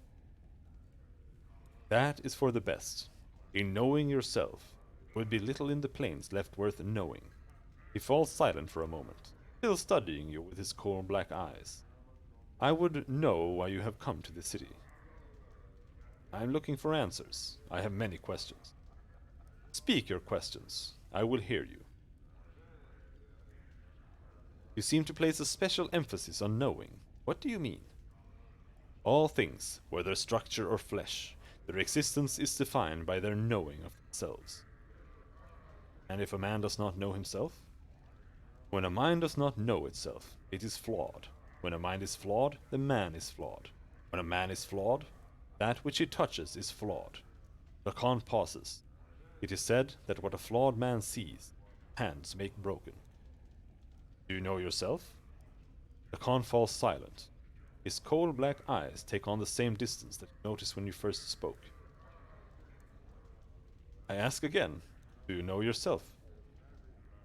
That is for the best. In knowing yourself, would be little in the plains left worth knowing. He falls silent for a moment, still studying you with his coal-black eyes. I would know why you have come to this city. I am looking for answers. I have many questions. Speak your questions. I will hear you. You seem to place a special emphasis on knowing. What do you mean? All things, whether structure or flesh, their existence is defined by their knowing of themselves. And if a man does not know himself? When a mind does not know itself, it is flawed. When a mind is flawed, the man is flawed. When a man is flawed, that which he touches is flawed. Lacan pauses. It is said that what a flawed man sees, hands make broken. Do you know yourself? Lacan falls silent. His coal-black eyes take on the same distance that you noticed when you first spoke. I ask again, do you know yourself?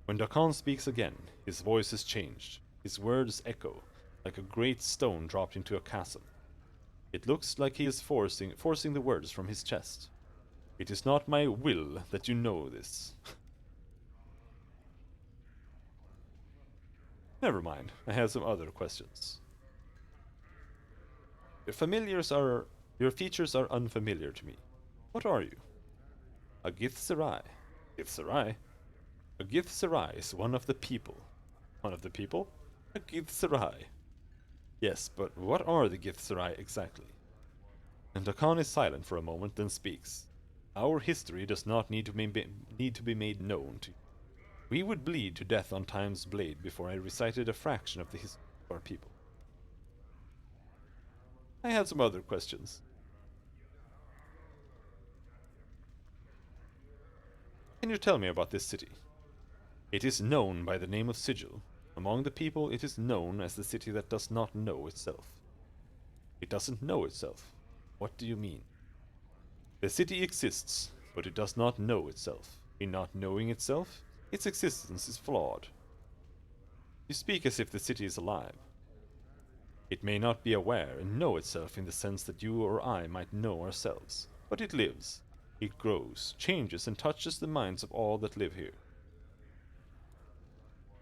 When Dakan speaks again, his voice is changed. His words echo, like a great stone dropped into a chasm. It looks like he is forcing the words from his chest. It is not my will that you know this. Never mind, I have some other questions. Your features are unfamiliar to me. What are you? A Githzerai. Githzerai? A Githzerai is one of the people. One of the people? A Githzerai. Yes, but what are the Githzerai exactly? And Dakan is silent for a moment, then speaks. Our history does not need to be made known to you. We would bleed to death on time's blade before I recited a fraction of the history of our people. I had some other questions. Can you tell me about this city? It is known by the name of Sigil. Among the people, it is known as the city that does not know itself. It doesn't know itself. What do you mean? The city exists, but it does not know itself. In not knowing itself, its existence is flawed. You speak as if the city is alive. It may not be aware and know itself in the sense that you or I might know ourselves, but it lives. It grows, changes, and touches the minds of all that live here.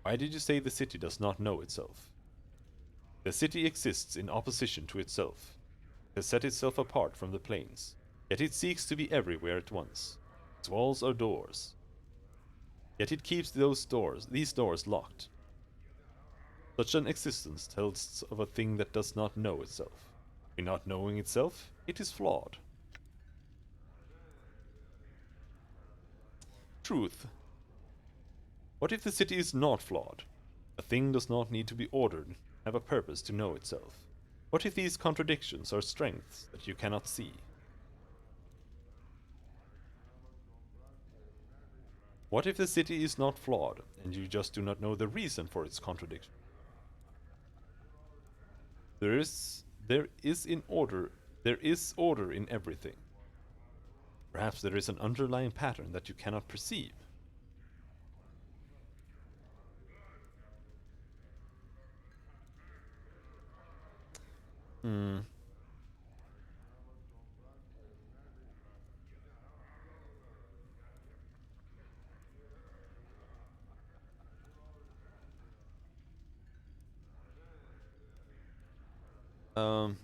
Why did you say the city does not know itself? The city exists in opposition to itself. It has set itself apart from the plains, yet it seeks to be everywhere at once. Its walls are doors. Yet it keeps these doors locked. Such an existence tells of a thing that does not know itself. In not knowing itself, it is flawed. Truth. What if the city is not flawed? A thing does not need to be ordered, have a purpose to know itself. What if these contradictions are strengths that you cannot see? What if the city is not flawed, and you just do not know the reason for its contradiction? There is order in everything. Perhaps there is an underlying pattern that you cannot perceive. Hmm. Um.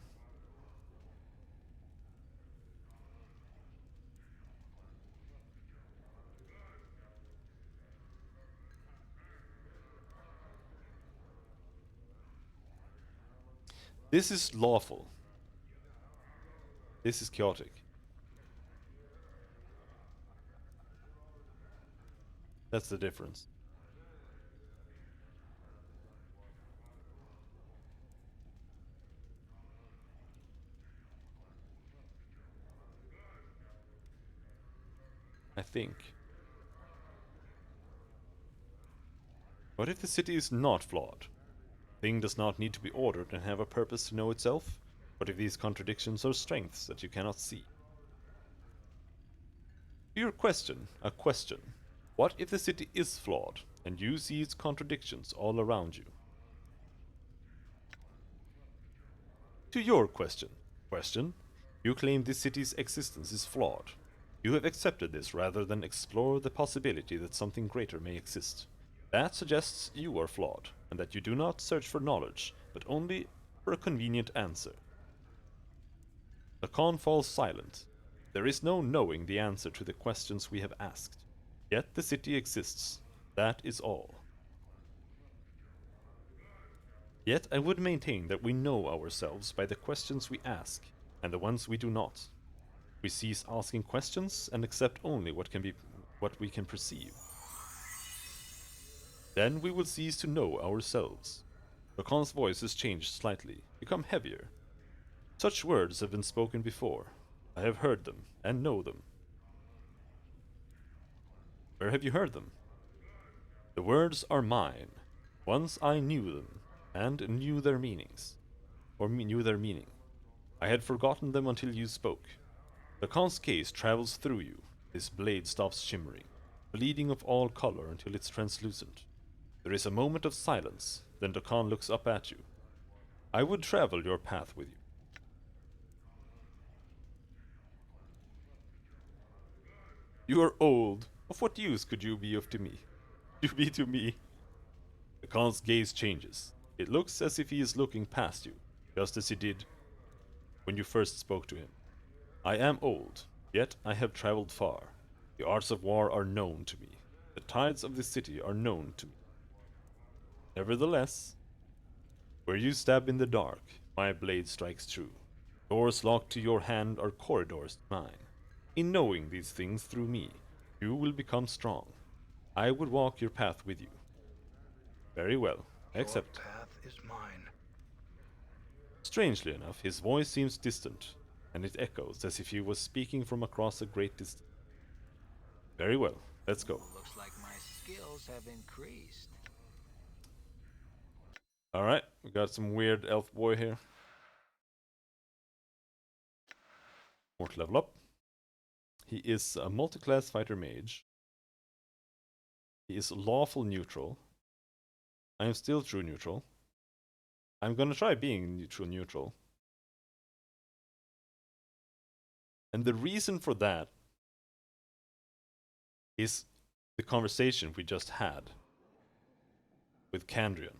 This is lawful. This is chaotic. That's the difference. I think. What if the city is not flawed? Thing does not need to be ordered and have a purpose to know itself? What if these contradictions are strengths that you cannot see? To your question, a question. What if the city is flawed, and you see its contradictions all around you? To your question, you claim this city's existence is flawed. You have accepted this rather than explore the possibility that something greater may exist. That suggests you are flawed, and that you do not search for knowledge, but only for a convenient answer. The Khan falls silent. There is no knowing the answer to the questions we have asked. Yet the city exists. That is all. Yet I would maintain that we know ourselves by the questions we ask, and the ones we do not. We cease asking questions and accept only what we can perceive. Then we will cease to know ourselves. Rakan's voice has changed slightly, become heavier. Such words have been spoken before. I have heard them, and know them. Where have you heard them? The words are mine. Once I knew them, and knew their meanings. Knew their meaning. I had forgotten them until you spoke. Rakan's gaze travels through you. His blade stops shimmering, bleeding of all color until it's translucent. There is a moment of silence, then Rakan looks up at you. I would travel your path with you. You are old. Of what use could you be to me? You be to me. Rakan's gaze changes. It looks as if he is looking past you, just as he did when you first spoke to him. I am old, yet I have traveled far. The arts of war are known to me. The tides of the city are known to me. Nevertheless, where you stab in the dark, my blade strikes true. Doors locked to your hand are corridors to mine. In knowing these things through me, you will become strong. I would walk your path with you. Very well, I accept. Your path is mine. Strangely enough, his voice seems distant, and it echoes as if he was speaking from across a great distance. Very well, let's go. Looks like my skills have increased. Alright, we got some weird elf boy here. More to level up. He is a multi-class fighter mage. He is lawful neutral. I am still true neutral. I'm gonna try being true neutral. And the reason for that is the conversation we just had with Kandrian,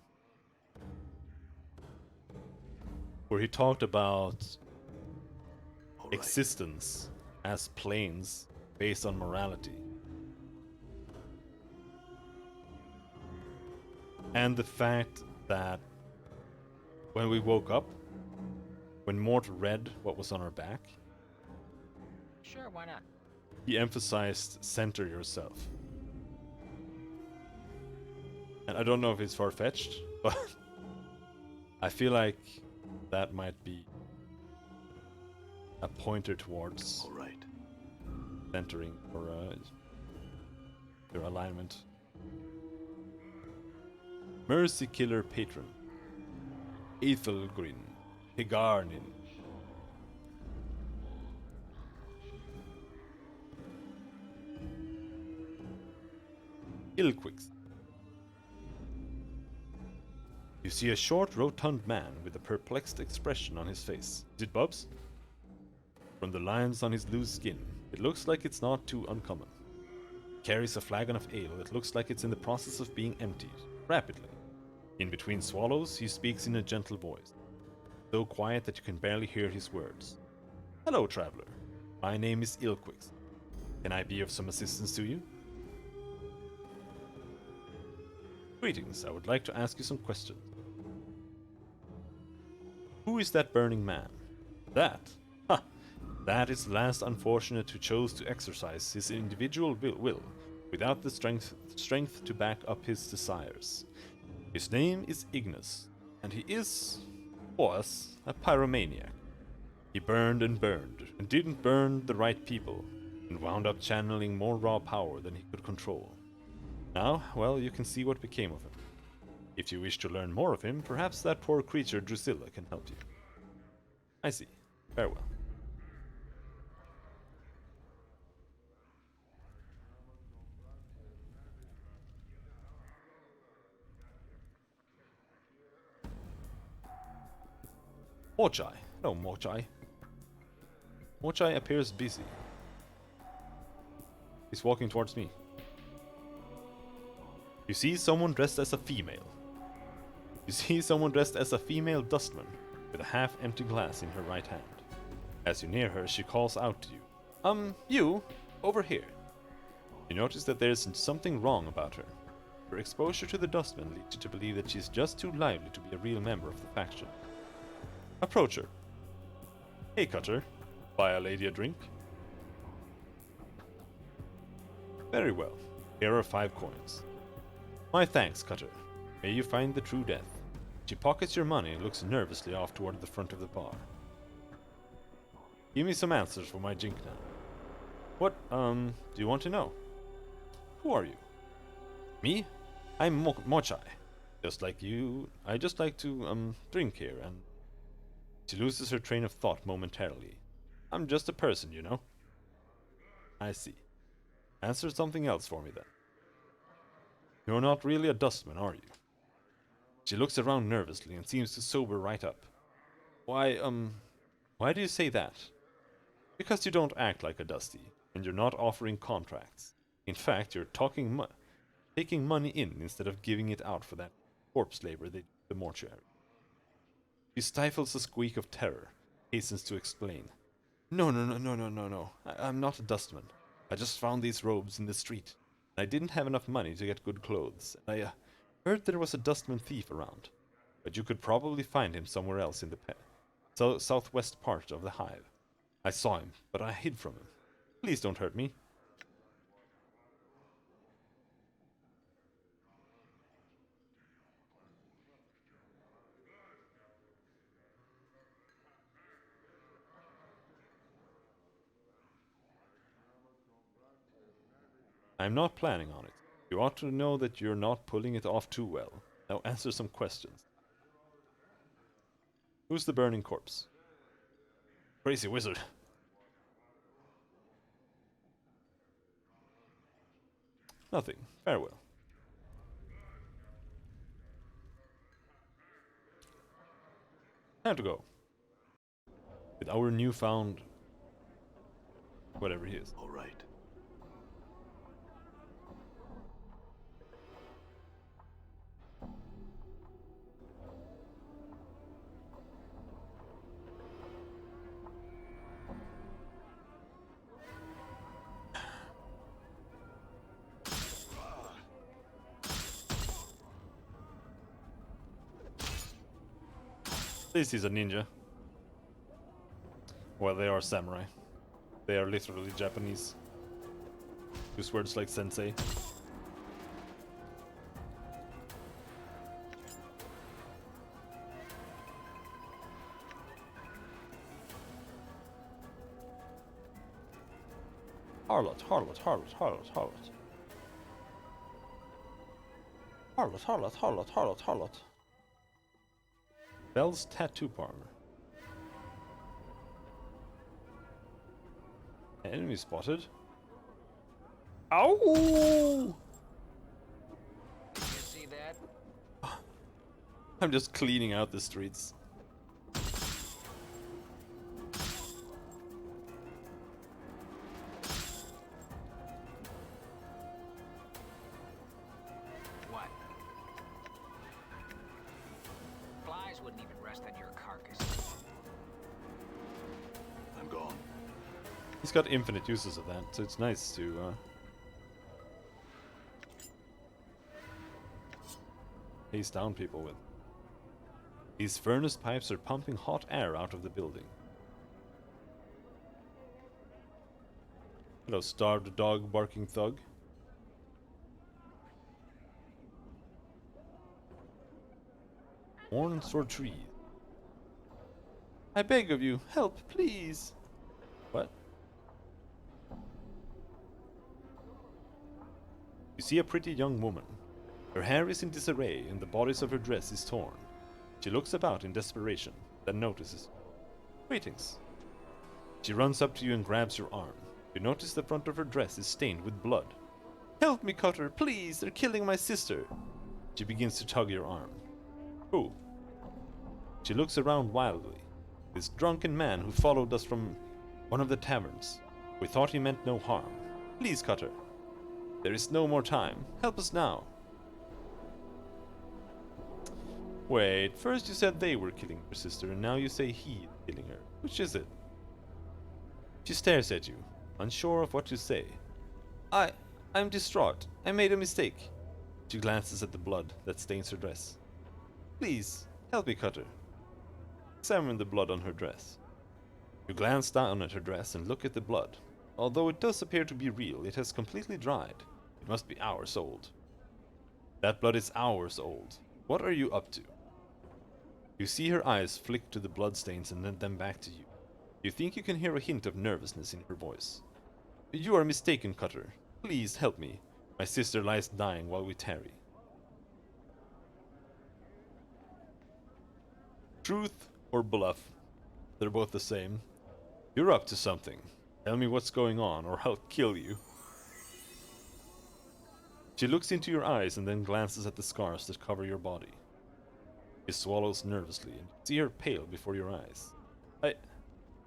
where he talked about All right. existence as planes based on morality. And the fact that when we woke up, when Mort read what was on our back, Sure, why not? he emphasized center yourself. And I don't know if it's far-fetched, but I feel like that might be a pointer towards All right. centering or your alignment. Mercy Killer Patron. Ethelgrin. Higarnin. Ilquix. You see a short, rotund man with a perplexed expression on his face. Is it Bubs? From the lines on his loose skin, it looks like it's not too uncommon. He carries a flagon of ale that looks like it's in the process of being emptied, rapidly. In between swallows, he speaks in a gentle voice, so quiet that you can barely hear his words. Hello, traveler. My name is Ilquix. Can I be of some assistance to you? Greetings, I would like to ask you some questions. Who is that burning man? That? Ha! That is the last unfortunate who chose to exercise his individual will without the strength to back up his desires. His name is Ignis, and he was a pyromaniac. He burned and burned, and didn't burn the right people. and wound up channeling more raw power than he could control. Now, well, you can see what became of him. If you wish to learn more of him, perhaps that poor creature Drusilla can help you. I see. Farewell. Mochai. Hello, Mochai. Mochai appears busy. He's walking towards me. You see someone dressed as a female. You see someone dressed as a female dustman, with a half-empty glass in her right hand. As you near her, she calls out to you. You, over here. You notice that there's something wrong about her. Her exposure to the dustman leads you to believe that she's just too lively to be a real member of the faction. Approach her. Hey, Cutter. Buy a lady a drink? Very well. Here are 5 coins. My thanks, Cutter. May you find the true death. She pockets your money and looks nervously off toward the front of the bar. Give me some answers for my jink now. What, do you want to know? Who are you? Me? I'm Mochai. Just like you, I just like to, drink here, and... She loses her train of thought momentarily. I'm just a person, you know. I see. Answer something else for me, then. You're not really a dustman, are you? She looks around nervously and seems to sober right up. Why do you say that? Because you don't act like a dusty, and you're not offering contracts. In fact, you're taking money in instead of giving it out for that corpse labor they do at the mortuary. She stifles a squeak of terror, hastens to explain. No. I'm not a dustman. I just found these robes in the street. I didn't have enough money to get good clothes. I heard there was a dustman thief around, but you could probably find him somewhere else in the southwest part of the hive. I saw him, but I hid from him. Please don't hurt me. I'm not planning on it. You ought to know that you're not pulling it off too well. Now answer some questions. Who's the burning corpse? Crazy wizard. Nothing. Farewell. Time to go. With our newfound... whatever he is. All right. At least he's a ninja. Well, they are samurai. They are literally Japanese. Use words like sensei. Harlot. Belle's tattoo parlor. Enemy spotted. Ow! You see that? I'm just cleaning out the streets. What? Flies wouldn't even rest on your carcass. I'm gone. He's got infinite uses of that, so it's nice to chase down people with. These furnace pipes are pumping hot air out of the building. Hello, starved dog barking thug. Horns or trees? I beg of you, help, please. What? You see a pretty young woman. Her hair is in disarray and the bodice of her dress is torn. She looks about in desperation, then notices you. Greetings. She runs up to you and grabs your arm. You notice the front of her dress is stained with blood. Help me, Cutter, please! They're killing my sister! She begins to tug your arm. Who? She looks around wildly. This drunken man who followed us from one of the taverns. We thought he meant no harm. Please, Cutter. There is no more time. Help us now. Wait, first you said they were killing your sister, and now you say he is killing her. Which is it? She stares at you, unsure of what to say. I'm distraught. I made a mistake. She glances at the blood that stains her dress. Please, help me, Cutter. Examine the blood on her dress. You glance down at her dress and look at the blood. Although it does appear to be real, it has completely dried. It must be hours old. That blood is hours old. What are you up to? You see her eyes flick to the bloodstains and then back to you. You think you can hear a hint of nervousness in her voice. You are mistaken, Cutter. Please help me. My sister lies dying while we tarry. Truth or bluff? They're both the same. You're up to something. Tell me what's going on or I'll kill you. She looks into your eyes and then glances at the scars that cover your body. She swallows nervously and you see her pale before your eyes.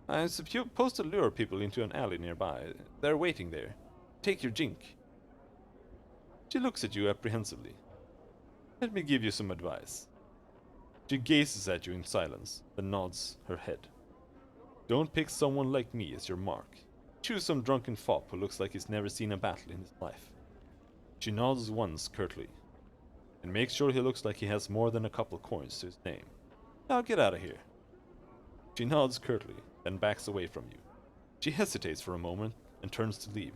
I'm supposed to lure people into an alley nearby. They're waiting there. Take your jink. She looks at you apprehensively. Let me give you some advice. She gazes at you in silence, then nods her head. Don't pick someone like me as your mark. Choose some drunken fop who looks like he's never seen a battle in his life. She nods once curtly, and makes sure he looks like he has more than a couple coins to his name. Now get out of here. She nods curtly, then backs away from you. She hesitates for a moment and turns to leave.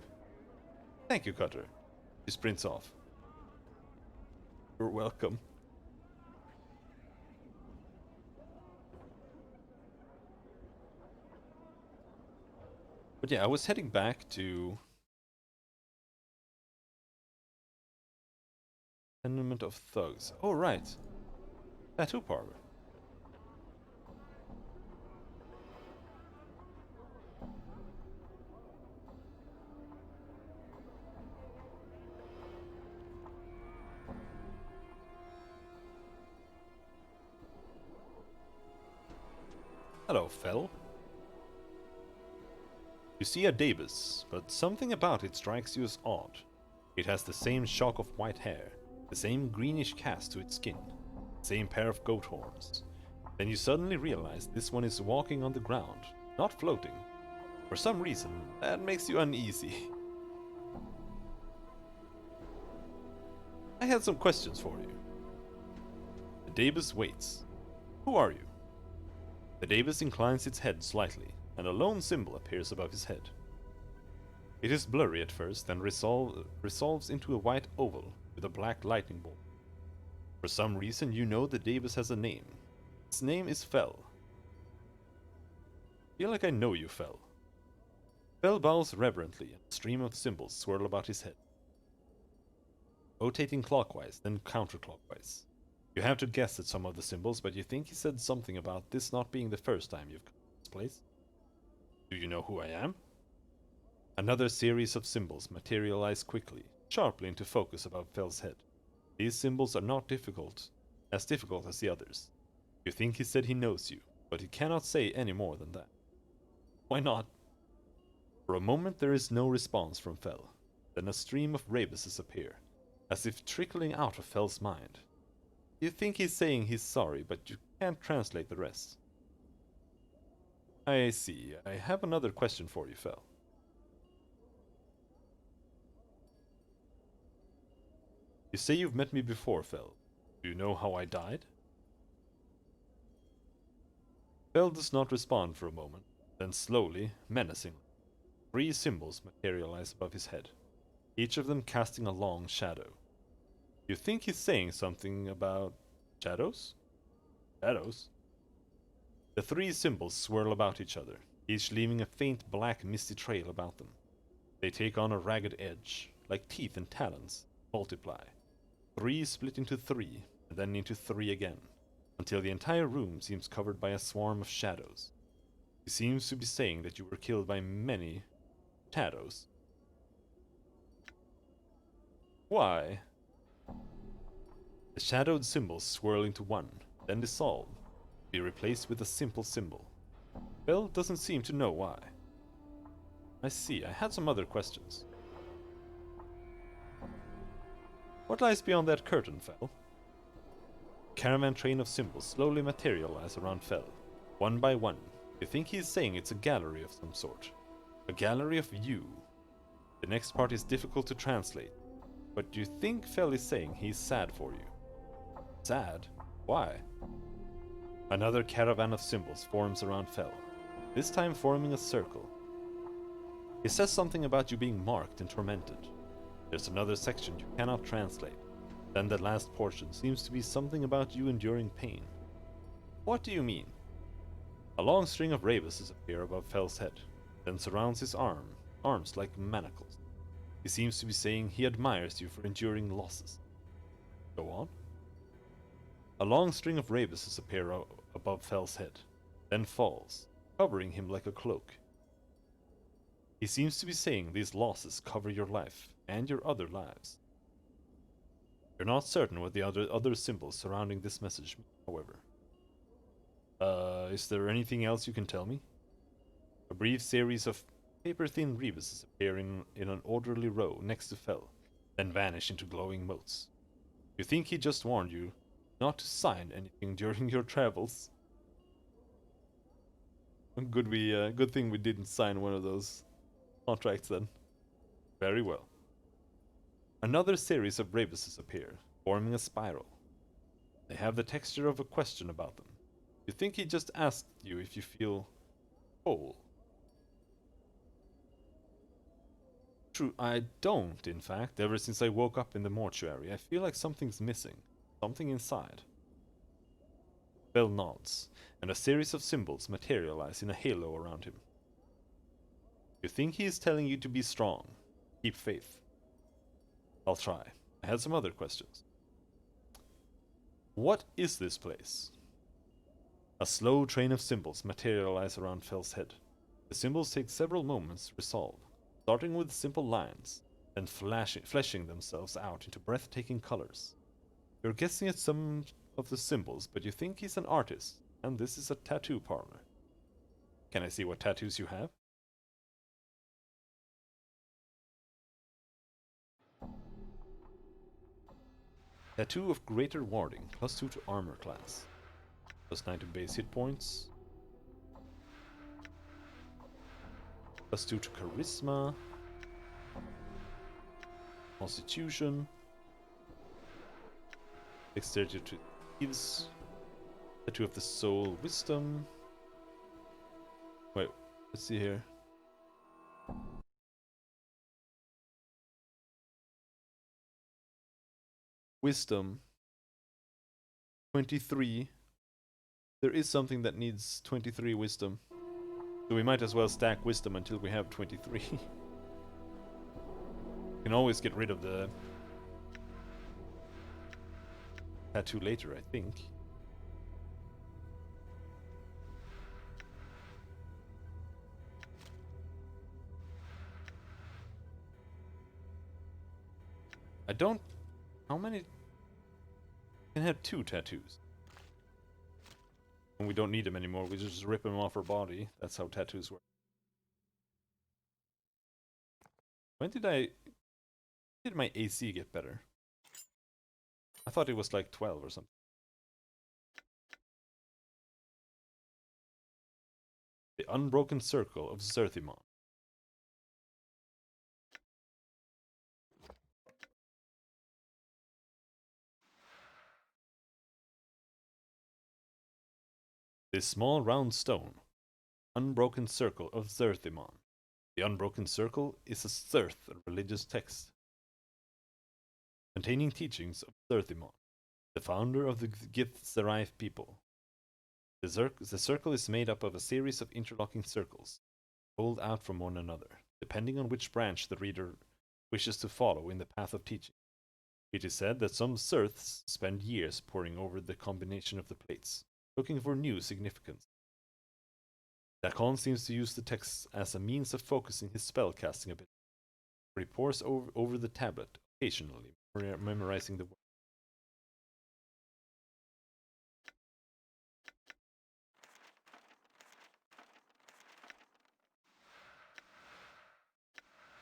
Thank you, Cutter. She sprints off. You're welcome. But yeah, I was heading back to Tenement of Thugs. Oh, right. Tattoo parlor. Hello, Fel. You see a Davis, but something about it strikes you as odd. It has the same shock of white hair, the same greenish cast to its skin, the same pair of goat horns. Then you suddenly realize this one is walking on the ground, not floating. For some reason, that makes you uneasy. I had some questions for you. The Davis waits. Who are you? The Davis inclines its head slightly, and a lone symbol appears above his head. It is blurry at first, then resolves into a white oval with a black lightning bolt. For some reason, you know that Davis has a name. Its name is Fel. I feel like I know you, Fel. Fel bows reverently, and a stream of symbols swirl about his head, rotating clockwise, then counterclockwise. You have to guess at some of the symbols, but you think he said something about this not being the first time you've come to this place. Do you know who I am? Another series of symbols materialize quickly, sharply into focus above Fel's head. These symbols are not difficult as the others. You think he said he knows you, but he cannot say any more than that. Why not? For a moment there is no response from Fel. Then a stream of rabuses appear, as if trickling out of Fel's mind. You think he's saying he's sorry, but you can't translate the rest. I see. I have another question for you, Fel. You say you've met me before, Fel. Do you know how I died? Fel does not respond for a moment, then slowly, menacingly, 3 symbols materialize above his head, each of them casting a long shadow. You think he's saying something about shadows? Shadows? The 3 symbols swirl about each other, each leaving a faint black misty trail about them. They take on a ragged edge, like teeth and talons, multiply. 3 split into 3, and then into 3 again, until the entire room seems covered by a swarm of shadows. He seems to be saying that you were killed by many shadows. Why? The shadowed symbols swirl into one, then dissolve, be replaced with a simple symbol. Bell doesn't seem to know why. I see, I had some other questions. What lies beyond that curtain, Fel? Caravan train of symbols slowly materialize around Fel, one by one. You think he's saying it's a gallery of some sort. A gallery of you. The next part is difficult to translate, but you think Fel is saying he's sad for you. Sad? Why? Another caravan of symbols forms around Fel, this time forming a circle. He says something about you being marked and tormented. There's another section you cannot translate. Then the last portion seems to be something about you enduring pain. What do you mean? A long string of rabuses appear above Fel's head, then surrounds his arms like manacles. He seems to be saying he admires you for enduring losses. Go on. A long string of rabuses appear above Fel's head, then falls, covering him like a cloak. He seems to be saying these losses cover your life and your other lives. You're not certain what the other symbols surrounding this message mean, however. Is there anything else you can tell me? A brief series of paper-thin rebuses appear in an orderly row next to Fel, then vanish into glowing motes. You think he just warned you not to sign anything during your travels? Good thing we didn't sign one of those contracts then. Very well. Another series of rabuses appear, forming a spiral. They have the texture of a question about them. You think he just asked you if you feel whole? True, I don't, in fact. Ever since I woke up in the mortuary, I feel like something's missing. Something inside. Bell nods, and a series of symbols materialize in a halo around him. You think he is telling you to be strong. Keep faith. I'll try. I had some other questions. What is this place? A slow train of symbols materialize around Fel's head. The symbols take several moments to resolve, starting with simple lines, then fleshing themselves out into breathtaking colors. You're guessing at some of the symbols, but you think he's an artist, and this is a tattoo parlor. Can I see what tattoos you have? Tattoo of Greater Warding, +2 to armor class. +9 to base hit points. +2 to charisma. Constitution. Dexterity to thieves. Tattoo of the soul, wisdom. Wait, let's see here. Wisdom. 23. There is something that needs 23 wisdom. So we might as well stack wisdom until we have 23. We can always get rid of the tattoo later, I think. I don't... How many... can have 2 tattoos. And we don't need them anymore, we just rip them off our body. That's how tattoos work. When did my AC get better? I thought it was like 12 or something. The Unbroken Circle of Zerthimon. This small round stone. Unbroken Circle of Zerthimon. The Unbroken Circle is a Zerth, a religious text, containing teachings of Zerthimon, the founder of the Gith-Zeraif people. The circle is made up of a series of interlocking circles, pulled out from one another, depending on which branch the reader wishes to follow in the path of teaching. It is said that some Serths spend years poring over the combination of the plates, looking for new significance. Dakon seems to use the text as a means of focusing his spellcasting ability. He pores over the tablet, occasionally memorizing the words.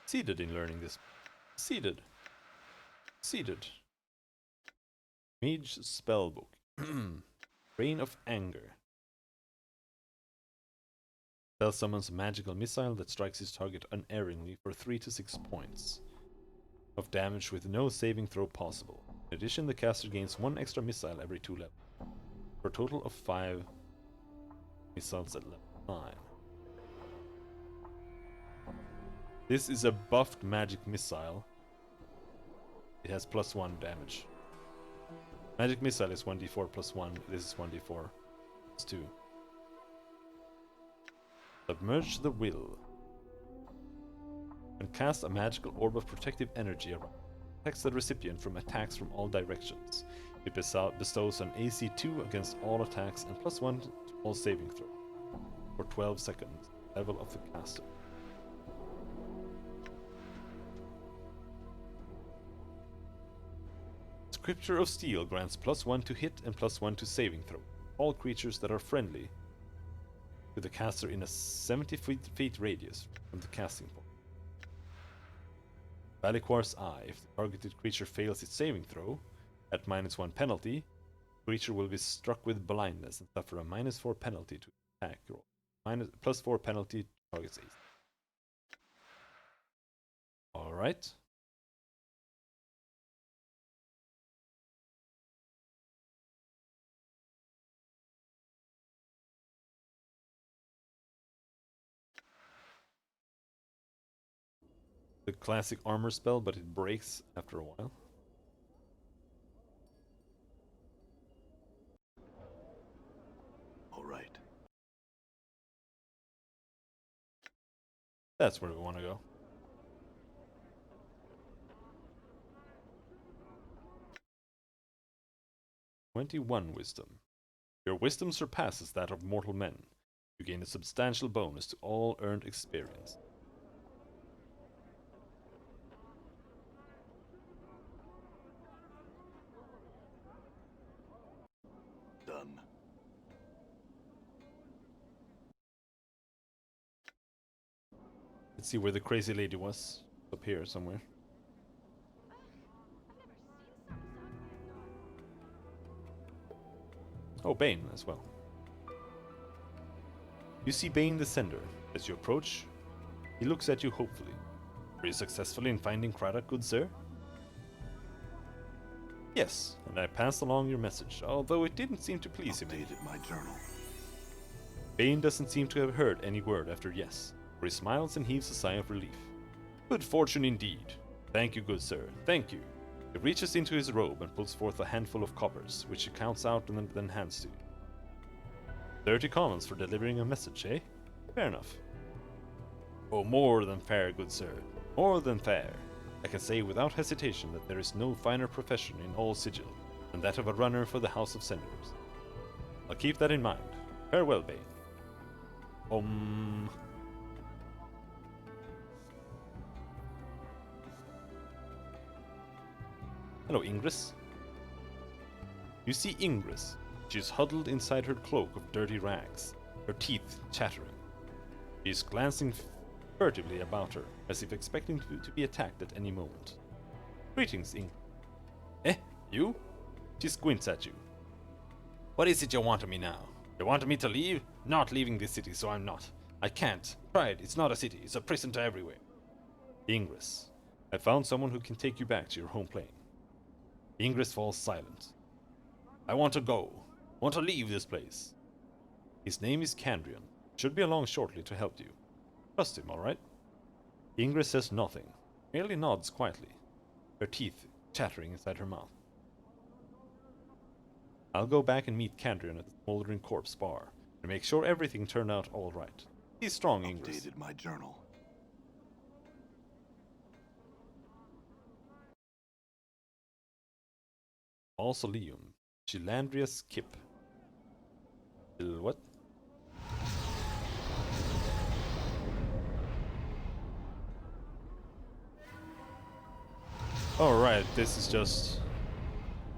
Seated in learning this. Seated. Mage Spellbook. Reign of Anger. Spell summons a magical missile that strikes its target unerringly for 3 to 6 points of damage with no saving throw possible. In addition, the caster gains 1 extra missile every 2 levels, for a total of 5 missiles at level 9. This is a buffed magic missile. It has +1 damage. Magic missile is 1d4 +1. This is 1d4 +2. Submerge the will. And cast a magical orb of protective energy around. Protects the recipient from attacks from all directions. It bestows an AC 2 against all attacks and +1 to all saving throw. For 12 seconds. Level of the caster. Scripture of Steel grants +1 to hit and +1 to saving throw. All creatures that are friendly to the caster in a 70 feet radius from the casting point. Valiquar's Eye. If the targeted creature fails its saving throw, at -1 penalty, the creature will be struck with blindness and suffer a -4 penalty to attack roll. +4 penalty to target's AC. Alright. The classic armor spell, but it breaks after a while. All right. That's where we want to go. "21 wisdom. Your wisdom surpasses that of mortal men. You gain a substantial bonus to all earned experience. Done. Let's see where the crazy lady was. Up here somewhere. Oh, Bane as well. You see Bane the Sender. As you approach, he looks at you hopefully. Were you successful in finding Craddock, good sir? Yes, and I passed along your message, although it didn't seem to please him. Updated my journal. Bane doesn't seem to have heard any word after yes, for he smiles and heaves a sigh of relief. Good fortune indeed. Thank you, good sir, thank you. He reaches into his robe and pulls forth a handful of coppers, which he counts out and then hands to you. 30 commons for delivering a message, eh? Fair enough. Oh, more than fair, good sir. More than fair. I can say without hesitation that there is no finer profession in all Sigil than that of a runner for the House of Senators. I'll keep that in mind. Farewell, Bane. Hello, Ingress. You see Ingress. She is huddled inside her cloak of dirty rags, her teeth chattering. She is glancing furtively about her, as if expecting to be attacked at any moment. Greetings, Ingress. Eh? You? She squints at you. What is it you want of me now? You want me to leave? Not leaving this city, so I'm not. I can't. Tried. It's not a city. It's a prison to everywhere. Ingress. I found someone who can take you back to your home plane. Ingress falls silent. I want to go. Want to leave this place. His name is Candrian. Should be along shortly to help you. Trust him, alright? Ingress says nothing. Merely nods quietly. Her teeth chattering inside her mouth. I'll go back and meet Candrian at the Smoldering Corpse bar and make sure everything turned out alright. He's strong, Ingress. Updated my journal. Mausoleum. Gilandria's Kip. What? Alright, this is just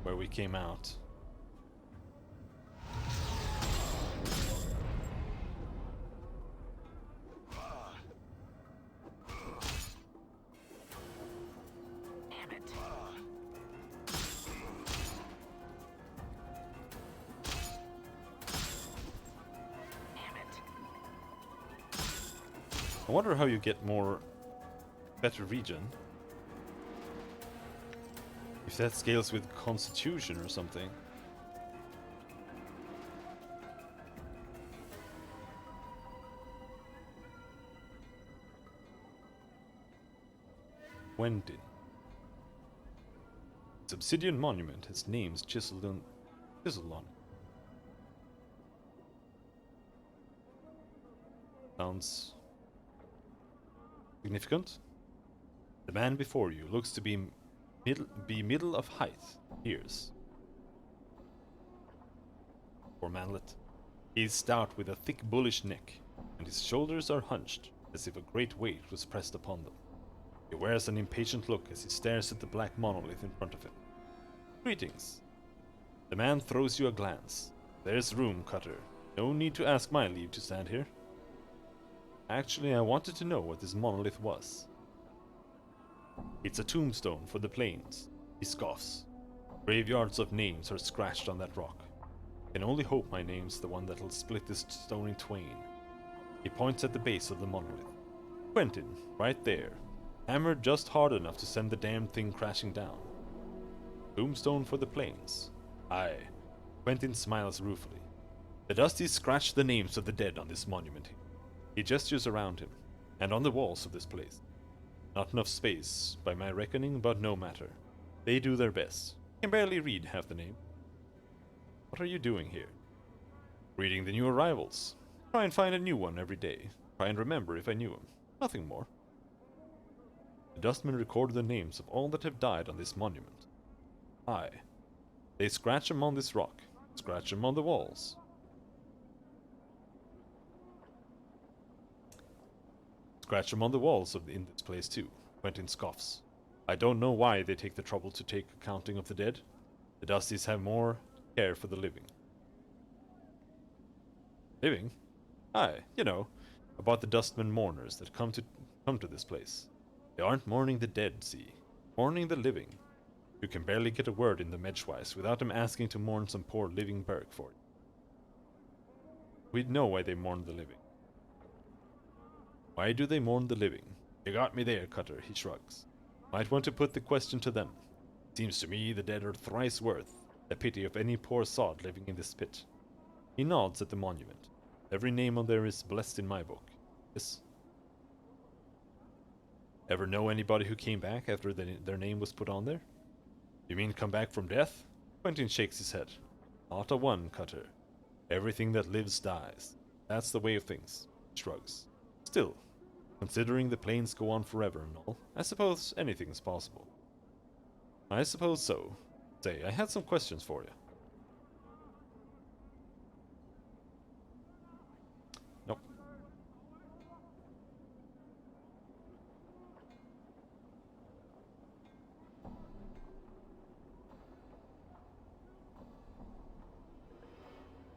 where we came out. Damn it. Damn it. I wonder how you get more better regen. If that scales with constitution or something. Quentin. Its obsidian monument has names chiseled on it. Sounds significant. The man before you looks to be middle of height, years. Poor manlet. He is stout with a thick bullish neck, and his shoulders are hunched, as if a great weight was pressed upon them. He wears an impatient look as he stares at the black monolith in front of him. Greetings. The man throws you a glance. There's room, Cutter. No need to ask my leave to stand here. Actually, I wanted to know what this monolith was. It's a tombstone for the plains, he scoffs. Graveyards of names are scratched on that rock. Can only hope my name's the one that'll split this stone in twain. He points at the base of the monolith. Quentin, right there. Hammered just hard enough to send the damned thing crashing down. Tombstone for the plains. Aye. Quentin smiles ruefully. The Dusties scratched the names of the dead on this monument. He gestures around him, and on the walls of this place. Not enough space, by my reckoning, but no matter. They do their best. Can barely read half the name. What are you doing here? Reading the new arrivals. Try and find a new one every day. Try and remember if I knew him. Nothing more. The dustmen record the names of all that have died on this monument. Aye. They scratch them on this rock. Scratch them on the walls. Scratch them on the walls in this place too, Quentin scoffs. I don't know why they take the trouble to take accounting of the dead. The Dusties have more care for the living. Living? Aye, you know, about the dustmen mourners that come to this place. They aren't mourning the dead, see, mourning the living. You can barely get a word in the Medjwise without them asking to mourn some poor living berg for you. We'd know why they mourn the living. Why do they mourn the living? You got me there, Cutter, he shrugs. Might want to put the question to them. Seems to me the dead are thrice worth the pity of any poor sod living in this pit. He nods at the monument. Every name on there is blessed in my book. Yes. Ever know anybody who came back after their name was put on there? You mean come back from death? Quentin shakes his head. Not a one, Cutter. Everything that lives dies. That's the way of things. He shrugs. Still, considering the plains go on forever and all, I suppose anything's possible. I suppose so. Say, I had some questions for you. Nope.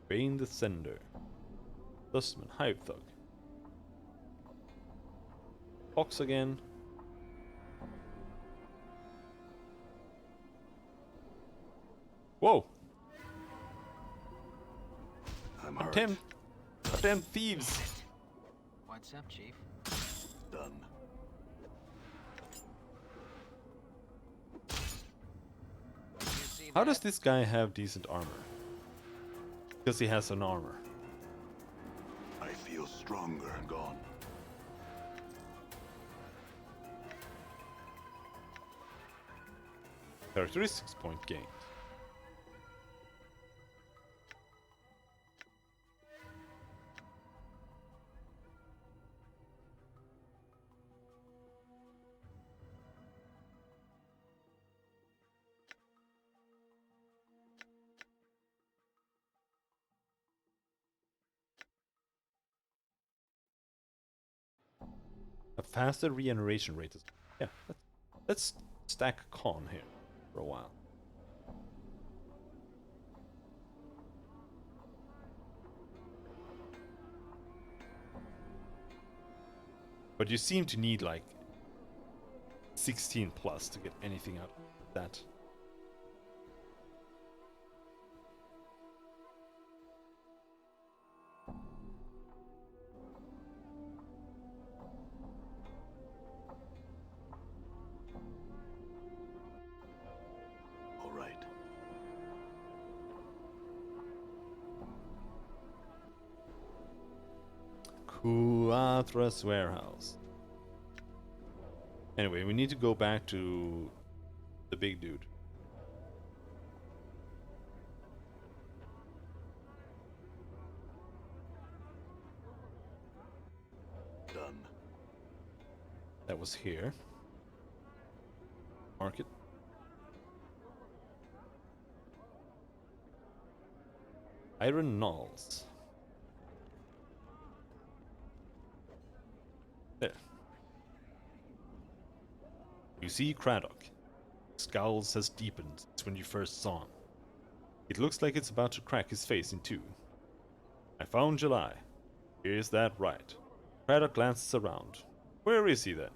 Bane the Sender. Dustman, Hive Thug. Fox again. Whoa! I'm hurt. Damn thieves! What's up, Chief? Done. Did you see How that? does this guy have decent armor? Because he has an armor. I feel stronger and gone. Characteristics point gained. faster regeneration rate. Yeah, let's stack con here for a while. But you seem to need like 16 plus to get anything out of that. All right. Kuathra's warehouse. Anyway, we need to go back to the big dude. Done. That was here. Market. Iron Knolls. There. You see Craddock. Scowls has deepened since when you first saw him. It looks like it's about to crack his face in two. I found July. Is that right? Craddock glances around. Where is he then?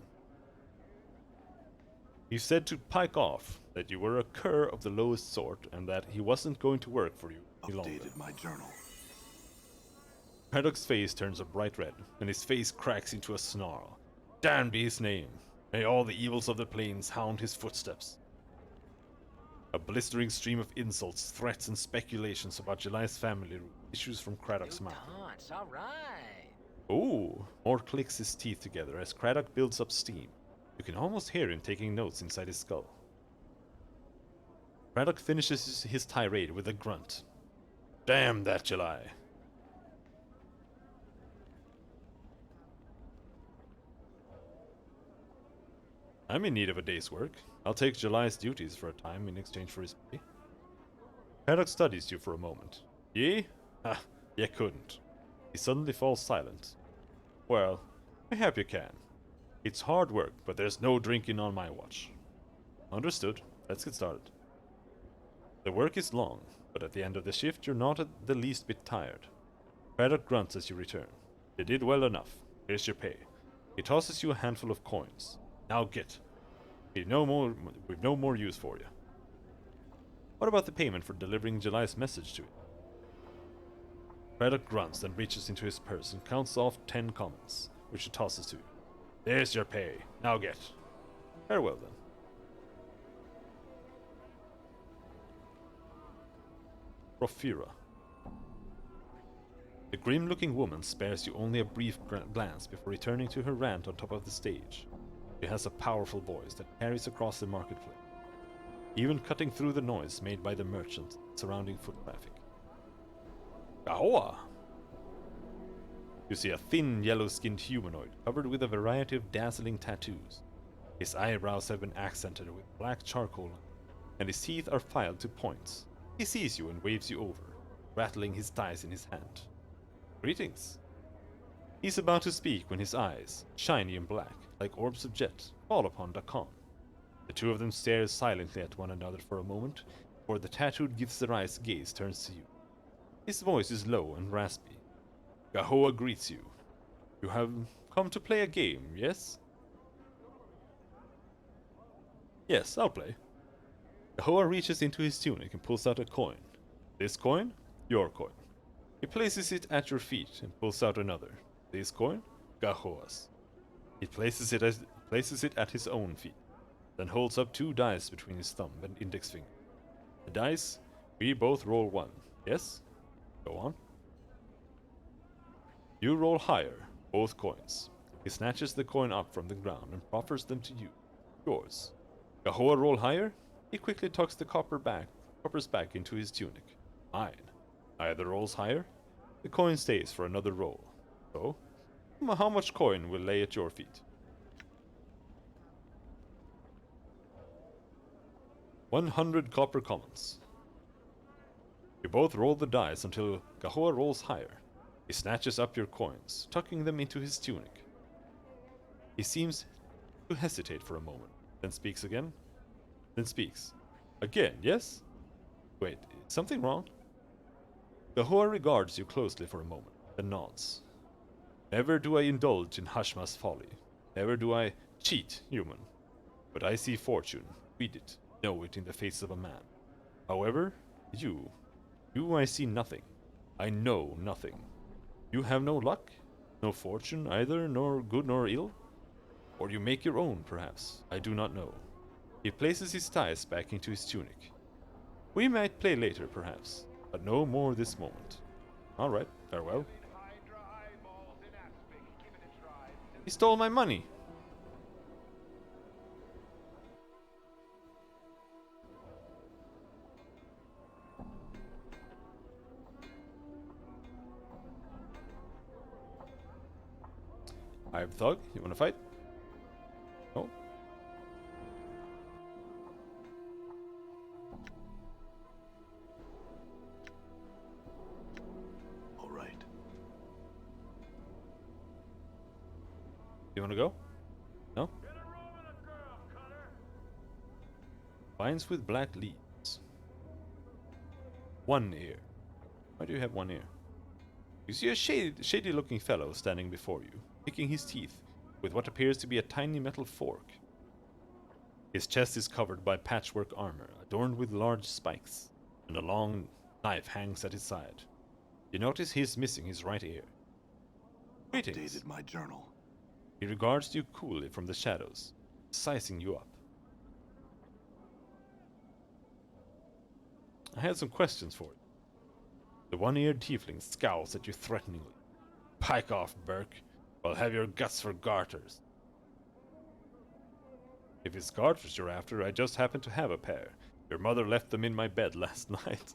You said to pike off that you were a cur of the lowest sort and that he wasn't going to work for you any longer. Updated my journal. Craddock's face turns a bright red, and his face cracks into a snarl. Damn be his name. May all the evils of the plains hound his footsteps. A blistering stream of insults, threats, and speculations about July's family issues from Craddock's mouth. Taunts, all right. Ooh, Mort clicks his teeth together as Craddock builds up steam. You can almost hear him taking notes inside his skull. Craddock finishes his tirade with a grunt. Damn that July. I'm in need of a day's work. I'll take July's duties for a time in exchange for his pay. Craddock studies you for a moment. Ye? Ha, ye couldn't. He suddenly falls silent. Well, mayhap you can. It's hard work, but there's no drinking on my watch. Understood. Let's get started. The work is long, but at the end of the shift you're not the least bit tired. Craddock grunts as you return. You did well enough. Here's your pay. He tosses you a handful of coins. Now get. We've no more use for you. What about the payment for delivering July's message to you? Craddock grunts, then reaches into his purse and counts off 10 commons, which he tosses to you. There's your pay. Now get. Farewell then. Profira. The grim-looking woman spares you only a brief glance before returning to her rant on top of the stage. She has a powerful voice that carries across the marketplace, even cutting through the noise made by the merchants surrounding foot traffic. Gahoa! You see a thin, yellow-skinned humanoid covered with a variety of dazzling tattoos. His eyebrows have been accented with black charcoal, and his teeth are filed to points. He sees you and waves you over, rattling his dice in his hand. Greetings. He's about to speak when his eyes, shiny and black, like orbs of jet, fall upon Dakan. The two of them stare silently at one another for a moment, before the tattooed Githzerais gaze turns to you. His voice is low and raspy. Gahoa greets you. You have come to play a game, yes? Yes, I'll play. Gahoa reaches into his tunic and pulls out a coin. This coin? Your coin. He places it at your feet and pulls out another. This coin? Gahoa's. He places it at his own feet, then holds up 2 dice between his thumb and index finger. The dice, we both roll 1, yes? Go on. You roll higher, both coins. He snatches the coin up from the ground and proffers them to you. Yours. Gahoa roll higher? He quickly tucks the coppers back into his tunic. Mine. Either rolls higher, the coin stays for another roll. So, how much coin will lay at your feet? 100 copper commons. You both roll the dice until Gahoa rolls higher. He snatches up your coins, tucking them into his tunic. He seems to hesitate for a moment, then speaks again, then speaks. Again, yes? Wait, is something wrong? The Hoa regards you closely for a moment, then nods. Never do I indulge in Hashma's folly. Never do I cheat, human. But I see fortune, read it, know it in the face of a man. However, you I see nothing. I know nothing. You have no luck, no fortune either, nor good nor ill? Or you make your own, perhaps, I do not know. He places his ties back into his tunic. We might play later, perhaps, but no more this moment. Alright, farewell. He stole my money! Hive Thug, you wanna fight? No? All right. You wanna go? No? Get a room and a girl, Cutter. Vines with black leaves. One ear. Why do you have one ear? You see a shady looking fellow standing before you, picking his teeth with what appears to be a tiny metal fork. His chest is covered by patchwork armor, adorned with large spikes, and a long knife hangs at his side. You notice he is missing his right ear. Greetings. Updated my journal. He regards you coolly from the shadows, sizing you up. I had some questions for you. The one-eared tiefling scowls at you threateningly. Pike off, Burke. I'll have your guts for garters. If it's garters you're after, I just happen to have a pair. Your mother left them in my bed last night.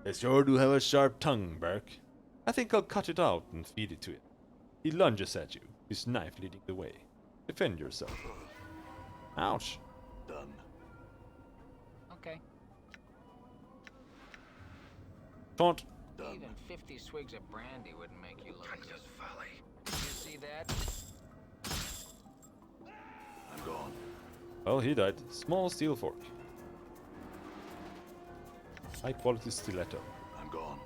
They sure do have a sharp tongue, Burke. I think I'll cut it out and feed it to him. He lunges at you, his knife leading the way. Defend yourself. Ouch. Done. Okay. Taunt. Done. Even 50 swigs of brandy wouldn't make you look good. You see that? I'm gone. Well, he died. Small steel fork. High quality stiletto. I'm gone.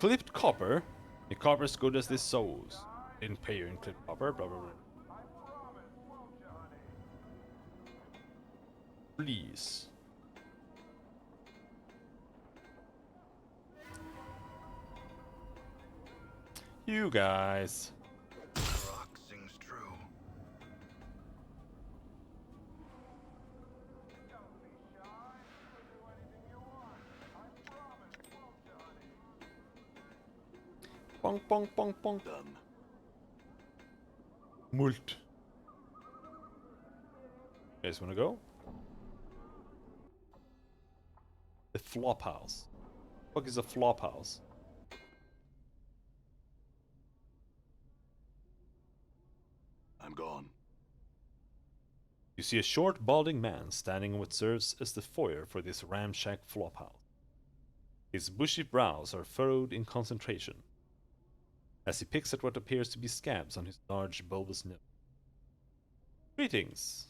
Clipped copper? The copper's good as this sows. Didn't pay you in clipped copper, blah blah blah. Please. You guys. The rock sings true. Bonk, bonk, bonk, bonk. Done. Mult. You guys wanna go? The flop house. What is a flop house? I'm gone. You see a short, balding man standing in what serves as the foyer for this ramshack flophouse. His bushy brows are furrowed in concentration, as he picks at what appears to be scabs on his large, bulbous nose. Greetings!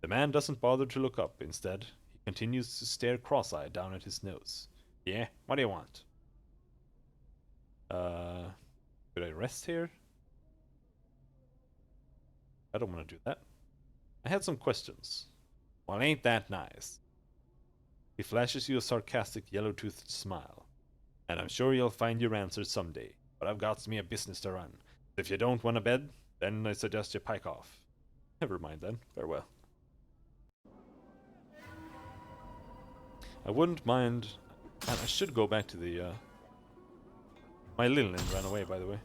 The man doesn't bother to look up. Instead, he continues to stare cross-eyed down at his nose. Yeah, what do you want? Could I rest here? I don't want to do that. I had some questions. Well, ain't that nice? He flashes you a sarcastic, yellow-toothed smile. And I'm sure you'll find your answers someday, but I've got me a business to run. If you don't want a bed, then I suggest you pike off. Never mind then. Farewell. I wouldn't mind... And I should go back to the, My Linlin ran away, by the way.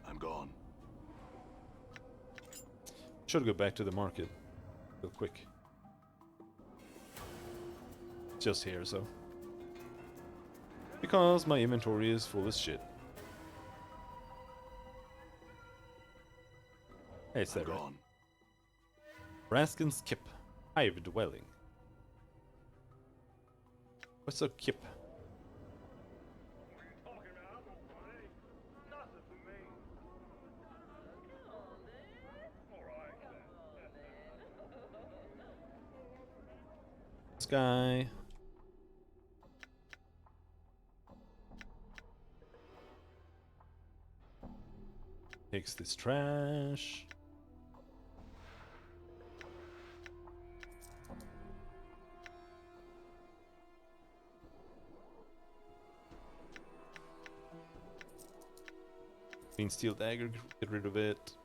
I'm gone. Should go back to the market. Real quick. Just here, so. Because my inventory is full as shit. Hey, it's I'm that right? gone. Raskin's Kip. Hive dwelling. What's a kip? This guy. Takes this trash. Green steel dagger, get rid of it.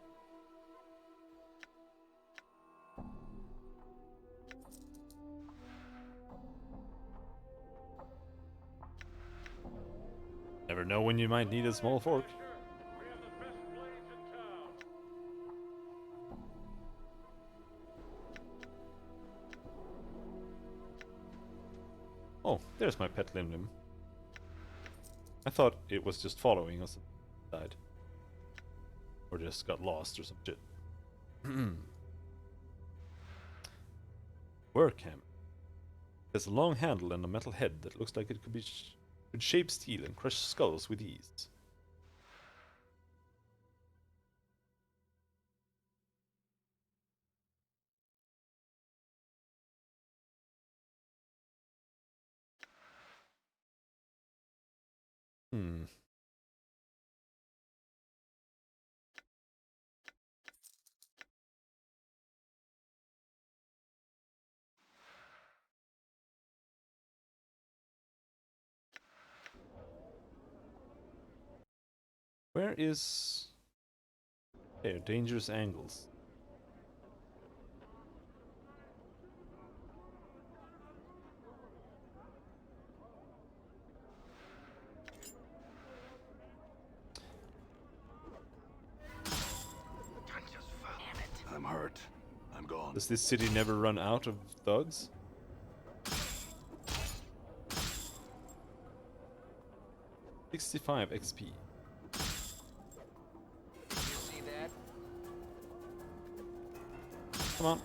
Never know when you might need a small fork. We have the best blades in town. Oh, there's my pet Lim. I thought it was just following us and died. Or just got lost or some shit. Work hammer. It has a long handle and a metal head that looks like it could shape steel and crush skulls with ease. Hmm. Where is... There, dangerous angles. I'm hurt. I'm gone. Does this city never run out of thugs? $65 XP. You see that? Come on.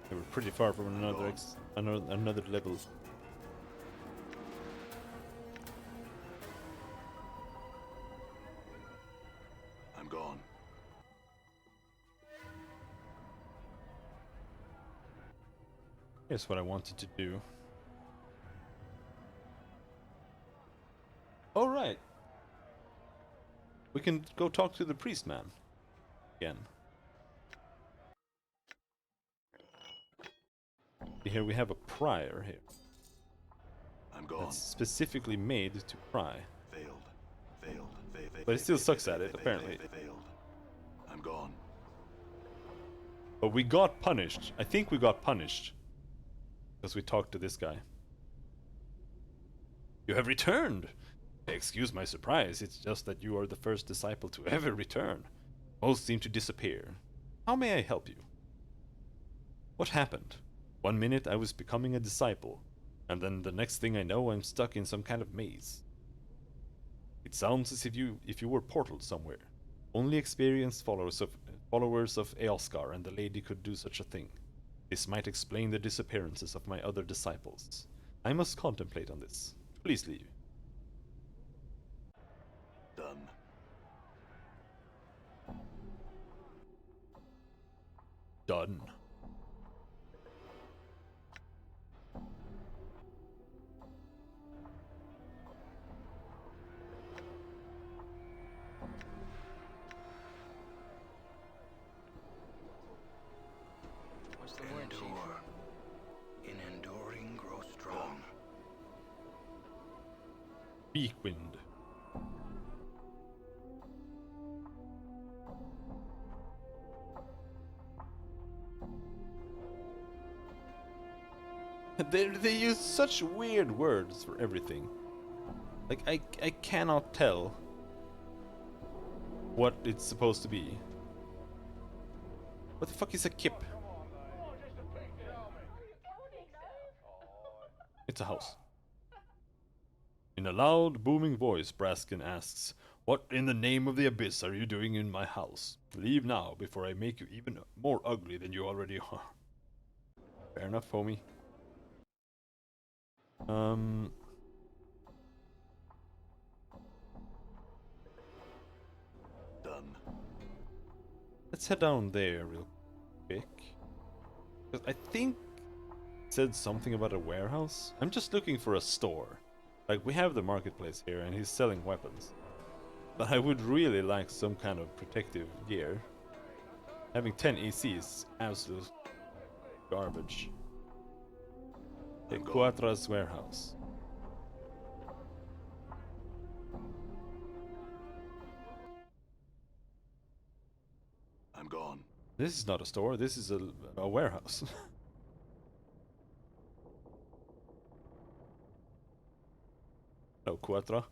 Okay, we're pretty far from another level. I'm gone. Here's what I wanted to do. All right. We can go talk to the priest man again. Here we have a prior here. I'm gone. That's specifically made to pry. Failed. But it still sucks at it, apparently. Failed. I'm gone. But we got punished. I think we got punished. Because we talked to this guy. You have returned! Excuse my surprise, it's just that you are the first disciple to ever return. Most seem to disappear. How may I help you? What happened? One minute I was becoming a disciple, and then the next thing I know I'm stuck in some kind of maze. It sounds as if you were portaled somewhere. Only experienced followers of Eoskar and the lady could do such a thing. This might explain the disappearances of my other disciples. I must contemplate on this. Please leave. Done. Done. What's the word, Chief? Endure. In enduring, grow strong. Beakwind. They use such weird words for everything. Like, I cannot tell what it's supposed to be. What the fuck is a kip? It's a house. In a loud, booming voice, Braskin asks, "What in the name of the abyss are you doing in my house? Leave now before I make you even more ugly than you already are." Fair enough, homie. Done. Let's head down there real quick. 'Cause I think it said something about a warehouse. I'm just looking for a store. Like, we have the marketplace here and he's selling weapons. But I would really like some kind of protective gear. Having 10 AC is absolute garbage. The Quatra's warehouse. I'm gone. This is not a store, this is a warehouse. Hello, Quatra.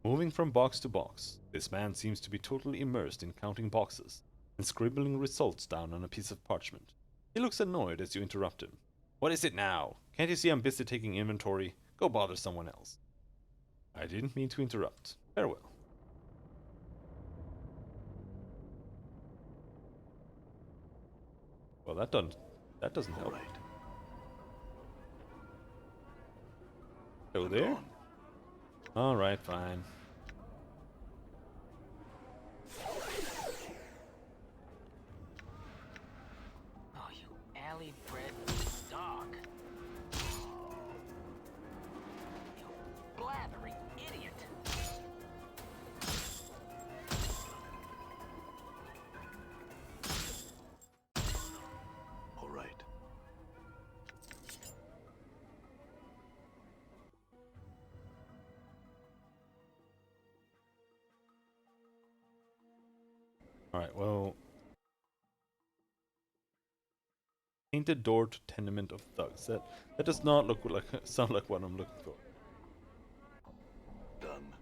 Moving from box to box, this man seems to be totally immersed in counting boxes and scribbling results down on a piece of parchment. He looks annoyed as you interrupt him. What is it now? Can't you see I'm busy taking inventory? Go bother someone else. I didn't mean to interrupt. Farewell. Well, that doesn't help. Right. Go there? Alright, fine. Oh, you alley-bred dog. You blathering idiot. All right. Alright, well... Painted door to tenement of thugs. That does not look like sound like what I'm looking for. Done.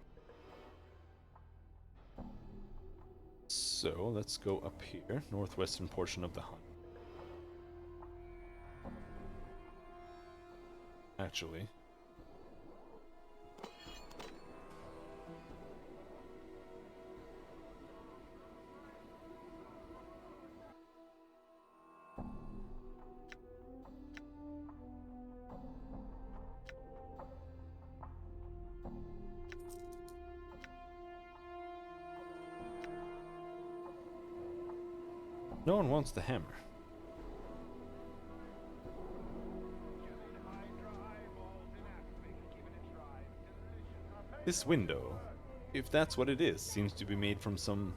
So let's go up here, northwestern portion of the hunt. Actually. No one wants the hammer. This window, if that's what it is, seems to be made from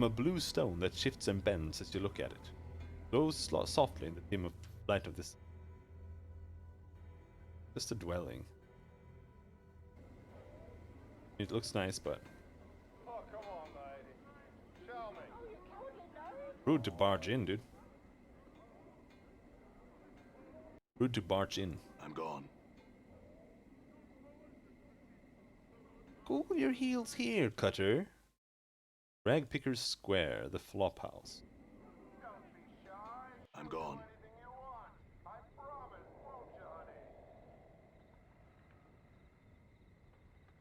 a blue stone that shifts and bends as you look at it. Glows softly in the dim of light of this. Just a dwelling. It looks nice, but Oh, come on, lady. Show me. rude to barge in, dude. Rude to barge in. I'm gone. Cool your heels here, Cutter. Ragpicker's Square, the Flophouse. Don't be shy. I'm gone. Anything you want. I promise, won't you, honey?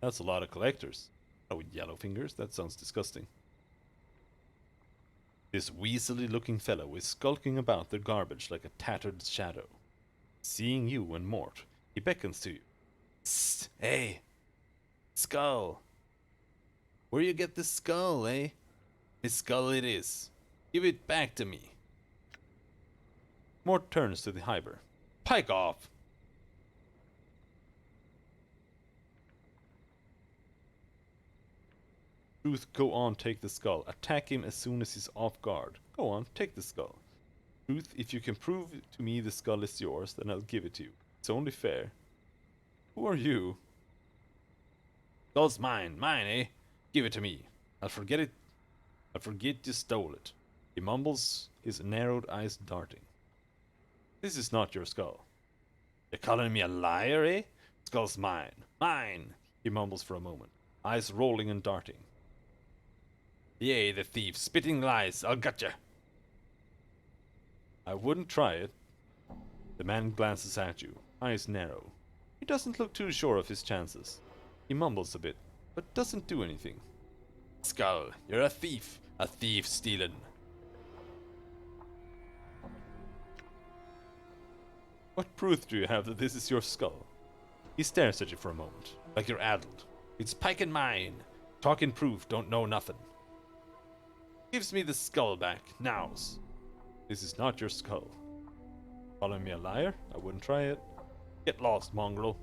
That's a lot of collectors. Oh, yellow fingers? That sounds disgusting. This weaselly looking fellow is skulking about the garbage like a tattered shadow. Seeing you and Mort, he beckons to you. Psst, hey! Skull! Where you get this skull, eh? His skull it is. Give it back to me. Mort turns to the Hyber. Pike off! Truth, go on, take the skull. Attack him as soon as he's off guard. Go on, take the skull. Truth, if you can prove to me the skull is yours, then I'll give it to you. It's only fair. Who are you? Skull's mine, eh? Give it to me. I'll forget it. I'll forget you stole it. He mumbles, his narrowed eyes darting. This is not your skull. You're calling me a liar, eh? Skull's mine. Mine! He mumbles for a moment, eyes rolling and darting. Yea, the thief, spitting lies, I'll gut ya. I wouldn't try it. The man glances at you, eyes narrow. He doesn't look too sure of his chances. He mumbles a bit, but doesn't do anything. Skull, you're a thief stealin'. What proof do you have that this is your skull? He stares at you for a moment, like you're addled. It's pike and mine. Talking proof, don't know nothing. Gives me the skull back, nows. This is not your skull. Calling me a liar? I wouldn't try it. Get lost, mongrel.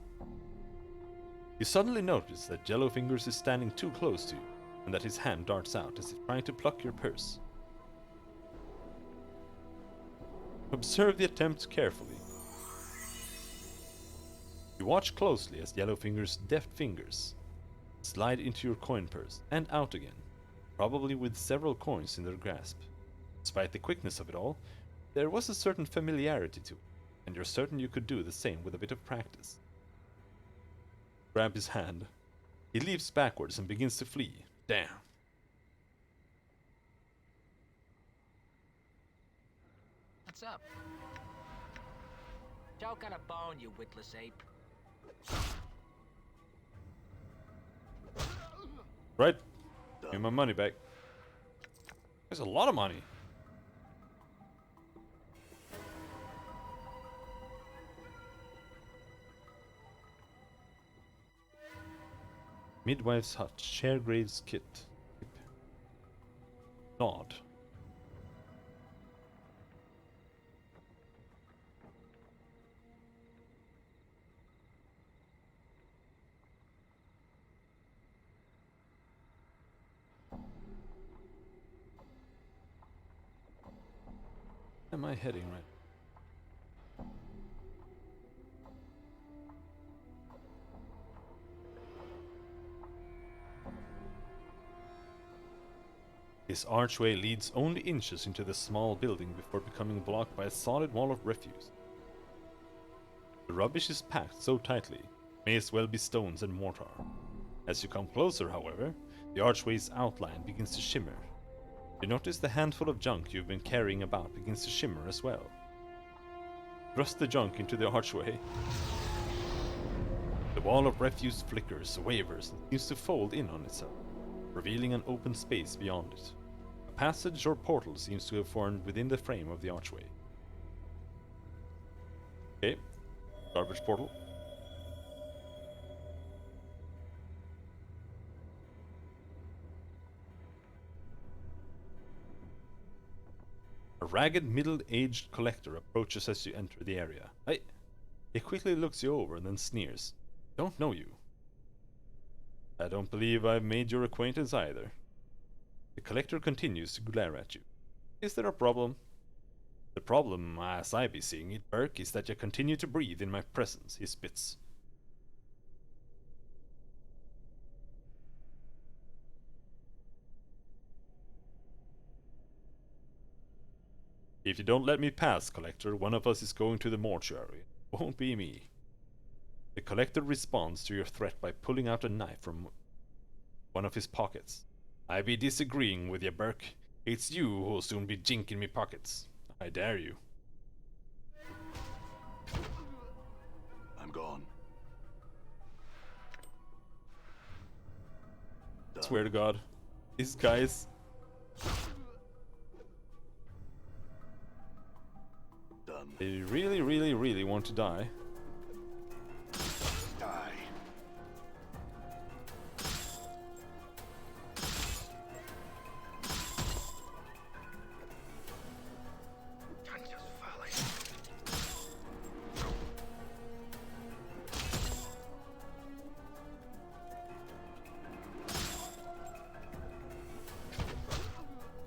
You suddenly notice that Yellowfingers is standing too close to you, and that his hand darts out as if trying to pluck your purse. Observe the attempt carefully. You watch closely as Yellowfinger's deft fingers slide into your coin purse and out again, probably with several coins in their grasp. Despite the quickness of it all, there was a certain familiarity to it, and you're certain you could do the same with a bit of practice. Grab his hand. He leaps backwards and begins to flee. Damn. What's up? Choke on a bone, you witless ape. Right. Give me my money back. There's a lot of money. Midwife's hut. Sharegrave's kit. Nod. Am I heading right? This archway leads only inches into the small building before becoming blocked by a solid wall of refuse. The rubbish is packed so tightly, may as well be stones and mortar. As you come closer, however, the archway's outline begins to shimmer. You notice the handful of junk you've been carrying about begins to shimmer as well. Thrust the junk into the archway. The wall of refuse flickers, wavers, and seems to fold in on itself, revealing an open space beyond it. A passage or portal seems to have formed within the frame of the archway. Okay, garbage portal. A ragged, middle-aged collector approaches as you enter the area. Hey! He quickly looks you over and then sneers. Don't know you. I don't believe I've made your acquaintance either. The collector continues to glare at you. Is there a problem? The problem, as I be seeing it, Burke, is that you continue to breathe in my presence, he spits. If you don't let me pass, Collector, one of us is going to the mortuary. Won't be me. The Collector responds to your threat by pulling out a knife from one of his pockets. I be disagreeing with you, Burke. It's you who'll soon be jinking me pockets. I dare you. I'm gone. Done. Swear to God. These guys... Done. They really, really, really want to die. Die. Tanya's folly.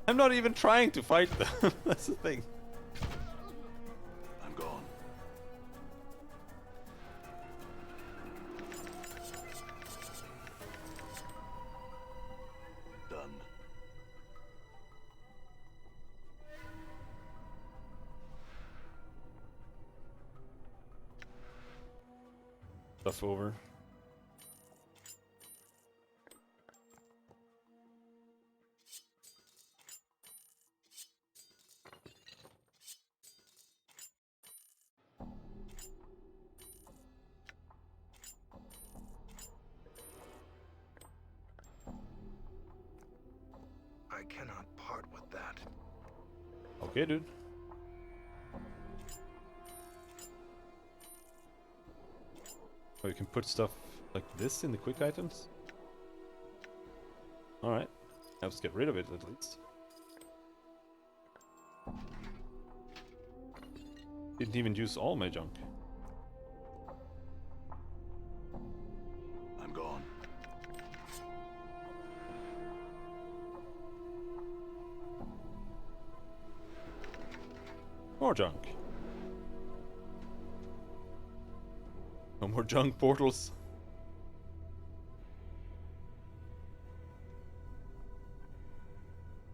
I'm not even trying to fight them. That's the thing. I'm gone. Done. Stuff over. I cannot part with that. Okay, dude. Oh, you can put stuff like this in the quick items? Alright. Let's get rid of it at least. Didn't even use all my junk. I'm gone. More junk. No more junk portals.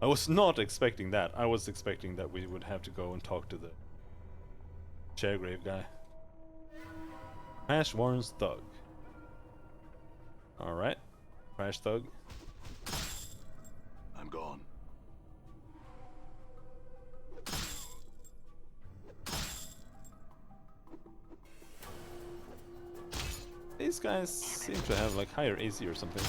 I was not expecting that. I was expecting that we would have to go and talk to the Chairgrave guy. Crash Warren's Thug. Alright. Crash Thug. I'm gone. These guys seem to have like higher AC or something.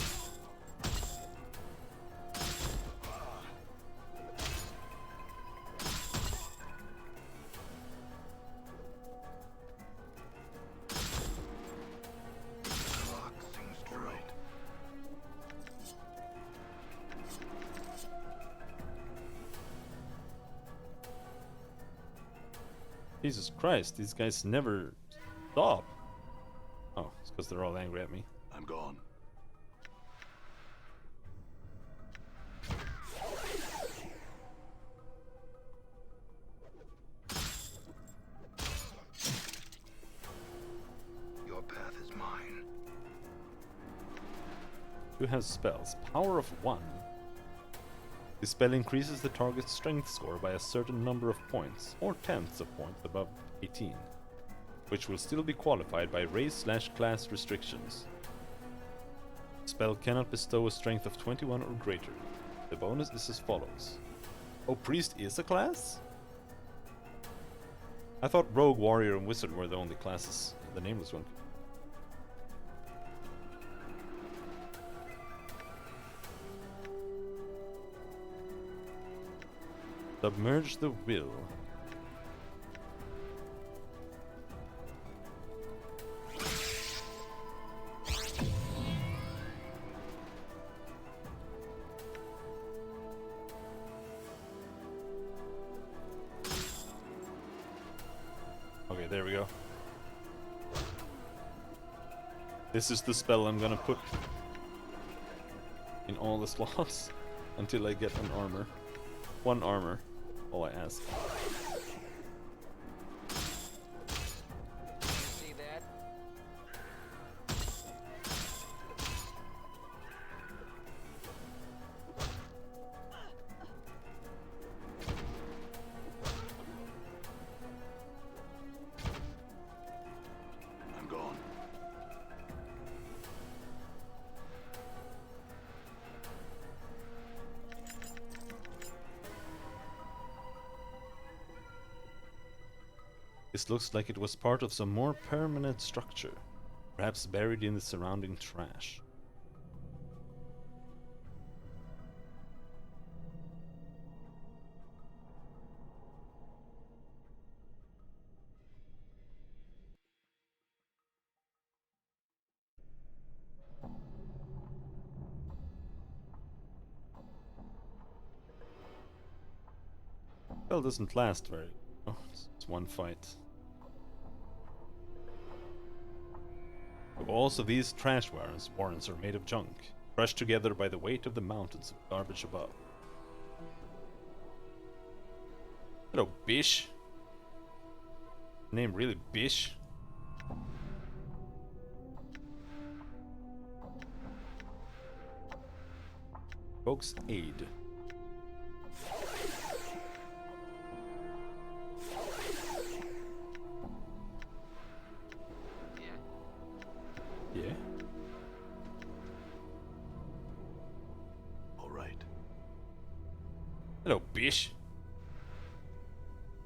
Clock seems to right. Jesus Christ, these guys never stop. Oh, it's because they're all angry at me. I'm gone. Your path is mine. Who has spells? Power of 1. This spell increases the target's strength score by a certain number of points, or tenths of points above 18, which will still be qualified by race/class restrictions. Spell cannot bestow a strength of 21 or greater. The bonus is as follows. Oh, Priest is a class? I thought Rogue, Warrior, and Wizard were the only classes in the nameless one. Submerge the will. Okay, there we go. This is the spell I'm gonna put in all the slots until I get an armor. One armor, all I ask. See that? I'm gone. This looks like it was part of some more permanent structure, perhaps buried in the surrounding trash. Spell doesn't last very. Oh, it's one fight. Also, these trash warrants are made of junk, crushed together by the weight of the mountains of garbage above. Hello, Bish. Name really Bish? Folks, aid. Yeah. Yeah. All right. Hello, Bish.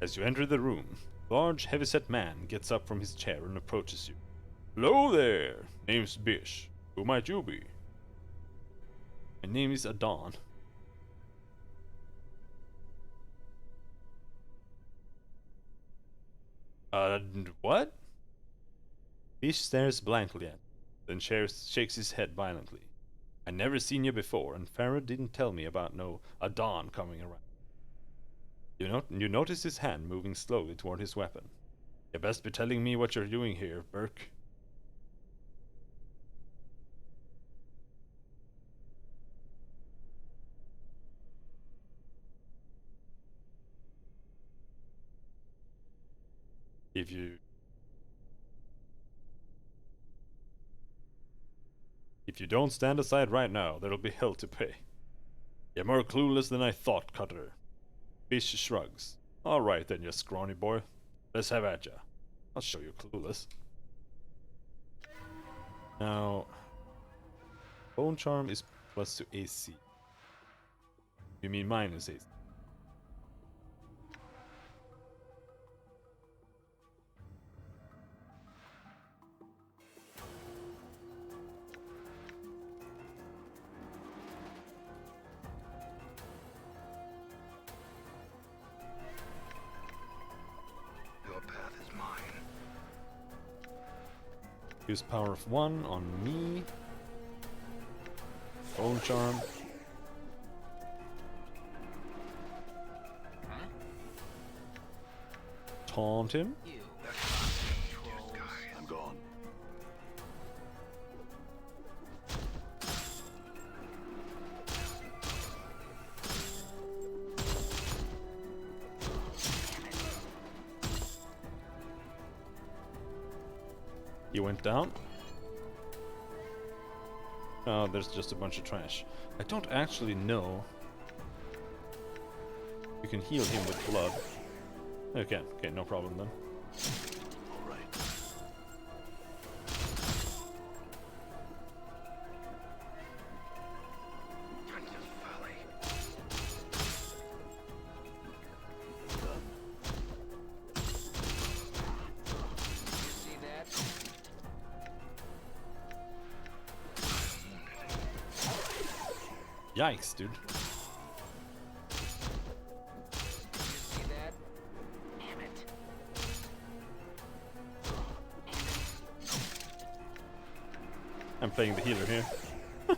As you enter the room, a large, heavy-set man gets up from his chair and approaches you. Hello there. Name's Bish. Who might you be? My name is Adon. What? Bish stares blankly at him, then shakes his head violently. I never seen you before, and Farah didn't tell me about no Adon coming around. You notice his hand moving slowly toward his weapon. You best be telling me what you're doing here, Burke. If you don't stand aside right now, there'll be hell to pay. You're more clueless than I thought, Cutter. Fish shrugs. Alright then, you scrawny boy. Let's have at ya. I'll show you clueless. Now, Bone Charm is plus to AC. You mean minus AC? Your path is mine. Use power of 1 on me. Bone Charm. Huh? Taunt him. You. I'm gone. He went down. Oh, there's just a bunch of trash. I don't actually know. You can heal him with blood. Okay, no problem then. All right. Princess Valley. You see that? Yikes, dude. You see that? Damn it. I'm playing the healer here. You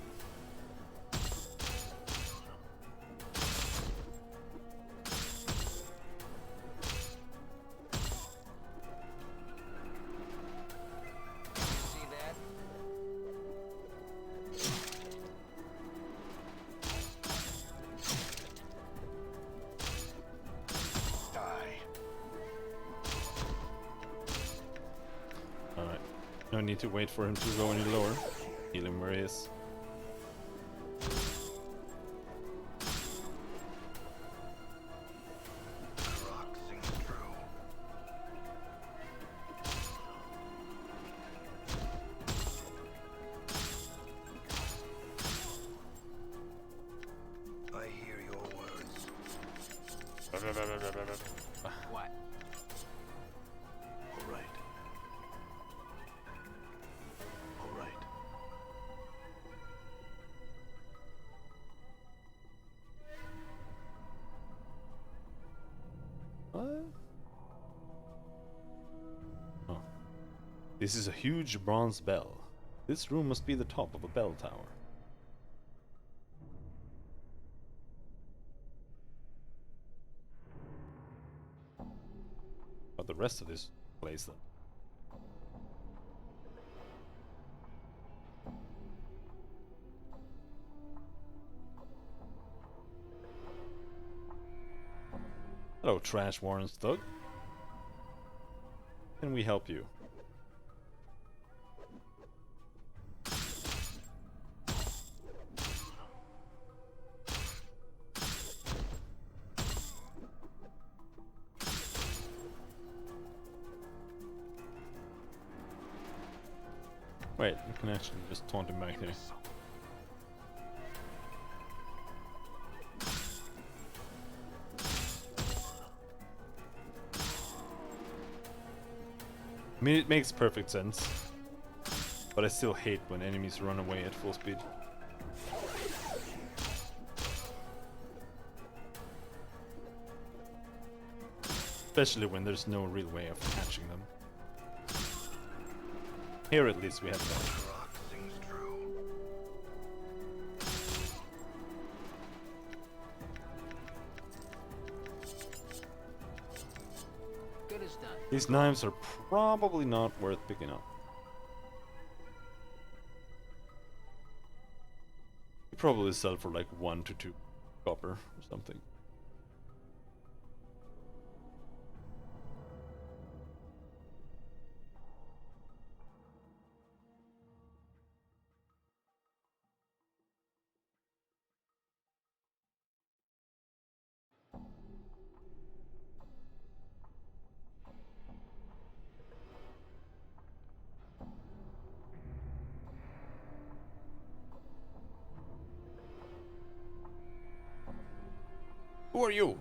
see that? Die. Alright. No need to wait for him to go any lower. Heal him where he is. The rock sings true. I hear your words. What? All right. All right. What? Oh. This is a huge bronze bell. This room must be the top of a bell tower. But the rest of this place then? Hello, Trash Warren's Thug. Can we help you? Wait, you can actually just taunt him back there. I mean, it makes perfect sense. But I still hate when enemies run away at full speed. Especially when there's no real way of catching them. Here at least we have one. The rock sings true. Good as done. These knives are probably not worth picking up. You probably sell for like 1 to 2 copper or something. Who are you?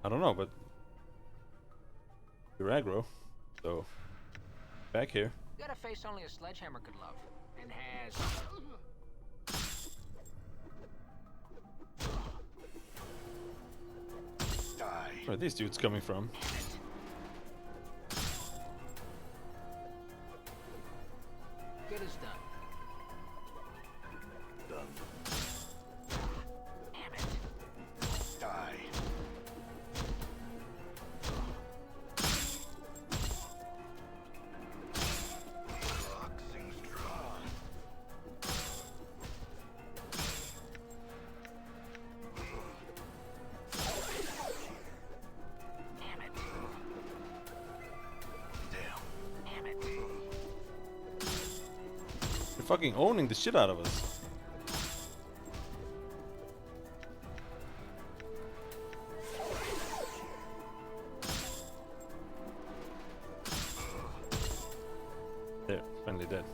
I don't know, but you're aggro, so back here. You got a face only a sledgehammer could love, and has. Die. Where are these dudes coming from? Good as done. Done. Damn it. Die. Rock sings strong. Damn it. Damn. Damn it. You're fucking owning the shit out of us. There, finally dead.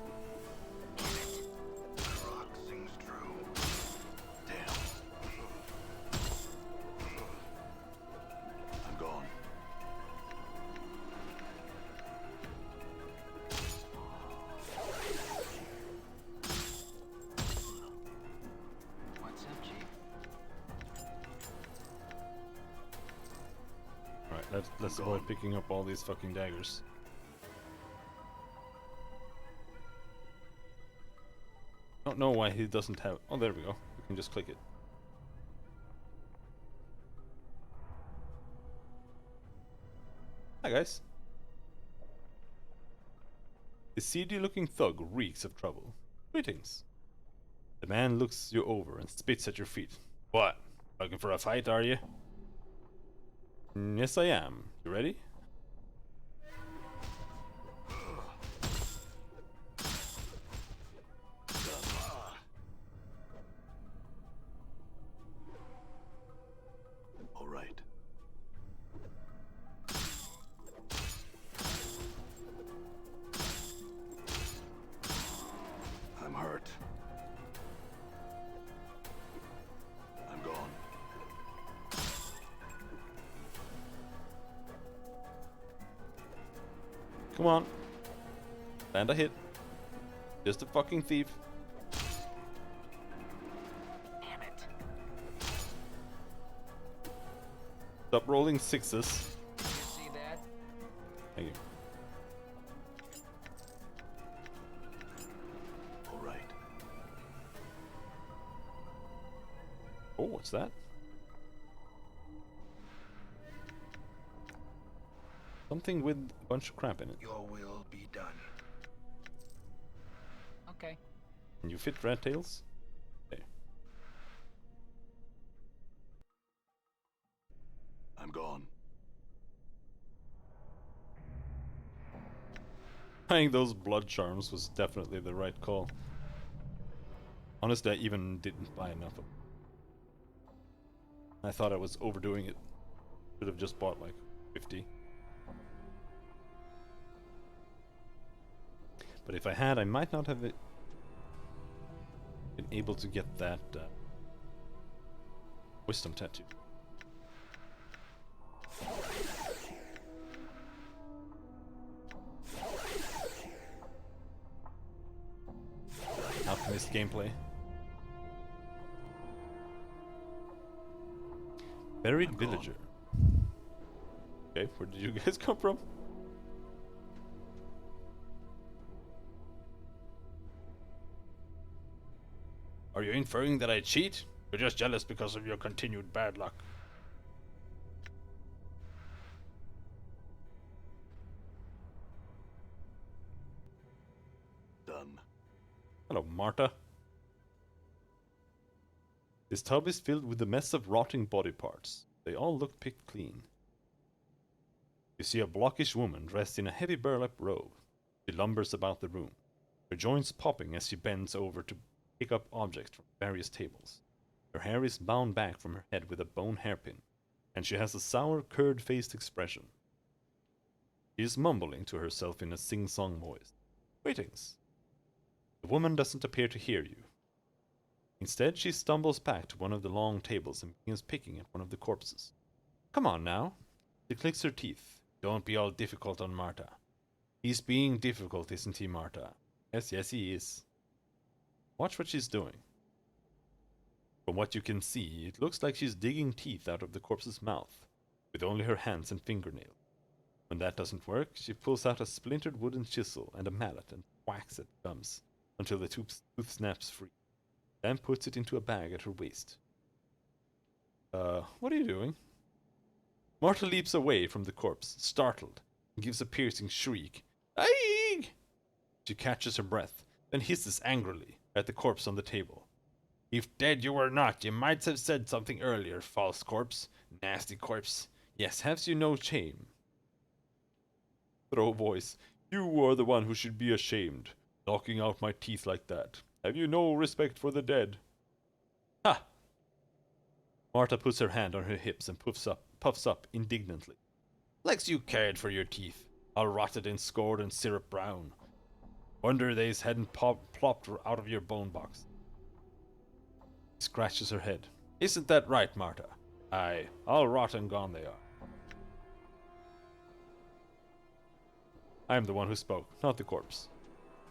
Rock sings true. Damn. I'm gone. What's up, Chief? Alright, let's avoid picking up all these fucking daggers. Don't know why he doesn't have. Oh, there we go. We can just click it. Hi, guys. The seedy-looking thug reeks of trouble. Greetings. The man looks you over and spits at your feet. What? Looking for a fight, are you? Yes, I am. You ready? All right. I'm hurt. I'm gone. Come on. Land a hit. Just a fucking thief. Damn it. Stop rolling sixes. You see that? Thank you. All right. Oh, what's that? Something with a bunch of crap in it. Your will be done. Okay. Can you fit rat tails? Okay. I'm gone. Buying those blood charms was definitely the right call. Honestly, I even didn't buy enough of them. I thought I was overdoing it. Should have just bought like 50. But if I had, I might not have been able to get that wisdom tattoo. Alchemist gameplay. Buried I'm gone. villager. Okay, where did you guys come from? Are you inferring that I cheat? You're just jealous because of your continued bad luck. Done. Hello, Marta. This tub is filled with a mess of rotting body parts. They all look picked clean. You see a blockish woman dressed in a heavy burlap robe. She lumbers about the room, her joints popping as she bends over to pick up objects from various tables. Her hair is bound back from her head with a bone hairpin, and she has a sour, curd-faced expression. She is mumbling to herself in a sing-song voice. Greetings. The woman doesn't appear to hear you. Instead, she stumbles back to one of the long tables and begins picking at one of the corpses. Come on now. She clicks her teeth. Don't be all difficult on Marta. He's being difficult, isn't he, Marta? Yes, yes, he is. Watch what she's doing. From what you can see, it looks like she's digging teeth out of the corpse's mouth, with only her hands and fingernails. When that doesn't work, she pulls out a splintered wooden chisel and a mallet and whacks at the gums until the tooth snaps free, then puts it into a bag at her waist. What are you doing? Marta leaps away from the corpse, startled, and gives a piercing shriek. Aye! She catches her breath, then hisses angrily at the corpse on the table. If dead you were not, you might have said something earlier, false corpse. Nasty corpse. Yes, have you no shame? Throw voice. You are the one who should be ashamed, knocking out my teeth like that. Have you no respect for the dead? Ha! Marta puts her hand on her hips and puffs up indignantly. Likes you cared for your teeth, all rotted and scored and syrup brown. Wonder they's hadn't plopped out of your bone box. Scratches her head. Isn't that right, Marta? Aye, all rot and gone they are. I am the one who spoke, not the corpse.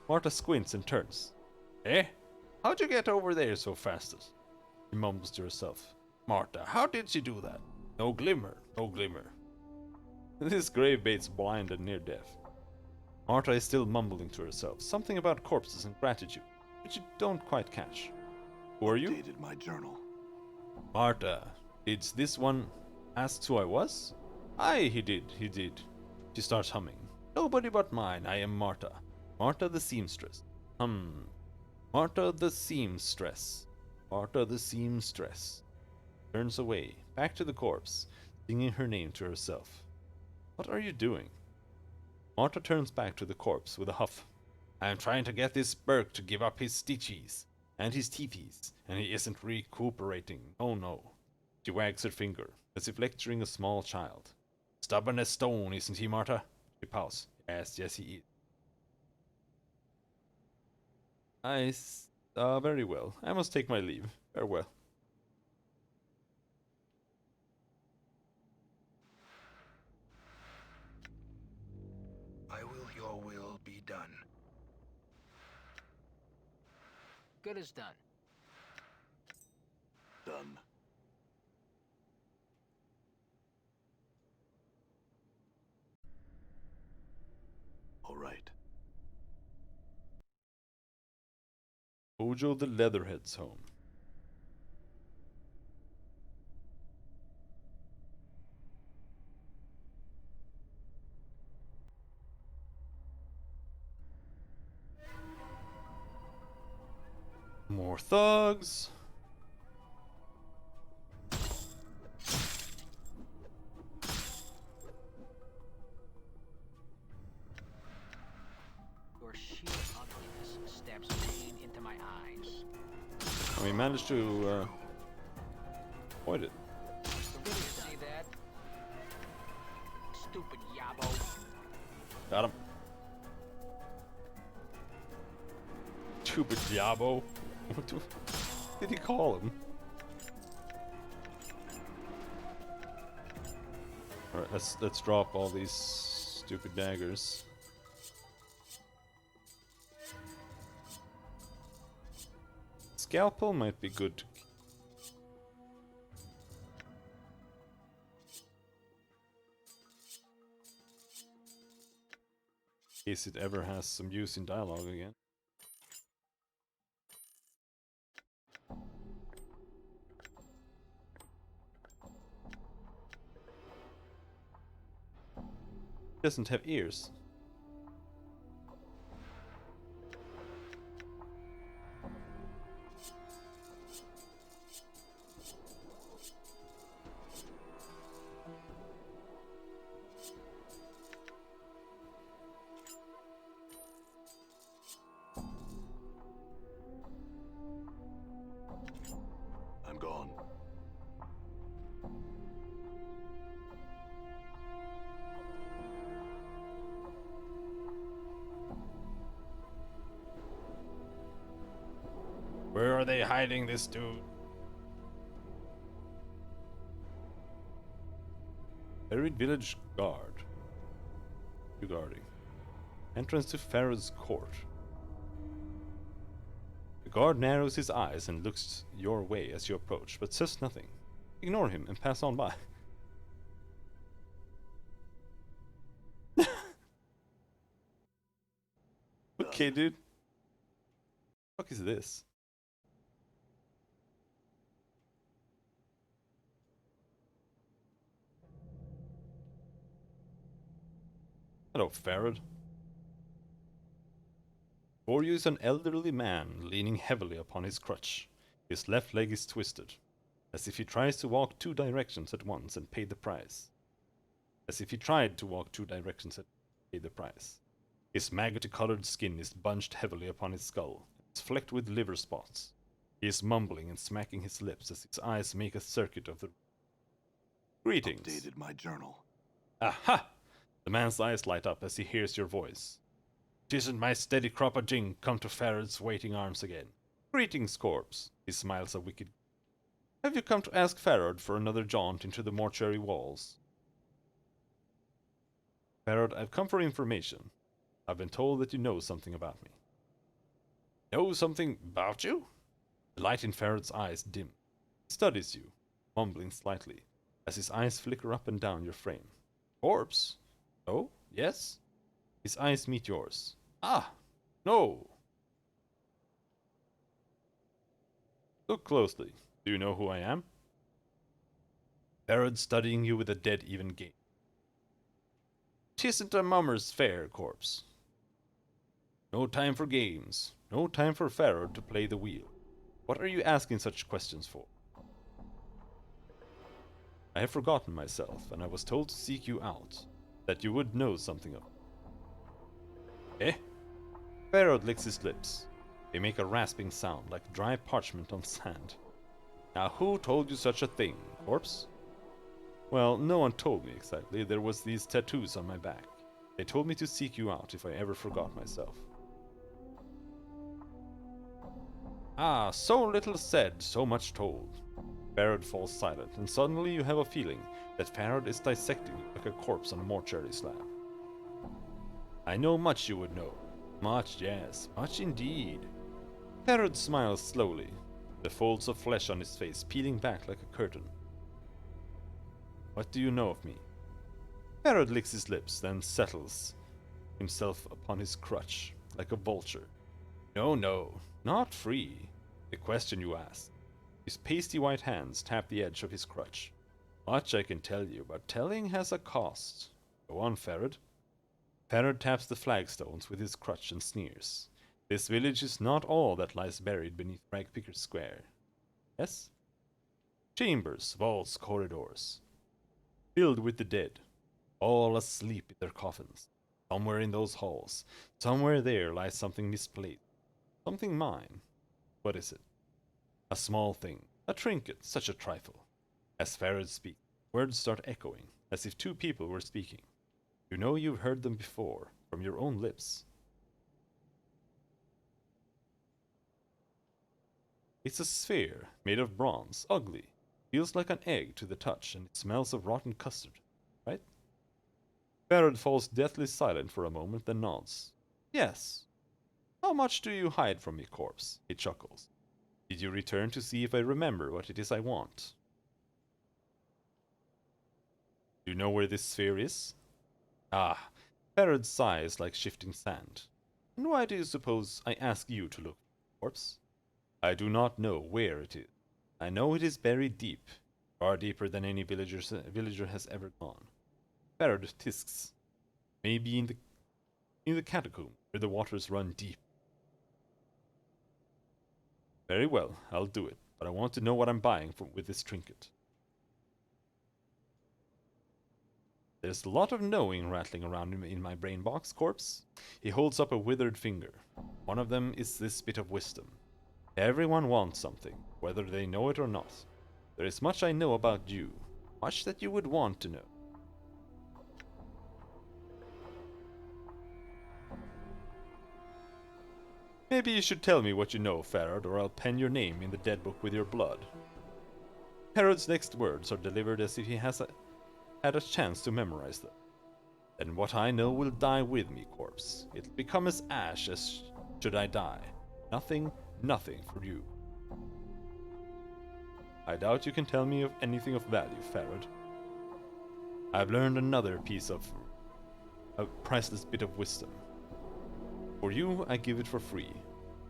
Marta squints and turns. Eh? How'd you get over there so fast? She mumbles to herself. Marta, how did she do that? No glimmer, no glimmer. This grave bait's blind and near deaf. Marta is still mumbling to herself, something about corpses and gratitude, which you don't quite catch. Who are you? Updated my journal. Marta, did this one ask who I was? Aye, he did. She starts humming. Nobody but mine, I am Marta. Marta the seamstress. Marta the seamstress. Marta the seamstress. Turns away, back to the corpse, singing her name to herself. What are you doing? Marta turns back to the corpse with a huff. I am trying to get this Burke to give up his stitchies and his teethies, and he isn't recuperating. Oh no. She wags her finger, as if lecturing a small child. Stubborn as stone, isn't he, Marta? She pouts. Yes, he is. Very well. I must take my leave. Farewell. I will your will be done. Good as done. Done. All right. Ojo the Leatherhead's home. More thugs. Your sheer ugliness stabs pain into my eyes. And we managed to avoid it. See that? Stupid yabo. Got him. Stupid Diabo. What did he call him? Alright, let's drop all these stupid daggers. Scalpel might be good to keep. In case it ever has some use in dialogue again. Doesn't have ears. Where are they hiding this dude? Buried village guard. You guarding. Entrance to Pharaoh's court. The guard narrows his eyes and looks your way as you approach, but says nothing. Ignore him and pass on by. Okay, dude. What the fuck is this? Hello, Farad. Before you is an elderly man leaning heavily upon his crutch. His left leg is twisted, as if he tries to walk two directions at once and pay the price. As if he tried to walk two directions and pay the price. His maggoty-colored skin is bunched heavily upon his skull. It's flecked with liver spots. He is mumbling and smacking his lips as his eyes make a circuit of the... Greetings. Updated my journal. Aha! The man's eyes light up as he hears your voice. 'Tisn't my steady crop of jing come to Farad's waiting arms again. Greetings, corpse. He smiles a wicked... Have you come to ask Farad for another jaunt into the mortuary walls? Farad, I've come for information. I've been told that you know something about me. Know something about you? The light in Farad's eyes dim. He studies you, mumbling slightly, as his eyes flicker up and down your frame. Corpse? Oh, yes? His eyes meet yours. Ah, no! Look closely. Do you know who I am? Farad studying you with a dead even gaze. 'Tisn't a mummer's fair, corpse. No time for games. No time for Farad to play the wheel. What are you asking such questions for? I have forgotten myself, and I was told to seek you out, that you would know something of it. Eh? Farad licks his lips. They make a rasping sound, like dry parchment on sand. Now who told you such a thing, corpse? Well, no one told me exactly. There was these tattoos on my back. They told me to seek you out if I ever forgot myself. Ah, so little said, so much told. Farad falls silent, and suddenly you have a feeling that Farad is dissecting you like a corpse on a mortuary slab. I know much you would know. Much, yes, much indeed. Farad smiles slowly, the folds of flesh on his face peeling back like a curtain. What do you know of me? Farad licks his lips, then settles himself upon his crutch, like a vulture. No, no, not free. The question you ask. His pasty white hands tap the edge of his crutch. Much I can tell you, but telling has a cost. Go on, Farad. Farad taps the flagstones with his crutch and sneers. This village is not all that lies buried beneath Ragpicker Square. Yes? Chambers, vaults, corridors. Filled with the dead, all asleep in their coffins. Somewhere in those halls, somewhere there lies something misplaced. Something mine. What is it? A small thing, a trinket, such a trifle. As Farad speaks, words start echoing, as if two people were speaking. You know you've heard them before, from your own lips. It's a sphere, made of bronze, ugly. Feels like an egg to the touch, and it smells of rotten custard, right? Farad falls deathly silent for a moment, then nods. Yes. How much do you hide from me, corpse? He chuckles. Did you return to see if I remember what it is I want? Do you know where this sphere is? Ah, Farad sighs like shifting sand. And why do you suppose I ask you to look, corpse? I do not know where it is. I know it is buried deep, far deeper than any villager has ever gone. Farad tisks. Maybe in the catacomb, where the waters run deep. Very well, I'll do it, but I want to know what I'm buying with this trinket. There's a lot of knowing rattling around in my brain box, corpse. He holds up a withered finger. One of them is this bit of wisdom. Everyone wants something, whether they know it or not. There is much I know about you, much that you would want to know. Maybe you should tell me what you know, Farad, or I'll pen your name in the dead book with your blood. Herod's next words are delivered as if he has had a chance to memorize them. Then what I know will die with me, corpse. It'll become as ash as should I die. Nothing, nothing for you. I doubt you can tell me of anything of value, Farad. I've learned another piece of a priceless bit of wisdom. For you, I give it for free.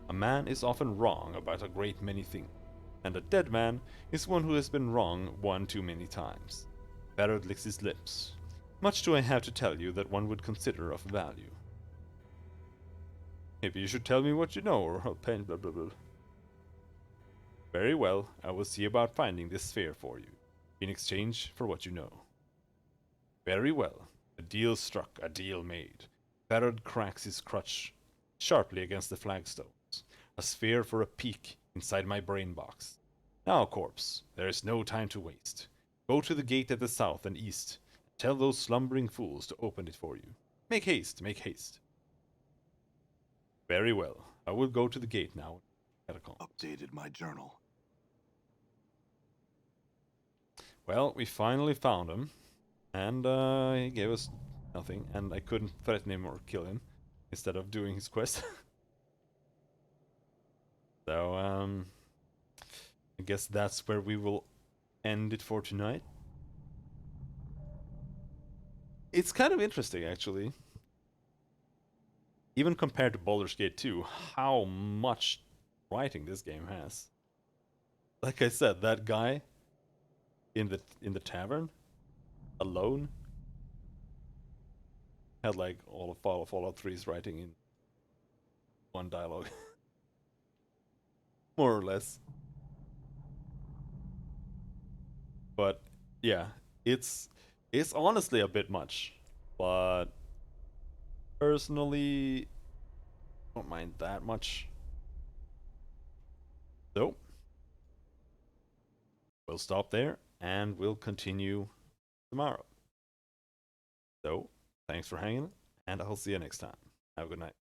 A man is often wrong about a great many things, and a dead man is one who has been wrong one too many times. Farad licks his lips. Much do I have to tell you that one would consider of value. Maybe you should tell me what you know, or I'll pen blah blah blah. Very well, I will see about finding this sphere for you, in exchange for what you know. Very well. A deal struck, a deal made. Farad cracks his crutch sharply against the flagstones. A sphere for a peek inside my brain box. Now, corpse, there is no time to waste. Go to the gate at the south and east. Tell those slumbering fools to open it for you. Make haste, make haste. Very well. I will go to the gate now. Catacombs. Updated my journal. Well, we finally found him. And he gave us nothing. And I couldn't threaten him or kill him instead of doing his quest. So, I guess that's where we will end it for tonight. It's kind of interesting, actually. Even compared to Baldur's Gate 2, how much writing this game has. Like I said, that guy in the tavern alone had like all of Fallout 3's writing in one dialogue. More or less. But yeah, it's honestly a bit much. But personally, I don't mind that much. So we'll stop there and we'll continue tomorrow. So thanks for hanging, and I'll see you next time. Have a good night.